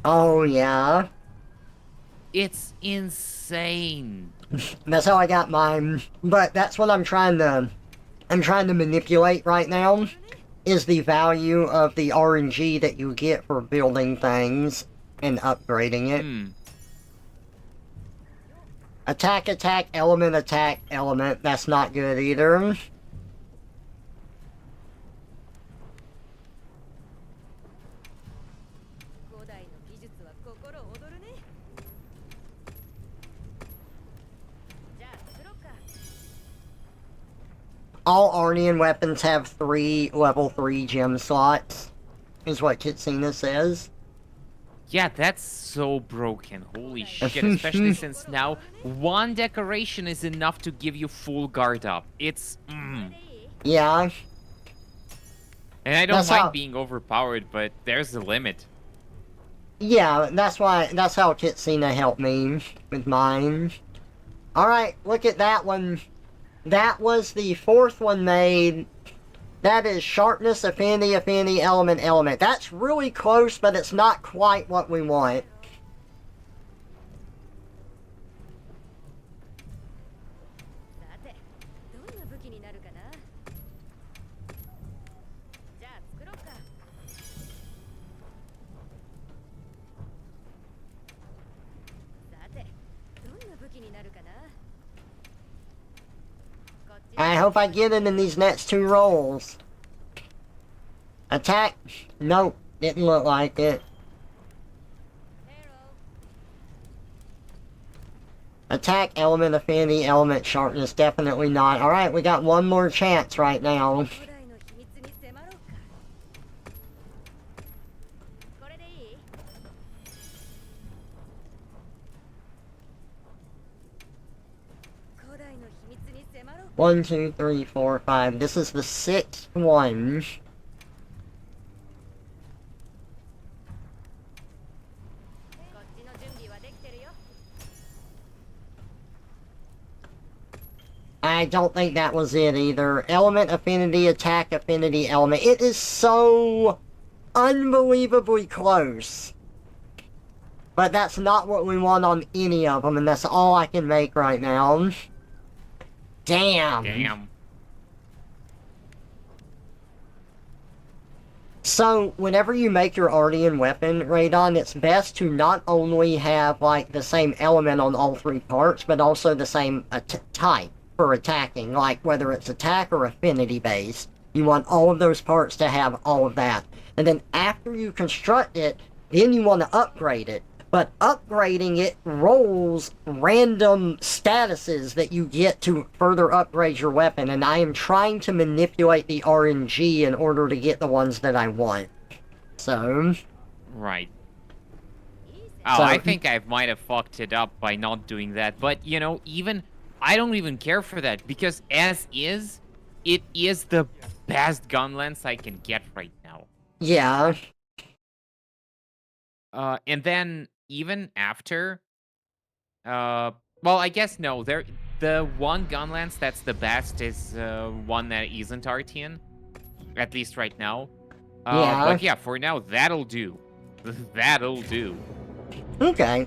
Oh, yeah. It's insane. That's how I got mine. But that's what I'm trying to manipulate right now, is the value of the RNG that you get for building things and upgrading it. Attack, attack, element, that's not good either. All Arnian weapons have 3 level 3 gem slots, is what Kitsina says. Yeah, that's so broken. Holy shit, especially since now 1 decoration is enough to give you full guard up. It's... Yeah. And I don't mind being overpowered, but there's a limit. Yeah, that's how Kitsina helped me with mine. Alright, look at that one. That was the 4th one made. That is sharpness, affinity, affinity, element, element. That's really close, but it's not quite what we want. I hope I get it in these next 2 rolls. Attack? Nope, didn't look like it. Attack, element, affinity, element, sharpness, definitely not. Alright, we got one more chance right now. 古代の秘密に迫ろうか。これでいい？古代の秘密に迫ろうか。 1, 2, 3, 4, 5. This is the 6th one. こっちの準備はできてるよ。 I don't think that was it either. Element, affinity, attack, affinity, element. It is so unbelievably close. But that's not what we want on any of them, and that's all I can make right now. Damn. Damn. So, whenever you make your Ardean weapon, Radon, it's best to not only have, like, the same element on all three parts, but also the same type for attacking, like whether it's attack or affinity based. You want all of those parts to have all of that. And then after you construct it, then you want to upgrade it. But upgrading it rolls random statuses that you get to further upgrade your weapon, and I am trying to manipulate the RNG in order to get the ones that I want. So... Right. Oh, I think I might have fucked it up by not doing that, but, you know, even... I don't even care for that, because as is, it is the best gun lens I can get right now. Yeah. And then, even after... well, I guess no, the one gun lens that's the best is one that isn't Artian, at least right now. Yeah. But yeah, for now, that'll do. That'll do. Okay.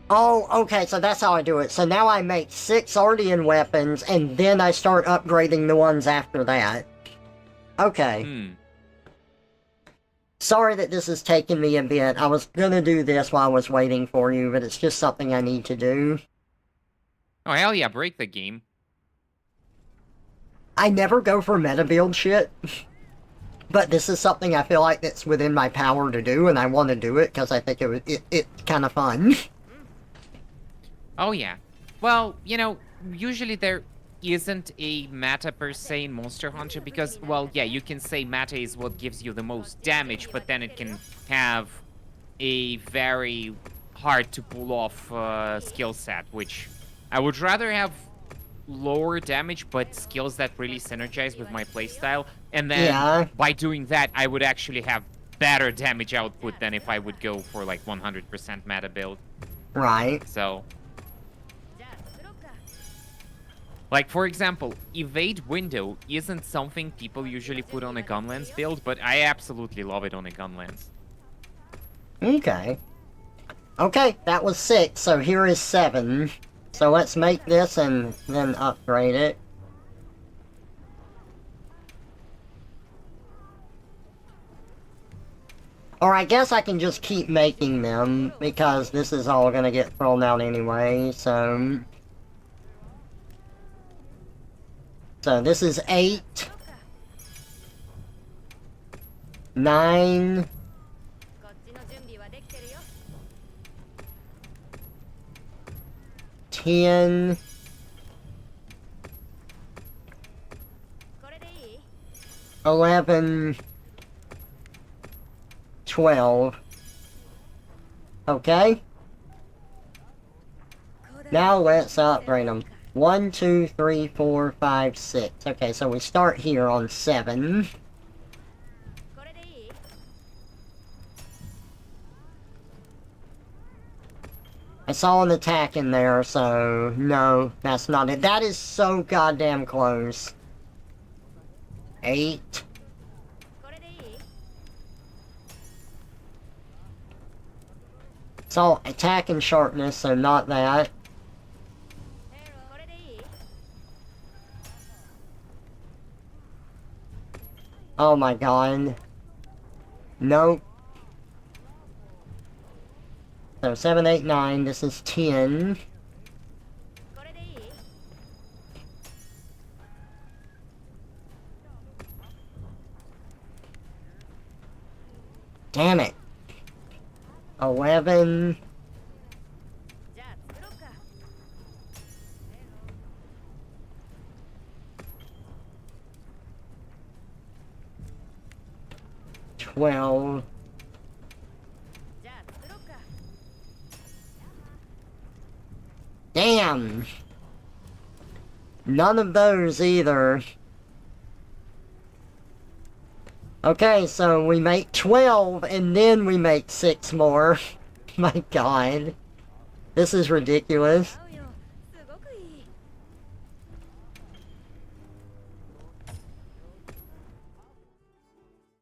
Oh, okay, so that's how I do it. So now I make 6 Ardean weapons, and then I start upgrading the ones after that. Okay. Sorry that this has taken me a bit. I was gonna do this while I was waiting for you, but it's just something I need to do. Oh, hell yeah, break the game. I never go for meta build shit. But this is something I feel like that's within my power to do, and I want to do it because I think it's kind of fun. Oh yeah. Well, you know, usually there isn't a meta per se in Monster Hunter because, well, yeah, you can say meta is what gives you the most damage, but then it can have a very hard to pull off skill set, which I would rather have lower damage but skills that really synergize with my playstyle, and then by doing that I would actually have better damage output than if I would go for like 100% meta build. Right. So, like, for example, evade window isn't something people usually put on a gun lens build, but I absolutely love it on a gun lens. Okay. Okay, that was 6, so here is 7. So let's make this and then upgrade it. Or I guess I can just keep making them, because this is all gonna get thrown out anyway, so... So this is 8. 9. 10. 11. 12. Okay. Now let's upgrade them. 1, 2, 3, 4, 5, 6. Okay, so we start here on 7. I saw an attack in there, so no, that's not it. That is so goddamn close. 8. So attack and sharpness, so not that. Oh my god. Nope. So 7, 8, 9, this is 10. Damn it. 11. 12. じゃあ作ろうか。 Damn! None of those either. Okay, so we make 12 and then we make 6 more. My god. This is ridiculous. 合うよ。すごくいい。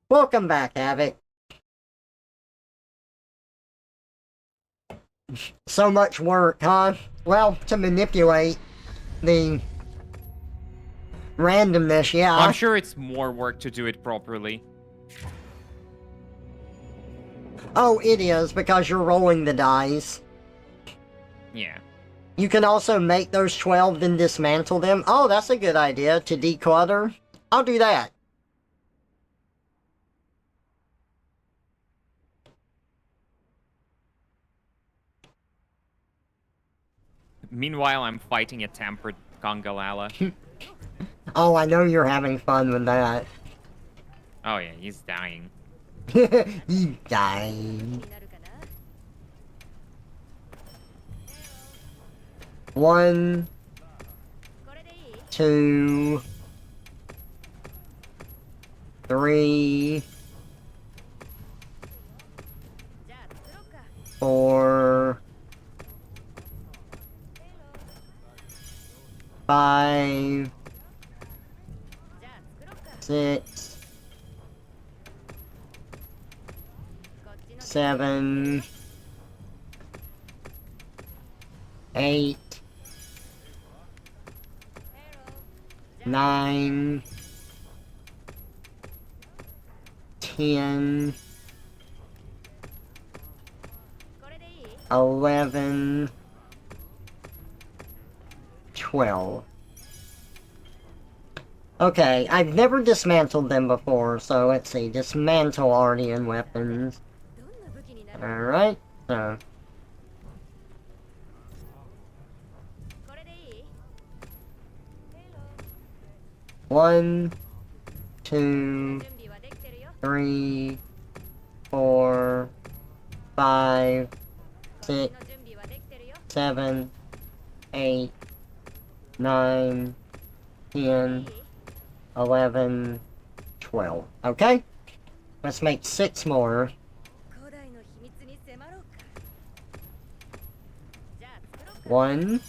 Welcome back, Havoc. So much work, huh? Well, to manipulate the randomness, yeah. I'm sure it's more work to do it properly. Oh, it is, because you're rolling the dice. Yeah. You can also make those 12, then dismantle them. Oh, that's a good idea, to declutter. I'll do that. Meanwhile, I'm fighting a tempered Kangalala. Oh, I know you're having fun with that. Oh yeah, he's dying. You died. になるかな。 1, これでいい？ 2, 3, じゃあ作ろうか。 4, 5, じゃあ作ろうか。 6, こっちの。 7, 8, 9, 10, これでいい？ 11, 12. Okay, I've never dismantled them before, so let's see. Dismantle Ardian weapons. どんな武器になる？ Alright, so これでいい？ 1, 2, 準備はできてるよ。 3, 4, 5, こっち 6, の準備はできてるよ。 7, 8, 9, 10, 11, 12. Okay? Let's make 6 more. 古代の秘密に迫ろうか。じゃあ作ろうか。 1,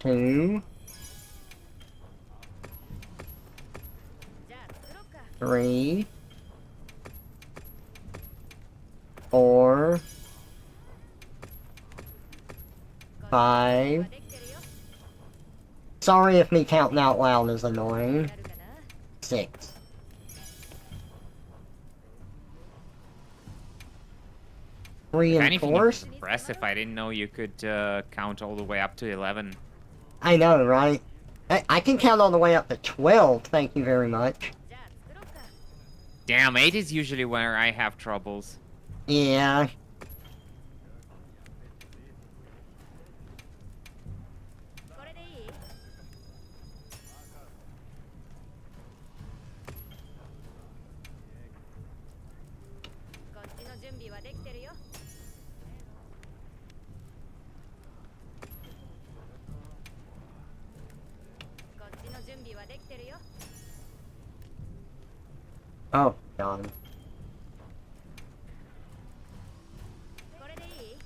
2, じゃあ作ろうか。 3, 4, 5. できてるよ。 Sorry if me counting out loud is annoying. なるかな。 6. If anything, Reinforce? it's impressive. I didn't know you could count all the way up to 11. I know, right? I can count all the way up to 12, thank you very much. じゃあ作ろうか。 Damn, 8 is usually where I have troubles. Yeah. これでいい？ こっちの準備はできてるよ。 こっちの準備はできてるよ。 Oh, God. これでいい？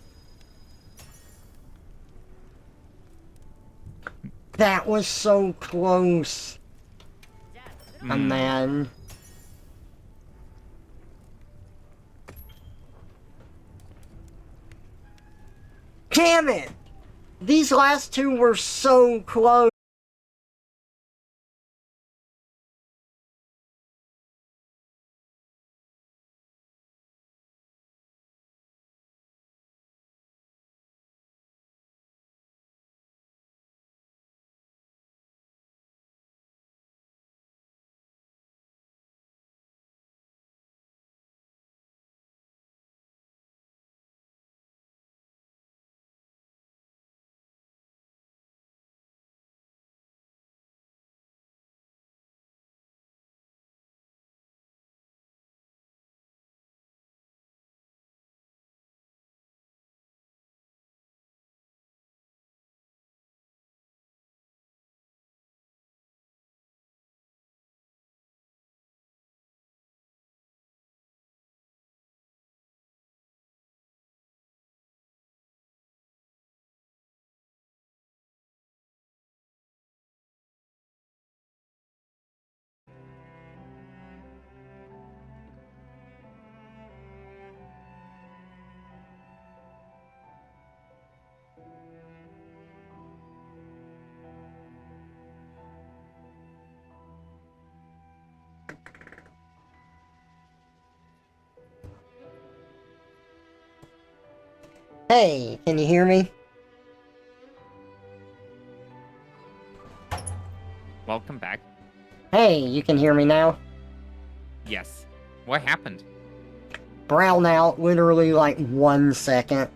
That was so close. じゃあ作ろうか。 I'm mad. Damn it! These last two were so close. Hey, can you hear me? Welcome back. Hey, you can hear me now? Yes. What happened? Brown out, literally like 1 second.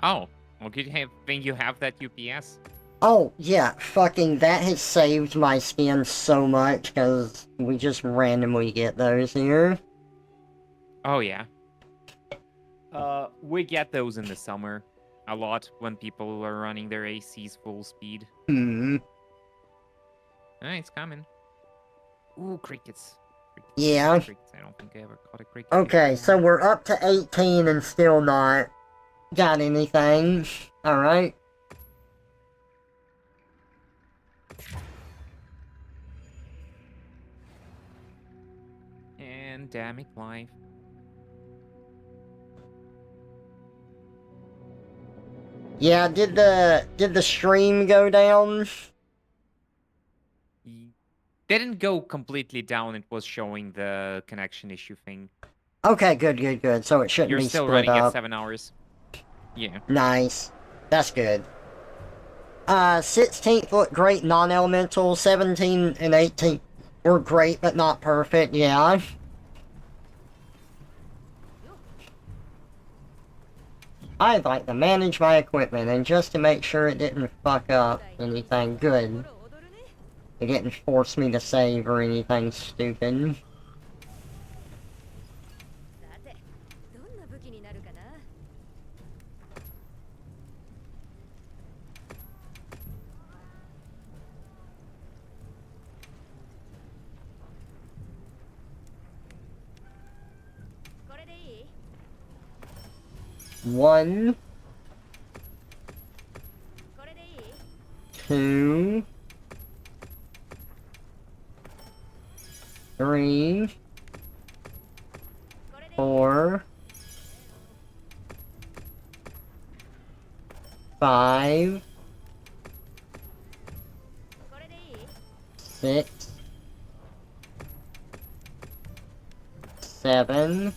Oh, well, good thing you have that UPS. Oh, yeah, fucking that has saved my skin so much, because we just randomly get those here. Oh, yeah. We get those in the summer a lot when people are running their ACs full speed. Hmm. It's coming. Ooh, crickets. Crickets. Yeah. Crickets. I don't think I ever caught a cricket. Okay, before. so we're up to 18 and still not got anything. Alright. Pandemic life. Yeah, did the stream go down? Didn't go completely down. It was showing the connection issue thing. Okay, good. So it shouldn't You're be still split running at up. 7 hours. Yeah. Nice. That's good. 16th looked great, non-elemental. 17 and 18 were great, but not perfect, yeah. I'd like to manage my equipment, and just to make sure it didn't fuck up anything good. It didn't force me to save or anything stupid. さてどんな武器になるかな。これでいい？ 1, これでいい？ 2, 3, これでいい？ 4, 5, これでいい？ 6, 7,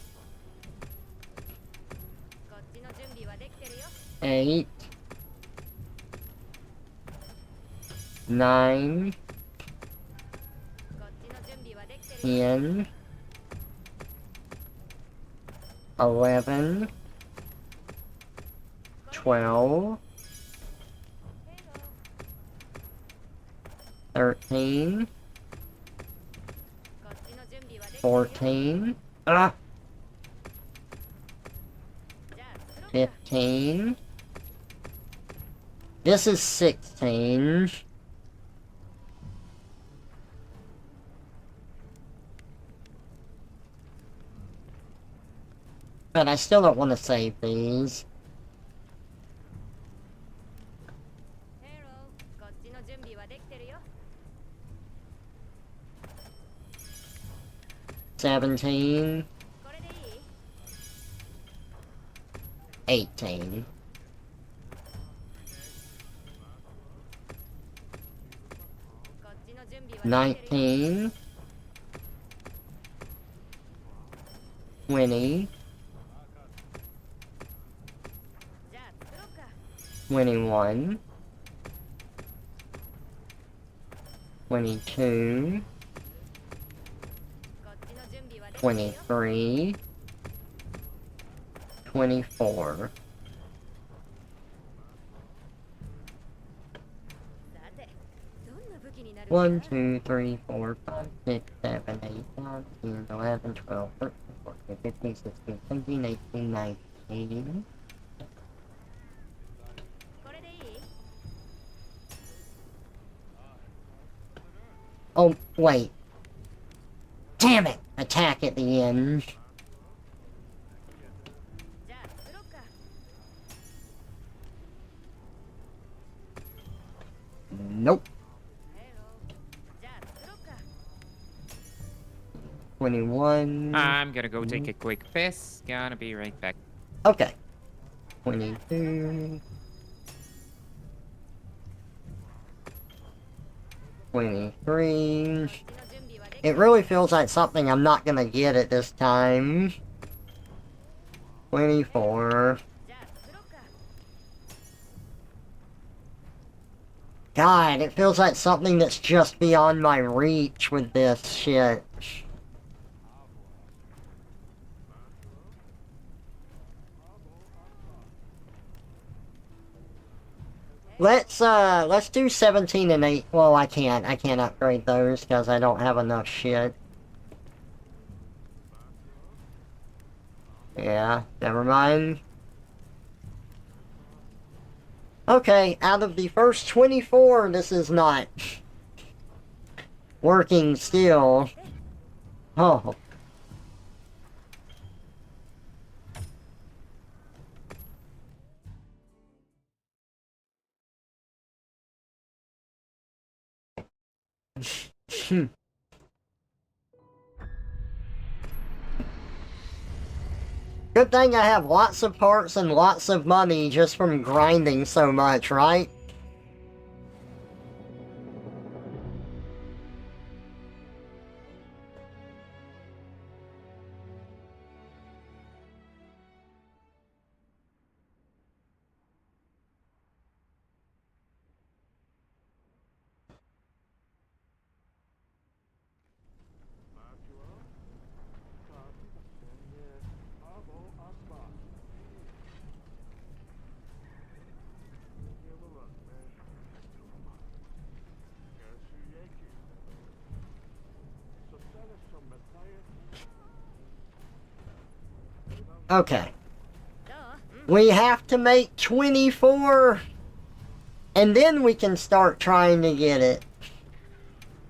こっちの準備はできてるよ。 8, 9, こっちの準備はできてるよ。 10, 11, 12, 13, こっちの準備はできてるよ。 14, ah, じゃあ作ろうか。 15. This is 16. But I still don't want to save these. ヘロー、こっちの準備はできてるよ。 17, これでいい？ 18, こっちの準備はできてるよ。 19, 20, じゃあ作ろうか。 21, 22, こっちの準備はできてるよ。 23, 24. さて、どんな武器になるかな。 1, 2, 3, 4, 5, 6, 7, 8, 9, 10, 11, 12, 13, 14, 15, 16, 17, 18, 19. これでいい？ Oh, wait. Damn it! Attack at the end. じゃあ作ろうか。 Nope. ヘロー、じゃあ作ろうか。 21. I'm gonna go take a quick piss. Gonna be right back. Okay. 22. 23. こっちの準備はできて It る。 really feels like something I'm not gonna get at this time. 24. じゃあ God, it feels like something that's just beyond my reach with this shit. Let's do 17 and 8. Well, I can't upgrade those because I don't have enough shit. Yeah, never mind. Okay, out of the first 24, this is not working still. Oh. Good thing I have lots of parts and lots of money just from grinding so much, right? Okay. We have to make 24, and then we can start trying to get it.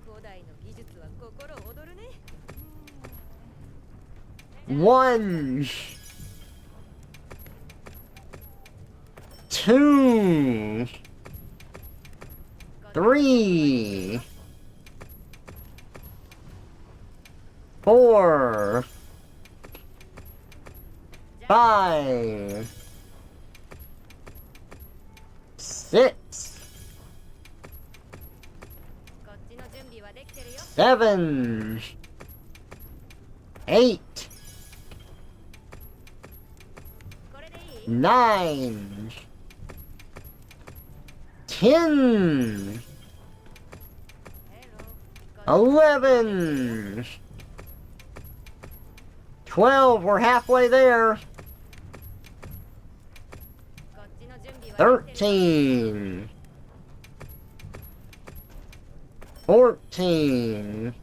古代の技術は心躍るね。 1, 2, 3, 4, 5, 6, こっちの準備はできてるよ。 7, 8, これでいい？ 9, 10, 11, 12, we're halfway there. こっちの準備はできてるよ。 13, 14,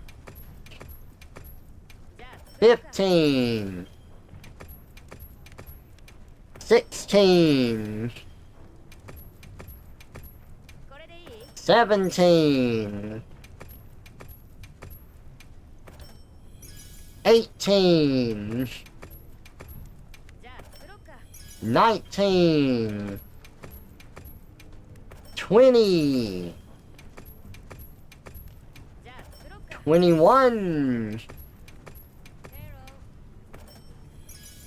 じゃあ作ろうか。 15, 16, これでいい？ 17, 18, じゃあ作ろうか。 19, 20, じゃあ作ろうか。 21,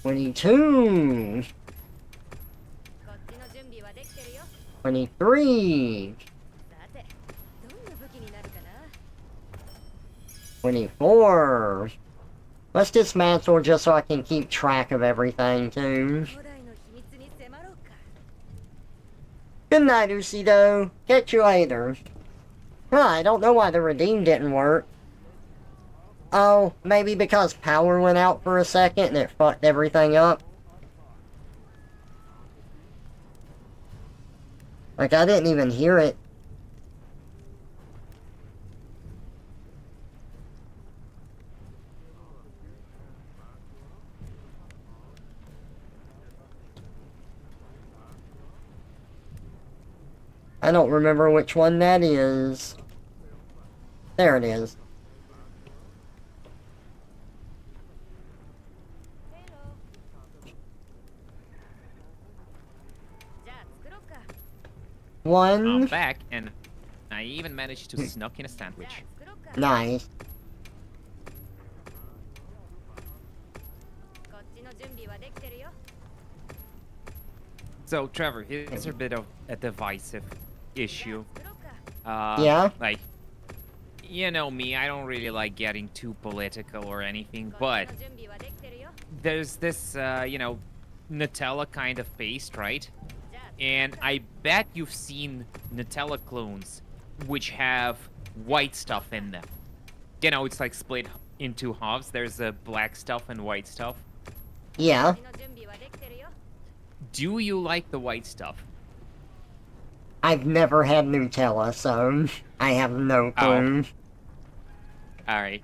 22, こっちの準備はできてるよ。 23, さて、どんな武器になるかな。 24. Let's dismantle just so I can keep track of everything, too. 古代の秘密に迫ろうか。 Good night, Usido. Catch you later. Huh, I don't know why the redeem didn't work. Oh, maybe because power went out for a second and it fucked everything up? Like, I didn't even hear it. I don't remember which one that is. There it is. じゃあ作ろうか。 I'm One. back, and I even managed to snuck in a じゃあ sandwich. 作ろうか。 Nice. こっちの準備はできてるよ。 So, Trevor, here's a bit of a divisive じゃ issue. あ作ろうか。Yeah? Like, you know me, I don't really like getting too political or anything, こ but っちの準備はできてるよ。 there's this, you know, Nutella kind of paste, right? じゃあ And I bet you've seen Nutella clones which have white stuff in them. You know, it's like split into halves. There's a black stuff and white stuff. Yeah. の準備はできてるよ Do you like the white stuff? I've never had Nutella, so I have no clue. Alright.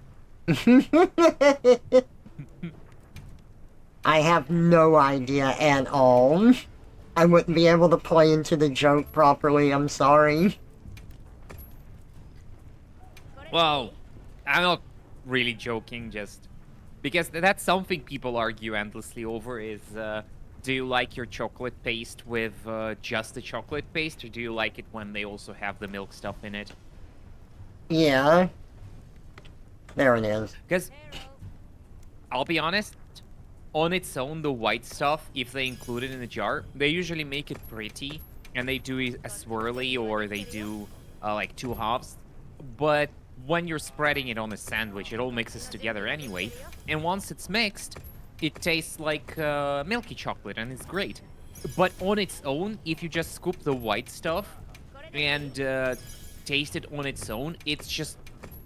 I have no idea at all. I wouldn't be able to play into the joke properly, I'm sorry. Well, I'm not really joking, just because that's something people argue endlessly over is, do you like your chocolate paste with just the chocolate paste, or do you like it when they also have the milk stuff in it? Yeah. There it is. Because, I'll be honest, on its own, the white stuff, if they include it in a jar, they usually make it pretty, and they do a swirly, or they do, like, two halves. But when you're spreading it on a sandwich, it all mixes together anyway, and once it's mixed, it tastes like milky chocolate, and it's great. But on its own, if you just scoop the white stuff and taste it on its own, it's just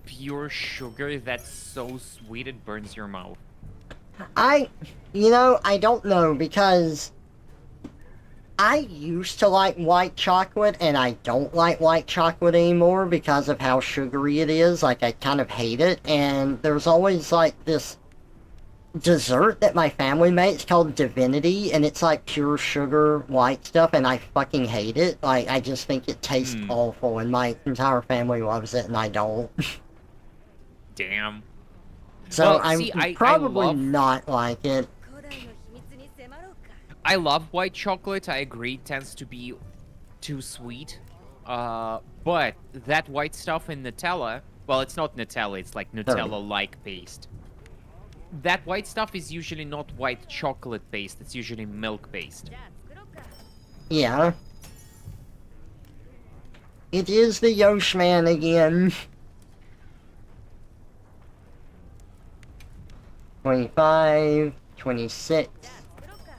pure sugar that's so sweet it burns your mouth. I don't know, because I used to like white chocolate, and I don't like white chocolate anymore because of how sugary it is. Like, I kind of hate it, and there's always, like, this dessert that my family makes called Divinity, and it's, like, pure sugar white stuff, and I fucking hate it. Like, I just think it tastes awful, and my entire family loves it, and I don't. Damn. So Well, I see, would probably I love, not like it. 古代の秘密に迫ろうか I love white chocolate. I agree, it tends to be too sweet. But that white stuff in Nutella, well, it's not Nutella, it's like Nutella-like paste. That white stuff is usually not white chocolate paste, it's usually milk paste. じゃあ作ろうか Yeah. It is the Yosh Man again. 25, 26, じゃあ作ろうか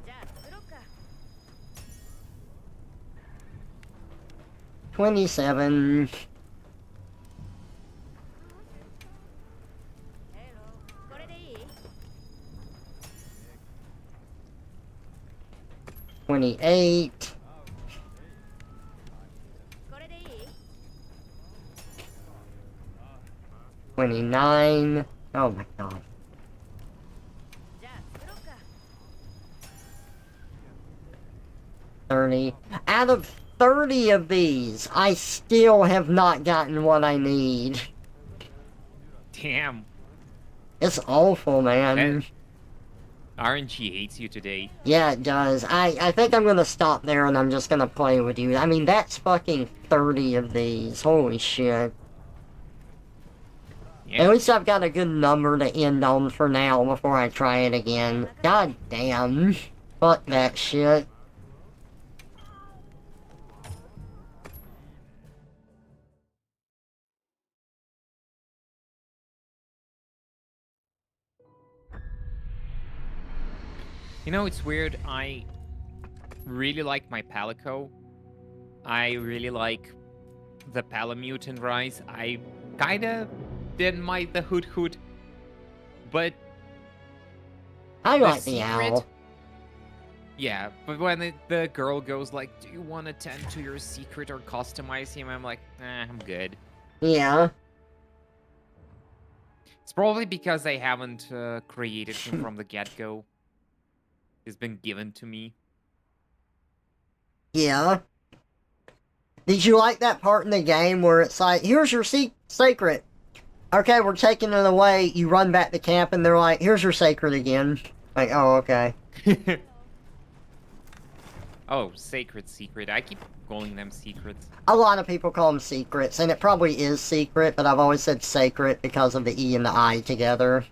じゃあ作ろうか 27, これでいい 28, これでいい 29. Oh my god. じゃあ作ろうか 30. Out of 30 of these, I still have not gotten what I need. Damn. It's awful, man. RNG hates you today. Yeah, it does. I think I'm gonna stop there and I'm just gonna play with you. I mean, that's fucking 30 of these. Holy shit. Yeah. At least I've got a good number to end on for now before I try it again. God damn. Fuck that shit. You know, it's weird. I really like my Palico. I really like the Palamute Rise. I kinda didn't mind the Hoot Hoot. But I the like the secret... owl. Yeah, but when the girl goes like, do you want to tend to your secret or customize him? I'm like, I'm good. Yeah. It's probably because I haven't created him from the get-go. He's been given to me. Yeah. Did you like that part in the game where it's like, here's your secret. Okay, we're taking it away. You run back to camp and they're like, here's your secret again. Like, oh, okay. Oh, sacred secret. I keep calling them secrets. A lot of people call them secrets, and it probably is secret, but I've always said sacred because of the E and the I together.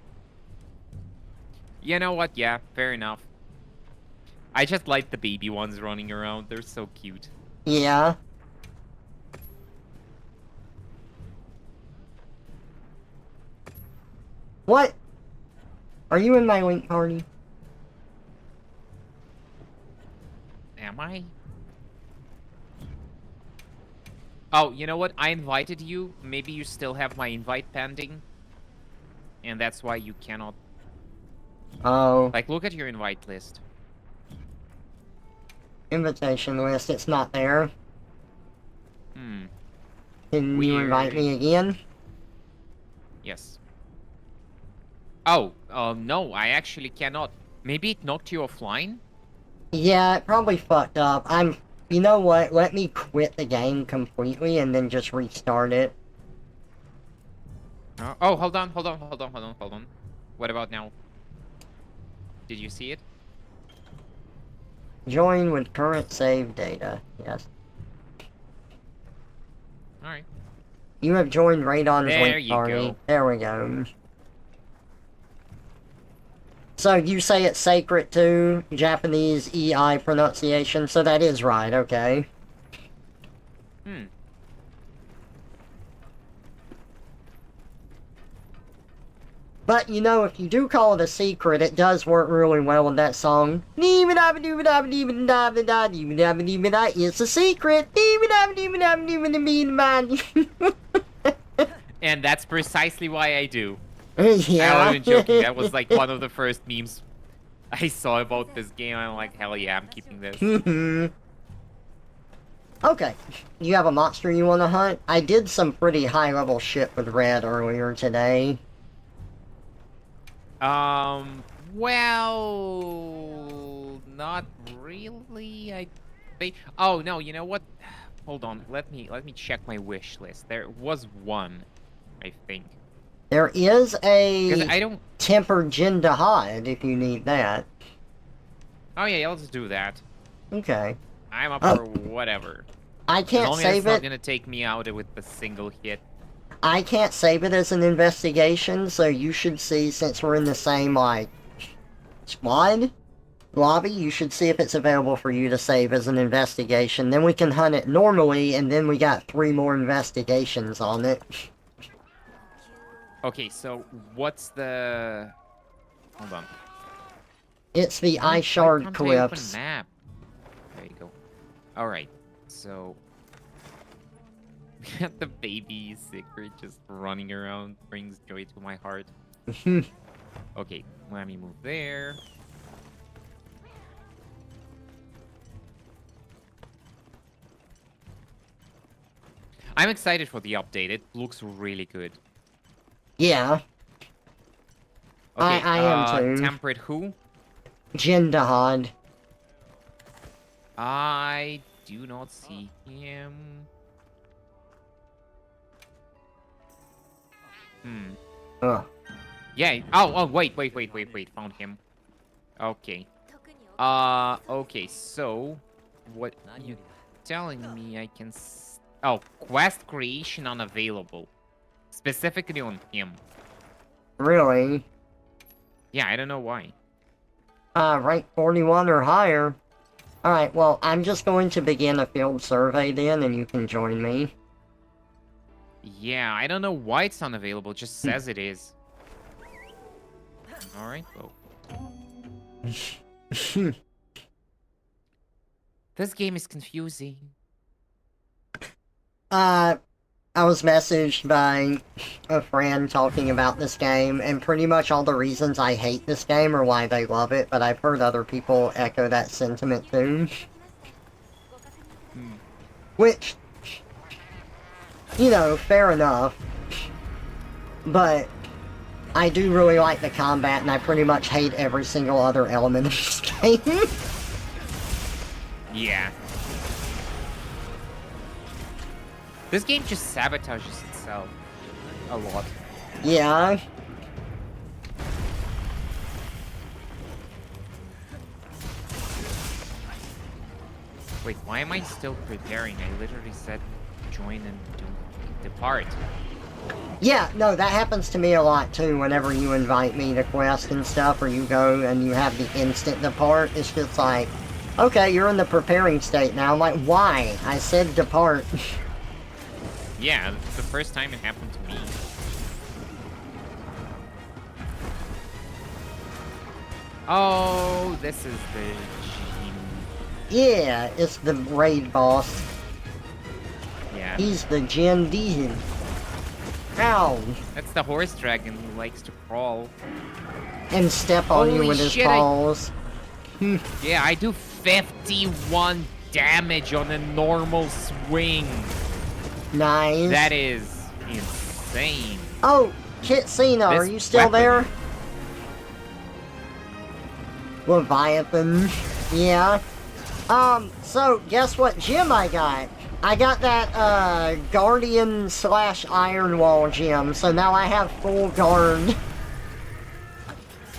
You know what? Yeah, fair enough. I just like the baby ones running around. They're so cute. Yeah. What Are you in my link party? Am I? Oh, you know what? I invited you. Maybe you still have my invite pending. And that's why you cannot... Oh, Like, look at your invite list. invitation list, it's not there. Hmm. Can you invite Weird. me again? Yes. Oh, no, I actually cannot. Maybe it knocked you offline? Yeah, it probably fucked up. You know what? Let me quit the game completely and then just restart it. Oh, hold on. What about now? Did you see it? Join with current save data. Yes. Alright. You have joined Radon's There link you party. go. There we go. So you say it's sacred to Japanese EI pronunciation, so that is right, okay. Hmm. But, you know, if you do call it a secret, it does work really well with that song. It's a secret. And that's precisely why I do. Yeah. I wasn't joking. That was like one of the first memes I saw about this game. I'm like, hell yeah, I'm keeping this. Okay. You have a monster you want to hunt? I did some pretty high-level shit with Red earlier today. Well, not really. I think. Oh no, you know what? Hold on. Let me check my wish list. There was one, I think. There is Because a I don't. tempered Jindahad if you need that. Oh yeah, let's do that. Okay. I'm up Oh. for whatever. I As can't long as save it's not it. gonna take me out with a single hit. I can't save it as an investigation, so you should see, since we're in the same, like, squad lobby, you should see if it's available for you to save as an investigation. Then we can hunt it normally, and then we got 3 more investigations on it. Okay, so what's the? Hold on. It's the Why Ice Shard can't I open Cliffs. map? There you go. All right, so we got the baby secret just running around, brings joy to my heart. Okay, let me move there. I'm excited for the update. It looks really good. Yeah, Okay, I am too. Temperate who? Jindahad. I do not see him. Hmm. Ugh. Yeah. Oh, wait. Found him. Okay. Okay, so what you telling me I can oh, quest creation unavailable. Specifically on him. Really? Yeah, I don't know why. Rank 41 or higher. Alright, well, I'm just going to begin a field survey then, and you can join me. Yeah, I don't know why it's unavailable. It just says it is. Alright, well. This game is confusing. I was messaged by a friend talking about this game, and pretty much all the reasons I hate this game are why they love it, but I've heard other people echo that sentiment too. Which, you know, fair enough. But I do really like the combat, and I pretty much hate every single other element of this game. Yeah. This game just sabotages itself a lot. Yeah. Wait, why am I still preparing? I literally said join and do depart. Yeah, no, that happens to me a lot too whenever you invite me to quest and stuff, or you go and you have the instant depart. It's just like, okay, you're in the preparing state now. I'm like, why? I said depart. Yeah, it's the first time it happened to me. Oh, this is the gym. Yeah, it's the raid boss. Yeah. He's the Gen D. Ow! That's the horse dragon who likes to crawl. And step on you Holy with his shit, paws. Yeah, I do 51 damage on a normal swing. Nice. That is insane. Oh, Kitsina, are This you still weapon. there? Leviathan. Yeah. So guess what gem I got? I got that, Guardian / Iron Wall gem, so now I have full guard.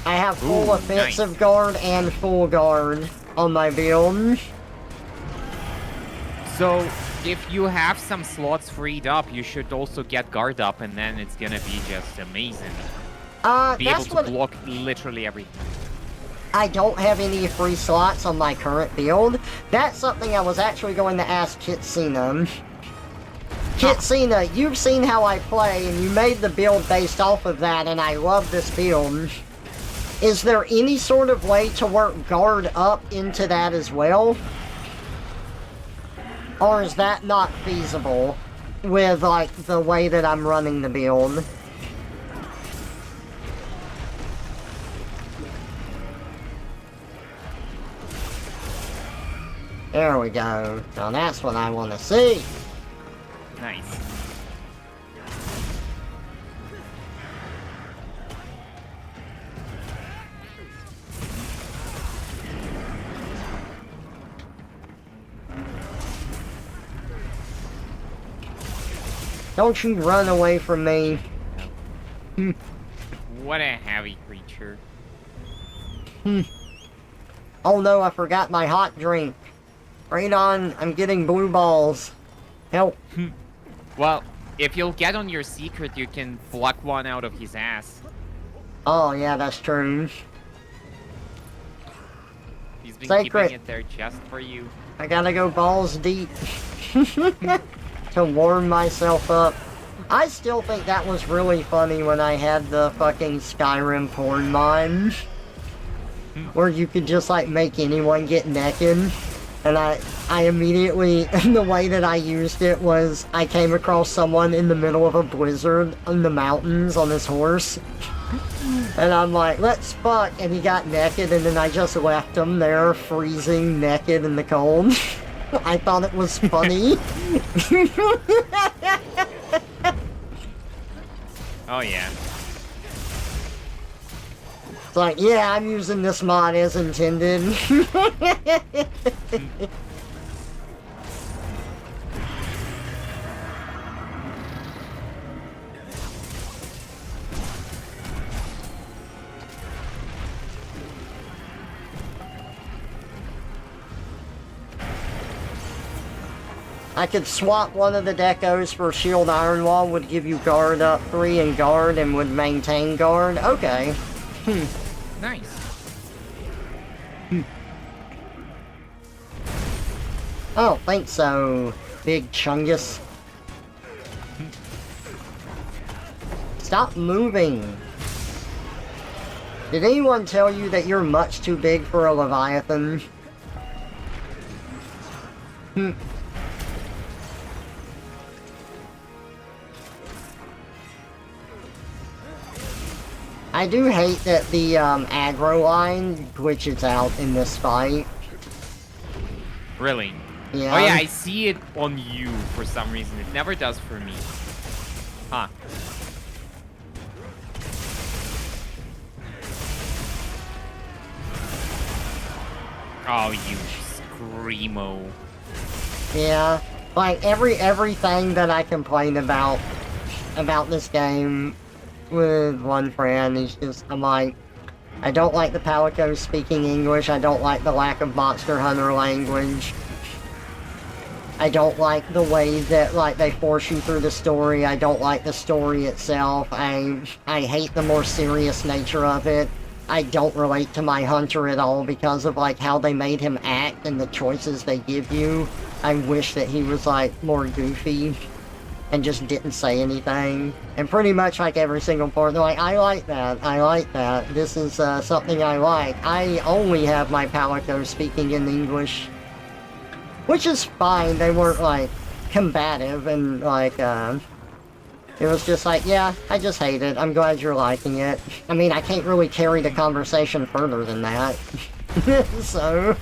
I have full Ooh, offensive nice. guard and full guard on my build. So, if you have some slots freed up, you should also get guard up, and then it's gonna be just amazing. Be able That's to what... block literally everything. I don't have any free slots on my current build. That's something I was actually going to ask Kitsina. Kitsina, you've seen how I play, and you made the build based off of that, and I love this build. Is there any sort of way to work guard up into that as well? Or is that not feasible with, like, the way that I'm running the build? There we go. Now that's what I want to see. Nice. Don't you run away from me. What a heavy creature. Oh no, I forgot my hot drink. Right on, I'm getting blue balls. Help. Well, if you'll get on your secret, you can pluck one out of his ass. Oh yeah, that's true. He's been Sacred. keeping it there just for you. I gotta go balls deep. To warm myself up. I still think that was really funny when I had the fucking Skyrim porn mod. Where you could just like make anyone get naked. And I immediately, the way that I used it was, I came across someone in the middle of a blizzard in the mountains on his horse. And I'm like, let's fuck, and he got naked, and then I just left him there, freezing naked in the cold. I thought it was funny. Oh yeah. It's like, yeah, I'm using this mod as intended. I could swap one of the decos for Shield Iron Wall, would give you guard up 3 and guard, and would maintain guard. Okay. Nice. I don't think so, Big Chungus. Stop moving. Did anyone tell you that you're much too big for a Leviathan? I do hate that the aggro line glitches out in this fight. Really? Yeah. Oh yeah, I see it on you for some reason. It never does for me. Huh. Oh, you screamo. Yeah. Like everything that I complain about this game with one friend is just, I'm like, I don't like the Palicos speaking English, I don't like the lack of Monster Hunter language. I don't like the way that, like, they force you through the story. I don't like the story itself. I hate the more serious nature of it. I don't relate to my hunter at all because of, like, how they made him act and the choices they give you. I wish that he was, like, more goofy and just didn't say anything. And pretty much like every single part, they're like, I like that, I like that, this is something I like. I only have my Palico speaking in English. Which is fine, they weren't like combative and like, it was just like, yeah, I just hate it, I'm glad you're liking it. I mean, I can't really carry the conversation further than that. So...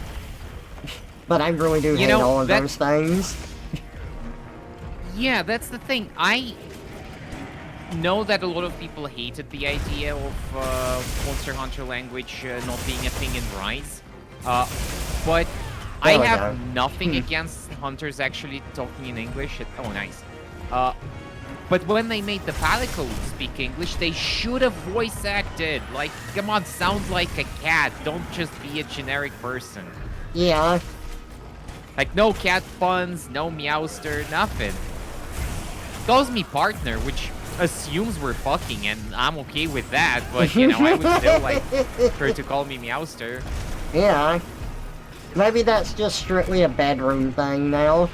But I really do hate all of those things. Yeah, that's the thing. I know that a lot of people hated the idea of Monster Hunter language not being a thing in Rise. But I have nothing against hunters actually talking in English. Oh, nice. But when they made the Palico speak English, they should have voice acted. Like, come on, sound like a cat. Don't just be a generic person. Yeah. Like, no cat puns, no meowster, nothing. Calls me partner, which assumes we're fucking, and I'm okay with that, but, you know, I would still like her to call me meowster. Yeah. Maybe that's just strictly a bedroom thing now.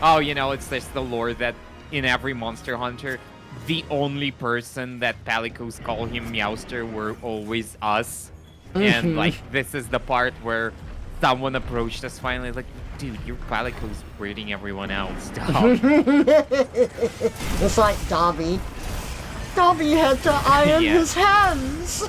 Oh, you know, it's just the lore that in every Monster Hunter, the only person that Palicos call him meowster were always us. And, like, this is the part where someone approached us finally, like, dude, your Palico's weirding everyone out. Stop. It's like Dobby. Dobby had to iron his hands!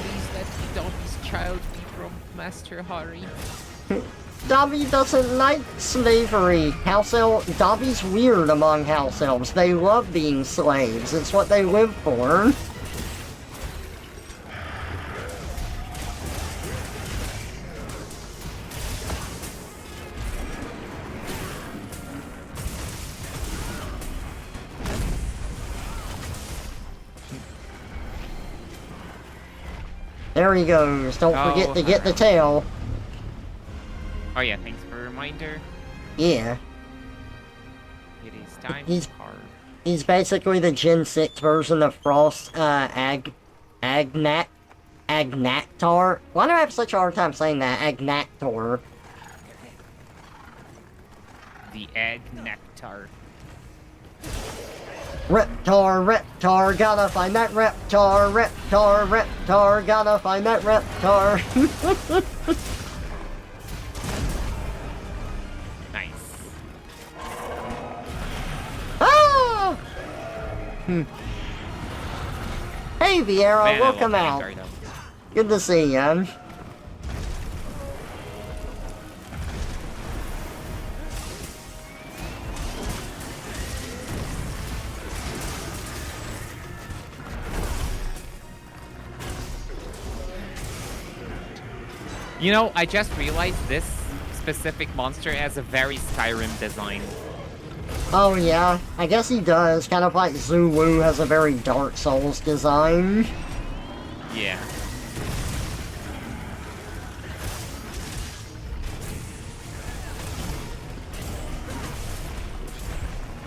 Please let Dobby's child be from Master Hari. Dobby doesn't like slavery. Dobby's weird among house elves. They love being slaves. It's what they live for. There he goes. Don't forget to get the tail. Oh yeah, thanks for a reminder. Yeah. It is time to carve. He's basically the Gen 6 version of Frost, Agnactar. Why do I have such a hard time saying that? Agnactor. The egg nectar. Reptar, gotta find that Reptar, gotta find that Reptar. Nice. Ah! Hey Vieira, Man, welcome out. Good to see ya. You know, I just realized this specific monster has a very Skyrim design. Oh yeah, I guess he does. Kind of like Zulu has a very Dark Souls design. Yeah.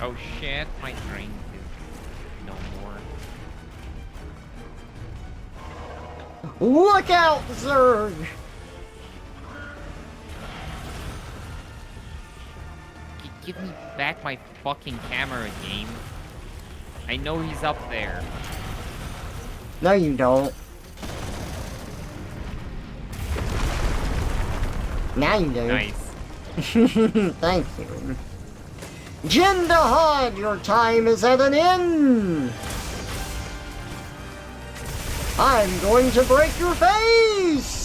Oh shit, my drink is no more. Look out, Zerg! Give me back my fucking camera, game. I know he's up there. No, you don't. Now you do. Nice. Thank you. Jindahad, your time is at an end! I'm going to break your face!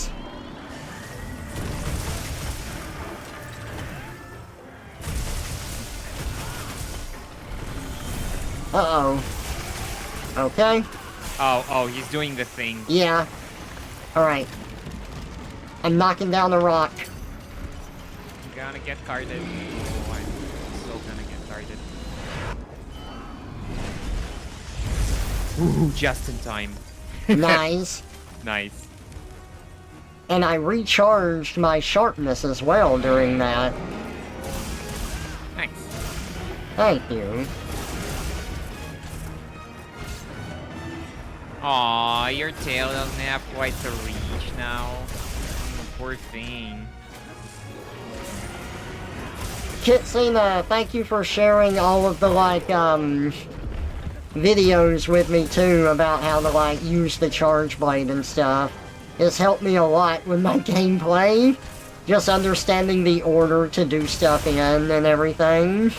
Uh-oh. Okay. Oh, he's doing the thing. Yeah. Alright. I'm knocking down the rock. I'm gonna get carded. Oh, I'm so gonna get carded. Ooh, just in time. Nice. Nice. And I recharged my sharpness as well during that. Nice. Thank you. Aw, your tail doesn't have quite the reach now. Poor thing. Kitsina, thank you for sharing all of the, like, videos with me, too, about how to, like, use the charge blade and stuff. It's helped me a lot with my gameplay. Just understanding the order to do stuff in and everything.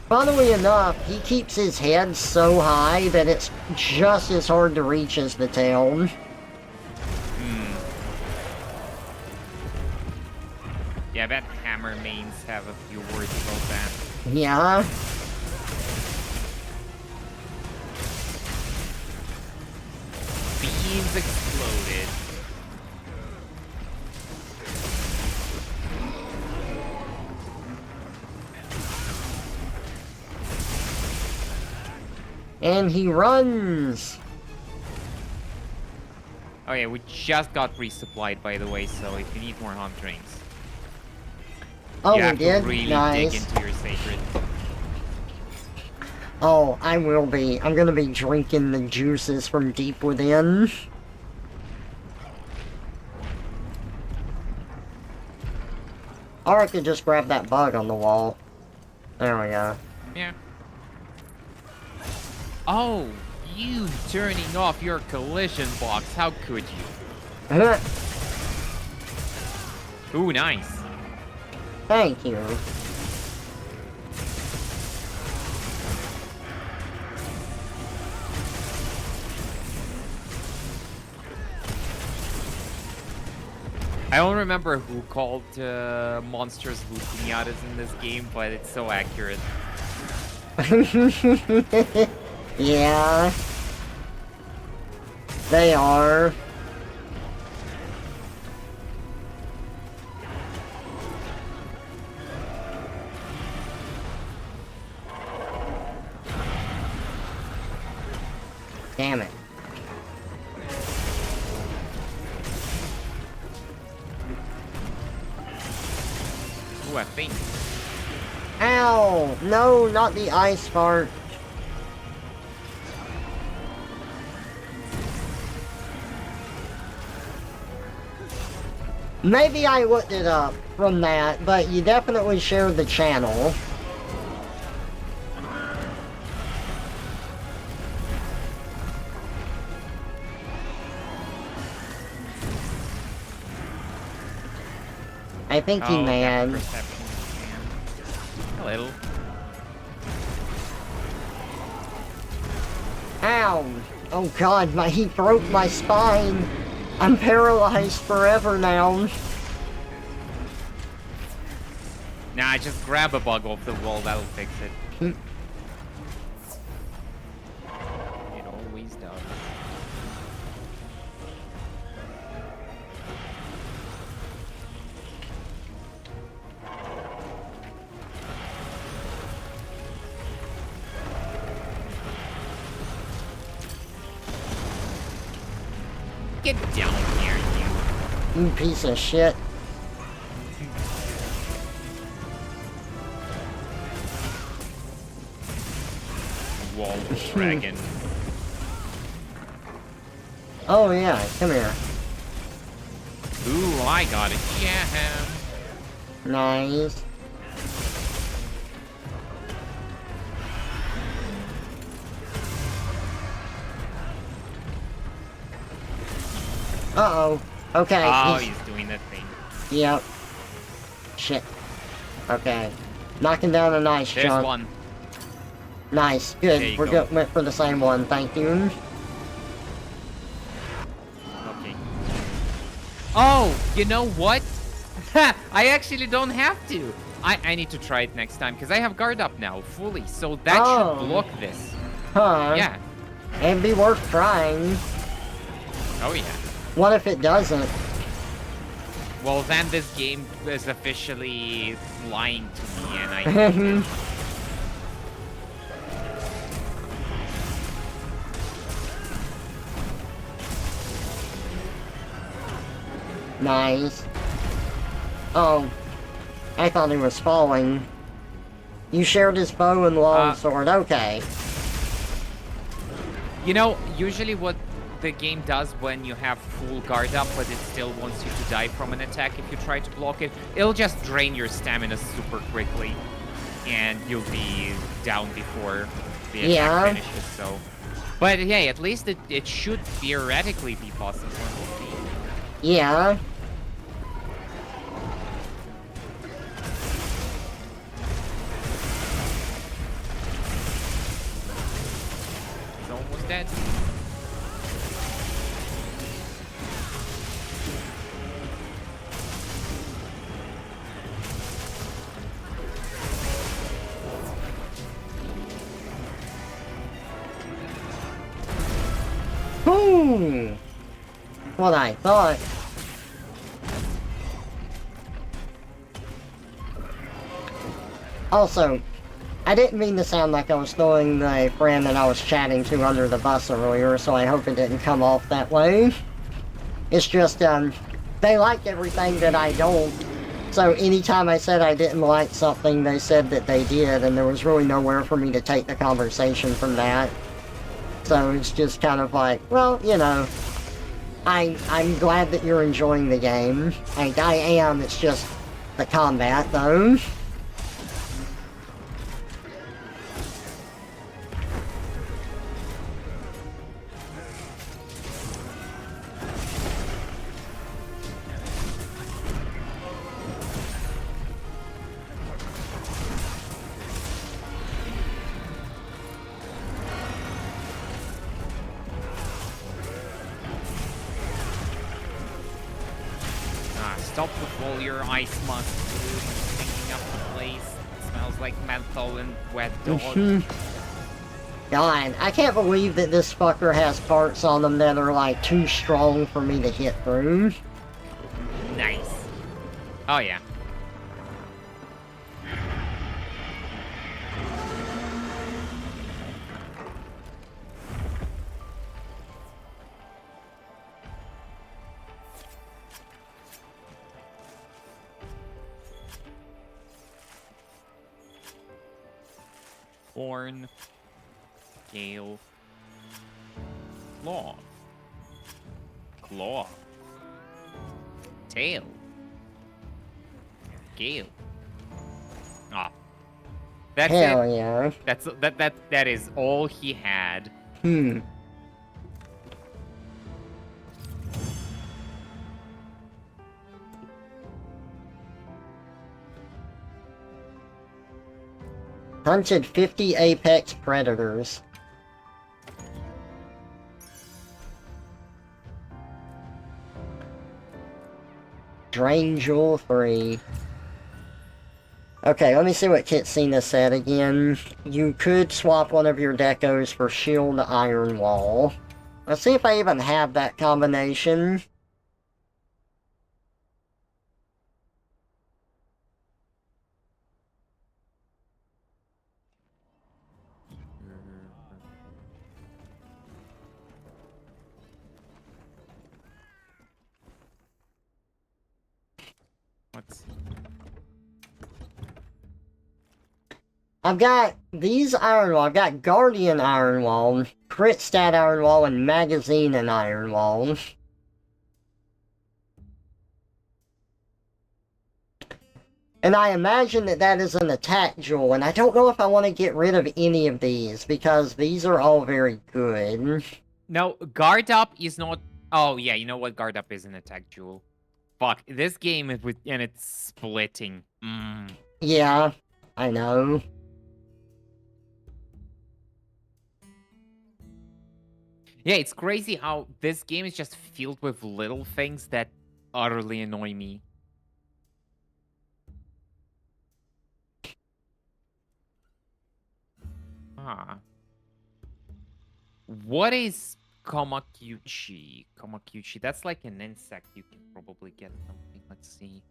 Funnily enough, he keeps his head so high that it's just as hard to reach as the tail. Yeah, I bet hammer mains have a few words about that. Yeah. Beans exploded. And he runs! Oh yeah, we just got resupplied, by the way, so if you need more hunt rings, Oh, you we have did? to really Nice. dig into your sacred. Oh, I will be. I'm gonna be drinking the juices from deep within. Or I could just grab that bug on the wall. There we go. Yeah. Oh, you turning off your collision box, how could you? Ooh, nice. Thank you. I don't remember who called monsters Lupiniatas in this game, but it's so accurate. Yeah. They are. Damn it. Ooh, I think. Ow! No, not the ice fart. Maybe I looked it up from that, but you definitely shared the channel. I think he Oh, man. depth perception. A little. Ow! Oh god, he broke my spine! I'm paralyzed forever now. Nah, just grab a bug off the wall, that'll fix it. It always does. Get down here, You piece of shit. you wall dragon. Oh yeah, come here. Ooh, I got it. Yeah. Nice. Uh-oh. Okay. Oh, he's doing that thing. Yep. Shit. Okay. Knocking down a nice There's chunk. one. Nice. There Good. you We're go. went for the same one. Thank you. Okay. Oh, you know what? I actually don't have to. I need to try it next time because I have guard up now fully, so that Oh. should block this. Huh. Yeah. It'd be worth trying. Oh yeah. What if it doesn't? Well, then this game is officially lying to me, and I hate it. Nice. Oh. I thought he was falling. You shared his bow and longsword, okay. You know, usually what the game does when you have full guard up, but it still wants you to die from an attack if you try to block it, it'll just drain your stamina super quickly, and you'll be down before the attack finishes, so... But hey, at least it should theoretically be possible. Yeah. He's almost dead. Boom! What I thought. Also, I didn't mean to sound like I was throwing the friend that I was chatting to under the bus earlier, so I hope it didn't come off that way. It's just, they like everything that I don't. So anytime I said I didn't like something, they said that they did, and there was really nowhere for me to take the conversation from that. So it's just kind of like, well, you know, I'm glad that you're enjoying the game. I am, it's just the combat, though. Stop with all your ice musk, dude. Stinking up the place. It smells like menthol and wet dog. God, I can't believe that this fucker has parts on them that are, like, too strong for me to hit through. Nice. Oh, yeah. Horn, Gale, Claw, Claw, Tail, Gale. Ah, that's Hell it. yeah. That is all he had. Hmm. Hunted 50 apex predators. Drain Jewel 3. Okay, let me see what Kitsina said again. You could swap one of your decos for Shield Iron Wall. Let's see if I even have that combination. Let's see. I've got these Iron Wall. I've got Guardian Iron Wall, Crit Stat Iron Wall, and Magazine and Iron Wall. And I imagine that that is an attack jewel, and I don't know if I want to get rid of any of these, because these are all very good. No, Guard Up is not... Oh, yeah, you know what? Guard Up is an attack jewel. Fuck, this game is with... and it's splitting. Yeah, I know. Yeah, it's crazy how this game is just filled with little things that utterly annoy me. Ah. What is Komakuchi? Komakuchi, that's like an insect you can probably get something. Let's see.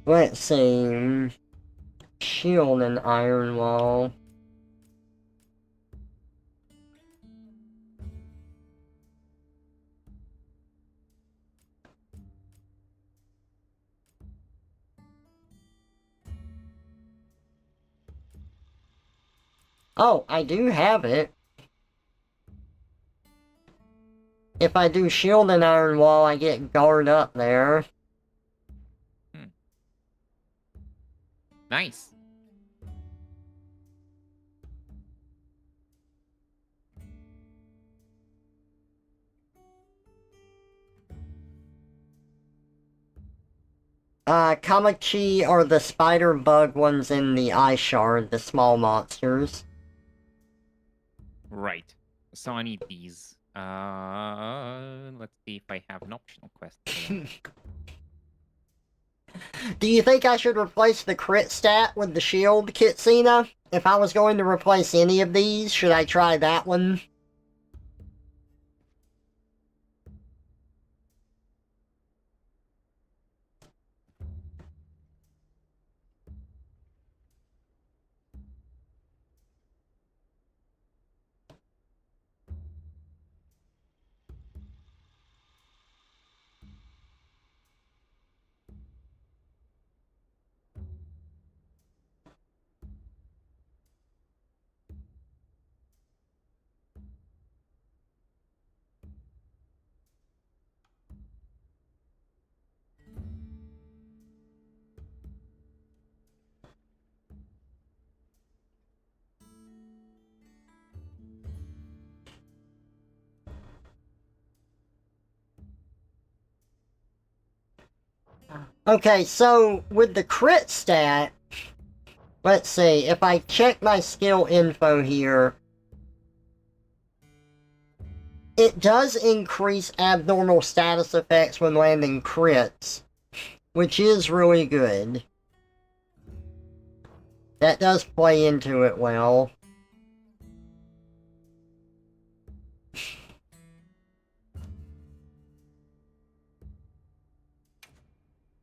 Let's see. Shield and Iron Wall. Oh, I do have it. If I do shield and iron wall, I get guard up there. Nice. Kamachi are the spider bug ones in the eye shard, the small monsters. Right. So I need these. Let's see if I have an optional quest for them. Do you think I should replace the crit stat with the shield, Kitsina? If I was going to replace any of these, should I try that one? Okay, so with the crit stat, let's see, if I check my skill info here, it does increase abnormal status effects when landing crits, which is really good. That does play into it well.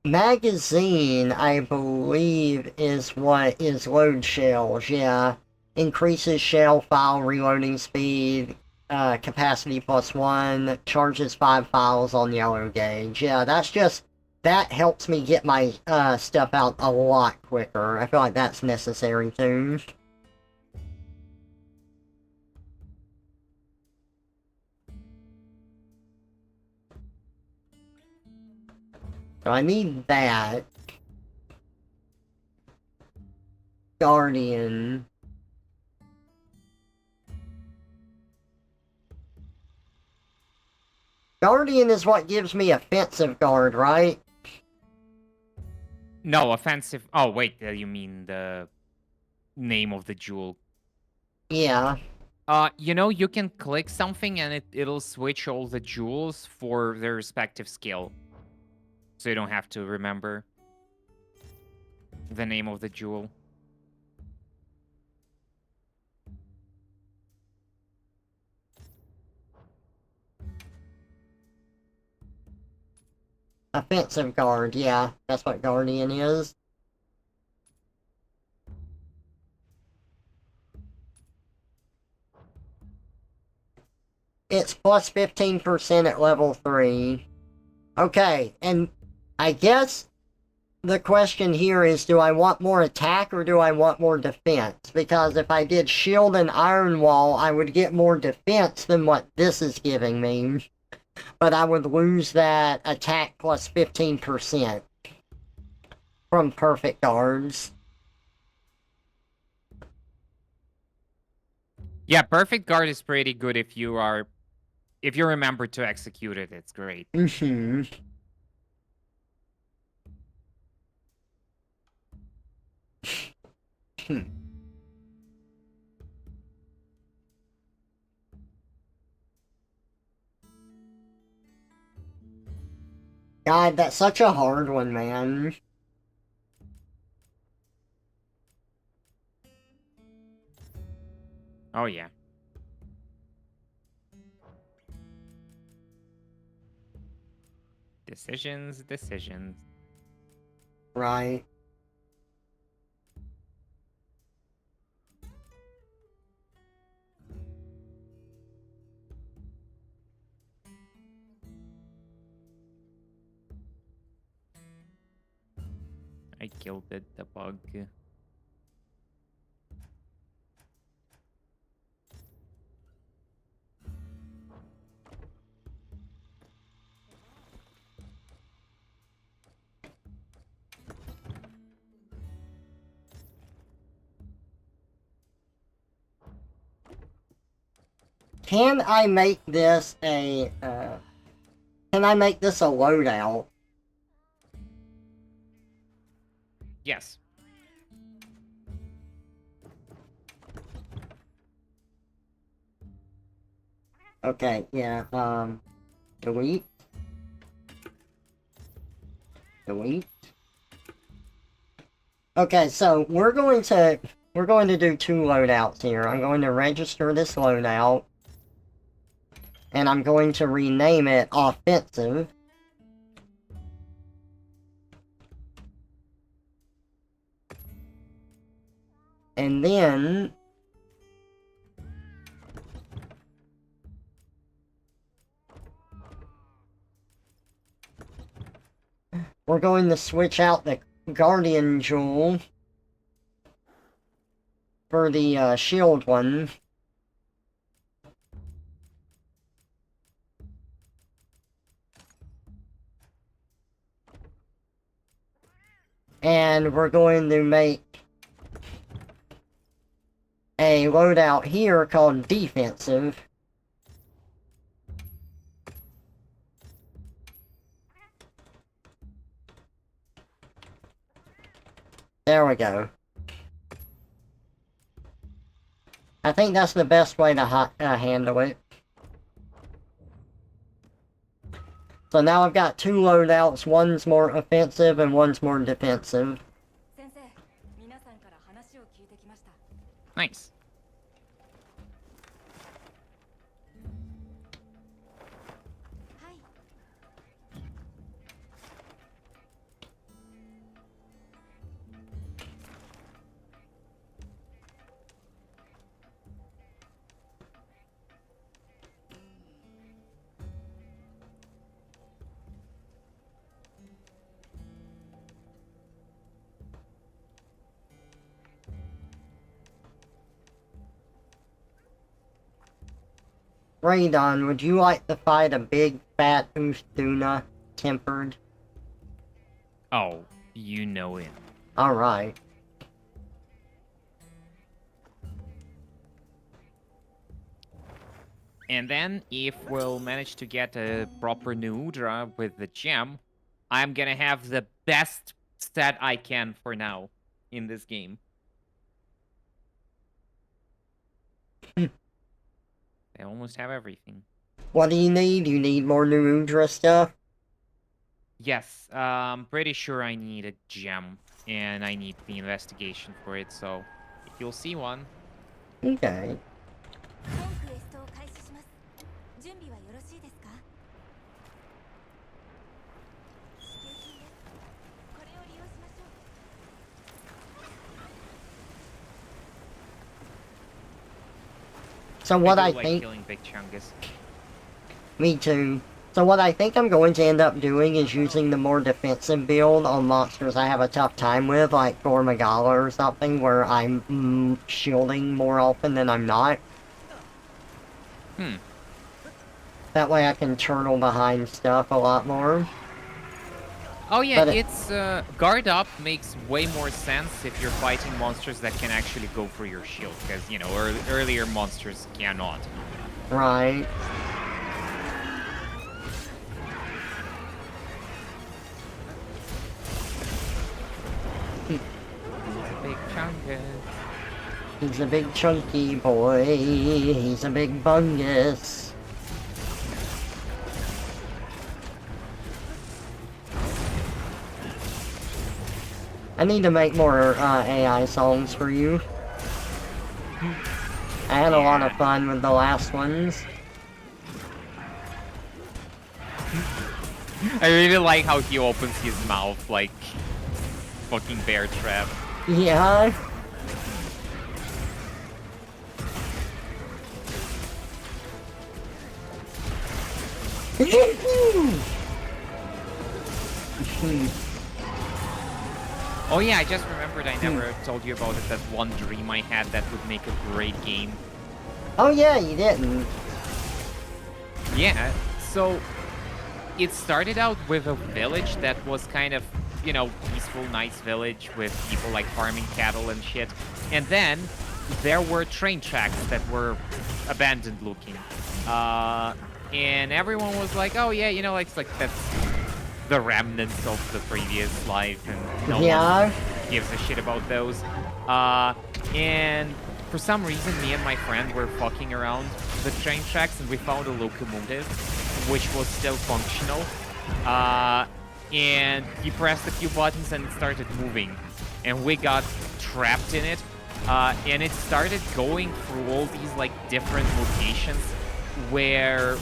Magazine, I believe, is what is load shells, yeah. Increases shell file reloading speed, capacity +1, charges 5 files on yellow gauge. Yeah, that's just, that helps me get my stuff out a lot quicker. I feel like that's necessary too. So I need that. Guardian. Guardian is what gives me offensive guard, right? No, offensive. Oh, wait, you mean the name of the jewel. Yeah. You know, you can click something and it'll switch all the jewels for their respective skill. So you don't have to remember the name of the jewel. Offensive guard, yeah. That's what Guardian is. It's plus 15% at level 3. Okay, and I guess the question here is, do I want more attack or do I want more defense? Because if I did shield and iron wall, I would get more defense than what this is giving me. But I would lose that attack plus 15% from perfect guards. Yeah, perfect guard is pretty good if you remember to execute it. It's great. Mm-hmm. God, that's such a hard one, man. Oh yeah. Decisions. Right. I killed the bug. Can I make this a, can I make this a loadout? Yes. Okay, yeah, delete. Delete. Okay, so we're going to do 2 loadouts here. I'm going to register this loadout, and I'm going to rename it Offensive. And then we're going to switch out the Guardian Jewel for the shield one. And we're going to make a loadout here called Defensive. There we go. I think that's the best way to handle it. So now I've got 2 loadouts, one's more offensive and one's more defensive. 先生、皆さんから話を聞いてきました。 Nice. はい。Radon, would you like to fight a big fat Ustuna tempered? Oh, you know it. Alright. And then, if we'll manage to get a proper Neudra with the gem, I'm gonna have the best stat I can for now in this game. I almost have everything. What do you need? You need more Neudra stuff? Yes, I'm pretty sure I need a gem, and I need the investigation for it, so you'll see one. Okay. 本クエストを開始します。準備はよろしいですか？試験品です。これを利用しましょう。 So what I do like think... killing big chungus. Me too. So what I think I'm going to end up doing is using the more defensive build on monsters I have a tough time with, like Gormagala or something, where I'm shielding more often than I'm not. That way I can turtle behind stuff a lot more. Oh yeah, But it's guard up makes way more sense if you're fighting monsters that can actually go for your shield, because you know earlier monsters cannot. Right. Big chungus. He's a big chunky boy. He's a big bungus. I need to make more AI songs for you. I had a lot of fun with the last ones. I really like how he opens his mouth like fucking bear trap. Yeah. Oh yeah, I just remembered I never told you about it, that one dream I had that would make a great game. Oh yeah, you didn't. Yeah, so it started out with a village that was kind of, you know, peaceful, nice village with people like farming cattle and shit. And then there were train tracks that were abandoned looking. And everyone was like, oh yeah, you know, like, it's like that's the remnants of the previous life, and no Yeah. one gives a shit about those. And for some reason, me and my friend were fucking around the train tracks, and we found a locomotive, which was still functional. And he pressed a few buttons, and it started moving, and we got trapped in it. And it started going through all these like different locations, where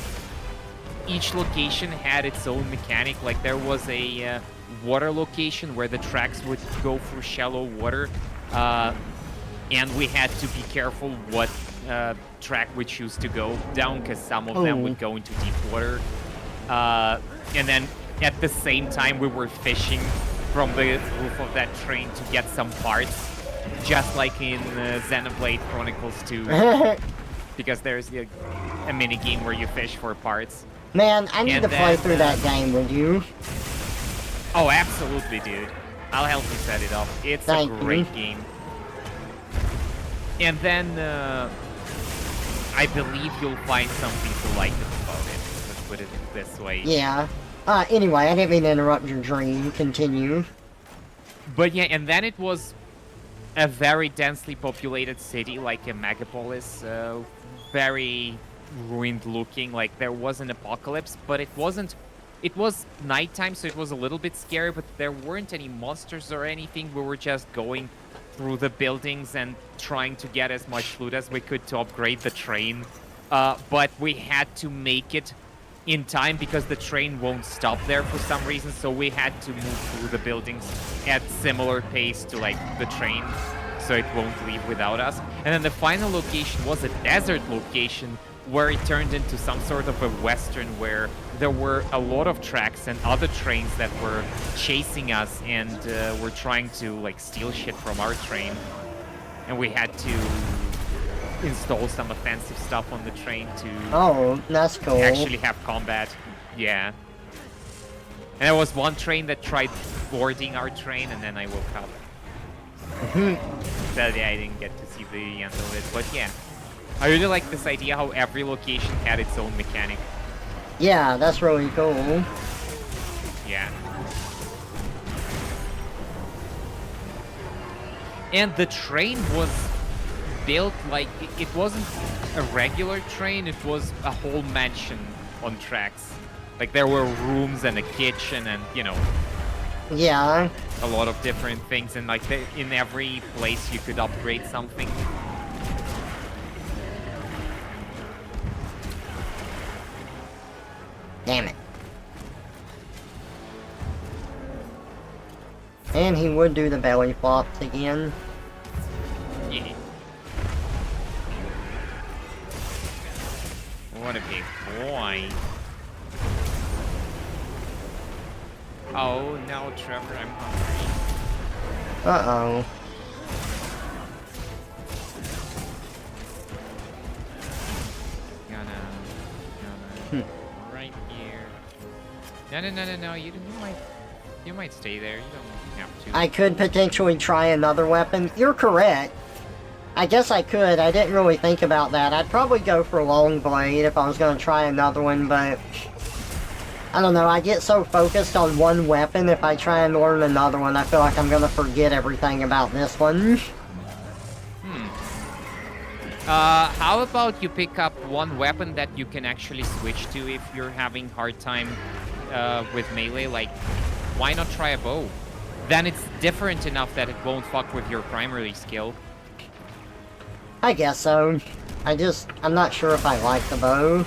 each location had its own mechanic. Like there was a water location where the tracks would go through shallow water, and we had to be careful what track we choose to go down, because some of them would go into deep water. And then at the same time, we were fishing from the roof of that train to get some parts, just like in Xenoblade Chronicles 2, because there's a mini game where you fish for parts. Man, I need And to play then, through that game, would you? Oh, absolutely, dude. I'll help you set it up. It's Thank a you. great game. And then, I believe you'll find something to like about it. Let's put it this way. Yeah. Anyway, I didn't mean to interrupt your dream. Continue. But yeah, and then it was a very densely populated city, like a megapolis, very ruined looking, like there was an apocalypse, but it wasn't. It was nighttime, so it was a little bit scary, but there weren't any monsters or anything. We were just going through the buildings and trying to get as much loot as we could to upgrade the train. But we had to make it in time because the train won't stop there for some reason, so we had to move through the buildings at similar pace to like the train, so it won't leave without us. And then the final location was a desert location where it turned into some sort of a western, where there were a lot of tracks and other trains that were chasing us and were trying to like steal shit from our train, and we had to install some offensive stuff on the train to that's cool. actually have combat. Yeah. And there was one train that tried boarding our train, and then I woke up. Sadly, I didn't get to see the end of it, but yeah. I really like this idea how every location had its own mechanic. Yeah, that's really cool. Yeah. And the train was built like it wasn't a regular train, it was a whole mansion on tracks. Like there were rooms and a kitchen and, you know, Yeah. a lot of different things, and like in every place you could upgrade something. Damn it. And he would do the belly flops again. Yeah. What a big boy. Oh no, Trevor, I'm hungry. Uh-oh. Gonna right here. No, you might stay there. You don't have to. I could potentially try another weapon. You're correct. I guess I could. I didn't really think about that. I'd probably go for long blade if I was going to try another one, but I don't know. I get so focused on one weapon. If I try and learn another one, I feel like I'm going to forget everything about this one. How about you pick up one weapon that you can actually switch to if you're having hard time with melee? Like, why not try a bow? Then it's different enough that it won't fuck with your primary skill. I guess so. I'm not sure if I like the bow.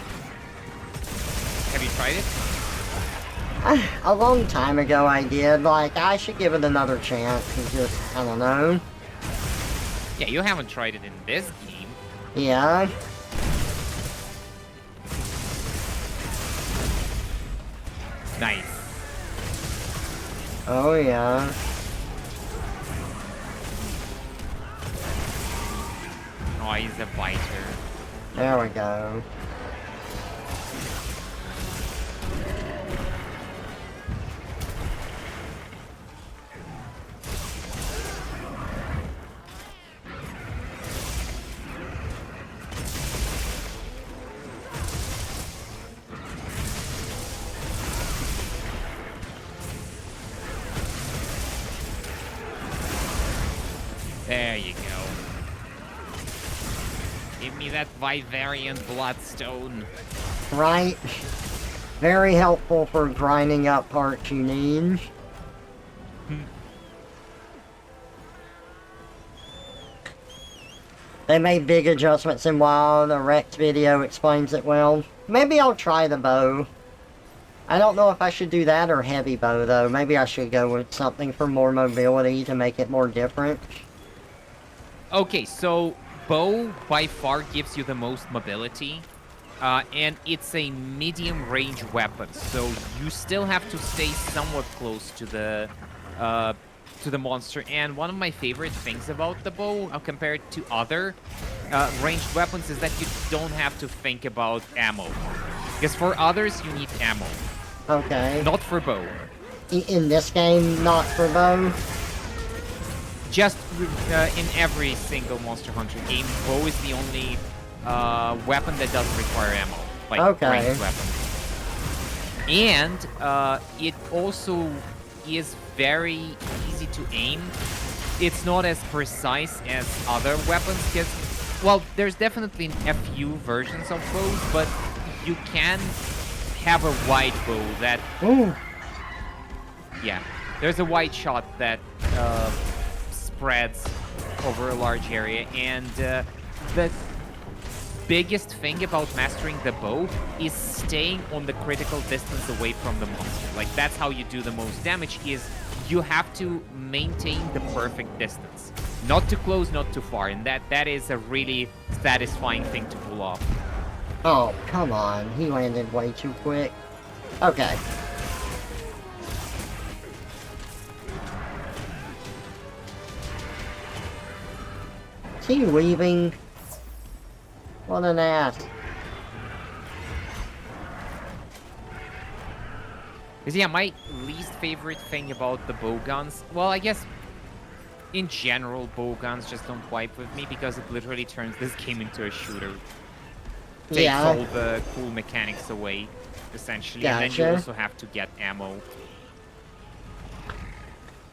Have you tried it? A long time ago I did. Like, I should give it another chance. It's just, I don't know. Yeah, you haven't tried it in this game. Yeah. Nice. Oh, yeah. Oh, he's a biter. There we go. There you go. Give me that Vivarian Bloodstone. Right? Very helpful for grinding up parts you need. They made big adjustments in WoW. The Rex video explains it well. Maybe I'll try the bow. I don't know if I should do that or heavy bow, though. Maybe I should go with something for more mobility to make it more different. Okay, so bow by far gives you the most mobility. And it's a medium range weapon, so you still have to stay somewhat close to the monster. And one of my favorite things about the bow, compared to other ranged weapons, is that you don't have to think about ammo. Because for others, you need ammo. Okay. Not for bow. In this game, not for bow? Just in every single Monster Hunter game, bow is the only weapon that doesn't require ammo. Like, okay. ranged weapon. And it also is very easy to aim. It's not as precise as other weapons, because, well, there's definitely a few versions of bows, but you can have a wide bow that... Ooh. Yeah, there's a wide shot that spreads over a large area, and the biggest thing about mastering the bow is staying on the critical distance away from the monster. Like, that's how you do the most damage, is you have to maintain the perfect distance. Not too close, not too far, and that is a really satisfying thing to pull off. Oh, come on. He landed way too quick. Okay. Is he leaving? What an ass. Because, yeah, my least favorite thing about the bow guns, well, I guess in general, bow guns just don't wipe with me, because it literally turns this game into a shooter. Takes all the cool mechanics away, essentially, and then you also have to get ammo.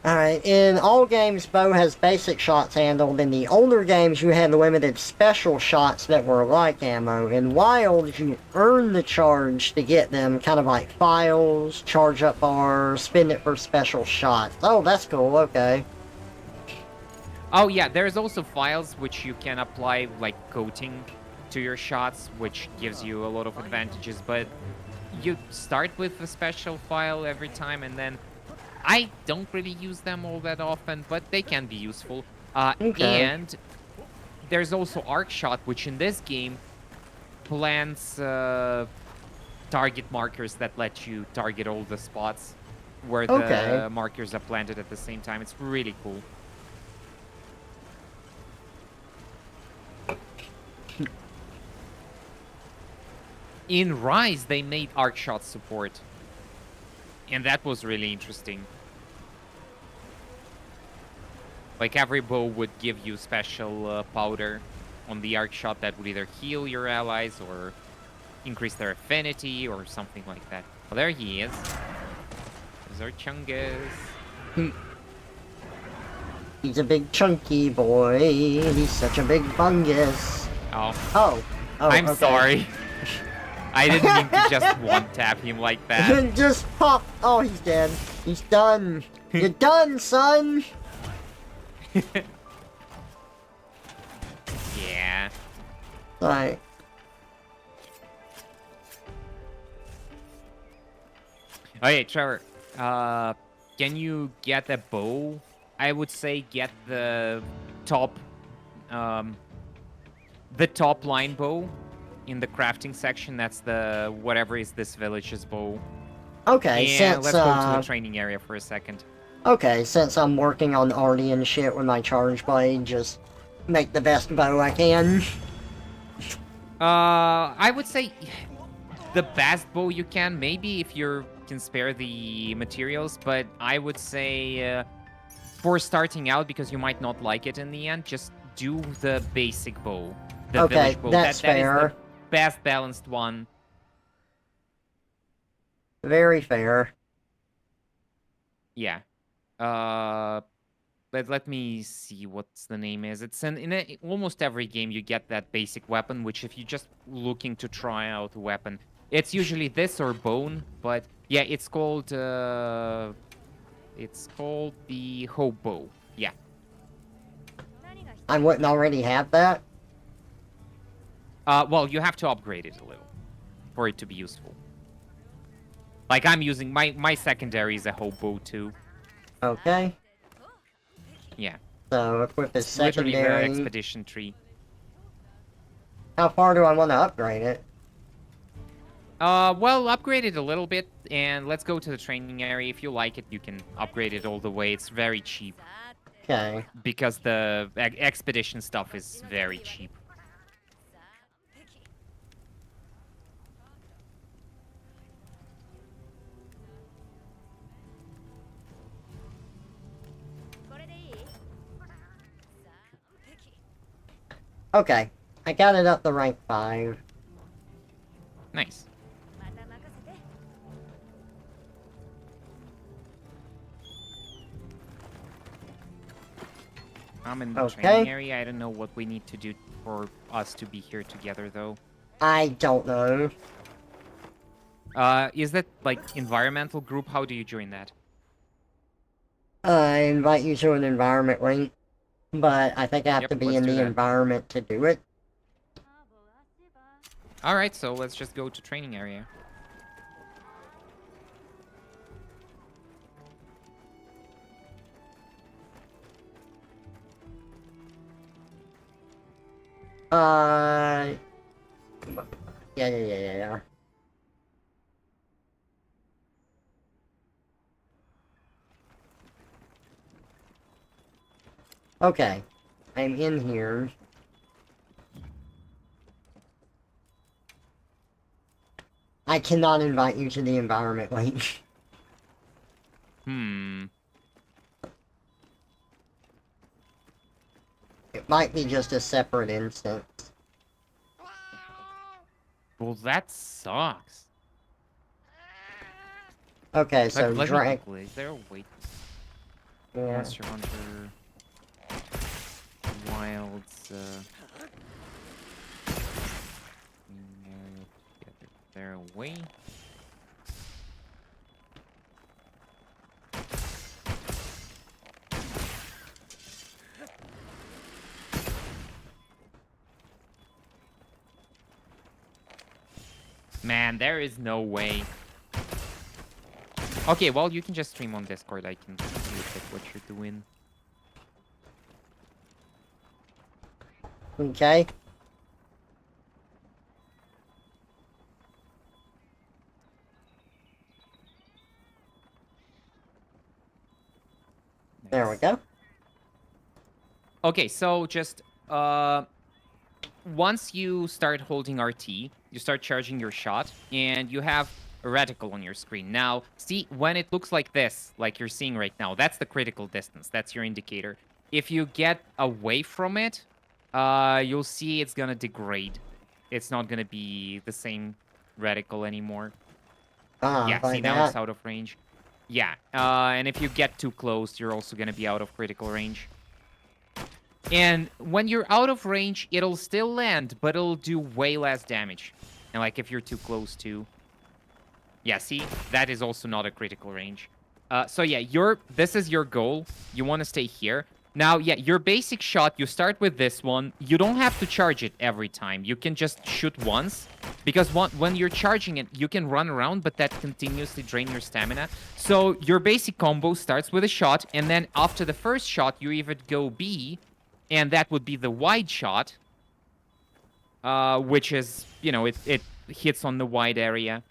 Alright, in all games, bow has basic shots handled. In the older games, you had limited special shots that were like ammo. In Wilds, you earn the charge to get them, kind of like files, charge up bars, spend it for special shots. Oh, that's cool, okay. Oh, yeah, there's also files which you can apply, like, coating to your shots, which gives you a lot of advantages, but you start with a special file every time, and then I don't really use them all that often, but they can be useful. Okay. And there's also Arc Shot, which in this game plants target markers that let you target all the spots where the markers are planted at the same time. It's really cool. In Rise, they made Arc Shot support. And that was really interesting. Like, every bow would give you special powder on the Arc Shot that would either heal your allies or increase their affinity or something like that. Well, there he is. There's our Chungus. He's a big chunky boy. He's such a big fungus. Oh, I'm okay. sorry. I didn't mean to just one-tap him like that. Just pop. Oh, he's dead. He's done. You're done, son. Yeah. Alright. Okay, Trevor. Can you get a bow? I would say get the top line bow in the crafting section. That's the whatever is this village's bow. Okay, and let's go to the training area for a second. Okay, since I'm working on arty and shit with my charge blade, just make the best bow I can. I would say the best bow you can, maybe if you can spare the materials, but I would say for starting out, because you might not like it in the end, just do the basic bow. The village bow. That's that fair. Is the best balanced one. Very fair. Yeah. but let me see what's the name is. It's in almost every game you get that basic weapon, which if you're just looking to try out a weapon, it's usually this or bone. But yeah, it's called the hobo. Yeah. 何が必 I wouldn't already have that. Well, you have to upgrade it a little for it to be useful. Like I'm using my secondary is a hobo too. Okay. Yeah. So equip his It's literally the secondary. expedition tree. How far do I want to upgrade it? Well, upgrade it a little bit, and let's go to the training area. If you like it, you can upgrade it all the way. It's very cheap さて Okay. because the expedition stuff is very cheap. さあ完璧これでいいさあ完璧 Okay. I got it up to rank 5. Nice. また任せて I'm in the Okay. training area. I don't know what we need to do for us to be here together, though. I don't know. Is that like environmental group? How do you join that? I invite you to an environment link, but I think I have Yep, to be let's in do the that. environment to do it. あぼあせば All right, so let's just go to training area. Uh, yeah. Okay, I'm in here. I cannot invite you to the environment link. Hmm. It might be just a separate instance. Well, that sucks. Okay, so Let me drag. Google it. Is there a way? Yeah. Monster Hunter. Wilds. Is there a way? Man, there is no way. Okay, well, you can just stream on Discord. I can look at what you're doing. Okay. There we Nice. go. Okay, so just once you start holding RT, you start charging your shot, and you have a reticle on your screen. Now, see, when it looks like this, like you're seeing right now, that's the critical distance. That's your indicator. If you get away from it, you'll see it's gonna degrade. It's not gonna be the same reticle anymore. Yeah, see, Like now it's that. out of range. Yeah, and if you get too close, you're also gonna be out of critical range. And when you're out of range, it'll still land, but it'll do way less damage. And like if you're too close to... Yeah, see? That is also not a critical range. So yeah, this is your goal. You want to stay here. Now, yeah, your basic shot, you start with this one. You don't have to charge it every time. You can just shoot once. Because when you're charging it, you can run around, but that continuously drain your stamina. So your basic combo starts with a shot, and then after the first shot, you either go B, and that would be the wide shot, which is, you know, it hits on the wide area.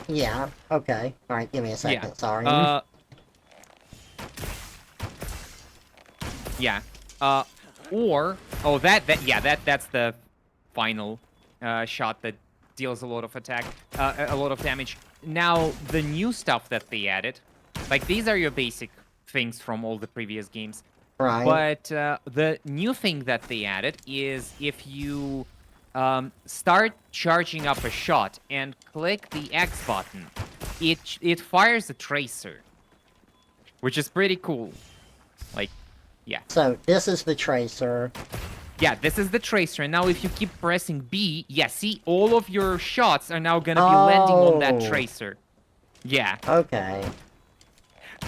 Yeah, okay. Alright, give me a second, Yeah. sorry. Yeah. Or that's the final shot that deals a lot of attack, a lot of damage. Now the new stuff that they added, like these are your basic things from all the previous games. Right. But the new thing that they added is if you start charging up a shot and click the X button, it fires a tracer, which is pretty cool. Like, yeah. So, this is the tracer. Yeah, this is the tracer, and now if you keep pressing B, yeah, see, all of your shots are now gonna be landing on that Oh. tracer. Yeah, Okay.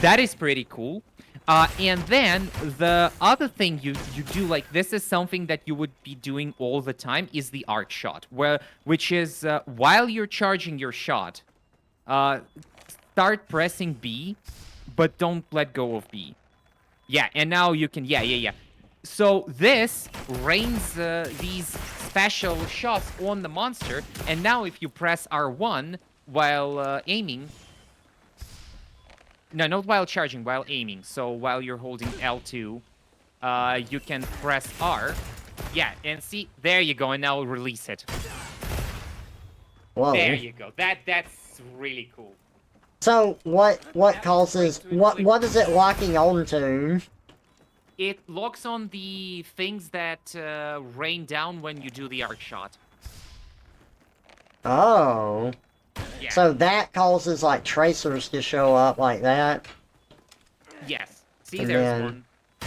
that is pretty cool. And then the other thing you do, like this is something that you would be doing all the time, is the arc shot, which is while you're charging your shot, start pressing B, but don't let go of B. Yeah, and now you can, yeah. So this rains these special shots on the monster, and now if you press R1 while aiming, no, not while charging, while aiming. So while you're holding L2, you can press R. Yeah, and see, there you go, and now release it. Whoa. There you go. That's really cool. So, what causes... What is it locking onto? It locks on the things that rain down when you do the arc shot. Oh. Yeah. So that causes, like, tracers to show up like that? Yes. See, And there's then- one.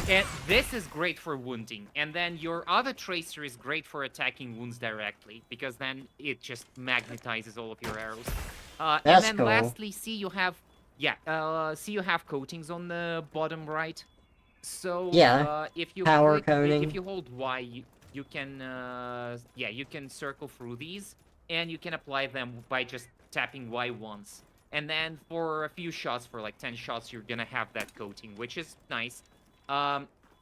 And this is great for wounding. And then your other tracer is great for attacking wounds directly, because then it just magnetizes all of your arrows. And That's then cool. lastly, see you have coatings on the bottom right. So Yeah, if you power click, coating. if you hold Y, you can you can circle through these, and you can apply them by just tapping Y once. And then for a few shots, for like 10 shots, you're gonna have that coating, which is nice.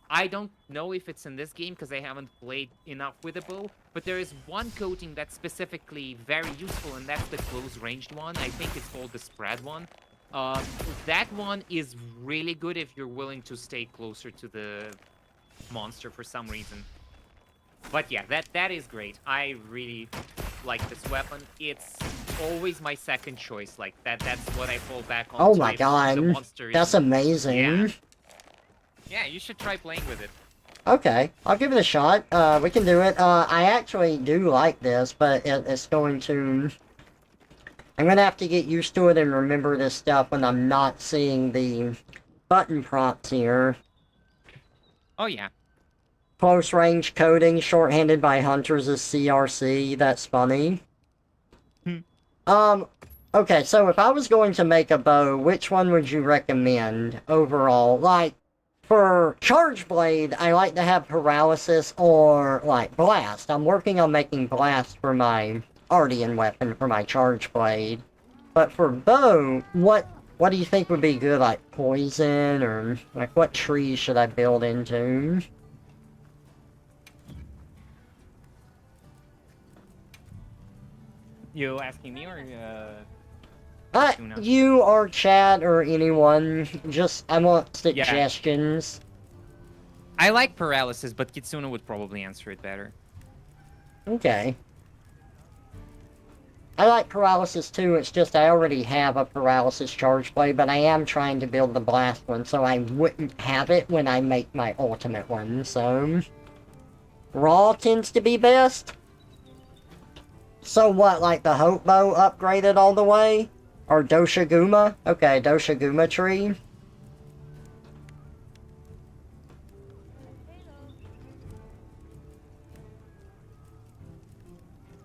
I don't know if it's in this game because I haven't played enough with the bow, but there is one coating that's specifically very useful, and that's the close-ranged one. I think it's called the spread one. That one is really good if you're willing to stay closer to the monster for some reason. But yeah, that is great. I really like this weapon. It's always my second choice. Like that's what I fall back on. Oh to my if god. the monster That's isn't- amazing. Yeah. Yeah, you should try playing with it. Okay, I'll give it a shot. We can do it. I actually do like this, but it's going to... I'm gonna have to get used to it and remember this stuff when I'm not seeing the button prompts here. Oh yeah. Close range coding, shorthanded by hunters is CRC. That's funny. Okay, so if I was going to make a bow, which one would you recommend overall? Like, for Charge Blade, I like to have Paralysis or, like, Blast. I'm working on making Blast for my Ardian weapon for my Charge Blade. But for bow, what do you think would be good? Like, Poison, or, like, what trees should I build into? You asking me or Tuna? You or chat or anyone, just, I want suggestions. I like paralysis, but Kitsuna would probably answer it better. Okay. I like paralysis too, it's just I already have a paralysis charge blade, but I am trying to build the blast one, so I wouldn't have it when I make my ultimate one, so... Raw tends to be best? So what, like the Hope Bow upgraded all the way? Or Doshiguma? Okay, Doshiguma tree.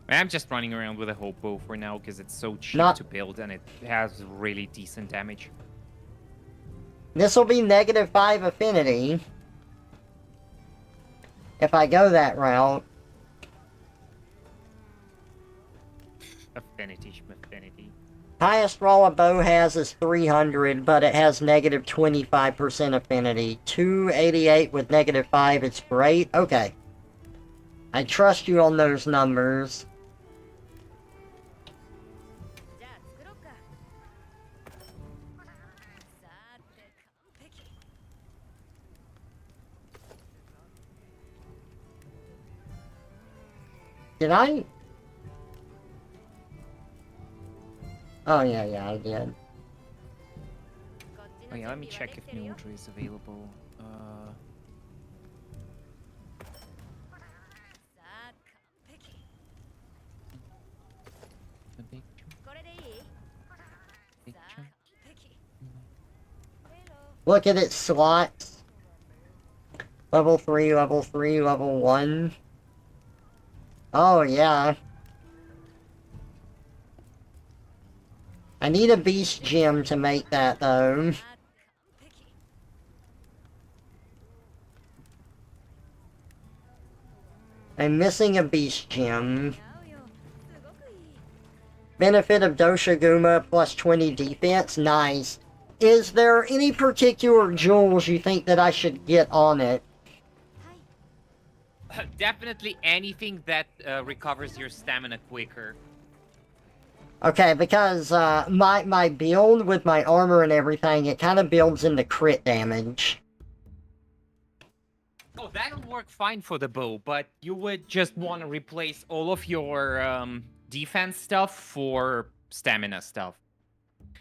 I'm just running around with a Hope Bow for now because it's so cheap Not- to build and it has really decent damage. This'll be -5 affinity. If I go that route. Affinity. Highest roll a bow has is 300, but it has -25% affinity. 288 with -5, it's great. Okay. I trust you on those numbers. Did I? Oh, yeah, I did. Oh yeah, let me check if Mildred is available. The big Look at its slots. Level 3, level 3, level 1. Oh, yeah. I need a beast gem to make that, though. I'm missing a beast gem. Benefit of Doshiguma plus 20 defense. Nice. Is there any particular jewels you think that I should get on it? Definitely anything that recovers your stamina quicker. Okay, because my build with my armor and everything, it kind of builds into crit damage. Oh, that'll work fine for the bow, but you would just want to replace all of your defense stuff for stamina stuff.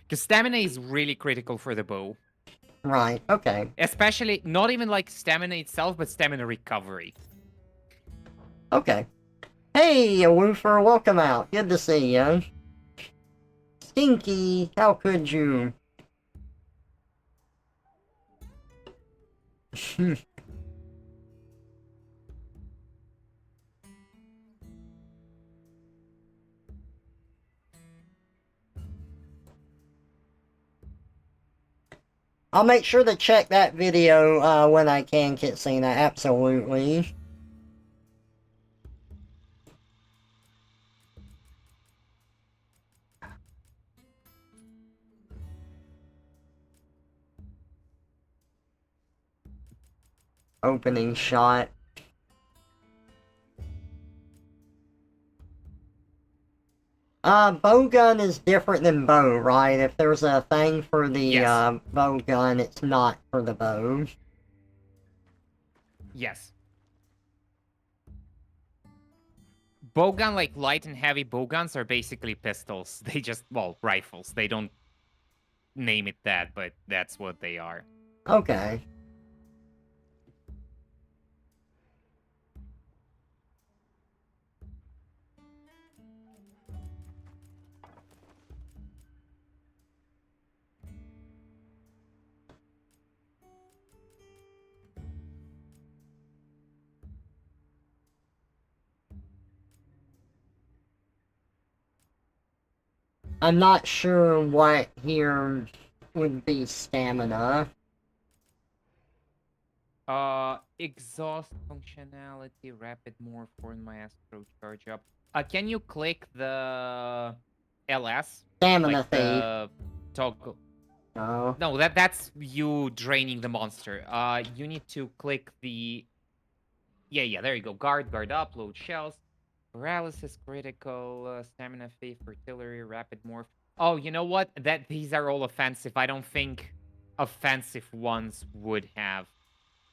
Because stamina is really critical for the bow. Right, okay. Especially, not even like stamina itself, but stamina recovery. Okay. Hey, Woofer, welcome out. Good to see you. Stinky, how could you? I'll make sure to check that video when I can, Kitsina, absolutely. Opening shot. Bow gun is different than bow, right? If there's a thing for the, Yes. bow gun, it's not for the bow. Yes. Bowgun, like light and heavy bowguns, are basically pistols. They just, well, rifles. They don't name it that, but that's what they are. Okay. I'm not sure what here would be stamina. Exhaust functionality, rapid morph for maestro charge up. Can you click the LS? Stamina Like thief. the toggle. Oh. No, that's you draining the monster. You need to click the... Yeah, there you go. Guard up, load shells. Paralysis, critical, stamina thief, artillery, rapid morph. Oh, you know what? These are all offensive. I don't think offensive ones would have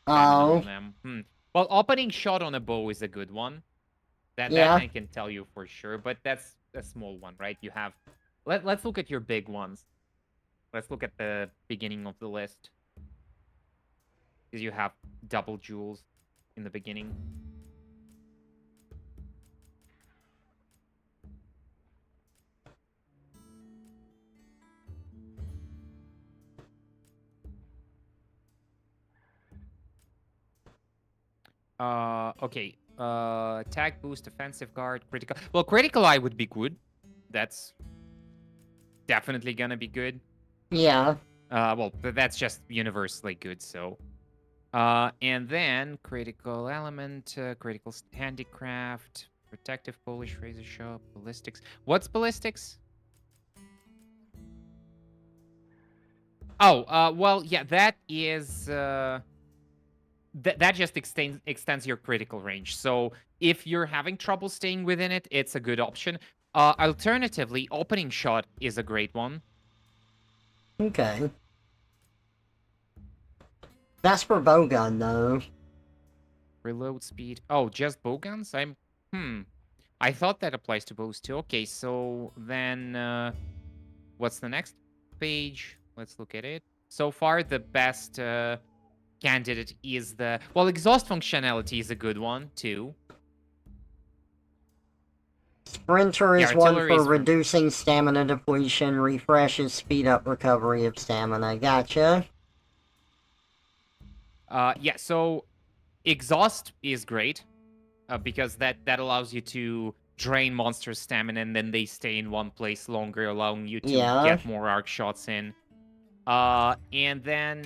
stamina Oh. on them. Well, opening shot on a bow is a good one. That Yeah. I can tell you for sure, but that's a small one, right? You have... Let's look at your big ones. Let's look at the beginning of the list. Because you have double jewels in the beginning. Okay. Attack boost, offensive guard, critical. Well, critical eye would be good. That's definitely gonna be good. Yeah. Well, that's just universally good, so. And then critical element, critical handicraft, protective polish razor sharp, ballistics. What's ballistics? Oh, well, yeah, that is that just extends your critical range. So if you're having trouble staying within it, it's a good option. Alternatively, opening shot is a great one. Okay. That's for bowgun, though. Reload speed. Oh, just bowguns? I thought that applies to bows too. Okay, so then what's the next page? Let's look at it. So far, the best candidate is the... Well, exhaust functionality is a good one too. Sprinter Yeah, is one artillery for is from... reducing stamina depletion, refreshes, speed up recovery of stamina. Gotcha. Yeah, so exhaust is great because that allows you to drain monster stamina and then they stay in one place longer, allowing you to Yeah. get more arc shots in. And then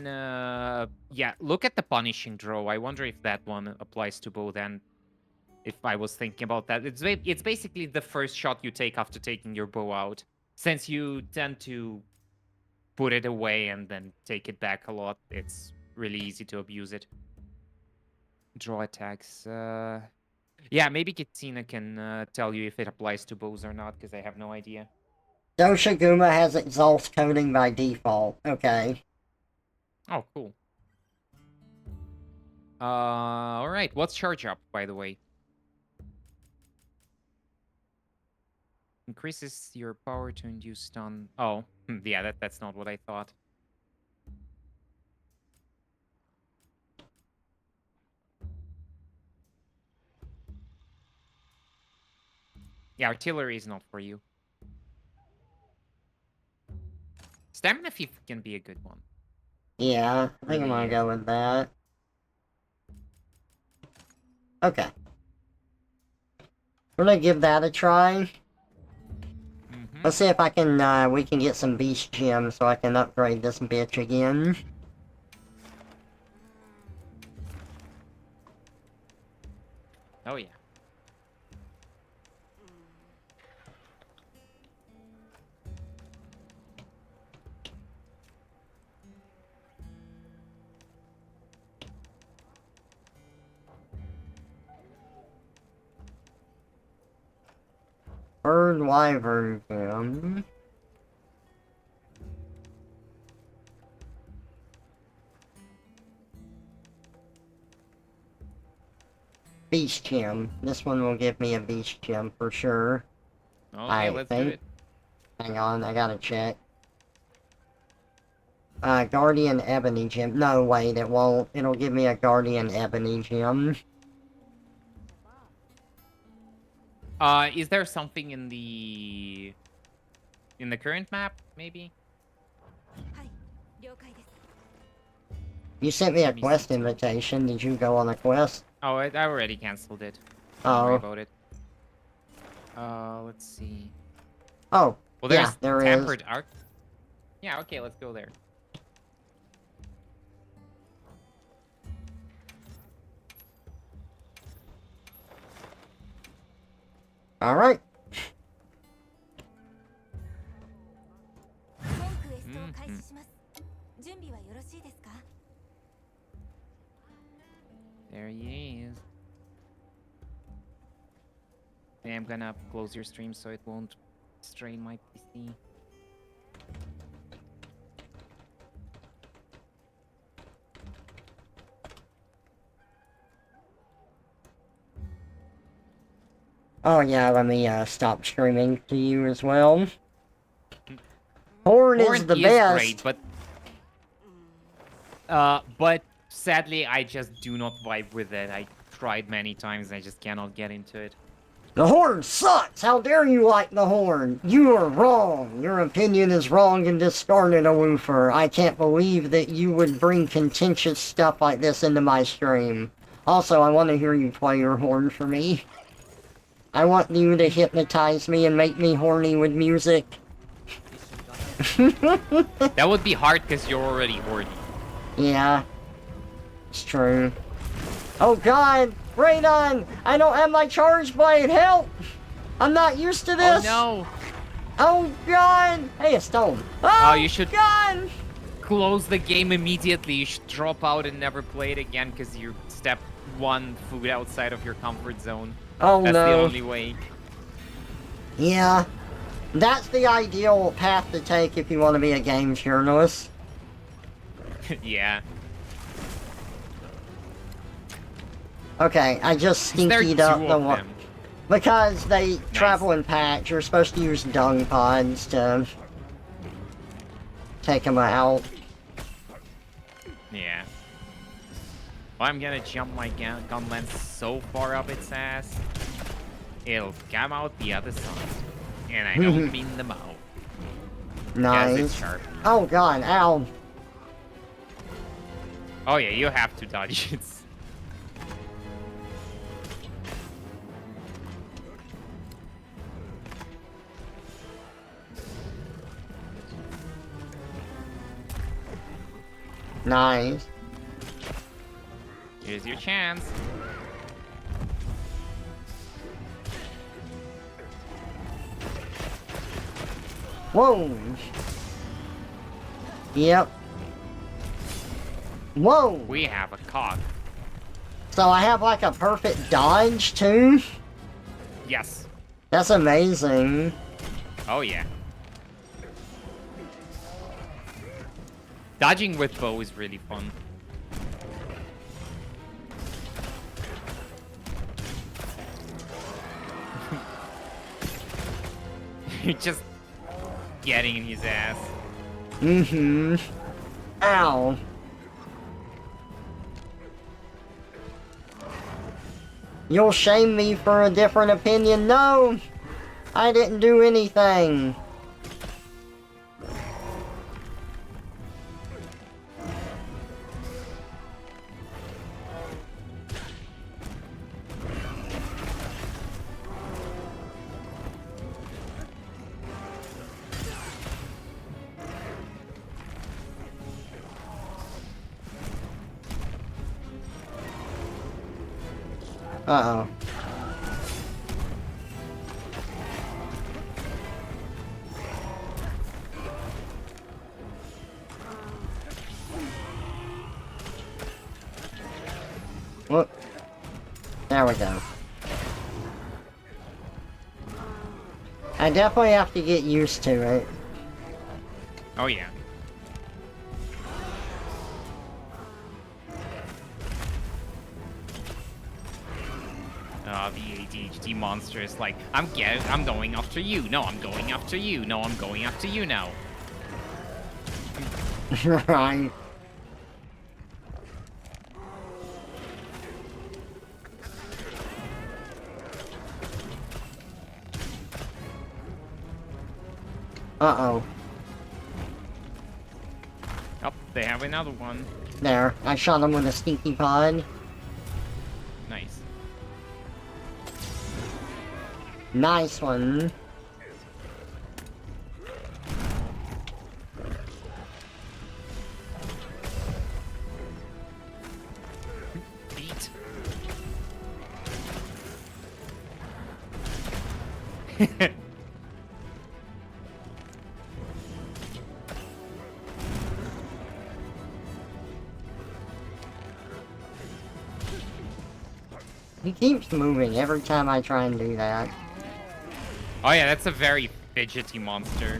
yeah, look at the punishing draw. I wonder if that one applies to both. And if I was thinking about that, it's basically the first shot you take after taking your bow out, since you tend to put it away and then take it back a lot. It's really easy to abuse it. Draw attacks. Yeah, maybe Kitsina can tell you if it applies to bows or not, because I have no idea. Doshiguma has exhaust coating by default. Okay. Oh, cool. All right. What's charge up, by the way? Increases your power to induce stun. Oh, yeah, that's not what I thought. Yeah, artillery is not for you. Stamina thief can be a good one. Yeah, I think I'm Really gonna is. go with that. Okay. We're gonna give that a try. Mhm. Let's see if I can, we can get some beast gems so I can upgrade this bitch again. Oh, yeah. Bird wyvern gem. Beast gem. This one will give me a beast gem for sure. Okay, let's do it. Hang on, I gotta check. Guardian ebony gem. No, wait, it won't. It'll give me a guardian ebony gem. Is there something in the current map, maybe? はい了解です You sent me a Let me see quest too. invitation. Did you go on a quest? Oh, I already canceled it. Don't worry Oh. about it. Let's see. Oh, Well, yeah, there's there is. tempered arc. Yeah, okay, let's go there. Alright. 本クエストを開始します準備はよろしいですか There he is. Okay, I'm gonna close your stream so it won't strain my PC. Oh yeah, let me stop streaming to you as well. Horn is the best. Great, but sadly I just do not vibe with it. I tried many times, I just cannot get into it. The horn sucks! How dare you like the horn? You are wrong! Your opinion is wrong and discarded a woofer. I can't believe that you would bring contentious stuff like this into my stream. Also, I want to hear you play your horn for me. I want you to hypnotize me and make me horny with music. That would be hard because you're already horny. Yeah. It's true. Oh god! Radon! I don't have my charge blade! Help! I'm not used to this! Oh no! Oh god! Hey, a stone. Oh, you should- god! Close the game immediately. You should drop out and never play it again because you stepped one foot outside of your comfort zone. Oh That's no. the only way. Yeah. That's the ideal path to take if you want to be a games journalist. Yeah. Okay, I just Is there stinkied two up the of one. them? Because they travel in packs, you're supposed to use dung pods to take them out. Yeah. Well, I'm gonna jump my gun lens so far up its ass, it'll come out the other side. And I don't mean the mouth. Because it's Nice. sharp. Oh god, ow. Oh yeah, you have to dodge it. Nice. Here's your chance. Whoa. Yep. Whoa. We have a cock. So I have like a perfect dodge too? Yes. That's amazing. Oh yeah. Dodging with bow is really fun. You're just getting in his ass. Mm-hmm. Ow. You'll shame me for a different opinion? No! I didn't do anything. Uh-oh. Whoop. There we go. I definitely have to get used to it. Oh yeah. The ADHD monster is like, I'm going after you. No, I'm going after you. No, I'm going after you now. Right. Uh-oh. Oh, they have another one. There. I shot him with a stinky pod. Nice. Nice one. Beat. He keeps moving every time I try and do that. Oh yeah, that's a very fidgety monster.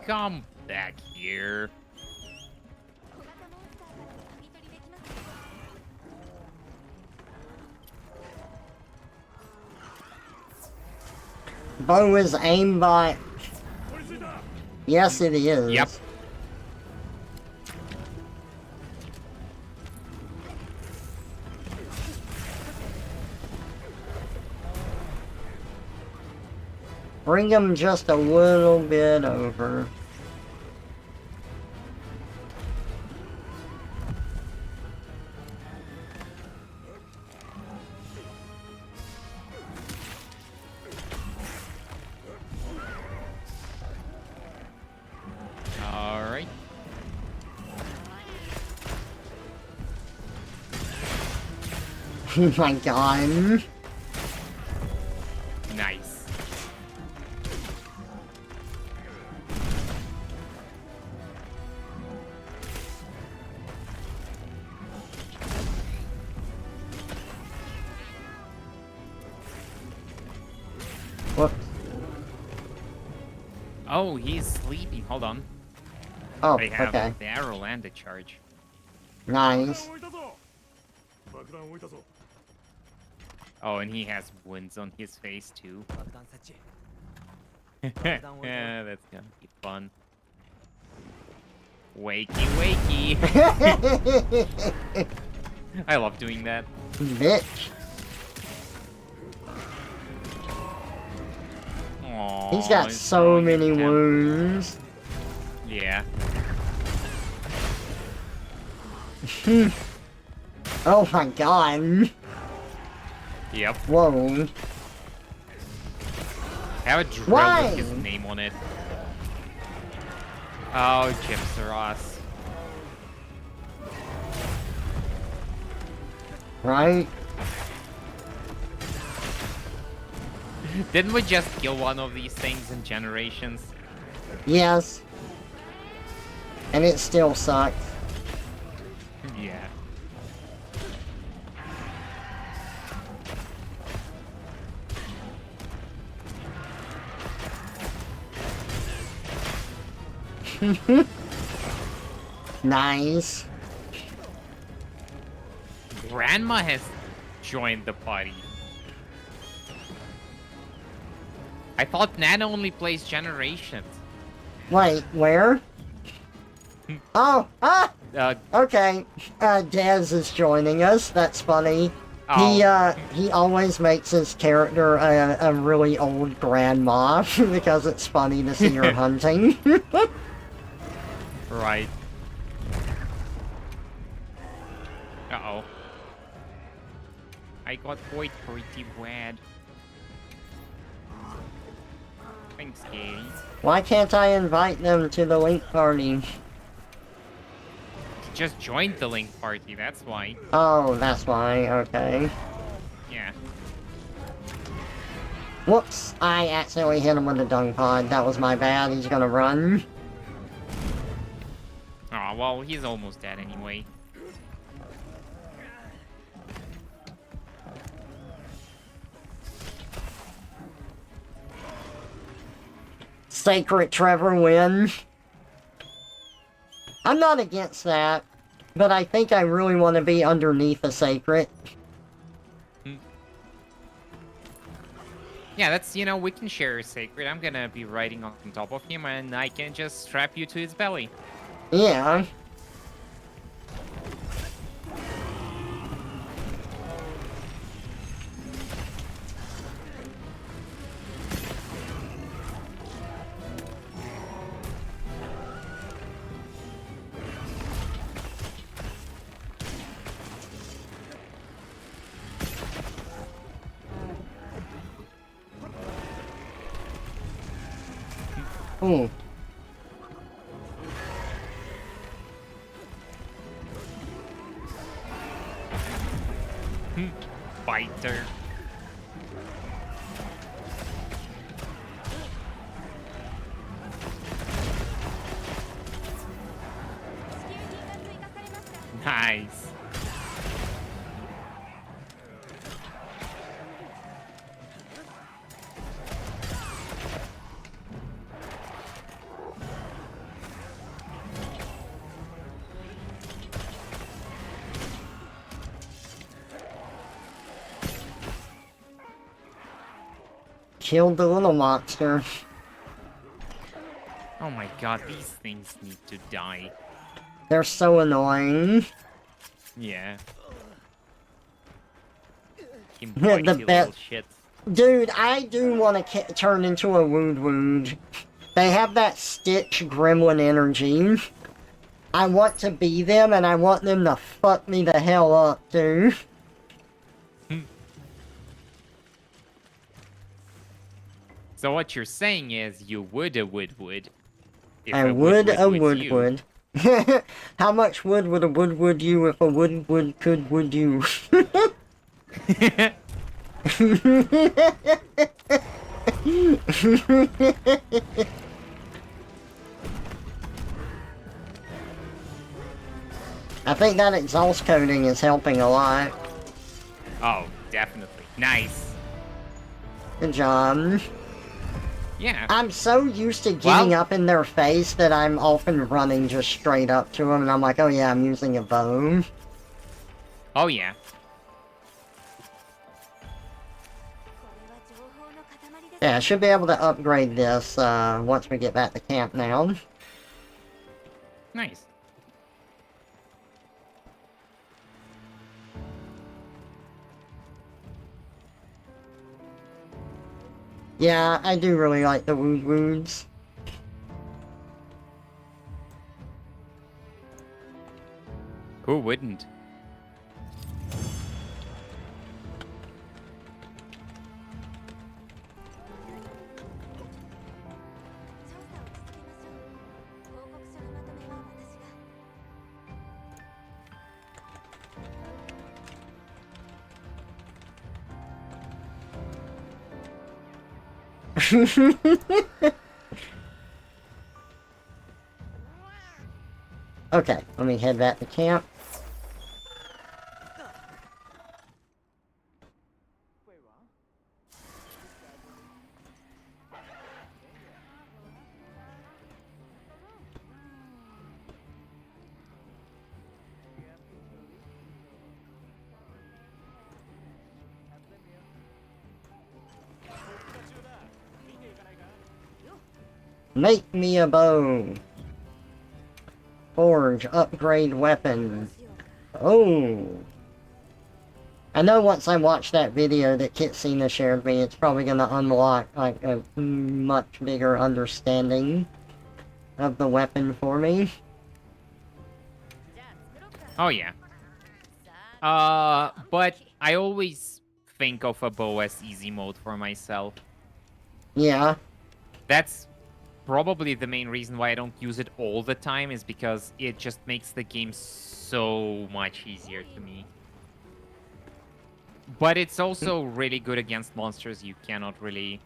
Come back here. Bow is aimbot. Yes, it is. Yep. Bring him just a little bit over. Alright. Oh my god. Nice. Whoops. Oh, he's sleeping. Hold on. Oh, They have okay. the arrow and the charge. Nice. Oh, and he has wounds on his face too. Yeah, that's gonna be fun. Wakey, wakey. I love doing that. Bitch. Aww, He's got it's so throwing many him down. wounds. Yeah. Oh my god. Yep. Whoa. Have a drill Why? with his name on it. Oh, Gypsy Ross. Right? Didn't we just kill one of these things in Generations? Yes. And it still sucks. Yeah. Nice. Grandma has joined the party. I thought Nana only plays Generations. Wait, where? Oh, ah! Uh, Okay. Dez is joining us. That's funny. oh. He always makes his character a really old grandma because it's funny to see her hunting. Right. Uh-oh. I got quite pretty bad. Thanks, Gary. Why can't I invite them to the Link party? Just joined the Link party, that's why. Oh, that's why. Okay. Yeah. Whoops, I accidentally hit him with a dung pod. That was my bad. He's gonna run. Oh, well, he's almost dead anyway. Sacred Trevor win. I'm not against that, but I think I really want to be underneath a Sacred. Yeah, that's, you know, we can share a Sacred. I'm gonna be riding on top of him and I can just strap you to his belly. Yeah. Ooh. Fighter. Nice. Killed the little monster. Oh my god, these things need to die. They're so annoying. Yeah. The Little best. shit. Dude, I do want to turn into a Wood Wood. They have that Stitch gremlin energy. I want to be them, and I want them to fuck me the hell up, too. So what you're saying is you would a wood. If I a would a was wood you. wood. How much wood would a wood wood you if a wood wood could would you? I think that exhaust coating is helping a lot. Oh, definitely. Nice. Good job. Yeah. I'm so used to getting up in their face that I'm often running just straight up to them, and I'm like, oh yeah, I'm using a bow. Oh yeah. Yeah, I should be able to upgrade this once we get back to camp now. Nice. Yeah, I do really like the Wood Woods. Who wouldn't? Okay, let me head back to camp. Make me a bow. Forge, upgrade weapon. Oh. I know once I watch that video that Kitsina shared me, it's probably gonna unlock like a much bigger understanding of the weapon for me. Oh yeah. But I always think of a bow as easy mode for myself. Yeah. That's probably the main reason why I don't use it all the time, is because it just makes the game so much easier to me. But it's also really good against monsters you cannot really...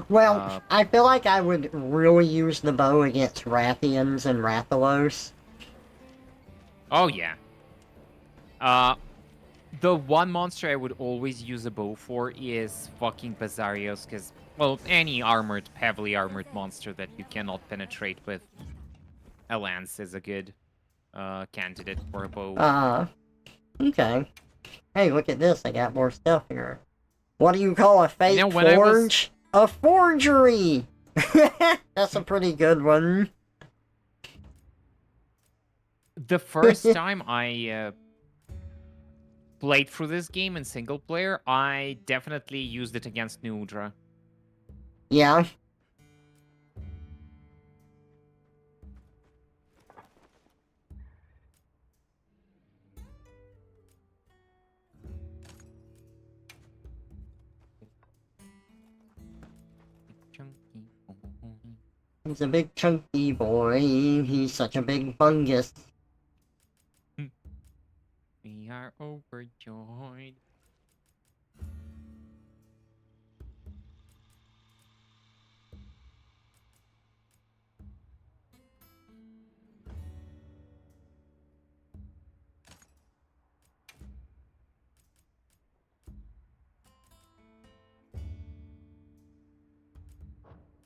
Well, I feel like I would really use the bow against Rathians and Rathalos. Oh yeah. The one monster I would always use a bow for is fucking Bazarios, because, well, any armored, heavily armored monster that you cannot penetrate with a lance is a good candidate for a bow. Okay. Hey, look at this, I got more stuff here. What do you call a fake when I was- forge? A forgery! That's a pretty good one. The first time I played through this game in single player, I definitely used it against Nudra. Yeah. He's a big chunky boy. He's such a big fungus. We are overjoyed.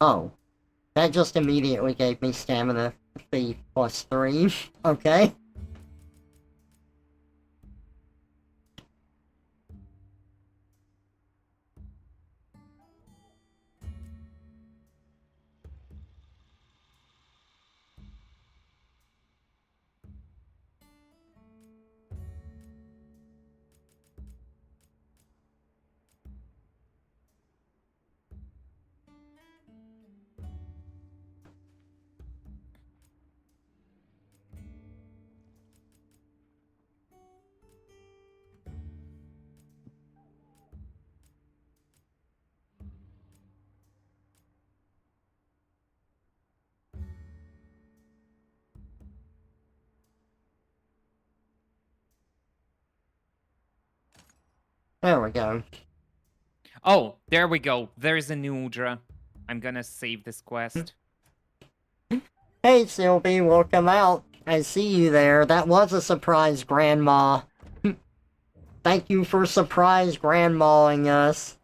Oh. That just immediately gave me stamina fee plus 3. Okay. There we go. Oh, there we go. There's a Nudra. I'm gonna save this quest. Hey Sylvie, welcome out. I see you there. That was a surprise, Grandma. Thank you for surprise grandmaing us.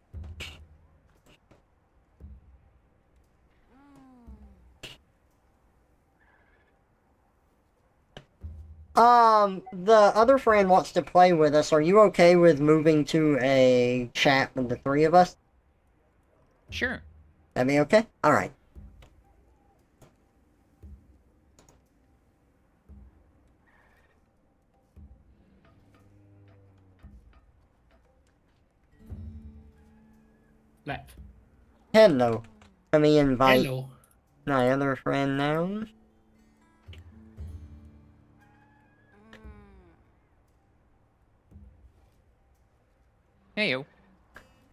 The other friend wants to play with us. Are you okay with moving to a chat with the 3 of us? Sure. That'd be okay? Alright. Left. Hello. Let me invite Hello. my other friend now. Hey, yo.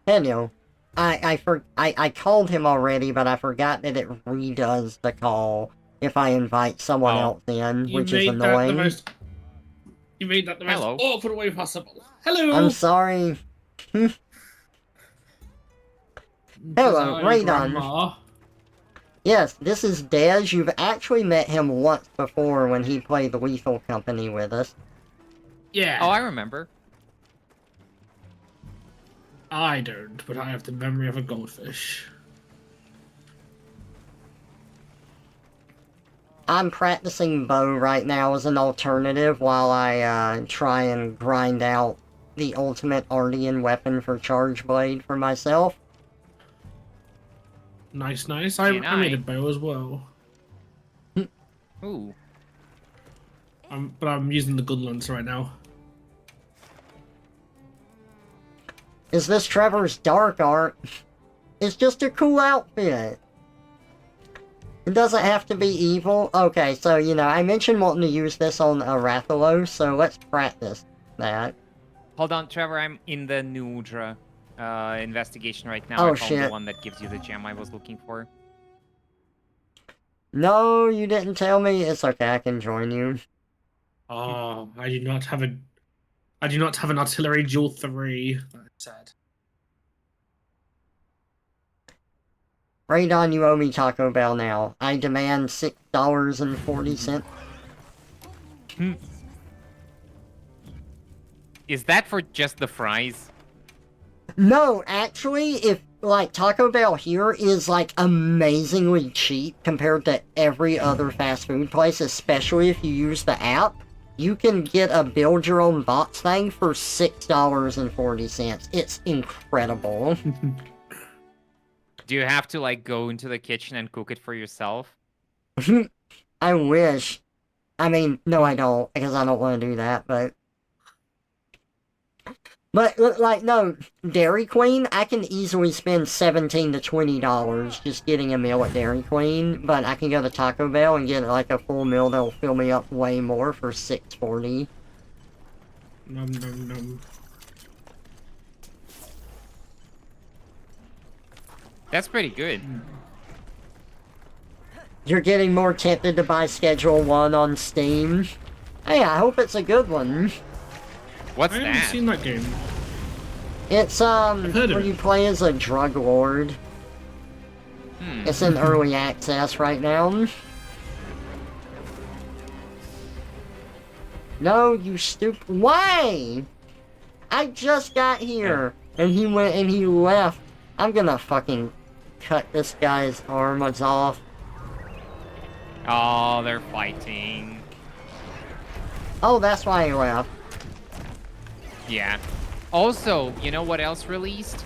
Hello. I called him already, but I forgot that it redoes the call if I invite someone else in, You which is made that the annoying. most. You made that the most Hello. awkward way possible. Hello. I'm sorry. Hello, Desire, Radon. Grandma. Yes, this is Dez. You've actually met him once before when he played the Lethal Company with us. Yeah. Oh, I remember. I don't, but I have the memory of a goldfish. I'm practicing bow right now as an alternative while I try and grind out the ultimate Ardean weapon for Charge Blade for myself. Nice, nice. I made a bow as well. Ooh. But I'm using the good ones right now. Is this Trevor's dark art? It's just a cool outfit. It doesn't have to be evil. Okay, so, you know, I mentioned wanting to use this on Rathalos, so let's practice that. Hold on, Trevor. I'm in the Nudra investigation right now. Oh, I found shit. the one that gives you the gem I was looking for. No, you didn't tell me. It's okay, I can join you. Oh, I do not have an artillery duel 3. That's sad. Radon, you owe me Taco Bell now. I demand $6.40. Is that for just the fries? No, actually, if, like, Taco Bell here is, like, amazingly cheap compared to every other fast food place, especially if you use the app. You can get a build-your-own box thing for $6.40. It's incredible. Do you have to, like, go into the kitchen and cook it for yourself? I wish. I mean, no I don't, because I don't want to do that, but... But, like, no, Dairy Queen, I can easily spend $17 to $20 just getting a meal at Dairy Queen, but I can go to Taco Bell and get, like, a full meal that'll fill me up way more for $6.40. Nom nom nom. That's pretty good. You're getting more tempted to buy Schedule 1 on Steam? Hey, I hope it's a good one. What's I that? haven't seen that game. It's, heard of where it. you play as a drug lord. It's in early access right now. No, you stupid. Why? I just got here. And he went and he left. I'm gonna fucking cut this guy's arms off. Oh, they're fighting. Oh, that's why he left. Yeah. Also, you know what else released?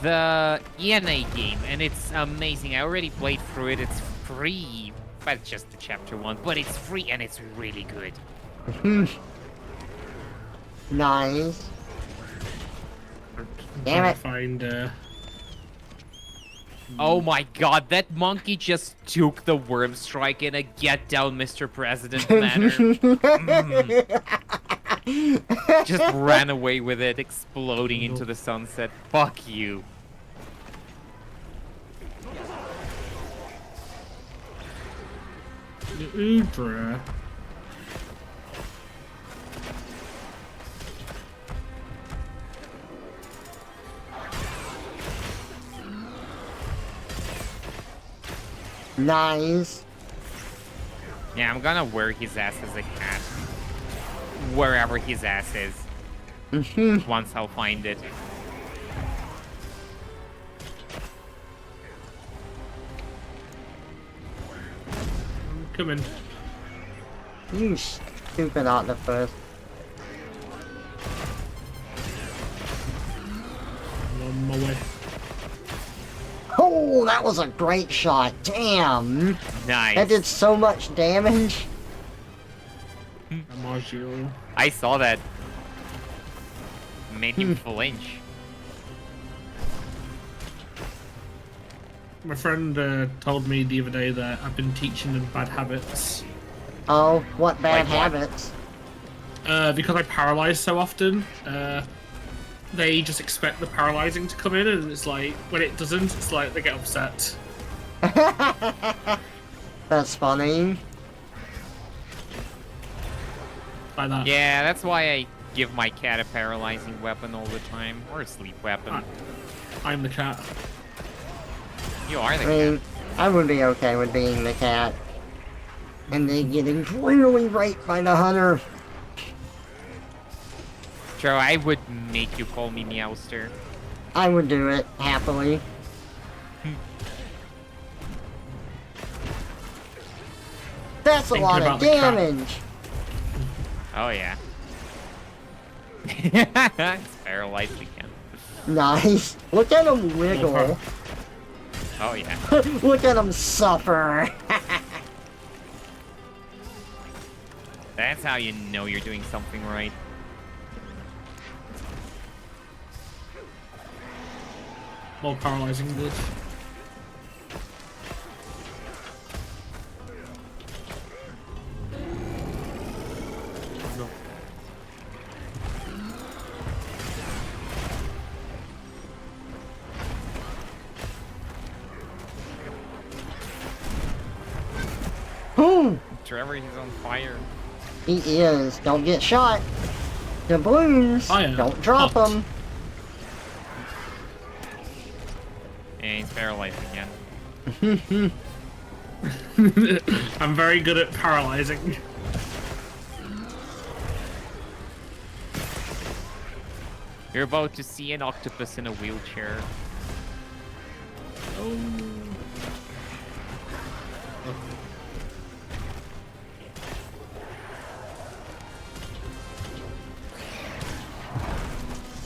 The ENA game, and it's amazing. I already played through it. It's free, but it's just the chapter 1. But it's free, and it's really good. Nice. I'm Damn trying it. to find, Oh my god, that monkey just took the worm strike in a get down, Mr. President manner. Just ran away with it, exploding into the sunset. Fuck you. Udra. Nice. Yeah, I'm gonna wear his ass as a cat. Wherever his ass is. Once I'll find it. Come in. You stupid octopus. I'm on my way. Oh, that was a great shot. Damn. Nice. That did so much damage. Amagio. I saw that. Made him flinch. My friend told me the other day that I've been teaching them bad habits. Oh, what bad Like what? habits? Because I paralyze so often, they just expect the paralyzing to come in, and it's like, when it doesn't, it's like they get upset. That's funny. Like that. Yeah, that's why I give my cat a paralyzing weapon all the time, or a sleep weapon. I'm the cat. You are the I cat. mean, I would be okay with being the cat. And then getting brutally raped by the hunter. Joe, I would make you call me Meowster. I would do it, happily. That's a Thinking lot of about the cat. damage! Oh yeah. It's paralyzed again. Nice. Look at him wiggle. Oh yeah. Look at him suffer. That's how you know you're doing something right. More paralyzing good. No. Boom! Trevor, he's on fire. He is. Don't get shot. Doubloons. I am Don't drop hot. them. And he's paralyzed again. I'm very good at paralyzing. You're about to see an octopus in a wheelchair.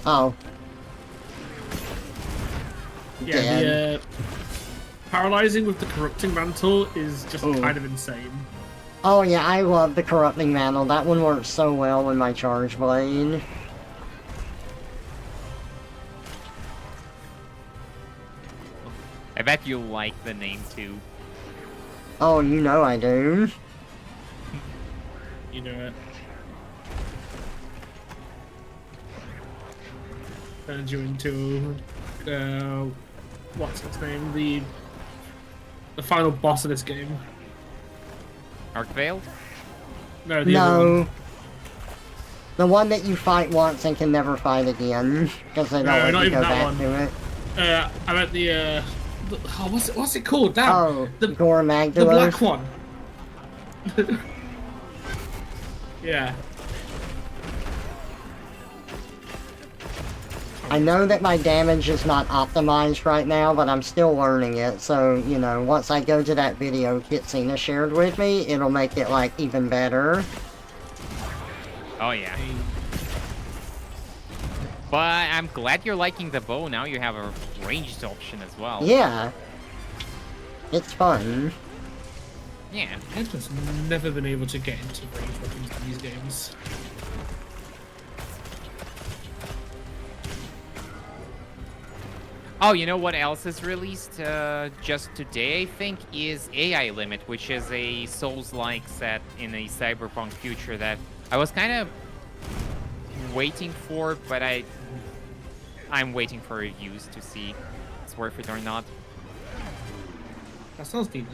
Oh. Yeah, Dead. the paralyzing with the corrupting mantle is just Ooh. kind of insane. Oh yeah, I love the corrupting mantle. That one works so well with my charge blade. I bet you like the name too. Oh, you know I do. You know it. Turns you into what's its name? The final boss of this game. Arkvale? No, the other No. one. The one that you fight once and can never fight again. Because they don't No, let not you even go that back one. to it. I meant oh, what's it called? Damn. Oh, the Gore the Magdalos. black one. Yeah. I know that my damage is not optimized right now, but I'm still learning it, so, you know, once I go to that video Kitsina shared with me, it'll make it, like, even better. Oh yeah. But I'm glad you're liking the bow. Now you have a ranged option as well. Yeah. It's fun. Yeah. I've just never been able to get into range weapons in these games. Oh, you know what else is released just today, I think, is AI Limit, which is a Souls-like set in a cyberpunk future that I was kind of waiting for, but I'm waiting for reviews to see if it's worth it or not. That sounds neat.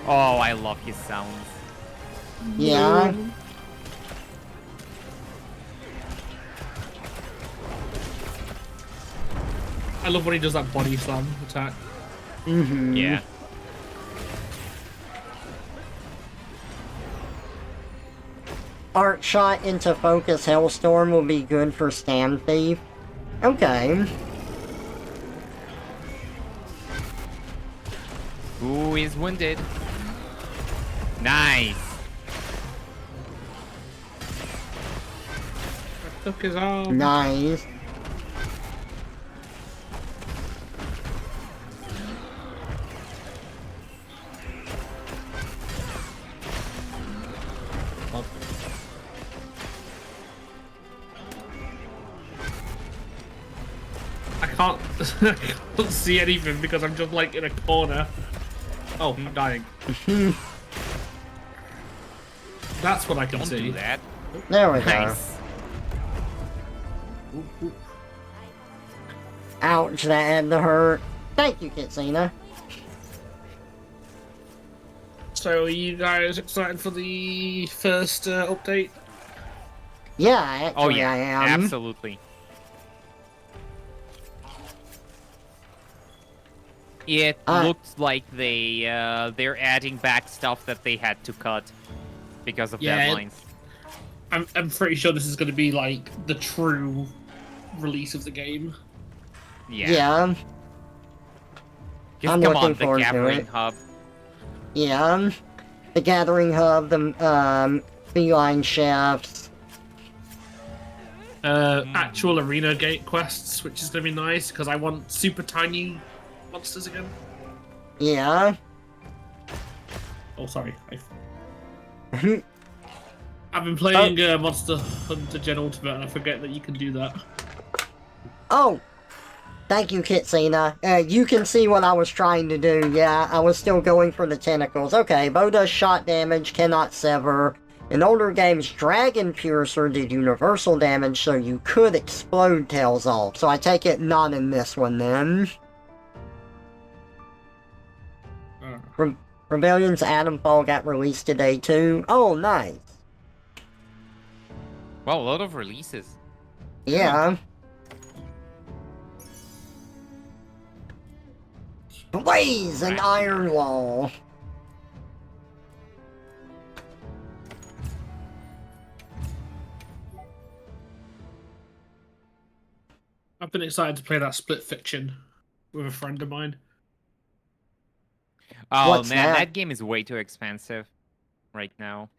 Oh, I love his sounds. Yeah. I love when he does that body slam attack. Mm-hmm. Yeah. Arc shot into focus Hellstorm will be good for Stand Thief. Okay. Who is wounded? Nice. Took his arm. Nice. Bob. I can't, I can't see anything because I'm just like in a corner. Oh, I'm dying. That's what I can Don't see. do that. There we go. Nice. Ouch, that had to hurt. Thank you, Kitsina. So, are you guys excited for the first update? Yeah, actually Oh yeah, I am. absolutely. It looks like they're adding back stuff that they had to cut because of deadlines. I'm pretty sure this is going to be like the true release of the game. Yeah. I'm Come looking on, the forward to Gathering it. Hub. Yeah. The Gathering Hub, the Feline Shafts. Actual arena gate quests, which is going to be nice because I want super tiny monsters again. Yeah. Oh, sorry. I've been playing Monster Hunter Gen Ultimate and I forget that you can do that. Oh! Thank you, Kitsina. You can see what I was trying to do. Yeah, I was still going for the tentacles. Okay, bow does shot damage, cannot sever. In older games, Dragon Piercer did universal damage, so you could explode tails off. So I take it not in this one, then. Rebellion's Atomfall got released today, too. Oh, nice. Well, a lot of releases. Yeah. Blaze an Iron Wall. I've been excited to play that Split Fiction with a friend of mine. Oh What's man, that? that game is way too expensive right now.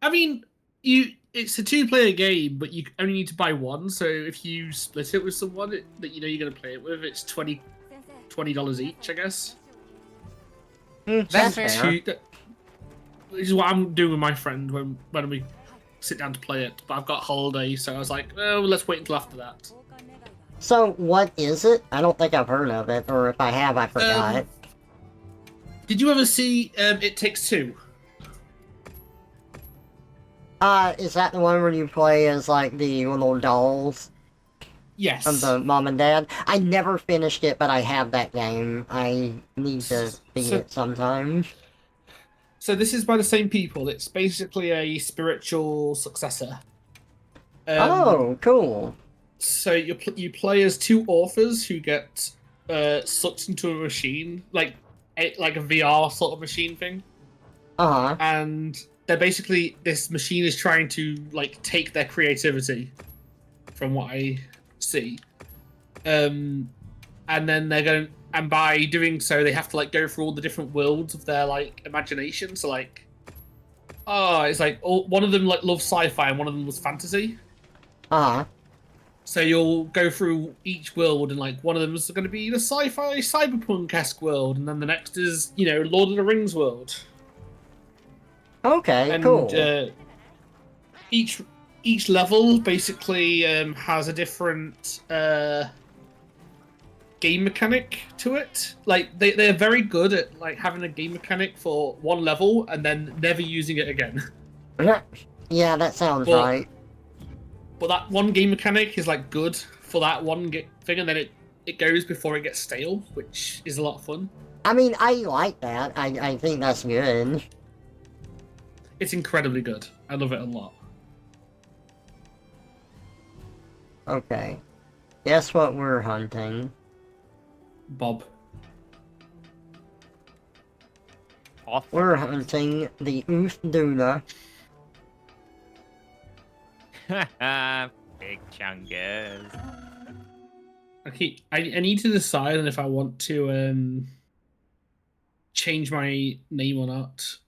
I mean, it's a two-player game, but you only need to buy one. So if you split it with someone that you know you're going to play it with, it's $20 each, I guess. That's fair. This is what I'm doing with my friend when we sit down to play it. But I've got holiday, so I was like, oh, let's wait until after that. So, what is it? I don't think I've heard of it, or if I have, I forgot. Did you ever see It Takes Two? Is that the one where you play as, like, the little dolls Yes. of the mom and dad? I never finished it, but I have that game. I need to beat it sometime. So this is by the same people. It's basically a spiritual successor. Oh, cool. So you play as two authors who get sucked into a machine, like a VR sort of machine thing. Uh-huh. And they're basically, this machine is trying to like take their creativity, from what I see. And then they're going, and by doing so, they have to like go through all the different worlds of their like imagination. So like, it's like one of them like loves sci-fi and one of them was fantasy. Uh-huh. So you'll go through each world, and like one of them is going to be the sci-fi cyberpunk-esque world, and then the next is, you know, Lord of the Rings world. Okay, And cool. each level basically has a different game mechanic to it. Like they're very good at like having a game mechanic for one level and then never using it again. Yeah, that sounds Well, right. But that one game mechanic is like good for that one thing, and then it goes before it gets stale, which is a lot of fun. I mean, I like that. I think that's good. It's incredibly good. I love it a lot. Okay. Guess what we're hunting? Bob. We're hunting the Duna. Big chungus. Okay, I need to decide on if I want to change my name or not.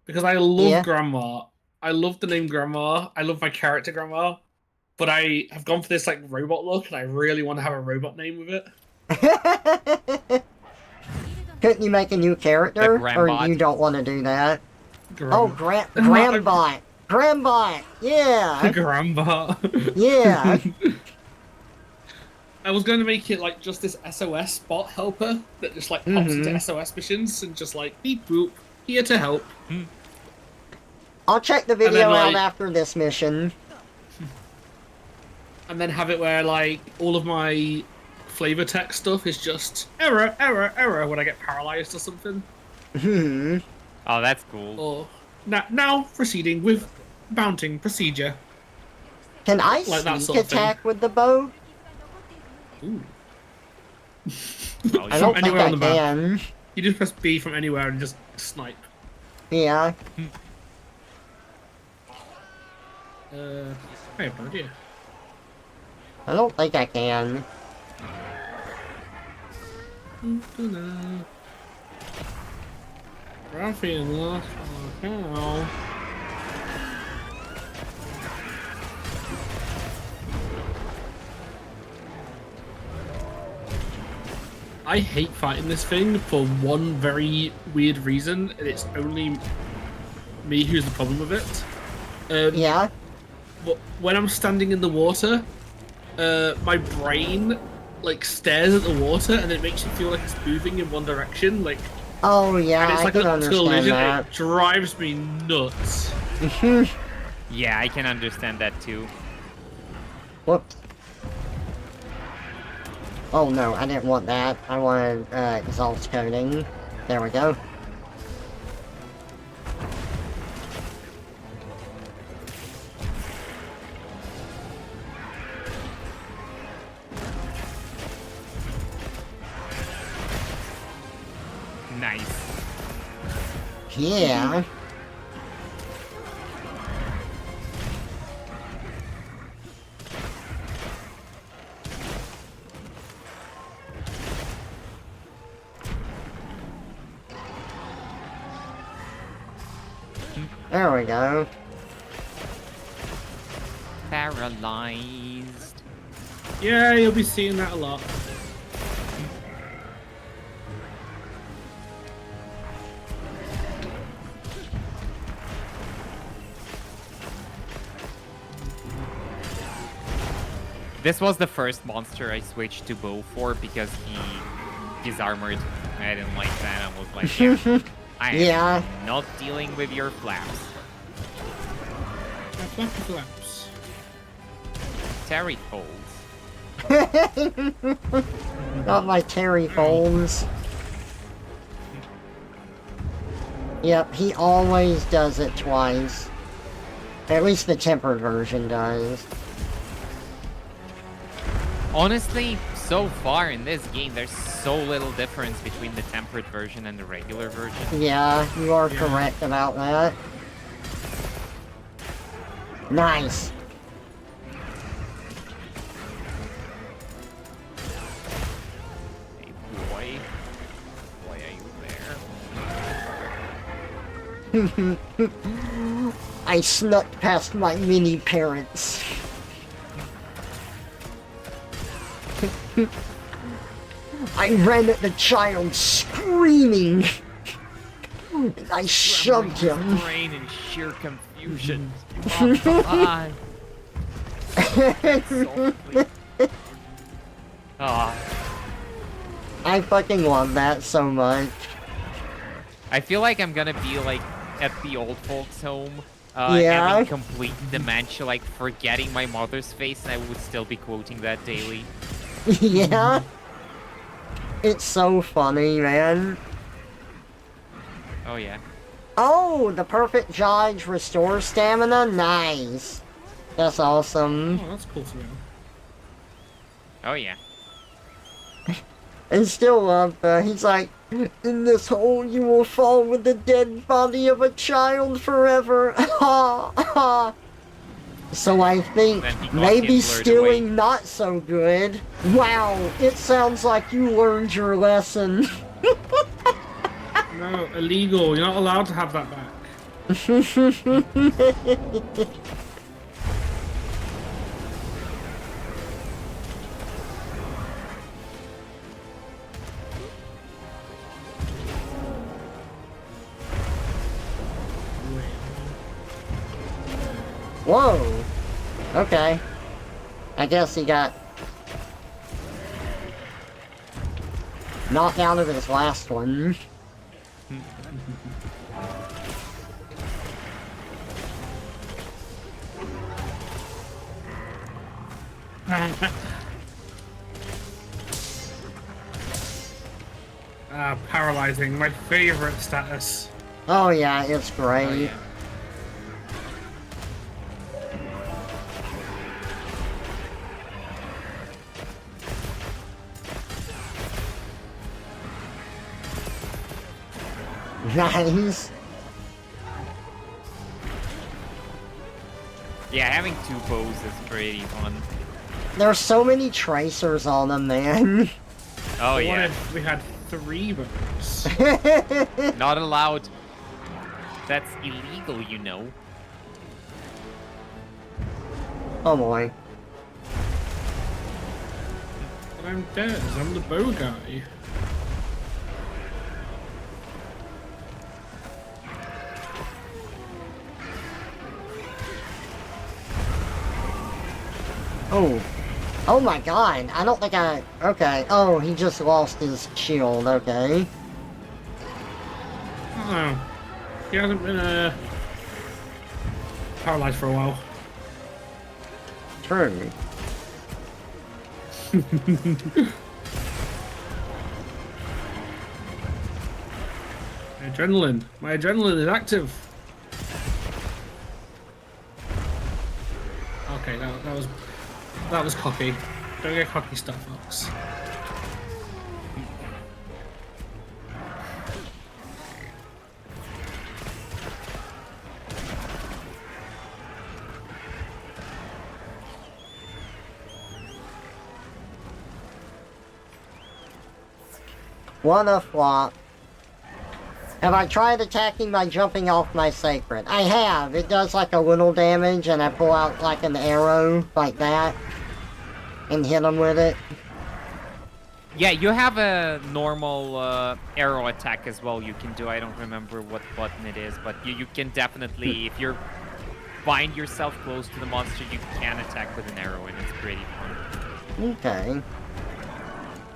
Because I love Grandma. I love the name Grandma. I love my character Grandma. But I have gone for this like robot look, and I really want to have a robot name with it. Couldn't you make a new character? Or Grandbot. you don't want to do that? Oh, Grambot. Grambot. Yeah. Grandpa. Yeah. I was going to make it like just this SOS bot helper that just like pops into SOS missions and just like beep boop, here to help. I'll check the video out after this mission. And then have it where like all of my flavor text stuff is just error, error, error when I get paralyzed or something. Oh, that's cool. Or now proceeding with mounting procedure. Can I Like that sneak sort of thing. attack with the bow? Ooh. Oh, I don't think anywhere I on the map. can. You just press B from anywhere and just snipe. Yeah. Hey, bird, yeah. I don't think I can. Raffy and lost. Oh, I hate fighting this thing for one very weird reason, and it's only me who's the problem with it. Yeah? But when I'm standing in the water, my brain like stares at the water, and it makes you feel like it's moving in one direction. Like, Oh, yeah, and it's I like can a understand collision. that. It drives me nuts. Yeah, I can understand that too. Whoops. Oh no, I didn't want that. I wanted exhaust coating. There we go. Nice. Yeah. There we go. Paralyzed. Yeah, you'll be seeing that a lot. This was the first monster I switched to bow for because he's armored. I didn't like that. I was like, yeah, I am not dealing with your flaps. Flappy flaps. Terry folds. Not my Terry folds. Yep, he always does it twice. At least the tempered version does. Honestly, so far in this game, there's so little difference between the tempered version and the regular version. Yeah, you are correct about that. Nice. Hey, boy. Boy, are you there? I snuck past my mini parents. I ran at the child screaming. I shoved him. Brain in sheer confusion. Ah. I fucking love that so much. I feel like I'm gonna be like at the old folks' home, Yeah. having complete dementia, like forgetting my mother's face, and I would still be quoting that daily. Yeah. It's so funny, man. Oh yeah. Oh, the perfect dodge restores stamina? Nice. That's awesome. Oh, that's cool to know. Oh yeah. And still love, he's like, in this hole you will fall with the dead body of a child forever. Ha ha. So I think Then he got maybe Hitlered stealing away. not so good. Wow, it sounds like you learned your lesson. No, illegal. You're not allowed to have that back. Whoa! Okay. I guess he got knocked out of his last one. Paralyzing, my favorite status. Oh yeah, it's great. Oh, yeah. Nice. Yeah, having 2 bows is pretty fun. There's so many tracers on them, man. Oh What yeah, if we had 3 bows? not allowed. That's illegal, you know. Oh boy. But I'm dead. I'm the bow guy. Oh. Oh my god. I don't think I... Okay. Oh, he just lost his shield. Okay. Oh. He hasn't been paralyzed for a while. True. Adrenaline. My adrenaline is active. Okay, that was cocky. Don't get cocky stuff, Fox. What a flop. Have I tried attacking by jumping off my sacred? I have. It does like a little damage and I pull out like an arrow like that and hit him with it. Yeah, you have a normal arrow attack as well you can do. I don't remember what button it is, but you can definitely, if you find yourself close to the monster, you can attack with an arrow and it's pretty fun. Okay.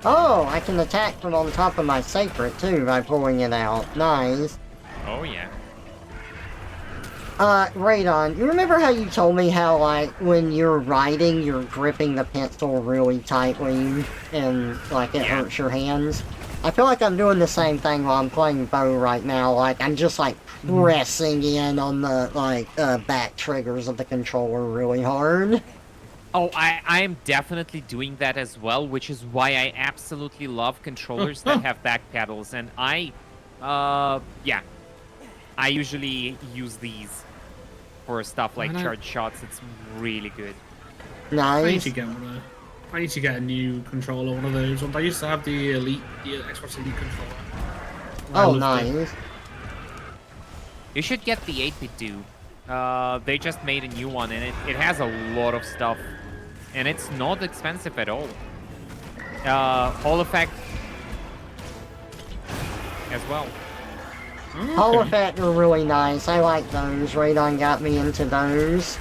Oh, I can attack from on top of my sacred too by pulling it out. Nice. Oh yeah. Radon, you remember how you told me how, like, when you're writing, you're gripping the pencil really tightly and, like, it hurts your hands? I feel like I'm doing the same thing while I'm playing bow right now. Like, I'm just, like, pressing in on the, like, back triggers of the controller really hard. Oh, I am definitely doing that as well, which is why I absolutely love controllers that have back pedals. And I usually use these for stuff like charge shots. It's really good. I need Nice. to get one. I need to get a new controller, one of those ones. I used to have the Xbox Elite controller. I Oh, loved it. nice. You should get the 8-bit do. They just made a new one, and it has a lot of stuff. And it's not expensive at all. Hall effect as well. Oh, Hall okay. effect are really nice. I like those. Radon got me into those.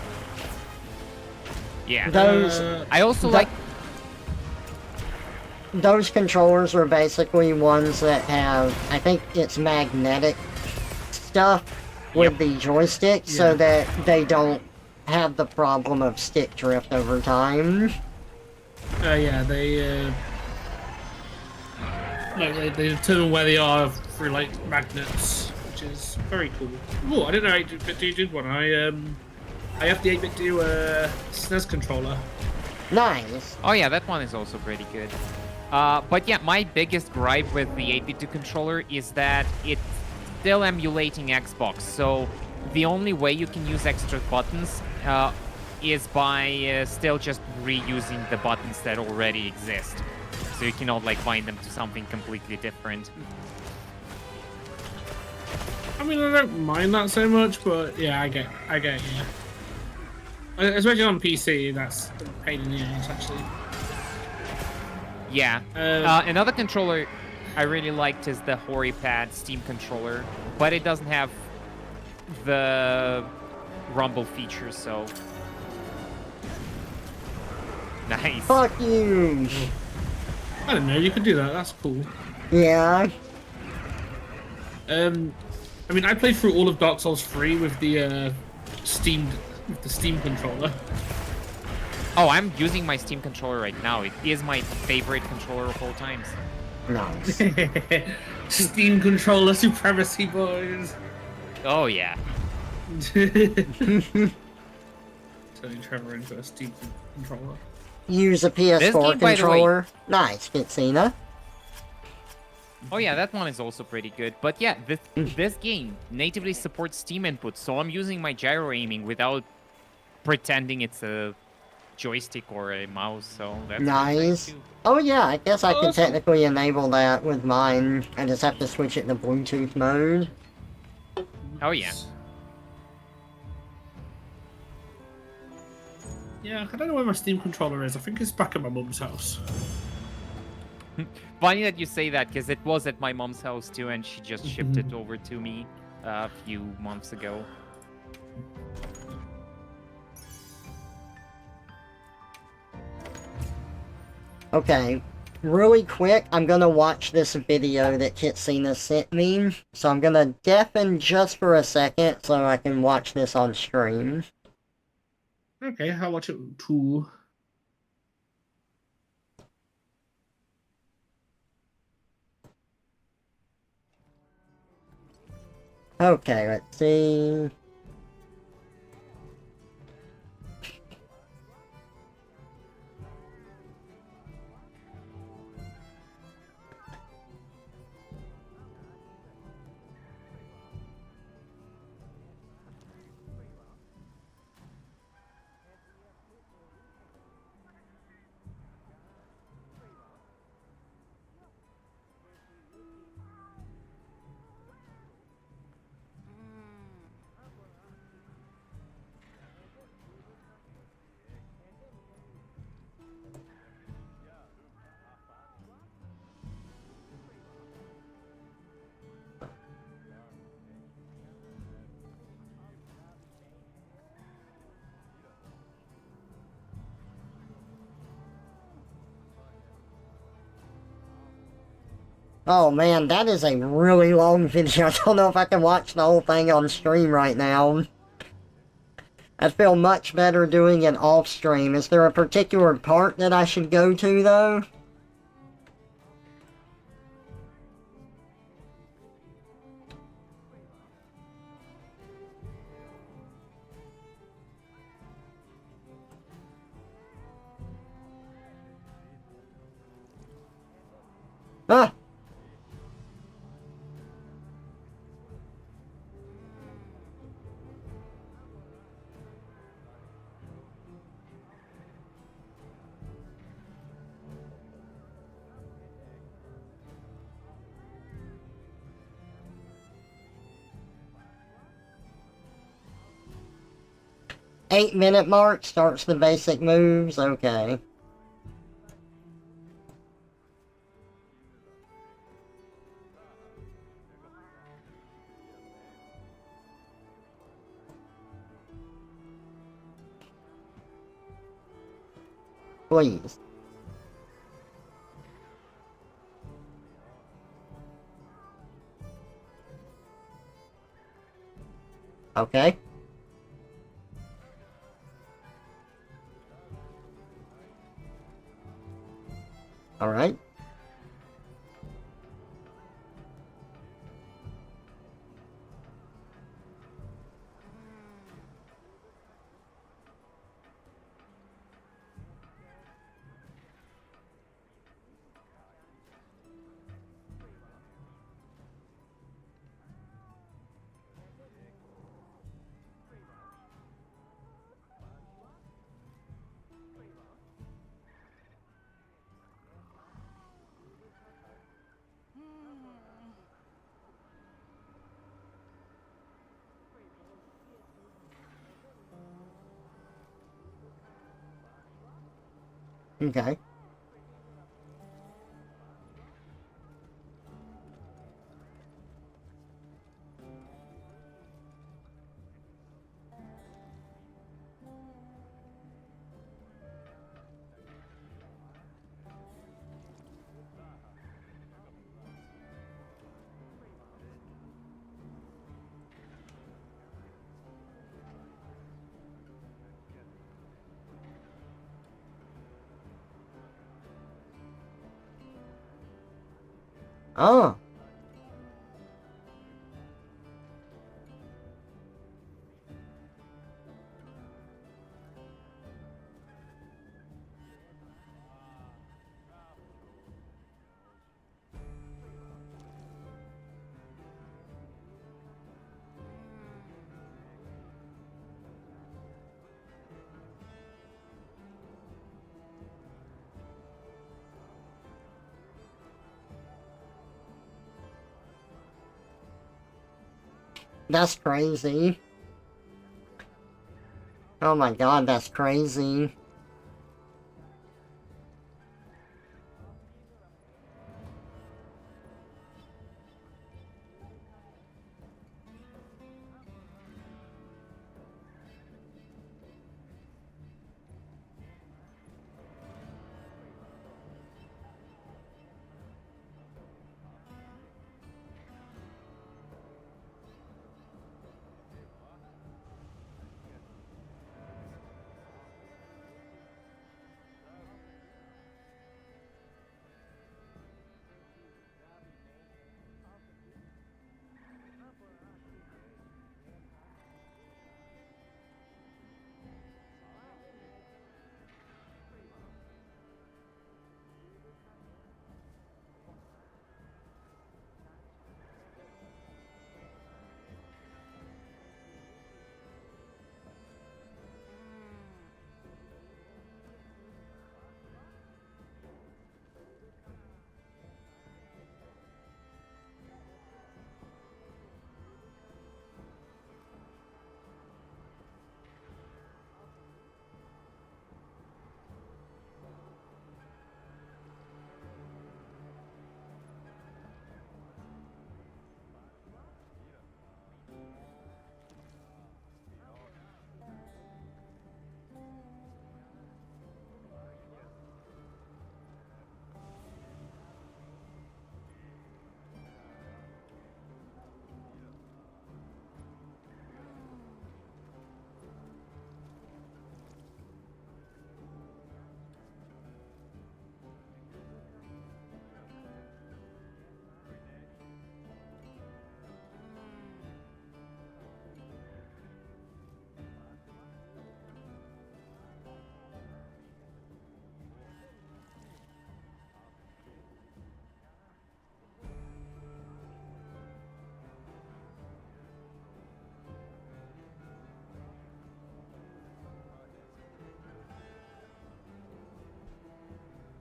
Yeah. Those... I also That- like... Those controllers are basically ones that have, I think it's magnetic stuff with the joystick so that they don't have the problem of stick drift over time. Yeah, they they determine where they are through like magnets, which is very cool. Oh, I didn't know 8-bit do did one. I have the 8-bit do SNES controller. Nice. Oh yeah, that one is also pretty good. But yeah, my biggest gripe with the 8-bit controller is that it's still emulating Xbox. So the only way you can use extra buttons is by still just reusing the buttons that already exist. So you cannot like bind them to something completely different. I mean, I don't mind that so much, but yeah, I get yeah. Especially on PC, that's a pain in the ass, actually. Yeah. Another controller I really liked is the HoriPad Steam controller, but it doesn't have the rumble feature, so nice. Fuck you! I don't know. You could do that. That's cool. Yeah. I mean, I played through all of Dark Souls 3 with the Steam controller. Oh, I'm using my Steam controller right now. It is my favorite controller of all times. Nice. Steam controller supremacy, boys. Oh yeah. Turning Trevor into a Steam controller. Use a PS4 This game, by the way- controller. Nice, Kitsina. Oh yeah, that one is also pretty good. But yeah, this game natively supports Steam input, so I'm using my gyro aiming without pretending it's a joystick or a mouse. So that's really nice Nice. too. Oh yeah, I guess I can Awesome. technically enable that with mine. I just have to switch it to Bluetooth mode. Oh yeah. Yeah, I don't know where my Steam controller is. I think it's back at my mum's house. Funny that you say that, because it was at my mom's house too, and she just shipped it over to me a few months ago. Okay, really quick, I'm gonna watch this video that Kitsina sent me. So I'm gonna deafen just for a second so I can watch this on stream. Okay, I'll watch it too. Okay, let's see. Oh man, that is a really long video. I don't know if I can watch the whole thing on stream right now. I'd feel much better doing it off stream. Is there a particular part that I should go to though? Ah! Eight-minute mark starts the basic moves. Okay. Please. Okay. Alright. Okay. Oh. That's crazy. Oh my god, that's crazy.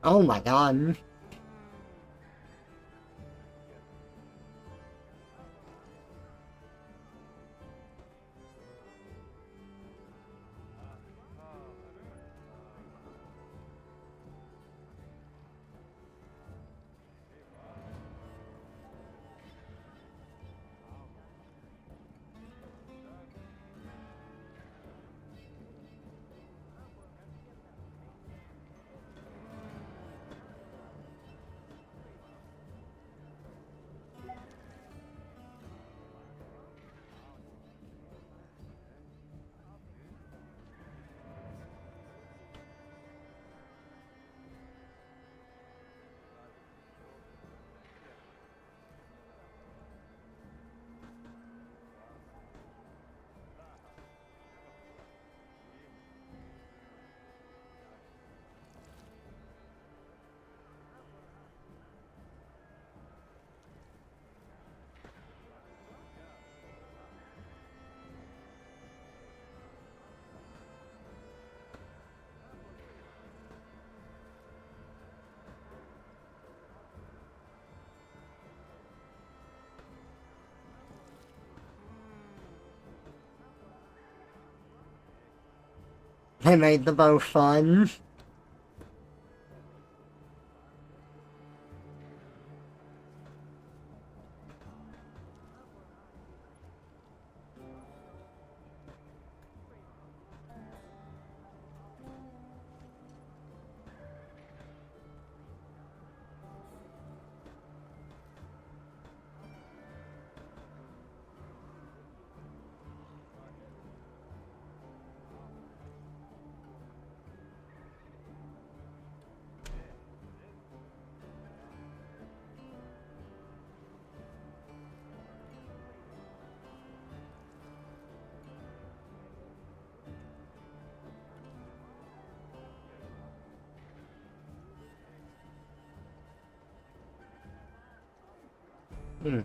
Oh my god. They made the bow fun. Hmm.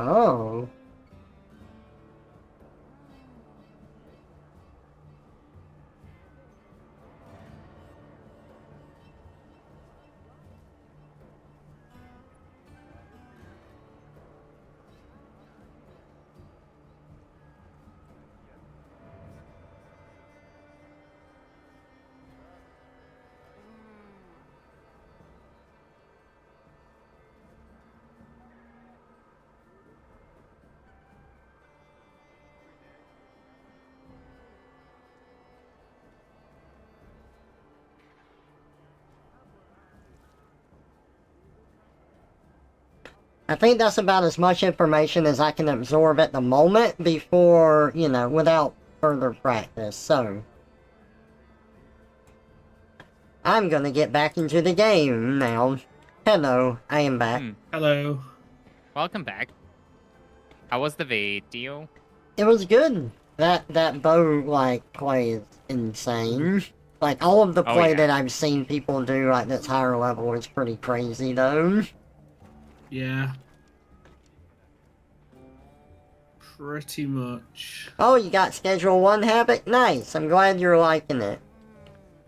Oh. I think that's about as much information as I can absorb at the moment before, you know, without further practice, so... I'm gonna get back into the game now. Hello, I am back. Hello. Welcome back. How was the video? It was good. That bow, like, play is insane. Like, all of the Oh, play yeah. that I've seen people do, like, that's higher level is pretty crazy, though. Yeah. Pretty much. Oh, you got Schedule 1 Havoc? Nice, I'm glad you're liking it.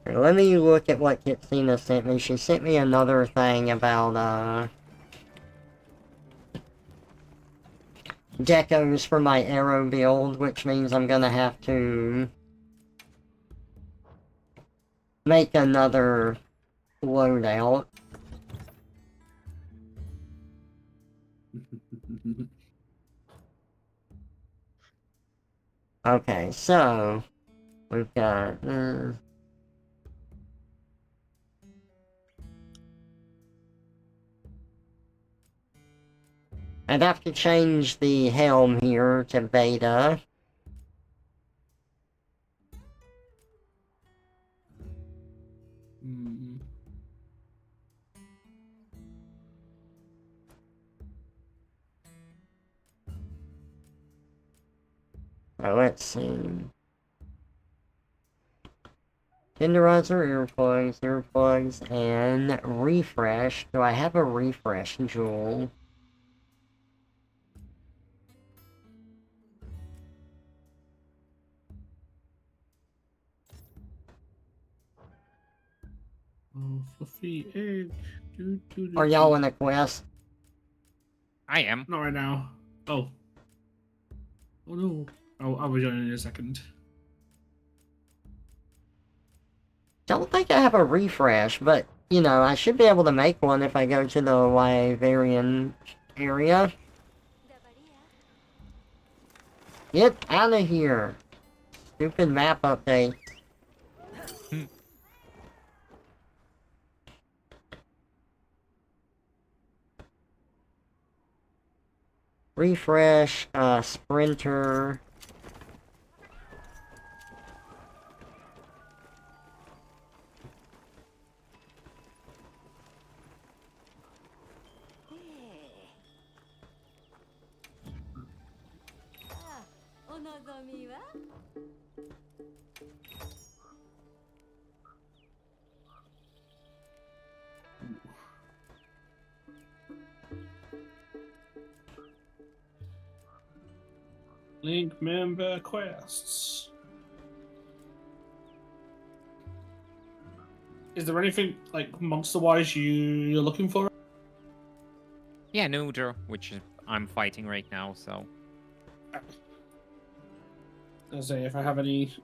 Here, let me look at what Kitsina sent me. She sent me another thing about, decos for my arrow build, which means I'm gonna have to... make another loadout. Okay, so... we've got... I'd have to change the helm here to beta. Mm. Oh, let's see. Tenderizer, earplugs, and refresh. Do I have a refresh jewel? Oh, fluffy egg. Are y'all in a quest? I am. Not right now. Oh. Oh no. Oh, I'll be joining in a second. Don't think I have a refresh, but, you know, I should be able to make one if I go to the Wyverian area. Get out of here! Stupid map update. Refresh, sprinter. Link member quests. Is there anything like monster-wise you're looking for? Yeah, Nudra, which I'm fighting right now, so... I'll say if I have any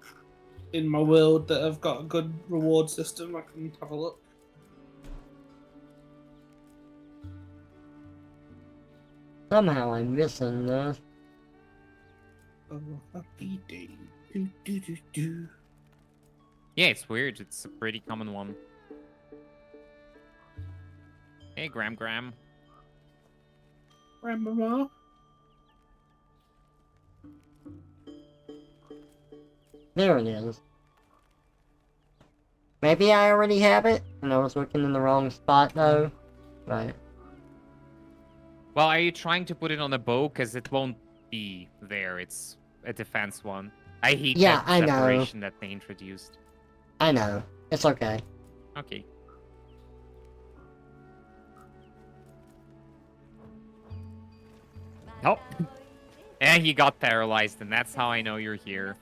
in my world that have got a good reward system, I can have a look. Somehow I'm missing this. Oh, happy day. Do, do, do, do. Yeah, it's weird. It's a pretty common one. Hey, Gram. Grandmama. There it is. Maybe I already have it, and I was looking in the wrong spot though. Right. Well, are you trying to put it on a bow? Because it won't be there. It's a defense one. I hate Yeah, that I know. separation that they introduced. I know. It's okay. Okay. Oh. And he got paralyzed, and that's how I know you're here.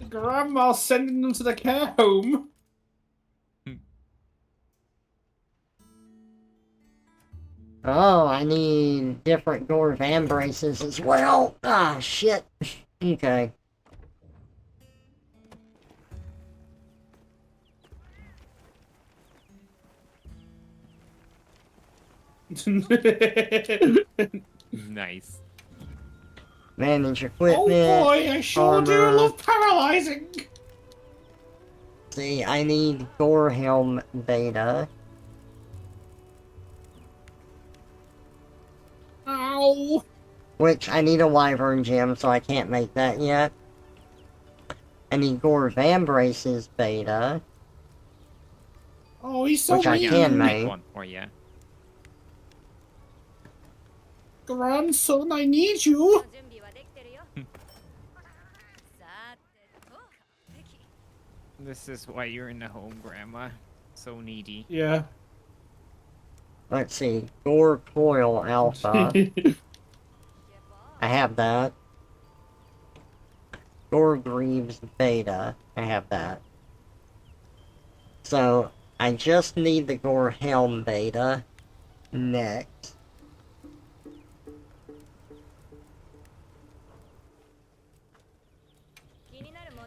Grandma's sending them to the care home. Oh, I need different gore van braces as well. Ah, shit. Okay. Nice. Manage Oh equipment. boy, I sure do armor. love paralyzing. See, I need gore helm beta. Ow. Which I need a wyvern gem, so I can't make that yet. I need gore van braces beta. Oh, he's so Which I mean. can Make make. one for you. Grandson, I need you. 準備はできてるよさてと完璧 This is why you're in the home, Grandma. So needy. Yeah. Let's see. Gore coil alpha. I have that. Gore Greaves Beta. I have that. So, I just need the Gore Helm Beta next.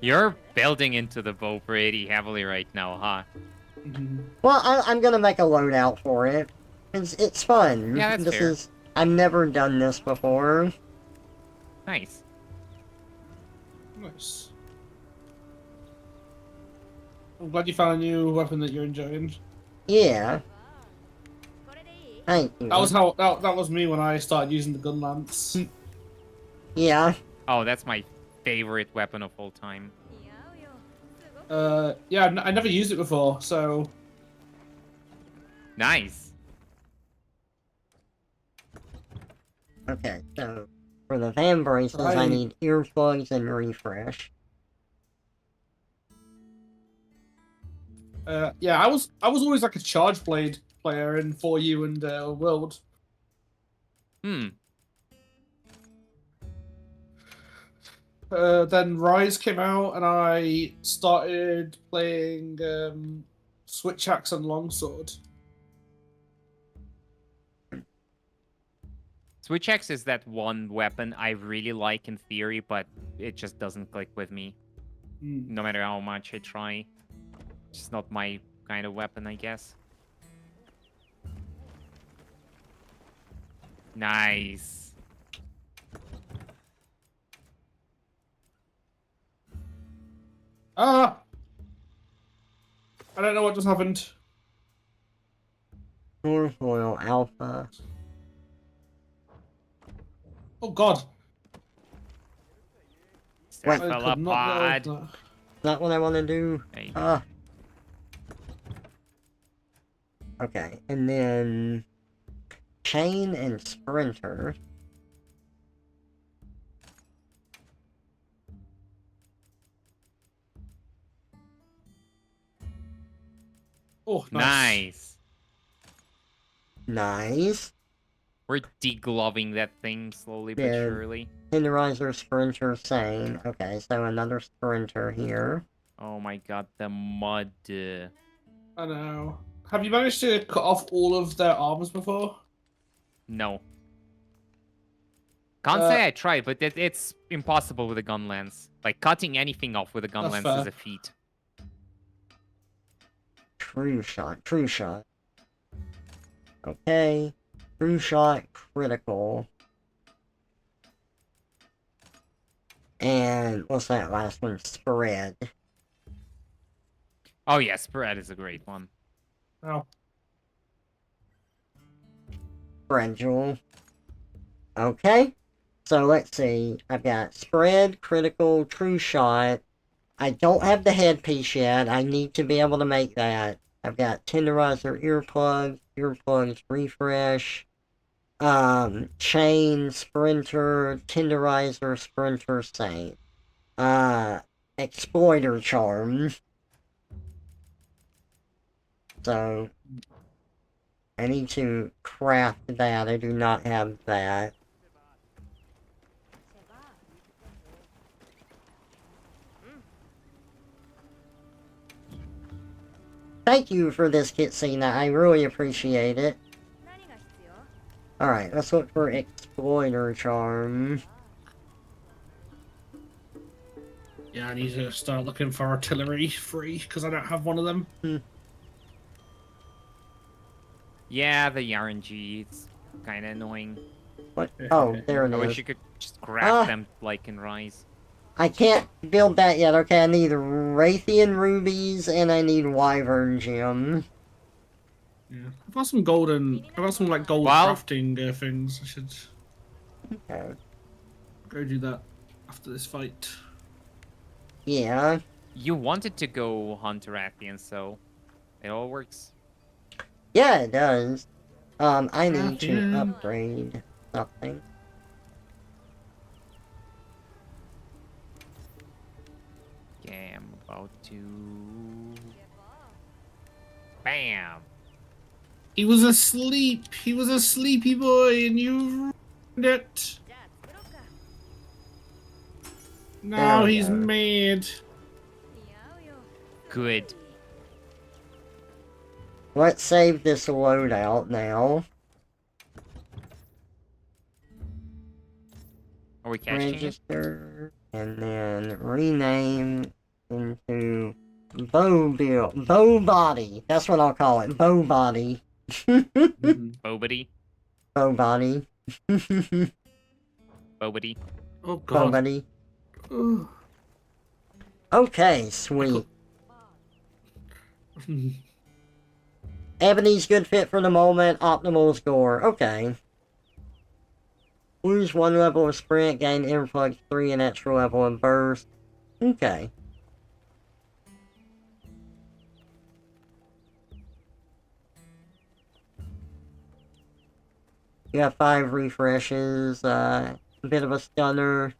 You're building into the bow pretty heavily right now, huh? Well, I'm gonna make a loadout for it. It's fun. Yeah, that's this fair. is... I've never done this before. Nice. Nice. I'm glad you found a new weapon that you're enjoying. Yeah. これでいい Thank you. That was me when I started using the gun lance. Yeah. Oh, that's my favorite weapon of all time. 似合うよすごく Yeah, I never used it before, so Nice. Okay, so... For the van braces, I Right. need earplugs and refresh. yeah, I was always like a charge blade player in 4U and World. Then Rise came out, and I started playing Switch Axe and Longsword. Switch Axe is that one weapon I really like in theory, but it just doesn't click with me. No matter how much I try. It's just not my kind of weapon, I guess. Nice. Ah! I don't know what just happened. Foil alpha. Oh god. Wait. I could not Cephalopod. get off Not what I want to do. Hey. Okay, and then... Chain and Sprinter. that. Oh, nice. Nice. Nice. We're degloving that thing slowly but Yeah. surely. Tenderizer, Sprinter, Sane. Okay, so another Sprinter here. Oh my god, the mud. I know. Have you managed to cut off all of their arms before? No. Can't say I tried, but it's impossible with a gun lance. Like, cutting anything off with a gun That's lance is fair. a feat. True shot, true shot. Okay. True shot, critical. And what's that last one? Spread. Oh yeah, spread is a great one. Oh. Fragile. Okay. So let's see. I've got spread, critical, true shot. I don't have the headpiece yet. I need to be able to make that. I've got tenderizer earplugs refresh, chain, sprinter, tenderizer, sprinter, saint. Exploiter charm. So, I need to craft that. I do not have that. Thank you for this, Kitsina. I really appreciate it. 何が必要？ Alright, let's look for Exploiter Charm. Yeah, I need to start looking for artillery free because I don't have one of them. Yeah, the RNG, it's kind of annoying. What? Oh, there it I is. wish you could just grab them like in Rise. I can't build that yet. Okay, I need Raytheon Rubies and I need Wyvern Gem. Yeah, I've got some golden. I've got some like gold Well- crafting things. I should Okay. go do that after this fight. Yeah. You wanted to go Hunter Rathian, so it all works. Yeah, it does. I need to Rathian. upgrade something. Yeah, I'm about to... Bam! He was asleep. He was a sleepy boy, and you ruined it. じゃあ作ろうか。 Now There we he's go. mad. 似合うよ。 Good. Let's save this loadout now. Are we catching it? Register. And then rename into Bow Body. That's what I'll call it. Bow Body. Mhm. Bobity? Bow Body. Bobity? Oh Bow god. Body. Ugh. Okay, sweet. Ebony's good fit for the moment. Optimal's gore. Okay. Lose 1 level of sprint, gain influx 3 an extra level of burst. Okay. You have 5 refreshes, a bit of a stunner.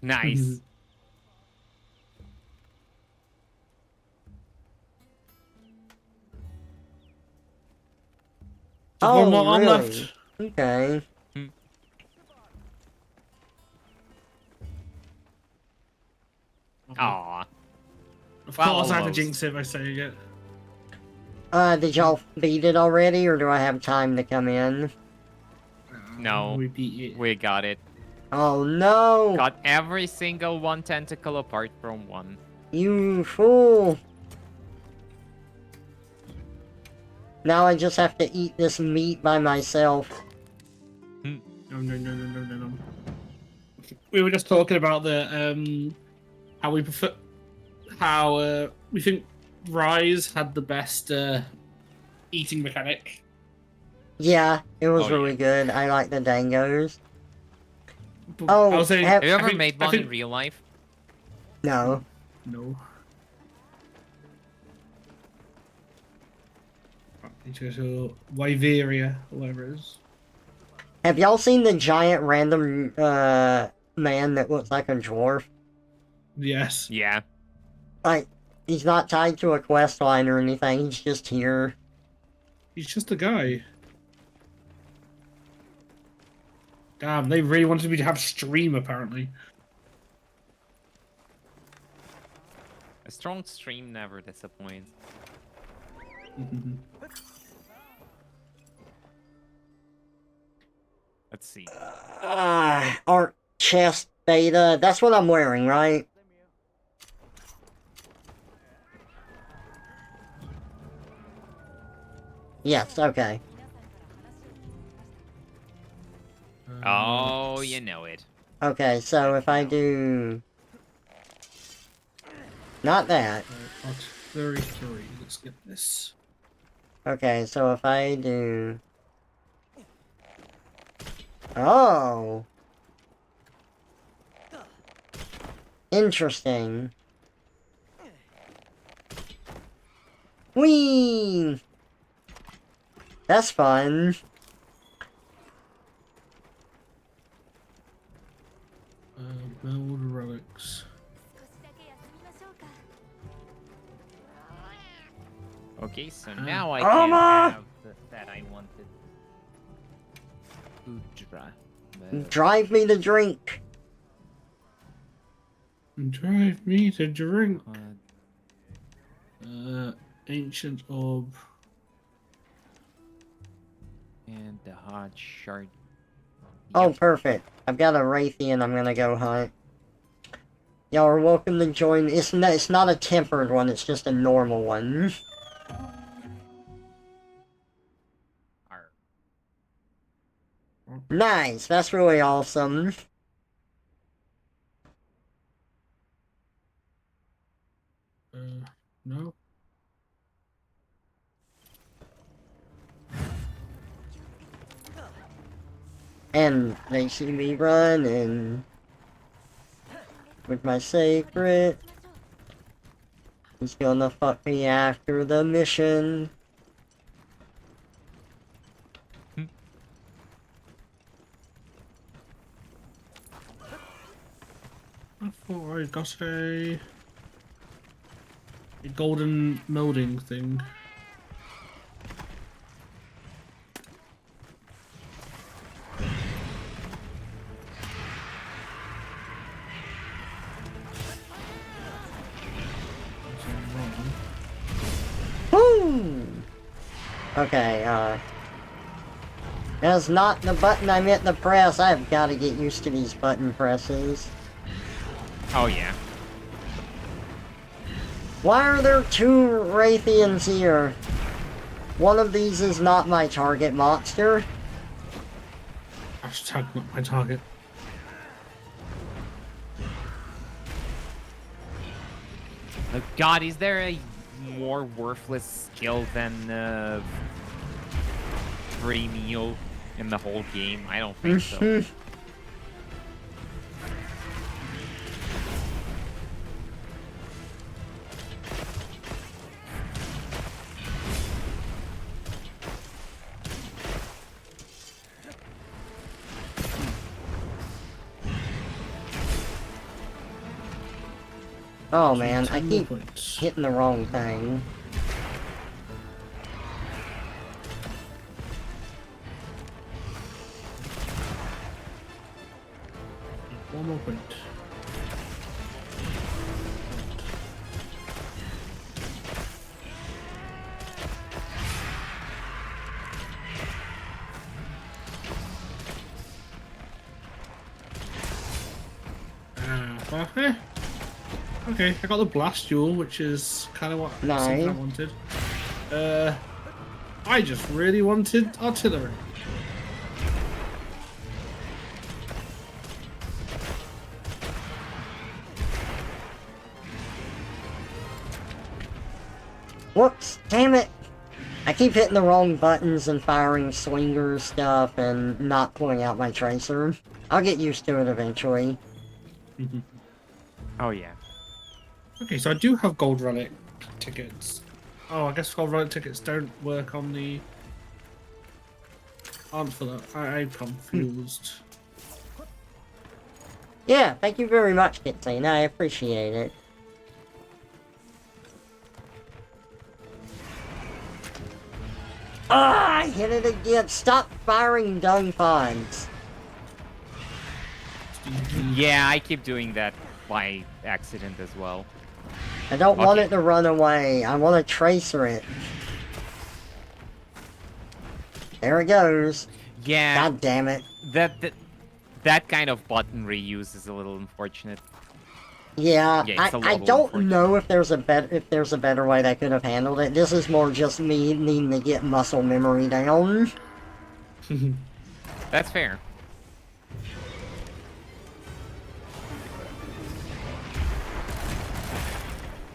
Nice. One more arm really? left. Okay. Aw. Of Well, course, I had to almost. jinx it by saying it. Did y'all beat it already, or do I have time to come in? No. We beat it. We got it. Oh no! Got every single one tentacle apart from one. You fool! Now I just have to eat this meat by myself. No. We were just talking about the how we prefer how we think Rise had the best eating mechanic. Yeah, it was Oh, really yeah. good. I like the dangos. But Oh, I was saying, have- Have you ever I think- made I one think- in real life? No. No. So Wyveria, whatever it is. Have y'all seen the giant random man that looks like a dwarf? Yes. Yeah. Like, he's not tied to a quest line or anything, he's just here. He's just a guy. Damn, they really wanted me to have stream apparently. A strong stream never disappoints. Let's see. Art chest beta. That's what I'm wearing, right? Yes, okay. Oh, you know it. Okay, so if I do Not that. Artillery 3. Let's get this. Okay, so if I do... Oh! Interesting. Whee! That's fun. Build relics. 少しだけ休みましょうか。 Okay, so now I Armor! can have that I wanted. Udra. Drive me to drink. Drive me to drink. Uh, Ancient orb. and the hot shard. Oh, Yep. perfect. I've got a Raytheon I'm gonna go hunt. Y'all are welcome to join. It's not a tempered one, it's just a normal one. Arr. Nice, that's really awesome. No. And they see me run, and with my sacred, he's gonna fuck me after the mission. I thought I got a golden molding thing. Woo! Okay, that's not the button I meant to press. I've got to get used to these button presses. Oh yeah. Why are there two Raytheons here? One of these is not my target monster. Hashtag not my target. Oh God, is there a more worthless skill than free meal in the whole game? I don't think so. Oh man, I 10 keep points. hitting the wrong thing. One more point. Okay, I got the blast duel, which is kind of what something I Nice. wanted. I just really wanted artillery. Whoops, damn it! I keep hitting the wrong buttons and firing swinger stuff and not pulling out my tracer. I'll get used to it eventually. Oh yeah. Okay, so I do have gold relic tickets. Oh, I guess gold relic tickets don't work on the... aren't for that. I'm confused. Yeah, thank you very much, Kitsane. I appreciate it. Ah, I hit it again. Stop firing dung pods. Yeah, I keep doing that by accident as well. I don't want Okay. it to run away. I want to tracer it. There it goes. Yeah, God damn it. that kind of button reuse is a little unfortunate. Yeah, Yeah, it's a I little don't unfortunate. know if there's a better way they could have handled it. This is more just me needing to get muscle memory down. That's fair.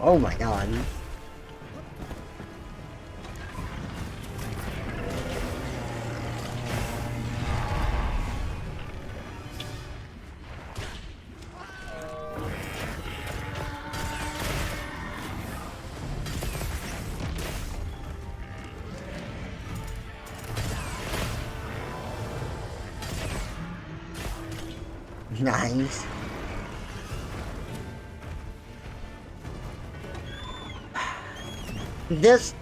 Oh my god. Nice.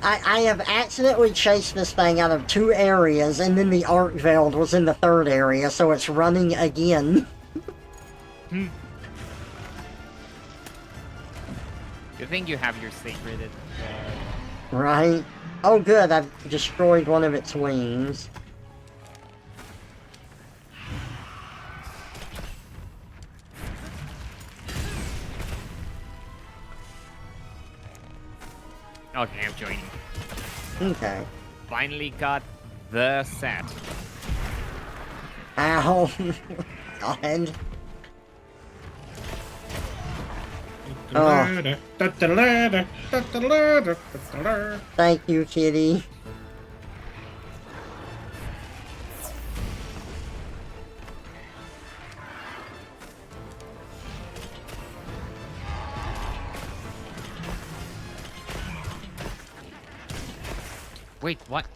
I have accidentally chased this thing out of 2 areas, and then the Arc Veiled was in the 3rd area, so it's running again. You think you have your sacred... Right? Oh good, I've destroyed one of its wings. Okay, I'm joining. Okay. Finally got the set. Ow. God. Oh. Thank you, kitty. Wait, what?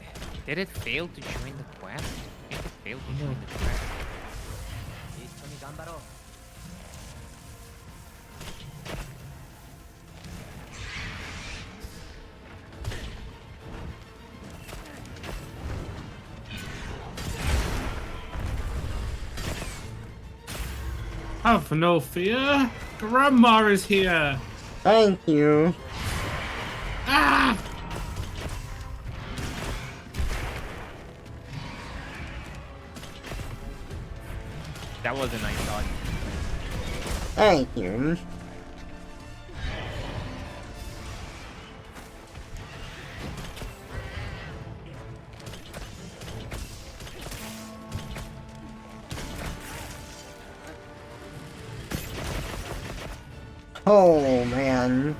Did it fail to join the quest? I think it failed to join the quest. Have no fear. Grandma is here. Thank you. Ah! That was a nice dodge. Thank you. Oh, man.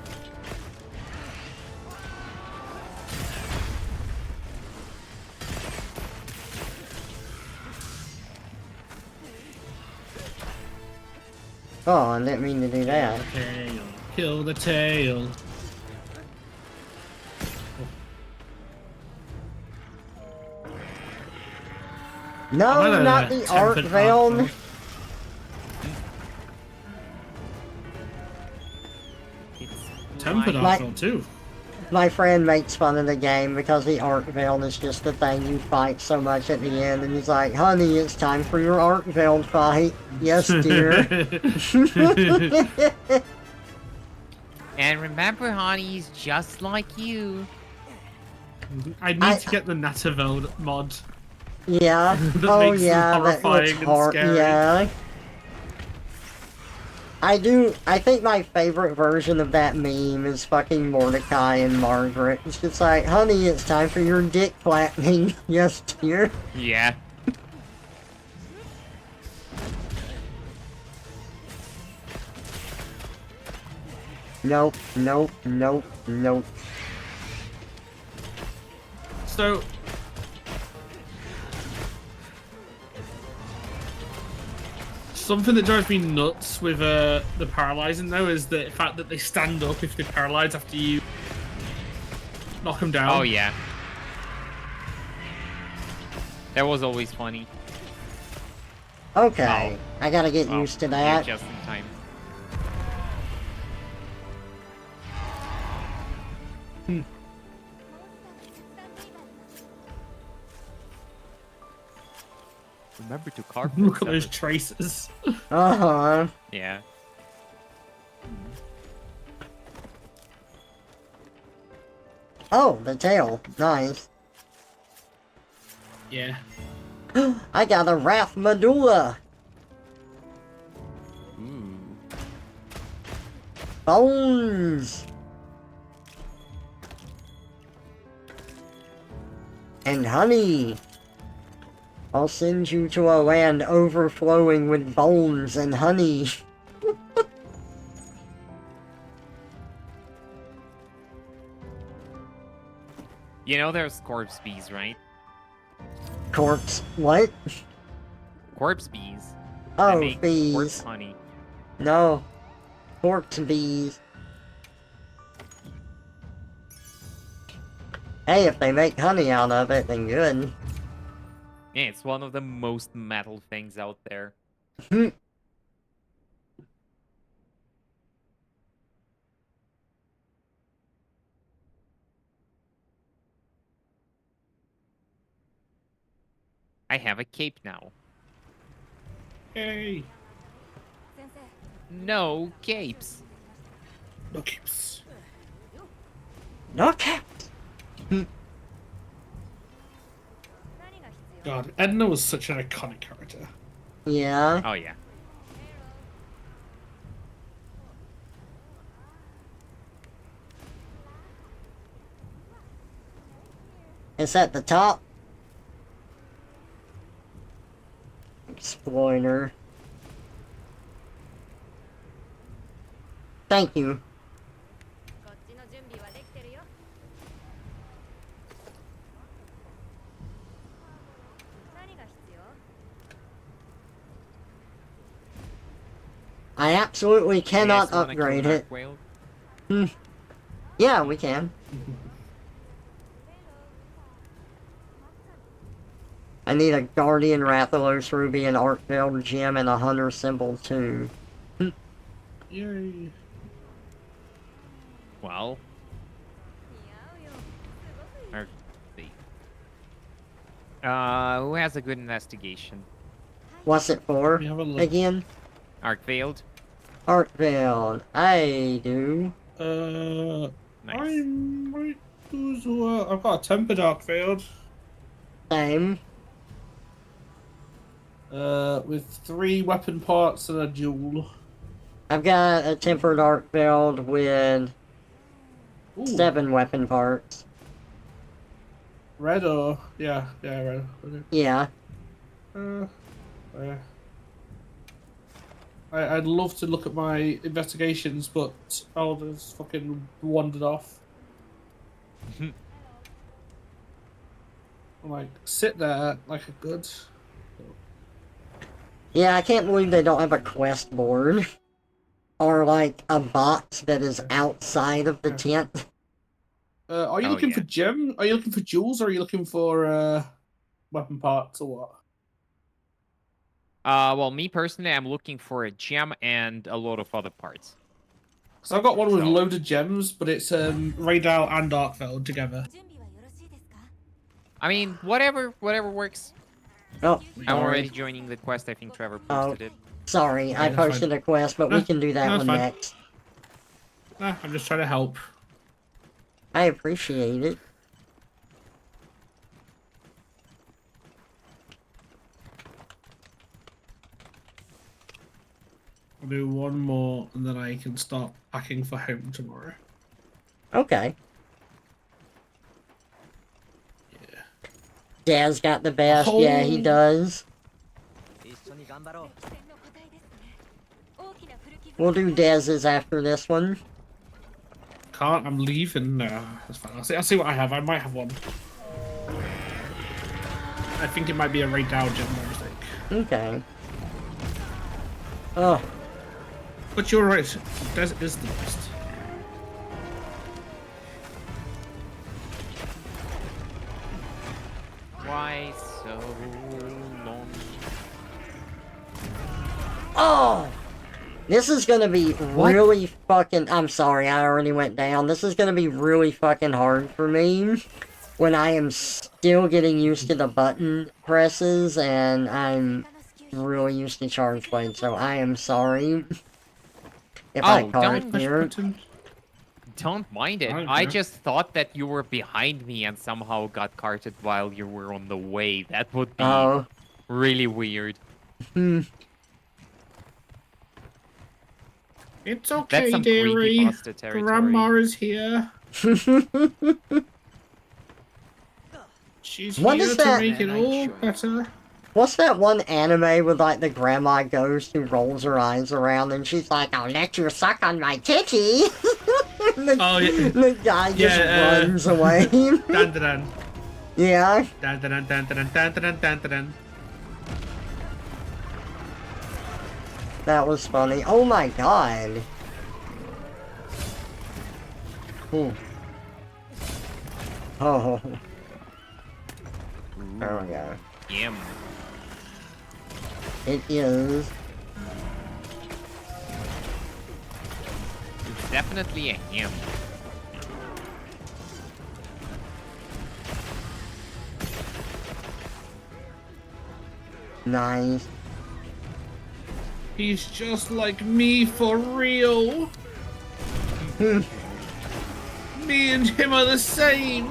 Oh, I didn't mean to do that. Tail. Kill the tail. No, not the Arc Veiled. Tempered Like- Arc too. My friend makes fun of the game because the Arc Veiled is just the thing you fight so much at the end, and he's like, honey, it's time for your Arc Veiled fight. Yes, dear. And remember, honey, he's just like you. I need to get the Nataveld mod. Yeah. That Oh makes them yeah, that horrifying looks and hard. scary. Yeah. I think my favorite version of that meme is fucking Mordecai and Margaret. It's just like, honey, it's time for your dick flattening. Yes, dear. Yeah. Nope, nope, nope, nope. So, something that drives me nuts with the paralyzing though is the fact that they stand up if they paralyze after you knock them down. Oh, yeah. That was always funny. Okay, Oh. I gotta get Oh, used to you're that. just in time. Remember to carve Look at those traces. Uh-huh. Yeah. Oh, the tail. Nice. Yeah. I got a Wrath Medulla. Ooh. Bones. And honey. I'll send you to a land overflowing with bones and honey. You know there's corpse bees, right? Corpse. What? Corpse bees. They Oh, make bees. corpse honey. No. Corpse bees. Hey, if they make honey out of it, then good. Yeah, it's one of the most metal things out there. I have a cape now. Hey. 先生 No capes. No keeps. Okay. 何が必要 God, Edna was such an iconic character. Yeah. Oh yeah. It's at the top. Exploiter. Thank you. こっちの準備はできてるよ 何が必要 I absolutely You cannot guys wanna kill upgrade it. Narc Whale? Yeah, we can. I need a Guardian Rathalos Ruby, an Arcveld Gem, and a Hunter Symbol too. Yay. Well, 似合うよすごくいい or the. Who has a good investigation? What's it for? Let me have a look. Again? Arkveld? Arcveld. I do. Nice. I might do as well. I've got a tempered arc field. Same. With 3 weapon parts and a duel. I've got a Tempered Arcveld with Ooh, 7 weapon parts. red or yeah, red. Yeah. Yeah. I'd love to look at my investigations, but I'll just fucking wandered off. I'm like, sit there like a good. Yeah, I can't believe they don't have a quest board. Or like a box that is outside of the tent. Are you Oh, looking yeah. for gem? Are you looking for jewels, or are you looking for weapon parts, or what? Well, me personally, I'm looking for a gem and a lot of other parts. Because I've got one with So- load of gems, but it's Radal and Darkfeld together. 準備はよろしいですか I mean, whatever works. Oh, I'm already sorry. joining the quest. I think Trevor Oh. posted it. Sorry, I Okay, that's posted fine. a quest, but we No, can do that no, one that's fine. next. I'm just trying to help. I appreciate it. I'll do one more, and then I can start packing for home tomorrow. Okay. Yeah. Daz got the best. Yeah, he Oh. does. 歴戦の個体ですね大きな古傷 We'll do Daz's after this one. Can't. I'm leaving. No, that's fine. I'll see what I have. I might have one. I think it might be a Radal gem by mistake. Okay. Oh, But you're right. Desert is the best. Why so long? oh! This is gonna be What? really fucking. I'm sorry, I already went down. This is gonna be really fucking hard for me when I am still getting used to the button presses and I'm 他の支給品 really used to Charge Blade, so I am sorry if I Oh, caught don't- here. Don't mind it. I don't I care. just thought that you were behind me and somehow got carted while you were on the way. That would be Oh, really weird. It's okay, That's some dearie. creepypasta territory. Grandma is here. She's What here is to that? make it Man, I all should. better. What's that one anime with like the grandma ghost who rolls her eyes around and she's like, I'll let you suck on my titty? the, Oh, yeah. the guy just Yeah, runs away. Dun dun dun. Yeah. Dun dun dun dun dun dun dun dun dun dun. That was funny. Oh my god. Oh. There we go. Him. It is. It's definitely a him. Nice. He's just like me for real. Me and him are the same.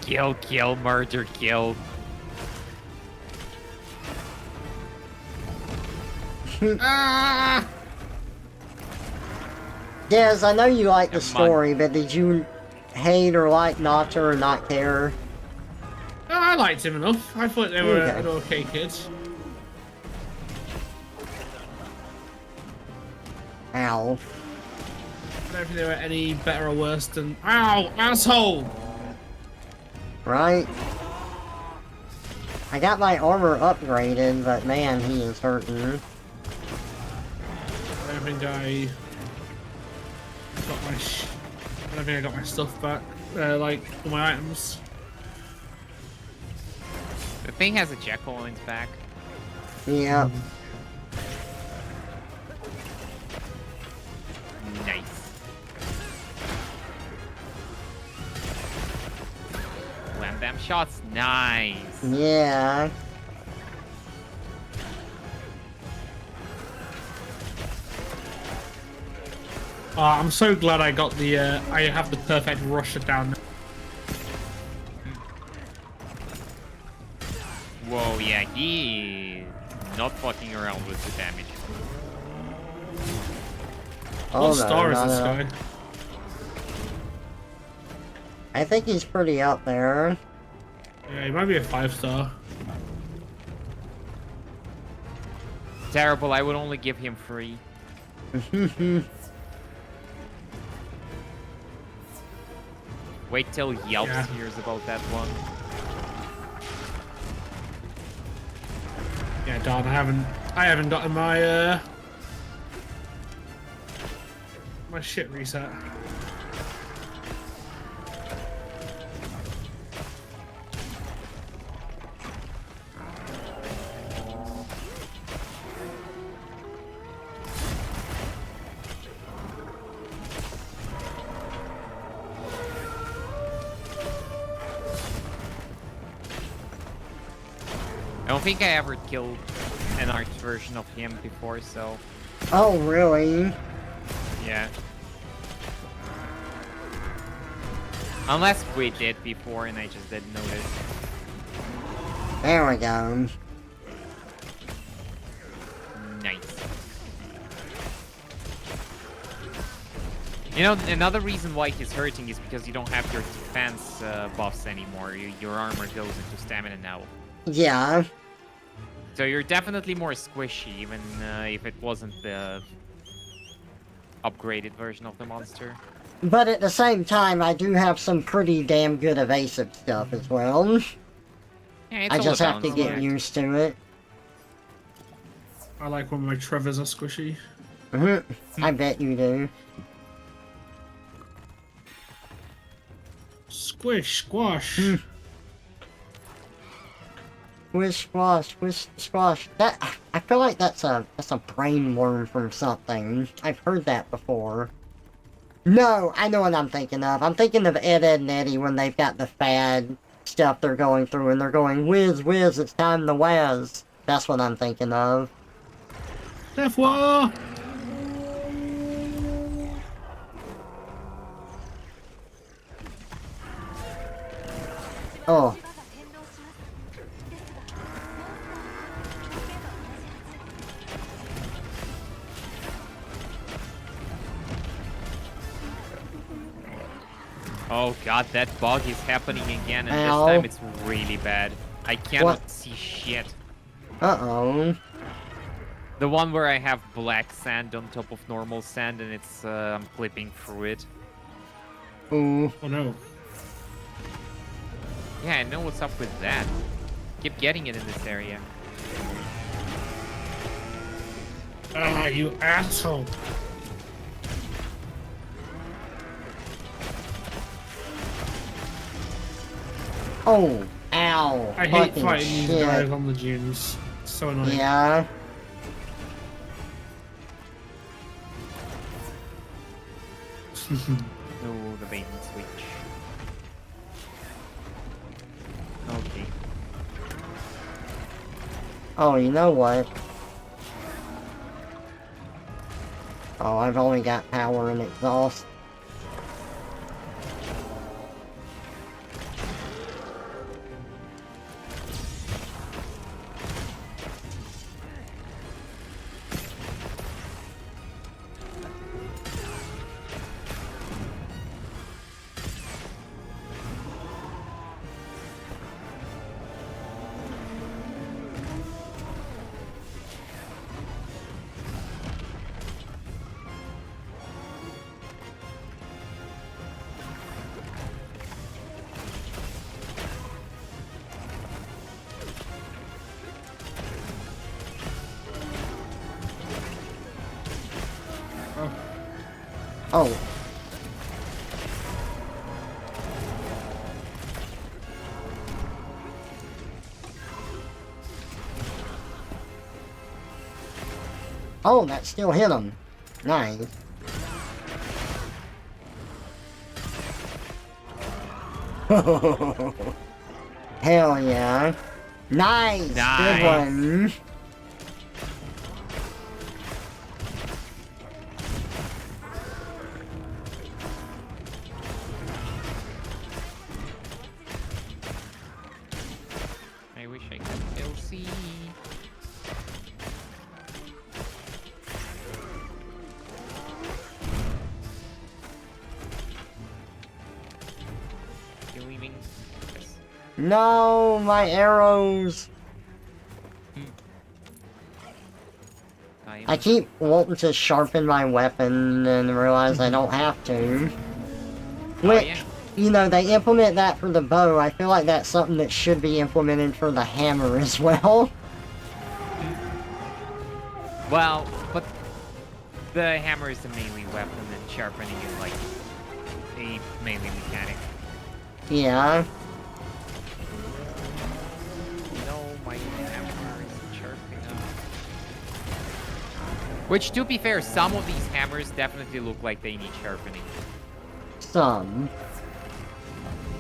Kill, kill, murder, kill. Ah! Yes, I know you like the Come on. story, but did you hate or like Nata or not care? I liked him enough. I thought they were Okay. an okay kids. Ow. I don't think they were any better or worse than. Ow, asshole! Right? I got my armor upgraded, but man, he is hurting. I don't think I got my. I don't think I got my stuff back. Like all my items. The thing has a Jekyll on its back. Yeah. Nice. Wham bam shots. Nice. Yeah. I'm so glad I got the. I have the perfect rusher down there. Whoa, yeah, he not fucking around with the damage. Oh, What star is no, this no. guy? I think he's pretty up there. Yeah, he might be a 5-star. Terrible, I would only give him 3. Wait till Yelps Yeah. hears about that one. Yeah, darn, I haven't gotten my my shit reset. I don't think I ever killed an art version of him before, so Oh, really? yeah. Unless we did before and I just didn't notice. There we go. Nice. You know, another reason why he's hurting is because you don't have your defense buffs anymore. Your armor goes into stamina now. Yeah. So you're definitely more squishy, even if it wasn't the upgraded version of the monster. But at the same time, I do have some pretty damn good evasive stuff as well. Yeah, it's I all just a have to balancing get act. used to it. I like when my Trevors are squishy. I bet you do. Squish, squash. Squish squash, squish squash. That I feel like that's a brain worm from something. I've heard that before. No, I know what I'm thinking of. I'm thinking of Ed, Edd and Eddy when they've got the fad stuff they're going through and they're going, whiz, whiz, it's time to waz. That's what I'm thinking of. Death War! Oh, Oh god, that bug is happening again, and Ow. this time it's really bad. I cannot What? see shit. uh-oh. The one where I have black sand on top of normal sand and it's I'm clipping through it. Ooh. Oh no. Yeah, I know what's up with that. Keep getting it in this area. Ah, you asshole. Oh, ow. I hate Fucking fighting these shit. guys on the dunes. It's so annoying. Yeah. Oh, the bait and switch. Okay. Oh, you know what? Oh, I've only got power and exhaust. Oh. Oh, that still hit him. Nice. Hell yeah. Nice. Good Nice. one. I wish I could still see. You leaving? Yes. No, my arrows. I keep wanting to sharpen my weapon and realize I don't have to. Which, yeah. you know, they implement that for the bow. I feel like that's something that should be implemented for the hammer as well. Well, but the hammer is a melee weapon and sharpening is like a melee mechanic. Yeah. No, my hammer isn't sharp enough. Which, to be fair, some of these hammers definitely look like they need sharpening. Some.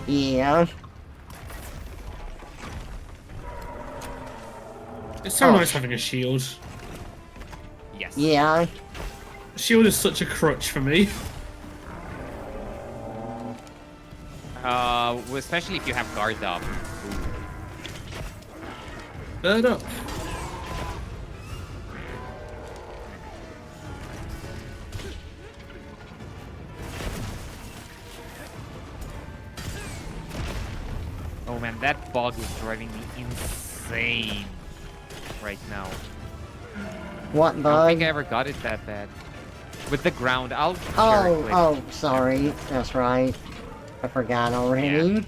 Yeah. It's so Oh. nice having a shield. Yes. Yeah. A shield is such a crutch for me. Well, especially if you have guard up. Bird up. Oh man, that bug is driving me insane right now. What I don't bug? think I ever got it that bad. With the ground, I'll share a Oh, clip. oh, sorry. That's right. I forgot already.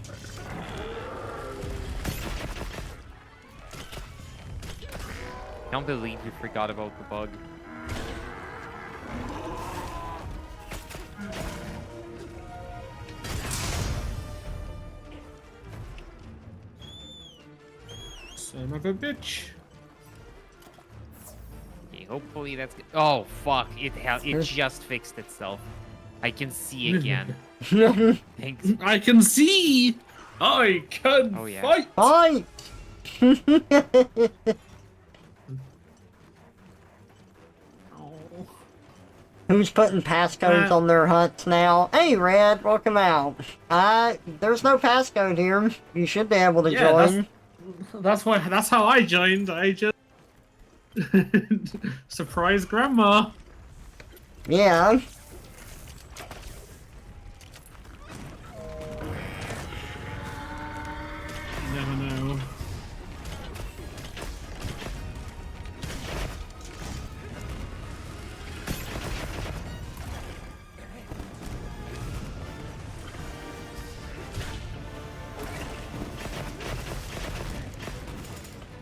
Can't believe you forgot about the bug. Son of a bitch. Okay, hopefully that's good. Oh fuck! It just fixed itself. I can see again. Thanks. I can see! I can Oh, yeah. fight! Fight! Who's putting passcodes on their huts now? Hey, Red, welcome out. There's no passcode here. You should be able to Yeah, join. That's how I joined. I just surprise grandma. Yeah. You never know.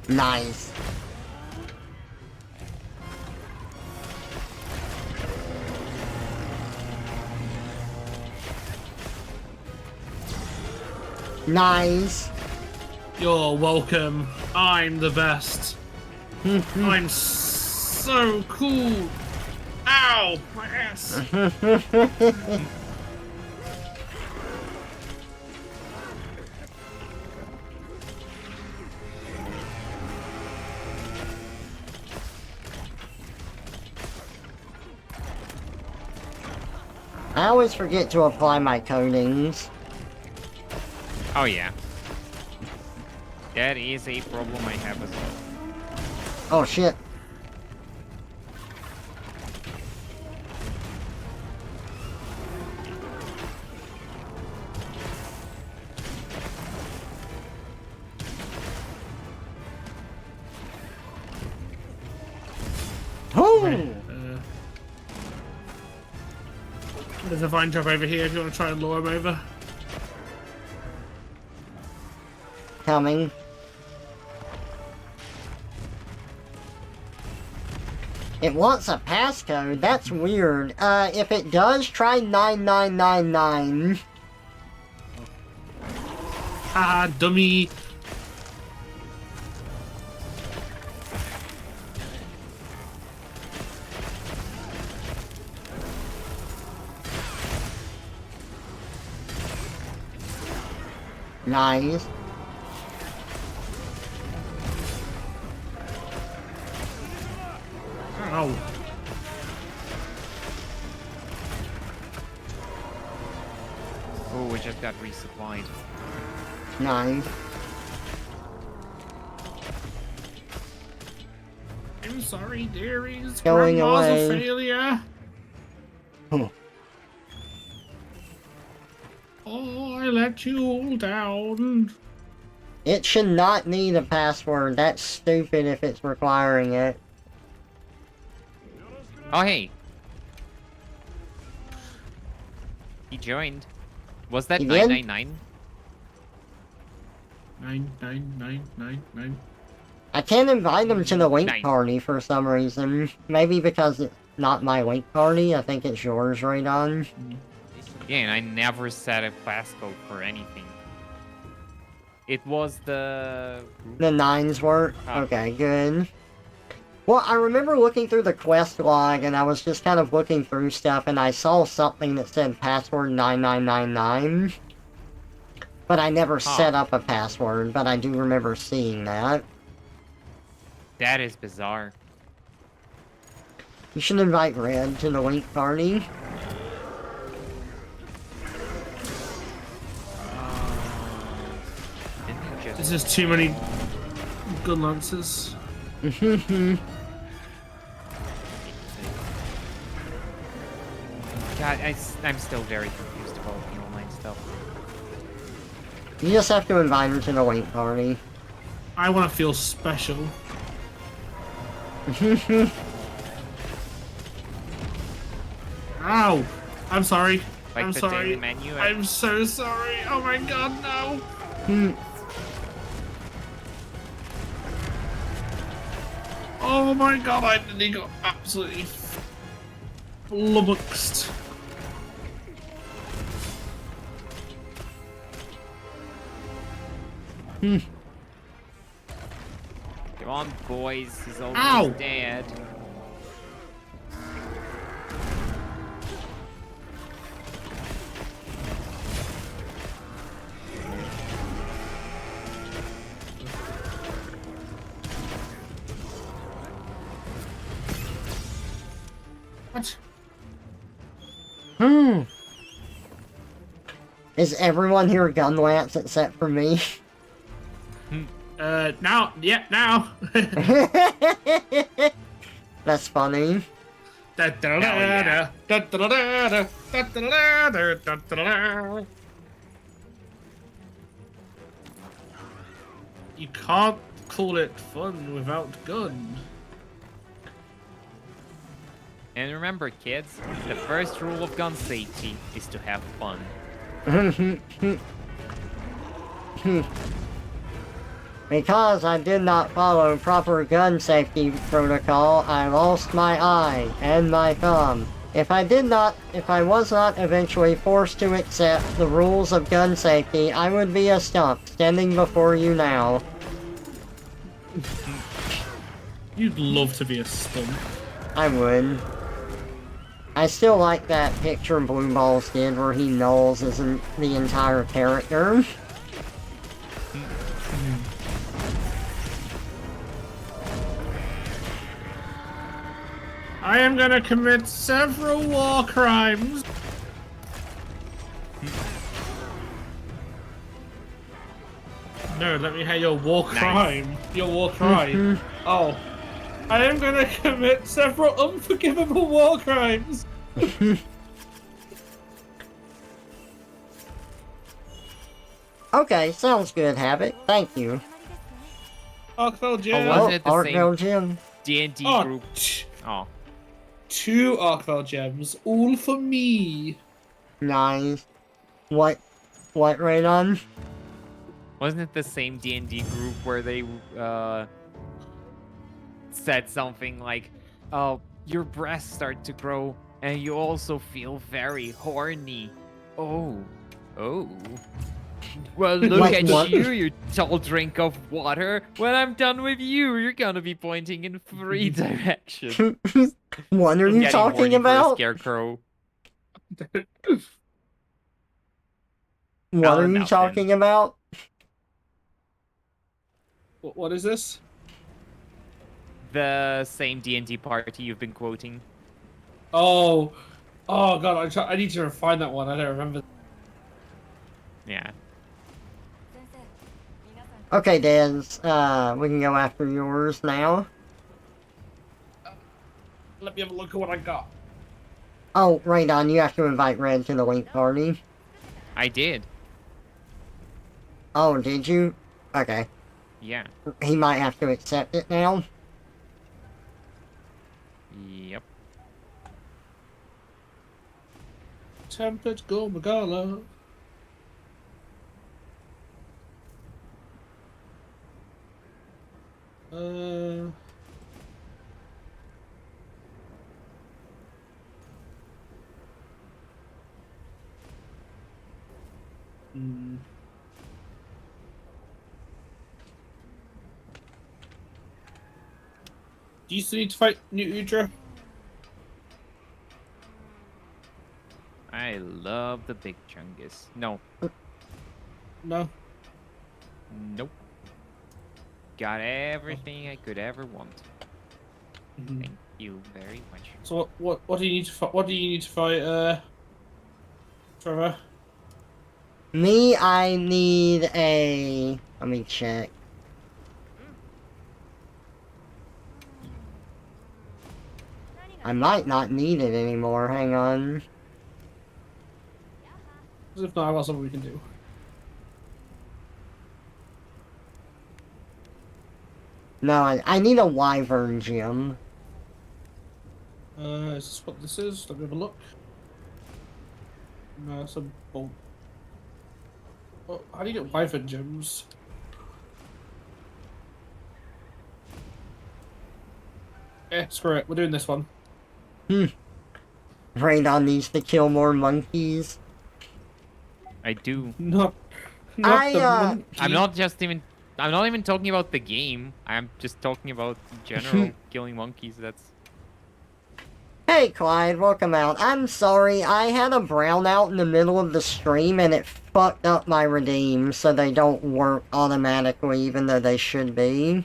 Nice. Nice. You're welcome. I'm the best. I'm so cool. Ow, my ass. I always forget to apply my coatings. Oh yeah. That is a problem I have as well. Oh shit. Oh! There's a vine trap over here if you want to try and lure him over. Coming. It wants a passcode? That's weird. If it does, try 9999. Haha, dummy. Nice. Ow. Oh, we just got resupplied. Nice. I'm sorry, dearies. Going Grandma's away. a failure. Huh. Oh, I let you all down. It should not need a password. That's stupid if it's requiring it. Oh hey. He joined. Was that He did? 999? 99999. I can't invite him to the link Nice. party for some reason. Maybe because it's not my link party. I think it's yours right on. Yeah, and I never set a passcode for anything. It was the... The nines work? Ah. Okay, good. Well, I remember looking through the quest log, and I was just kind of looking through stuff, and I saw something that said password 9999. But I never set up a password, but I do remember seeing that. That is bizarre. You should invite Red to the link party. Didn't you just... This is too many gun lancers. God, I'm still very confused about the online stuff. You just have to invite her to the link party. I want to feel special. Ow! I'm sorry. Like I'm the sorry. daily menu. I'm so sorry. Oh my god, no. Oh my god, I nearly got absolutely flummoxed. Come on, boys. He's almost Ow! dead. What? Is everyone here gun lance except for me? Now. Yeah, now. That's funny. You can't call it fun without gun. And remember, kids, the first rule of gun safety is to have fun. Because I did not follow proper gun safety protocol, I lost my eye and my thumb. If I was not eventually forced to accept the rules of gun safety, I would be a stump standing before you now. You'd love to be a stump. I would. I still like that picture Blue Balls did where he nulls as the entire character. I am gonna commit several war crimes. No, let me hear your war crime. Your war crime. Oh. I am gonna commit several unforgivable war crimes. Okay, sounds good, Habit. Thank you. Arkveld Gem. Wasn't it the Arkveld Gym. D&D Oh, group? Oh. 2 Arkveld Gems, all for me. Nice. What Radon? Wasn't it the same D&D group where they said something like, "Oh, your breasts start to grow, and you also feel very horny." Oh. Well, look What- at what? you tall drink of water. When I'm done with you, you're gonna be pointing in 3 directions. What are I'm you getting talking horny for a about? Scarecrow. What are you nothing. talking about? What is this? The same D&D party you've been quoting. Oh god, I need to find that one. I don't remember. Yeah. Okay, Dez, we can go after yours now. Let me have a look at what I got. Oh, Radon, you have to invite Red to the Link party. I did. Oh, did you? Okay. Yeah. He might have to accept it now. Yep. Tempered Go Magala. Do you still need to fight New Udra? I love the big chungus. No. No. Nope. Got everything I could ever want. Thank you very much. So what do you need to fight? What do you need to fight? Trevor. Me, I need a... Let me check. I might not need it anymore, hang on. If not, I've got something we can do. No, I need a Wyvern gem. Is this what this is? Let me have a look. No, it's a bolt. Oh, how do you get Wyvern gems? Screw it. We're doing this one. Radon needs to kill more monkeys. I do. Not the monkey. I'm not even talking about the game. I'm just talking about in general killing monkeys. That's Hey Clyde, welcome out. I'm sorry, I had a brownout in the middle of the stream and it fucked up my redeems so they don't work automatically even though they should be.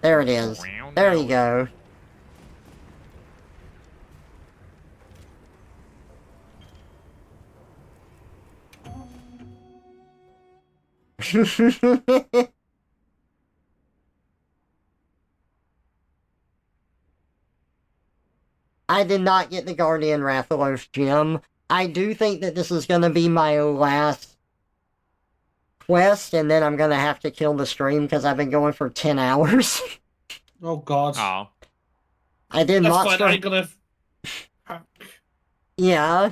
There it is. There you go. I did not get the Guardian Rathalos gem. I do think that this is going to be my last quest, and then I'm going to have to kill the stream because I've been going for 10 hours. Oh god. oh. That's I did fine. monster... I ain't gonna. Yeah.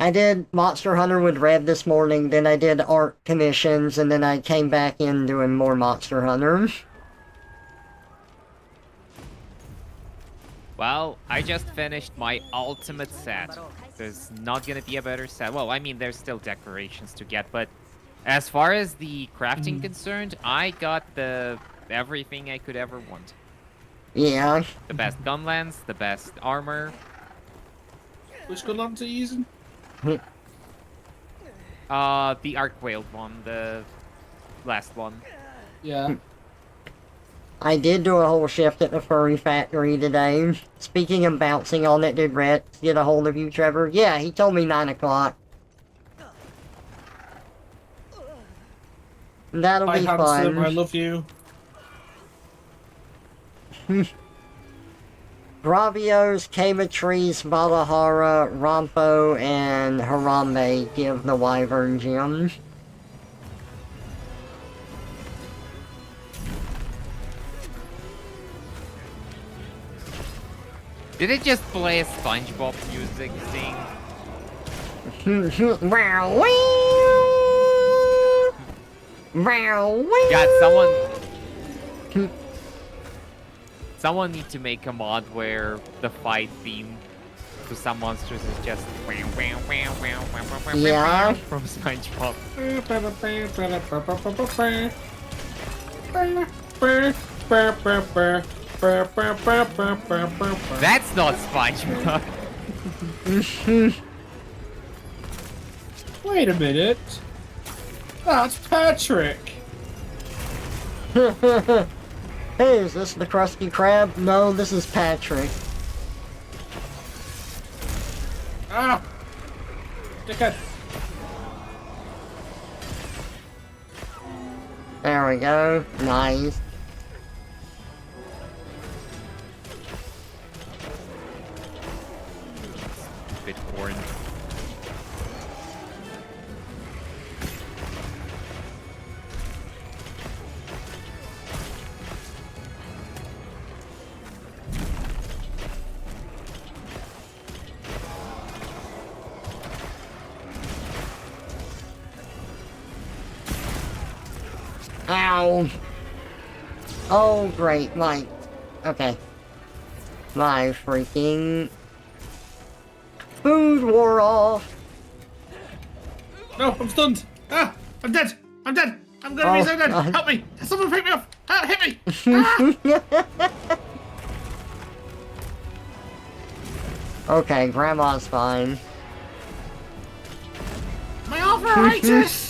I did Monster Hunter with Red this morning, then I did art commissions, and then I came back in doing more Monster Hunter. Well, I just finished my ultimate set. There's not gonna be a better set. Well, I mean, there's still decorations to get, but as far as the crafting concerned, I got the everything I could ever want. Yeah. The best gun lens, the best armor. Which gun lance are you using? The Arc-Whaled one, the last one. Yeah. I did do a whole shift at the furry factory today. Speaking of bouncing on it, did Rex get a hold of you, Trevor? Yeah, he told me 9 o'clock. That'll Hi, be handsome. fun. I love you. Bravios, Kamatrees, Valahara, Rompo, and Harambe give the Wyvern Gem. Did it just play a SpongeBob music thing? God, someone need to make a mod where the fight theme to some monsters is just Yeah. from SpongeBob. That's not SpongeBob. Wait a minute. That's Patrick. Hey, is this the Krusty Krab? No, this is Patrick. Ah! Dickhead. There we go. Nice. Bit boring. Ow. Oh, great. Okay. My freaking food wore off. No, I'm stunned. Ah! I'm dead. I'm dead. I'm gonna be so dead. God. Help me. Someone pick me up. Ah, hit me. Ah! Okay, Grandma's fine. My arthritis.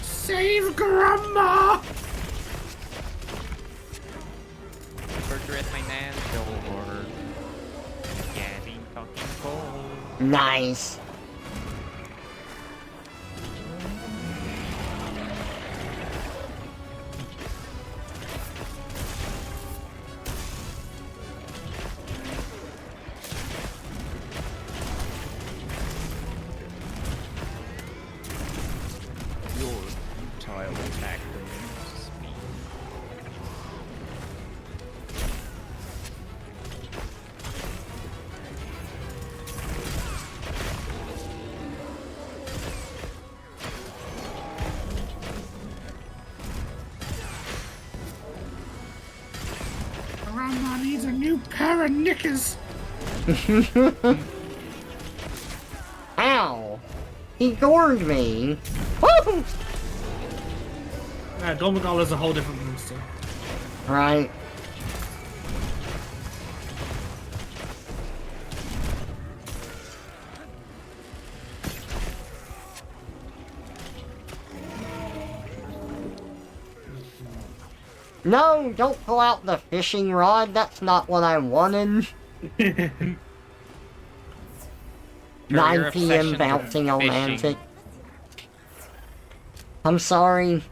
Save Grandma. Burger at my nan's door. Getting fucking cold. Nice. Your futile attack removes me. Grandma needs a new pair of knickers. Ow. He gored me. Woo! Golmagal is a whole different monster. Right. No, don't pull out the fishing rod. That's not what I wanted. 9 p.m. bouncing on Mantic. I'm sorry.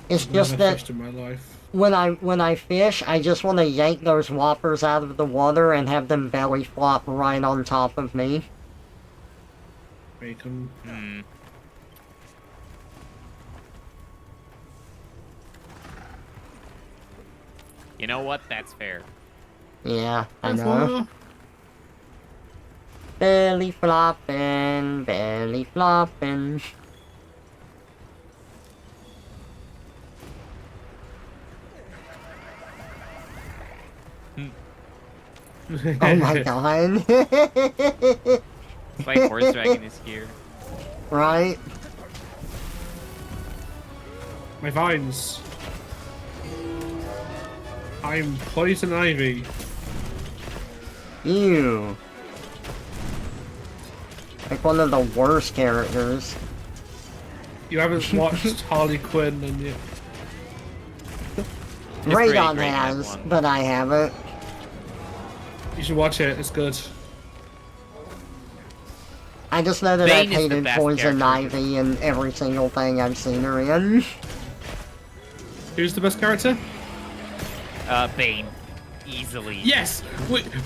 It's just Never that fished in my life. when I fish, I just want to yank those whoppers out of the water and have them belly flop right on top of me. Bacon. Hmm. You know what? That's fair. Yeah, I know. Belly flopping, belly flopping. Oh my god. It's like Horse Dragon is here. Right? My vines. I'm poison ivy. Ew. Like one of the worst characters. You haven't watched Harley Quinn, and you. pretty Radon great, that has, one. but I haven't. You should watch it. It's good. I just know that Bane I've is the hated best Poison character. Ivy in every single thing I've seen her in. Who's the best character? Bane. Easily. Yes,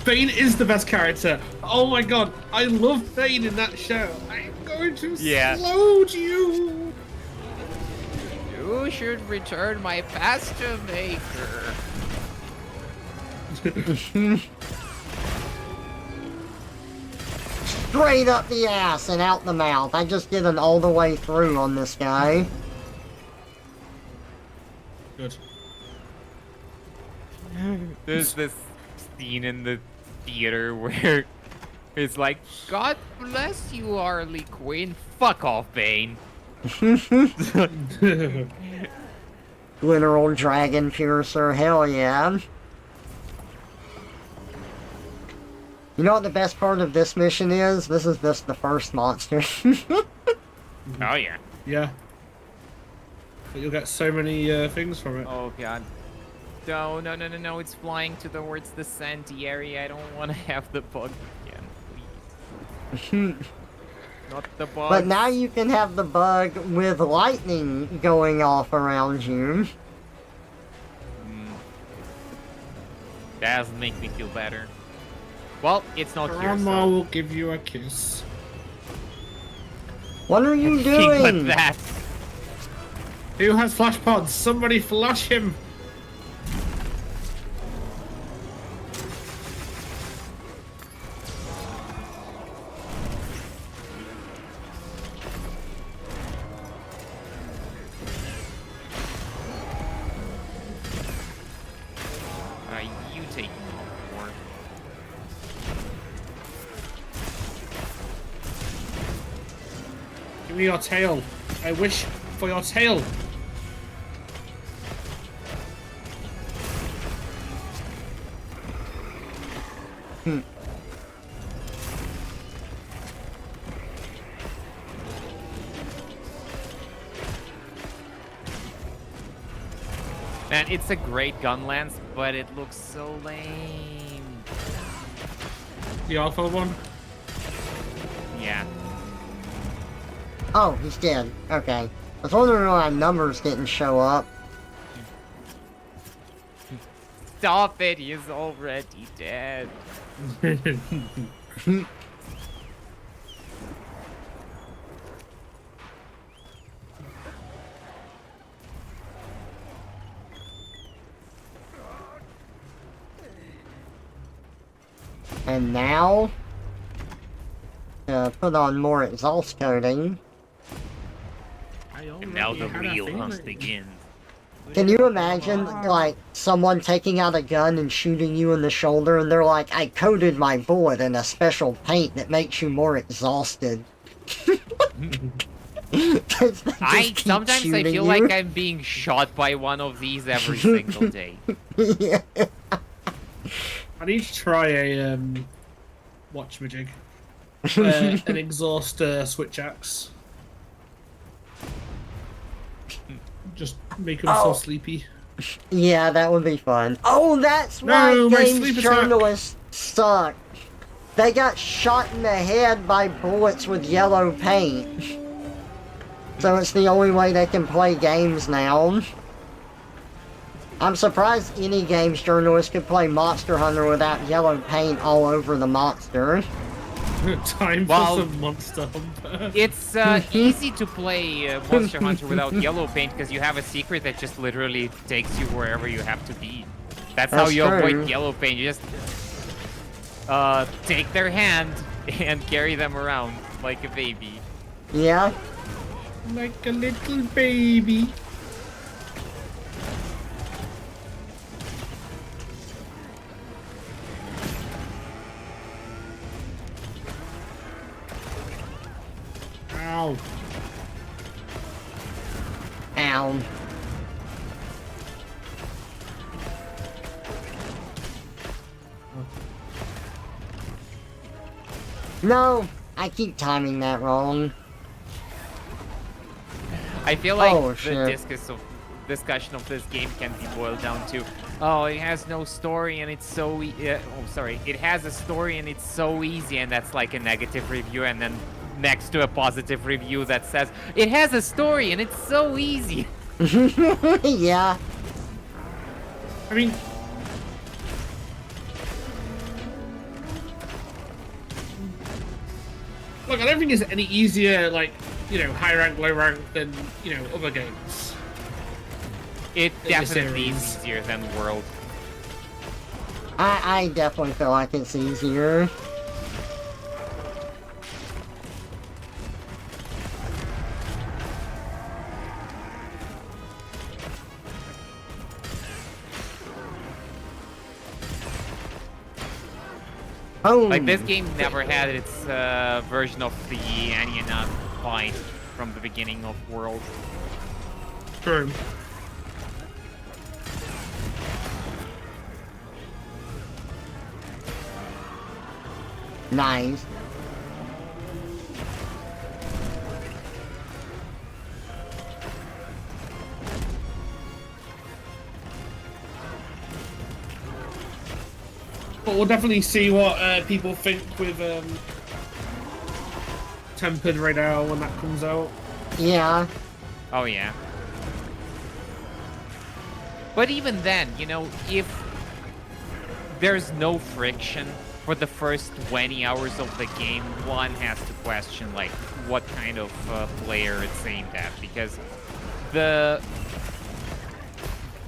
Bane is the best character. Oh my god, I love Bane in that show. I'm going to Yeah. explode you. You should return my pasta maker. Straight up the ass and out the mouth. I just did an all the way through on this guy. Good. There's this scene in the theater where it's like, God bless you, Harley Quinn. Fuck off, Bane. Literal dragon piercer, hell yeah. You know what the best part of this mission is? This is just the first monster. Oh, yeah. Yeah. But you'll get so many things from it. Oh, God. No, no, no, no, no. It's flying towards the sandy area. I don't want to have the bug again, please. Not the bug. But now you can have the bug with lightning going off around you. That doesn't make me feel better. Well, it's not here, Grandma so... will give you a kiss. What are you Think about doing? that. Who has flash pods? Somebody flash him. You take more. Give me your tail. I wish for your tail. Man, it's a great gun lance, but it looks so lame. The alpha one. Yeah. Oh, he's dead. Okay. I was wondering why numbers didn't show up. Stop it, he's already dead. And now, put on more exhaust coating. And now the real hunt begins. Can you imagine, like, someone taking out a gun and shooting you in the shoulder and they're like, I coated my bullet in a special paint that makes you more exhausted. Sometimes I feel like I'm being shot by one of these every single day. Yeah. I need to try a whatchamajig. An exhaust switch axe. Just make them so sleepy. Yeah, that would be fun. Oh, that's why No, my games sleep attack. journalists suck. They got shot in the head by bullets with yellow paint. So it's the only way they can play games now. I'm surprised any games journalist could play Monster Hunter without yellow paint all over the monster. Time Well, for some Monster Hunter. It's easy to play Monster Hunter without yellow paint because you have a secret that just literally takes you wherever you have to be. That's how That's you true. avoid yellow paint. You just take their hand and carry them around like a baby. Yeah. Like a little baby. Ow. Ow. No, I keep timing that wrong. I feel like Oh, the shit. discussion of this game can be boiled down to, oh, it has no story and it's so it has a story and it's so easy, and that's like a negative review, and then next to a positive review that says it has a story and it's so easy. Yeah. I mean, look, I don't think it's any easier, like, you know, high rank, low rank than, you know, other games. It the definitely is series. easier than World. I definitely feel like it's easier. Oh. Like, this game never had its version of the Aniana fight from the beginning of World. True. Nice. But we'll definitely see what people think with Tempered Radar when that comes out. Yeah. Oh, yeah. But even then, you know, if there's no friction for the first 20 hours of the game, one has to question, like, what kind of player it's aimed at. Because the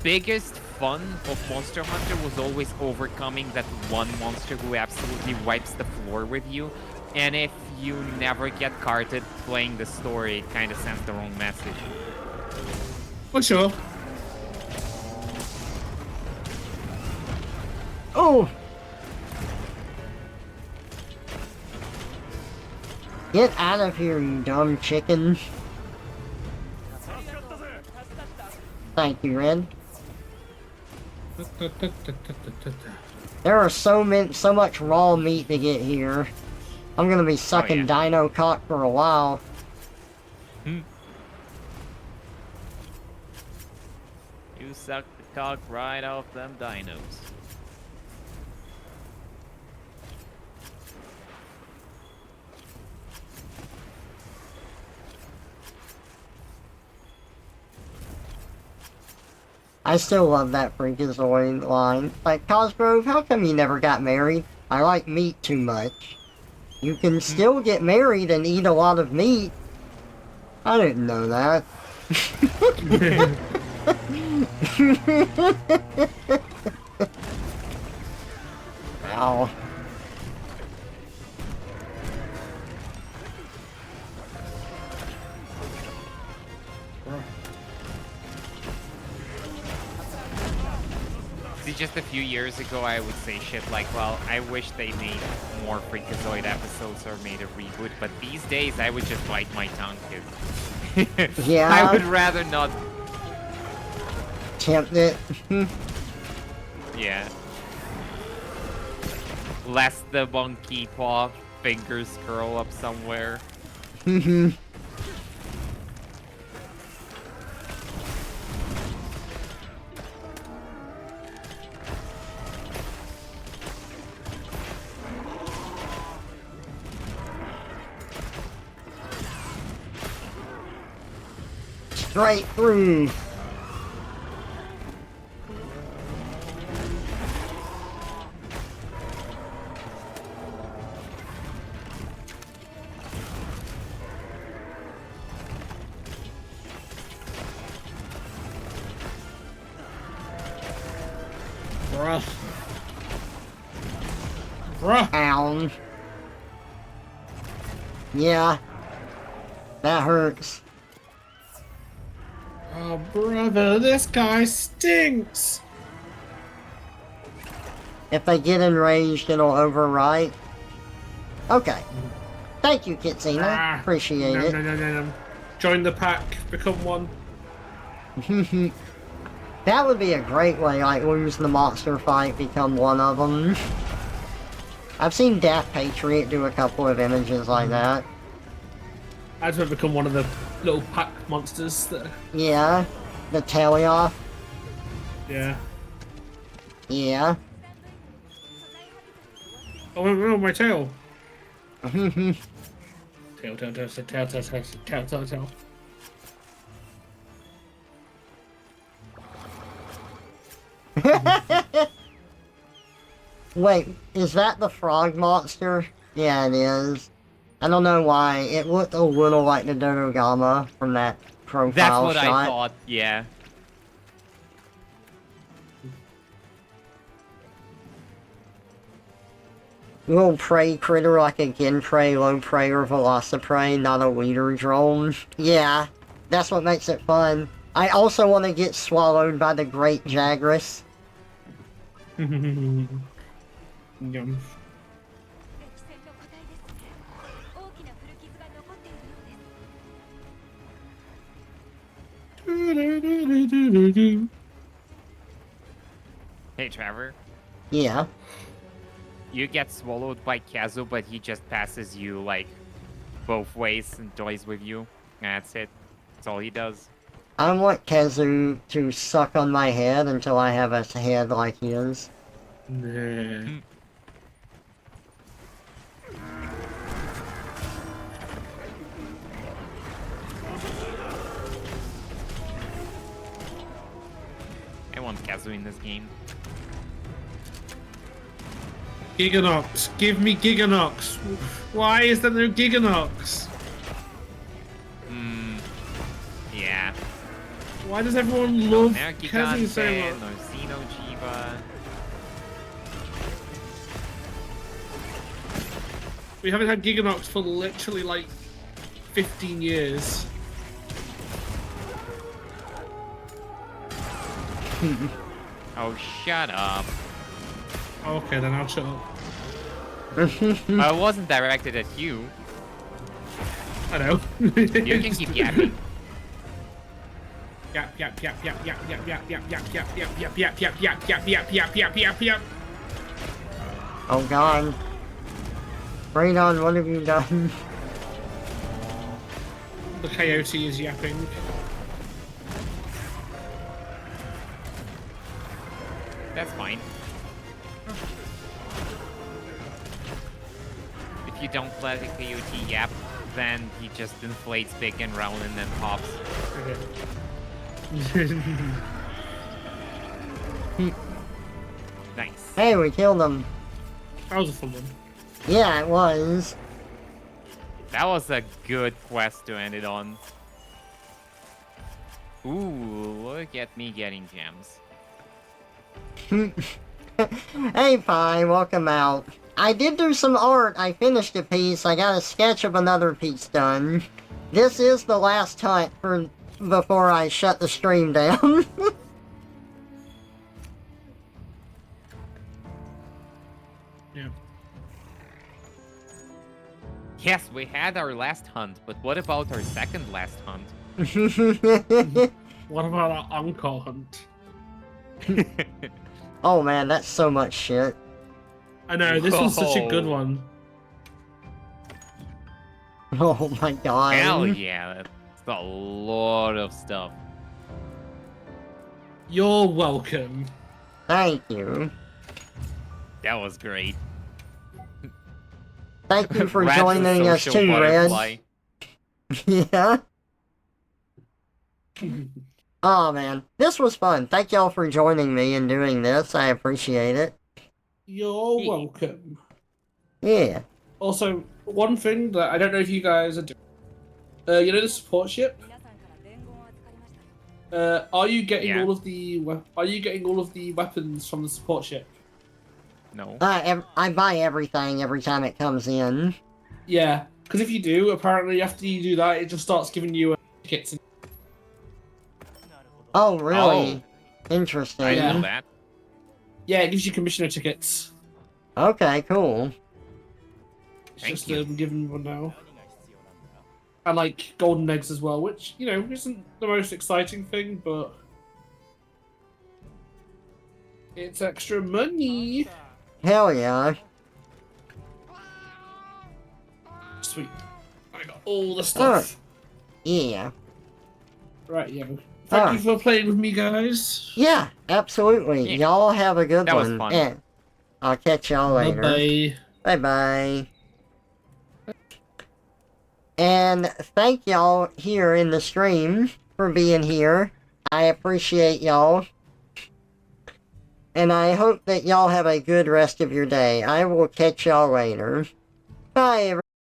biggest fun of Monster Hunter was always overcoming that one monster who absolutely wipes the floor with you. And if you never get carted playing the story, it kind of sends the wrong message. For sure. Oh. Get out of here, you dumb chicken. Thank you, Red. There are so much raw meat to get here. I'm gonna be sucking dino cock for a while. You suck the cock right off them dinos. I still love that Freakazoid line. Like, Cosgrove, how come you never got married? I like meat too much. You can still get married and eat a lot of meat. I didn't know that. Ow. See, just a few years ago, I would say shit like, well, I wish they made more Freakazoid episodes or made a reboot, but these days, I would just bite my tongue, because Yeah. I would rather not. Tempt it. Yeah. Lest the monkey paw fingers curl up somewhere. Straight through. Bruh. Bruh. Ow. Yeah. That hurts. Oh, brother, this guy stinks. If I get enraged, it'll overwrite. Okay. Thank you, Kitsina. Ah, Appreciate no, it. no, no, no, no. Join the pack. Become one. That would be a great way, like, lose the monster fight, become one of them. I've seen Daft Patriot do a couple of images like that. I just want to become one of the little pack monsters that... Yeah. The Teleoff. Yeah. Yeah. Oh, no, my tail. Hmm. Tail, tail, tail, tail, tail, tail, tail, tail, tail. Wait, is that the frog monster? Yeah, it is. I don't know why. It looked a little like the Dodogama from that profile That's what shot. I thought, yeah. Little prey critter like a Genprey, low prey, or Velociprey, not a leader drone. Yeah, that's what makes it fun. I also want to get swallowed by the Great Jagras. Yum. 激戦の個体ですね。大きな古傷が残っているようです。 Hey, Trevor. Yeah. You get swallowed by Kazu, but he just passes you, like, both ways and toys with you. And that's it. That's all he does. I want Kazu to suck on my head until I have a head like his. Nah. I want Kazu in this game. Giganox. Give me Giganox. Why is there no Giganox? Yeah. Why does everyone love Now Kazu so Gigante, much? no Xenojiva. We haven't had Giganox for literally like 15 years. Oh, shut up. Okay, then I'll shut up. I wasn't directed at you. I know. You can keep yapping. Yap yap yap yap yap yap yap yap yap yap yap yap yap yap yap yap yap yap yap yap. Oh god. Radon, what have you done? The coyote is yapping. That's fine. If you don't let the coyote yap, then he just inflates big and round and then pops. Nice. Hey, we killed him. That was a fun one. Yeah, it was. That was a good quest to end it on. Ooh, look at me getting gems. Hey, Pi, welcome out. I did do some art. I finished a piece. I got a sketch of another piece done. This is the last hunt for before I shut the stream down. Yeah. Yes, we had our last hunt, but what about our second last hunt? What about our encore hunt? Oh man, that's so much shit. I know, this was such a good Whoa. one. Oh my god. Hell yeah, that's a lot of stuff. You're welcome. Thank you. That was great. Thank you for Red's a joining us social too, Red. butterfly. Yeah. Oh man, this was fun. Thank y'all for joining me and doing this. I appreciate it. You're welcome. Yeah. Also, one thing that I don't know if you guys are doing. You know the support ship? 皆さんから伝言を預かりました。Are you getting Yeah. all of the weapons from the support ship? No. I buy everything every time it comes in. Yeah, because if you do, apparently after you do that, it just starts giving you tickets. And... Oh, really? I Interesting. didn't know Yeah. that. Yeah, it gives you commissioner tickets. Okay, cool. It's Thank just you. giving me one now. And like golden eggs as well, which, you know, isn't the most exciting thing, but it's extra money. Hell yeah. Sweet. I got all the stuff. Alright. Yeah. Right, yeah. Thank you for playing with me, guys. Yeah, absolutely. Yeah. Y'all have a good That was one. fun. And I'll catch y'all later. Bye-bye. Bye-bye. And thank y'all here in the stream for being here. I appreciate y'all. And I hope that y'all have a good rest of your day. I will catch y'all later. Bye, everyone.